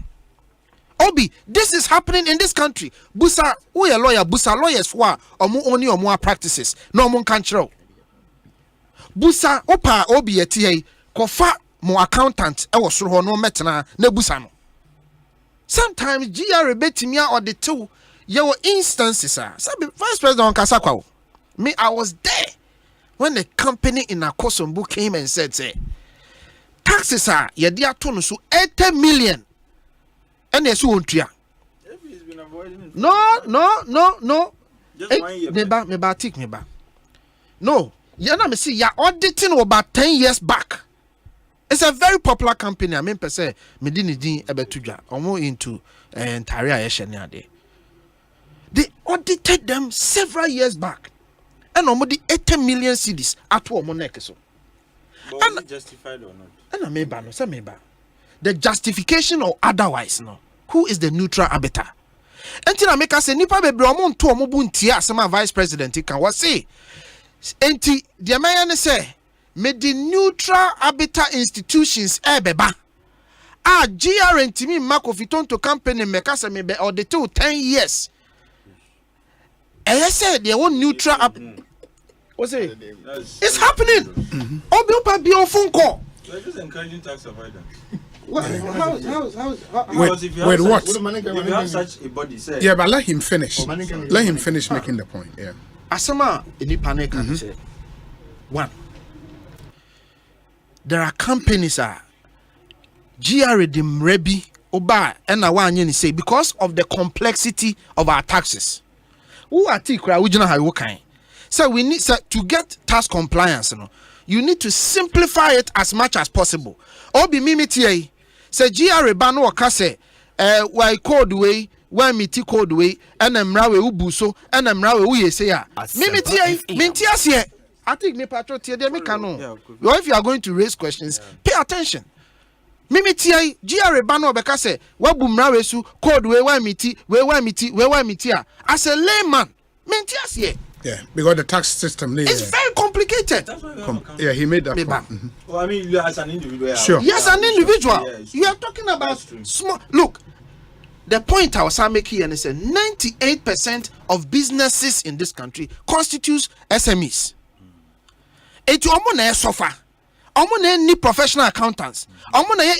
Obi, this is happening in this country. Busa, we a lawyer, busa lawyers wa omo only omo practices. No omo kan kira. Busa opa obi etie kofa mo accountant e wo soro ho no metena na busa no. Sometimes GR betimi a audit your instances are Vice President Kasakwa. Me, I was there when the company in Akosombo came and said, say, taxes are yedia tonusu 80 million. And yes, won't you? No. Just 1 year. Me take me back. No, you know me see you're auditing about 10 years back. It's a very popular company. I mean, per se, me didn't ebetuja. Almost into Taria Esheniade. They audited them several years back. And almost 80 million cedis at one money. So. But is it justified or not? And I meba. The justification or otherwise, no. Who is the neutral arbiter? Enti na make us say nipa bebre omo nto omo bu ntia asema vice president kan what say. Enti the man say me the neutral arbiter institutions beba. GR ntimi mako fiton to company make say me be audit 10 years. I said they want neutral Osei. It's happening. Obi opa bi on phone call. You're just encouraging tax avoidance. Wait, what? If you have such a body, say. Yeah, but let him finish. Let him finish making the point. Yeah. Asama any panic can say. One. There are companies GR Rebi Oba and Awanye say because of the complexity of our taxes. Who are tikra ujina ha wokan. So we need to get tax compliance, you need to simplify it as much as possible. Obi mimitie say GR ba no ka say why code way why miti code way and emra we ubuso and emra we yese ya mimitie mintiase. I think me patriote dey make no. If you are going to raise questions, pay attention. Mimitie GR ba no be ka say wabu mra we su code way why miti as a layman mintiase. Yeah, because the tax system is very complicated. Yeah, he made that point. Mm-hmm. Well, I mean, you as an individual. Sure. Yes, an individual. Yeah, you are talking about small. Look, the point I was making here is 98% of businesses in this country constitutes SMEs. It you suffer. Need professional accountants.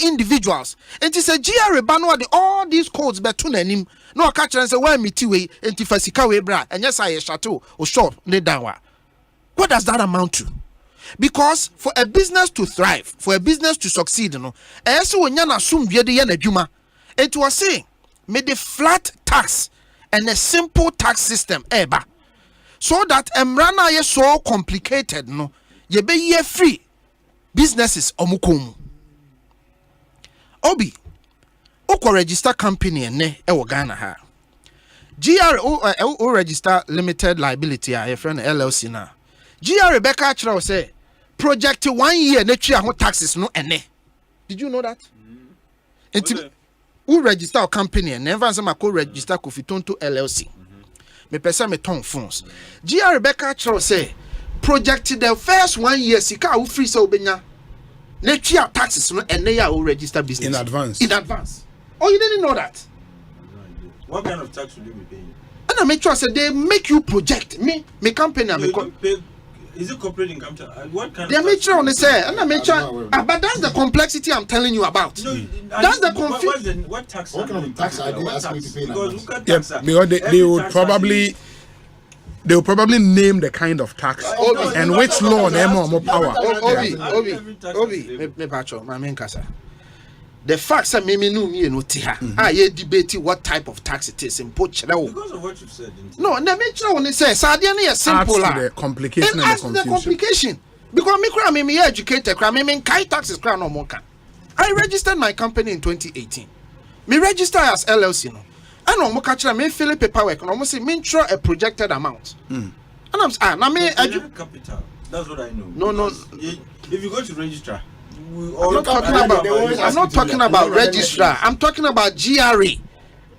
Individuals. It is a GR Banwa all these codes betunanim. No catch and say why mitiwe antifasika we bra and yes I chateau or shop ne downwa. What does that amount to? Because for a business to thrive, for a business to succeed, so when you assume it was saying made a flat tax and a simple tax system so that emrana is so complicated you be ye free businesses omukum. Obi Oko register company ne ewo Ghana ha. GR o register limited liability a friend LLC na. GR Rebecca Achra say project 1 year na twa ho taxes no ene. Did you know that? Enti who register a company and never say mako register Kofitonto LLC. Me pesa me ton phones. GR Rebecca Achra say project the first 1 year sika wo free say obenya na twa taxes no ene ya o register business in advance. Oh, you didn't know that? What kind of tax will you be paying? And I make sure I said they make you project me company. Is it corporate income tax? What kind they of make sure on the say, and I make sure. But that's the complexity I'm telling you about. That's the confusion. What tax? What kind of tax are they asking to pay? Because they will probably name the kind of tax and which law they have more power. The facts are me no tiha. I debate what type of tax it is in because of what you said. No, and the make sure when it says simple. The complication and the confusion. Because me educated, me kai taxes crown no monka. I registered my company in 2018. Me register as LLC no. And no moka me fill paperwork and almost say me throw a projected amount. And I'm na me capital. That's what I know. No. If you go to registrar, I'm not talking about registrar. I'm talking about GRA.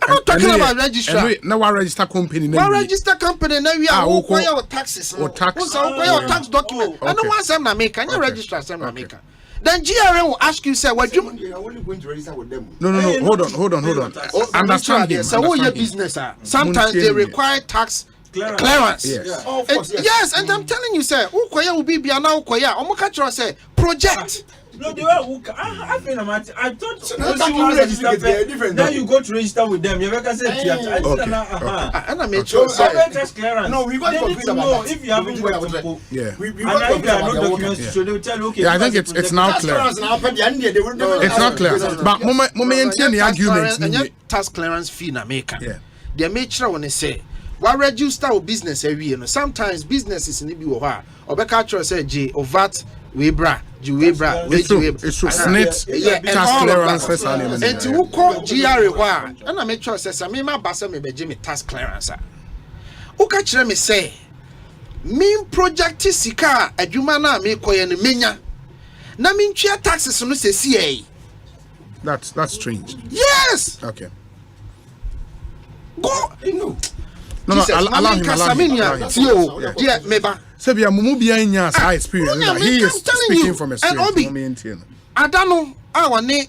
I'm not talking about registrar. Now I register company. Now register company. Now we are require taxes. Or tax. Tax document. I don't want some make. Can you register some make? Then GRA will ask you, say, what you are only going to register with them. No. Hold on. Understand this. So what your business are? Sometimes they require tax clearance. Yes. Yes, and I'm telling you, sir, Ukoya will be now Ukoya. Omokacho say project. No, they were. I thought you register different. Now you go to register with them. You ever say and I made sure. No, we got to know if you haven't worked before. Yeah. And if there are no documents to show, they will tell you, okay. Yeah, I think it's now clear. It's not clear. But moment the arguments. And tax clearance fee na make. Yeah. They make sure when they say. Why register a business every year? Sometimes businesses in the Oha or Becatcher say J or VAT Webra, Juwebra, it's SNIT, tax clearance, and to who call GRA, and I make sure says I mean my bassa may be Jimmy tax clearance. Who catch me say, mean project Sika, a Jumana me koy and minya. Na mean chia taxes on the CA. That's strange. Yes. Okay. Go. No, allow him. Yeah, meba. Sebia mumubia inya sa experience. He is speaking from experience. I don't know our ne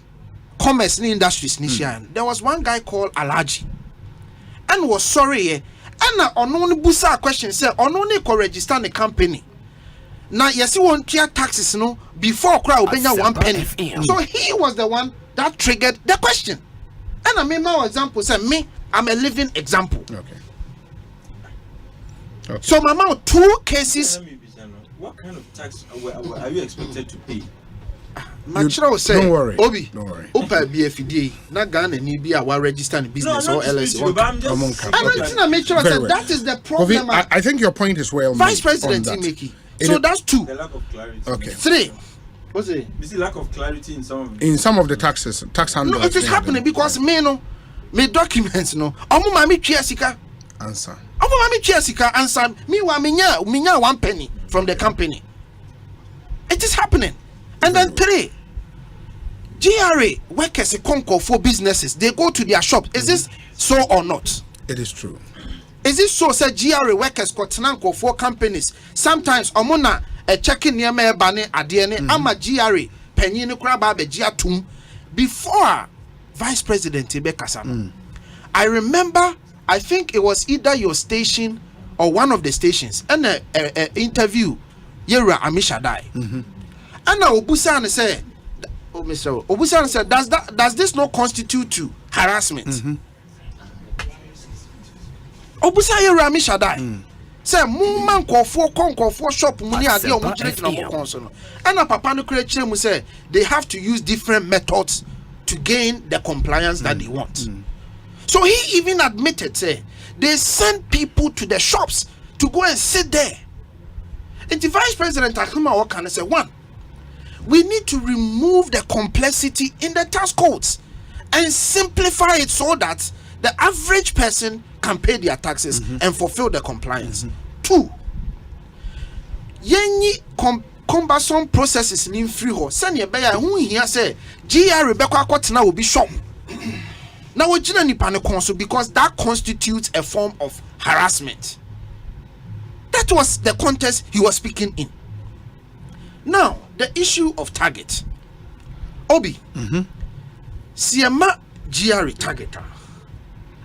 commerce ni industries nishan. There was one guy called Alaji and was sorry and ono busa question say ono ne ko register the company. Now yes, you want clear taxes no before crowd obenya 1 penny. So he was the one that triggered the question. And I mean my example say me, I'm a living example. Okay. So, Mama, 2 cases. What kind of tax are you expected to pay? Don't worry. Obi, don't worry. Opa BFD, not Ghana need be our registered business or LLC. I make sure that is the problem. I think your point is well made. Vice President Timeki. So that's 2. The lack of clarity. Okay. 3. What's it? You see lack of clarity in some of the taxes, tax handlers. No, it is happening because me documents no. Omo mami chiasika. Answer. Omo mami chiasika answer. Me wa minya 1 penny from the company. It is happening. And then 3. GRA workers conquer for businesses. They go to their shop. Is this so or not? It is true. Is it so? Say GRA workers continental for companies. Sometimes omona checking near me bane adiene ama GRA penny no kraba be giatum before Vice President Ibekasa. I remember. I think it was either your station or one of the stations and an interview. Yera Amishadai. And now Obusan said, "Oh, Mr. Obusan said, does this not constitute to harassment?" Obusan Yera Amishadai say, "Muman konko for shop money ade o mujire na mo konso no." And na papa no kire mu say they have to use different methods to gain the compliance that they want. So he even admitted, say, they send people to the shops to go and sit there. And the Vice President Akuma Wakana said, 1, we need to remove the complexity in the tax codes and simplify it so that the average person can pay their taxes and fulfill the compliance. 2, yenyi cumbersome processes in free ho. Send your bear who here say, GR Rebecca Kotna will be shop. Now we didn't need because that constitutes a form of harassment. That was the context he was speaking in. Now the issue of target. Obi, Siema GRA targeter,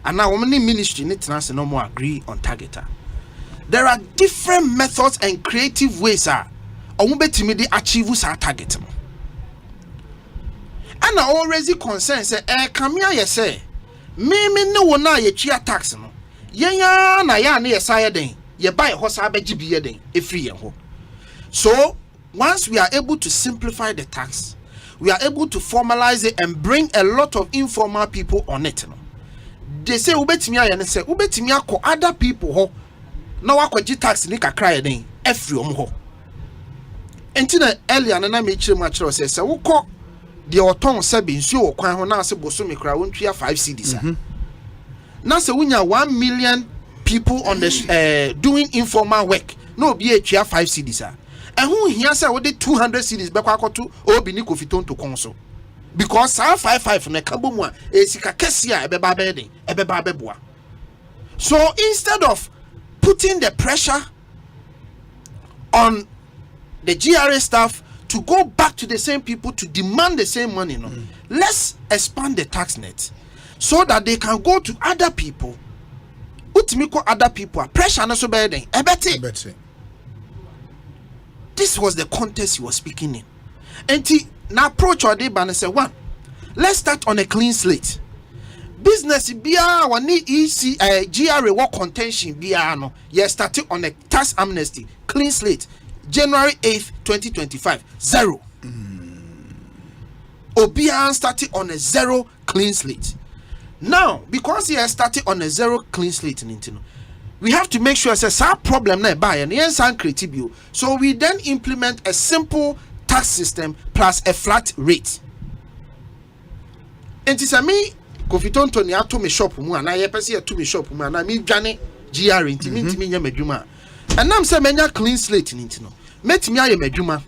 and now many ministry need to no more agree on targeter. There are different methods and creative ways to achieve our target. And I already concerned say come here say me no na ye chia tax no yenya na ya na yesaya den ye buy ho sa ba gibe den e free ye ho. So once we are able to simplify the tax, we are able to formalize it and bring a lot of informal people on it no. They say ubetimi aye say ubetimi akọ other people ho na wakọji tax ni kakra ye den e free ho. Entina earlier na me chire ma chire say wokọ the oton sabi nsuo wo kwan ho na ase boso me kra wontwia 5 cedis a na se wunya 1 million people on the doing informal work no be a 5 cedis a ehun hia say wo de 200 cedis be kwa akoto obi ni Kofi Tonto konso because 55 na kabo mu a esika kese a ebeba be den ebeba beboa. So instead of putting the pressure on the GRA staff to go back to the same people to demand the same money, no, let's expand the tax net so that they can go to other people. Utimiko other people pressure na so beden ebeti. This was the context he was speaking in. And na approach or dey ban say one, let's start on a clean slate. Business bia wani EC GRA work contention bia no, you starting on a tax amnesty, clean slate. January 8th, 2025, 0. Obian started on a 0 clean slate. Now, because he has started on a 0 clean slate, we have to make sure it's a problem na buy and creative. So we then implement a simple tax system plus a flat rate. And it's a me Kofi Tonto ni ato me shop mu ana ye pese ye to me shop mu ana me dwane GR intimi nya madwuma. And I'm say menya clean slate no. Metimi aye madwuma.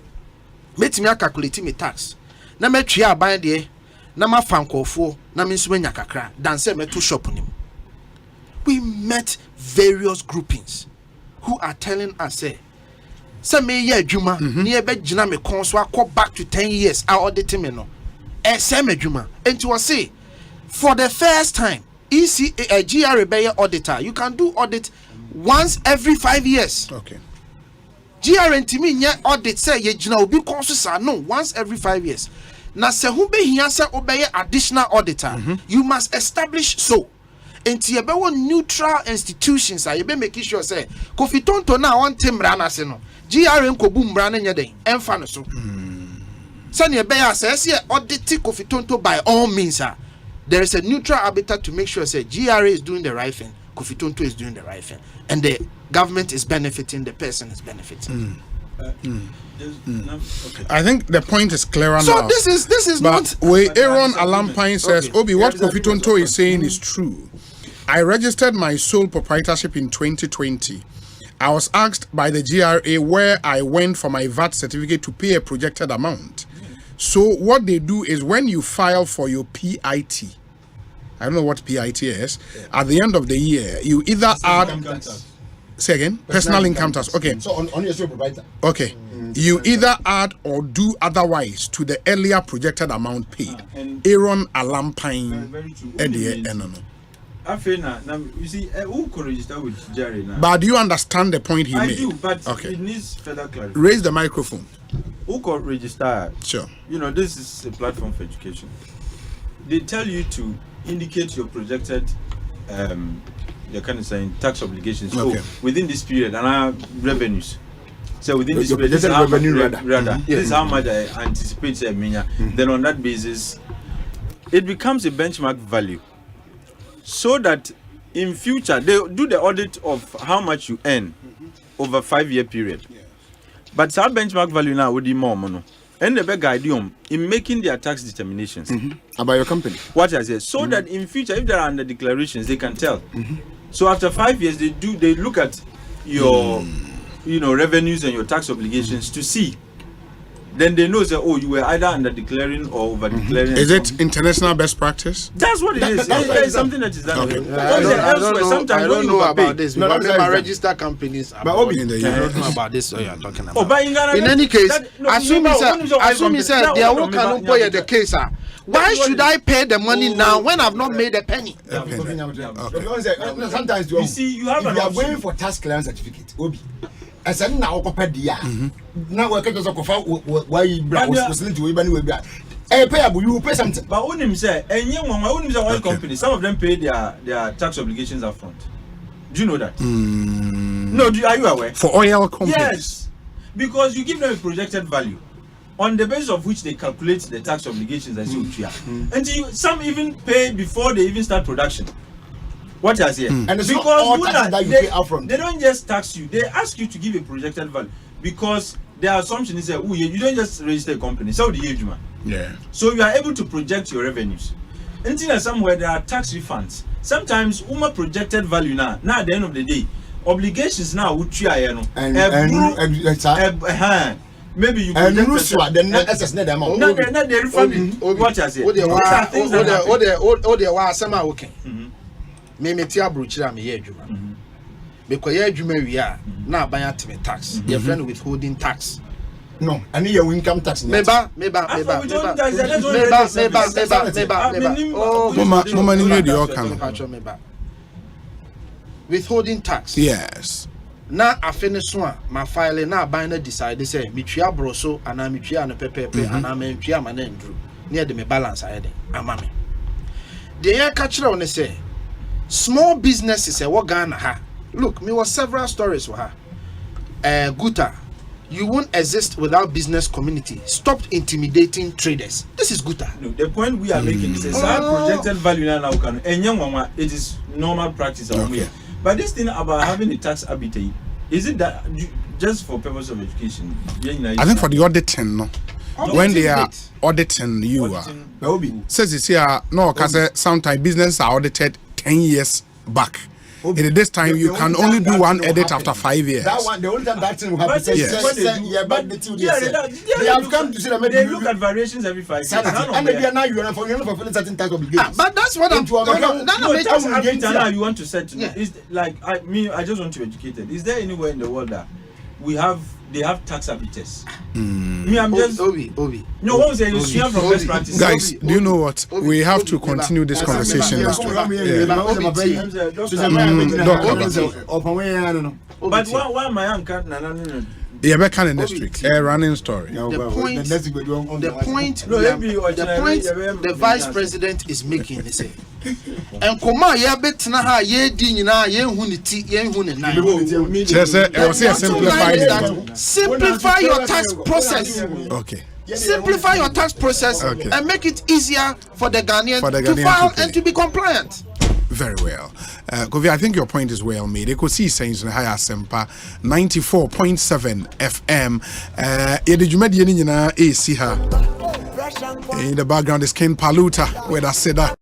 Metimi calculate me tax. Na metwa aban de na ma fankofo na me nso menya kakra dan say meto shop nim. We met various groupings who are telling us say me ye adwuma ni e be gina me kon so akọ back to 10 years our audit me no. Say me adwuma. Enti we say for the first time GRA be auditor, you can do audit once every 5 years. Okay. GRA ntimi nya audit say ye gina obi konso no once every 5 years. Na se hu be hia say obeye additional auditor, you must establish so. Enti ye be won neutral institutions a ye be make sure say Kofi Tonto na won temra na se no. GRA nkobu mbra na nya den emfa no so. Sani ye be ya say audit Kofi Tonto by all means. There is a neutral arbiter to make sure say GRA is doing the right thing, Kofi Tonto is doing the right thing, and the government is benefiting, the person is benefiting. Okay. I think the point is clearer so now. So this is but not. Where Aaron Alampine says, Obi, what Kofi Tonto is saying is true. I registered my sole proprietorship in 2020. I was asked by the GRA where I went for my VAT certificate to pay a projected amount. So what they do is when you file for your PIT, I don't know what PIT is, at the end of the year, you either add... Say again? Personal income tax. Okay. So on your sole proprietor. Okay. You either add or do otherwise to the earlier projected amount paid. Aaron Alampine. You see, who could register with Jerry now? But do you understand the point he made? I do, but okay. It needs further clarification. Raise the microphone. Who could register? Sure. You know, this is a platform for education. They tell you to indicate your projected, you're kind of saying tax obligations. Okay. So within this period, and our revenues. So within this period, this is how much, rather. This is how much I anticipate. Then on that basis, it becomes a benchmark value. So that in future they do the audit of how much you earn over 5-year period. But some benchmark value now would be more money. And the guide you in making their tax determinations about your company. What I said, so that in future, if there are under declarations, they can tell. So after 5 years, they look at your revenues and your tax obligations to see. Then they know that you were either under declaring or over declaring. Is it international best practice? That's what it is. It's something that is done. Okay. I don't know about this. No, my registered companies. But Obi in the I don't know about this. You're talking about. But in any case, assume you said they are working on the case. Why should I pay the money now when I've not made a penny? Sometimes you see, you have if you are going for tax clearance certificate, Obi. As I now copy now we're going to go why you listening to anyway. Payable, you pay something. But when him say, oil company, some of them pay their tax obligations up front. Do you know that? No, are you aware? For oil companies? Yes, because you give them a projected value on the basis of which they calculate the tax obligations as you and some even pay before they even start production. What I say? And it's because not all taxes that you pay upfront. They don't just tax you; they ask you to give a projected value because the assumption is that you don't just register a company, so the age man. Yeah. So you are able to project your revenues. Until somewhere there are tax refunds. Sometimes projected value now at the end of the day, obligations now would try maybe you project the net SS net amount. No, they're not the refund. What I say? Me tia brochira me ye adwuma because ye adwuma wi a na aban atime tax your friend withholding tax no and your income tax meba oh mama ni radio kan withholding tax yes na afene so a ma file na aban na decide say metwa broso ana metwa no pepepe ana ma ntwa ma na ndru na de me balance ayede amame de ye ka kire one say small businesses what Ghana ha. Look, me was several stories for her. Guta, you won't exist without business community. Stop intimidating traders. This is Guta. No, the point we are making is a projected value now can and young mama, it is normal practice okay. But this thing about having a tax habitat, is it that just for purpose of education? I think for the auditing, no. When they are auditing you says it's here no because sometimes business are audited 10 years back. In this time, you can only do one edit after 5 years. That one, the only time that thing will happen is they have come to see that they look at variations every 5 years. And maybe now you are fulfilling certain tax obligations. But that's what I'm you want to set. Is like I just want to educate it. Is there anywhere in the world that they have tax habitats? Me, I'm just Obi. No, what was it? You share from best practice. Guys, do you know what? We have to continue this conversation next week. But why my uncle? Yeah, back in next week. A running story. The point the vice president is making is say, and Koma ya betna ha ye di nyina ye hu ni ti ye hu ni nan. Simplify your tax process. Okay. Simplify your tax process and make it easier for the Ghanaian to file and to be compliant. Very well. Kofi, I think your point is well made. Ekosiisen On Asempa 94.7 FM. In the background is Ken Paluta, where I said that.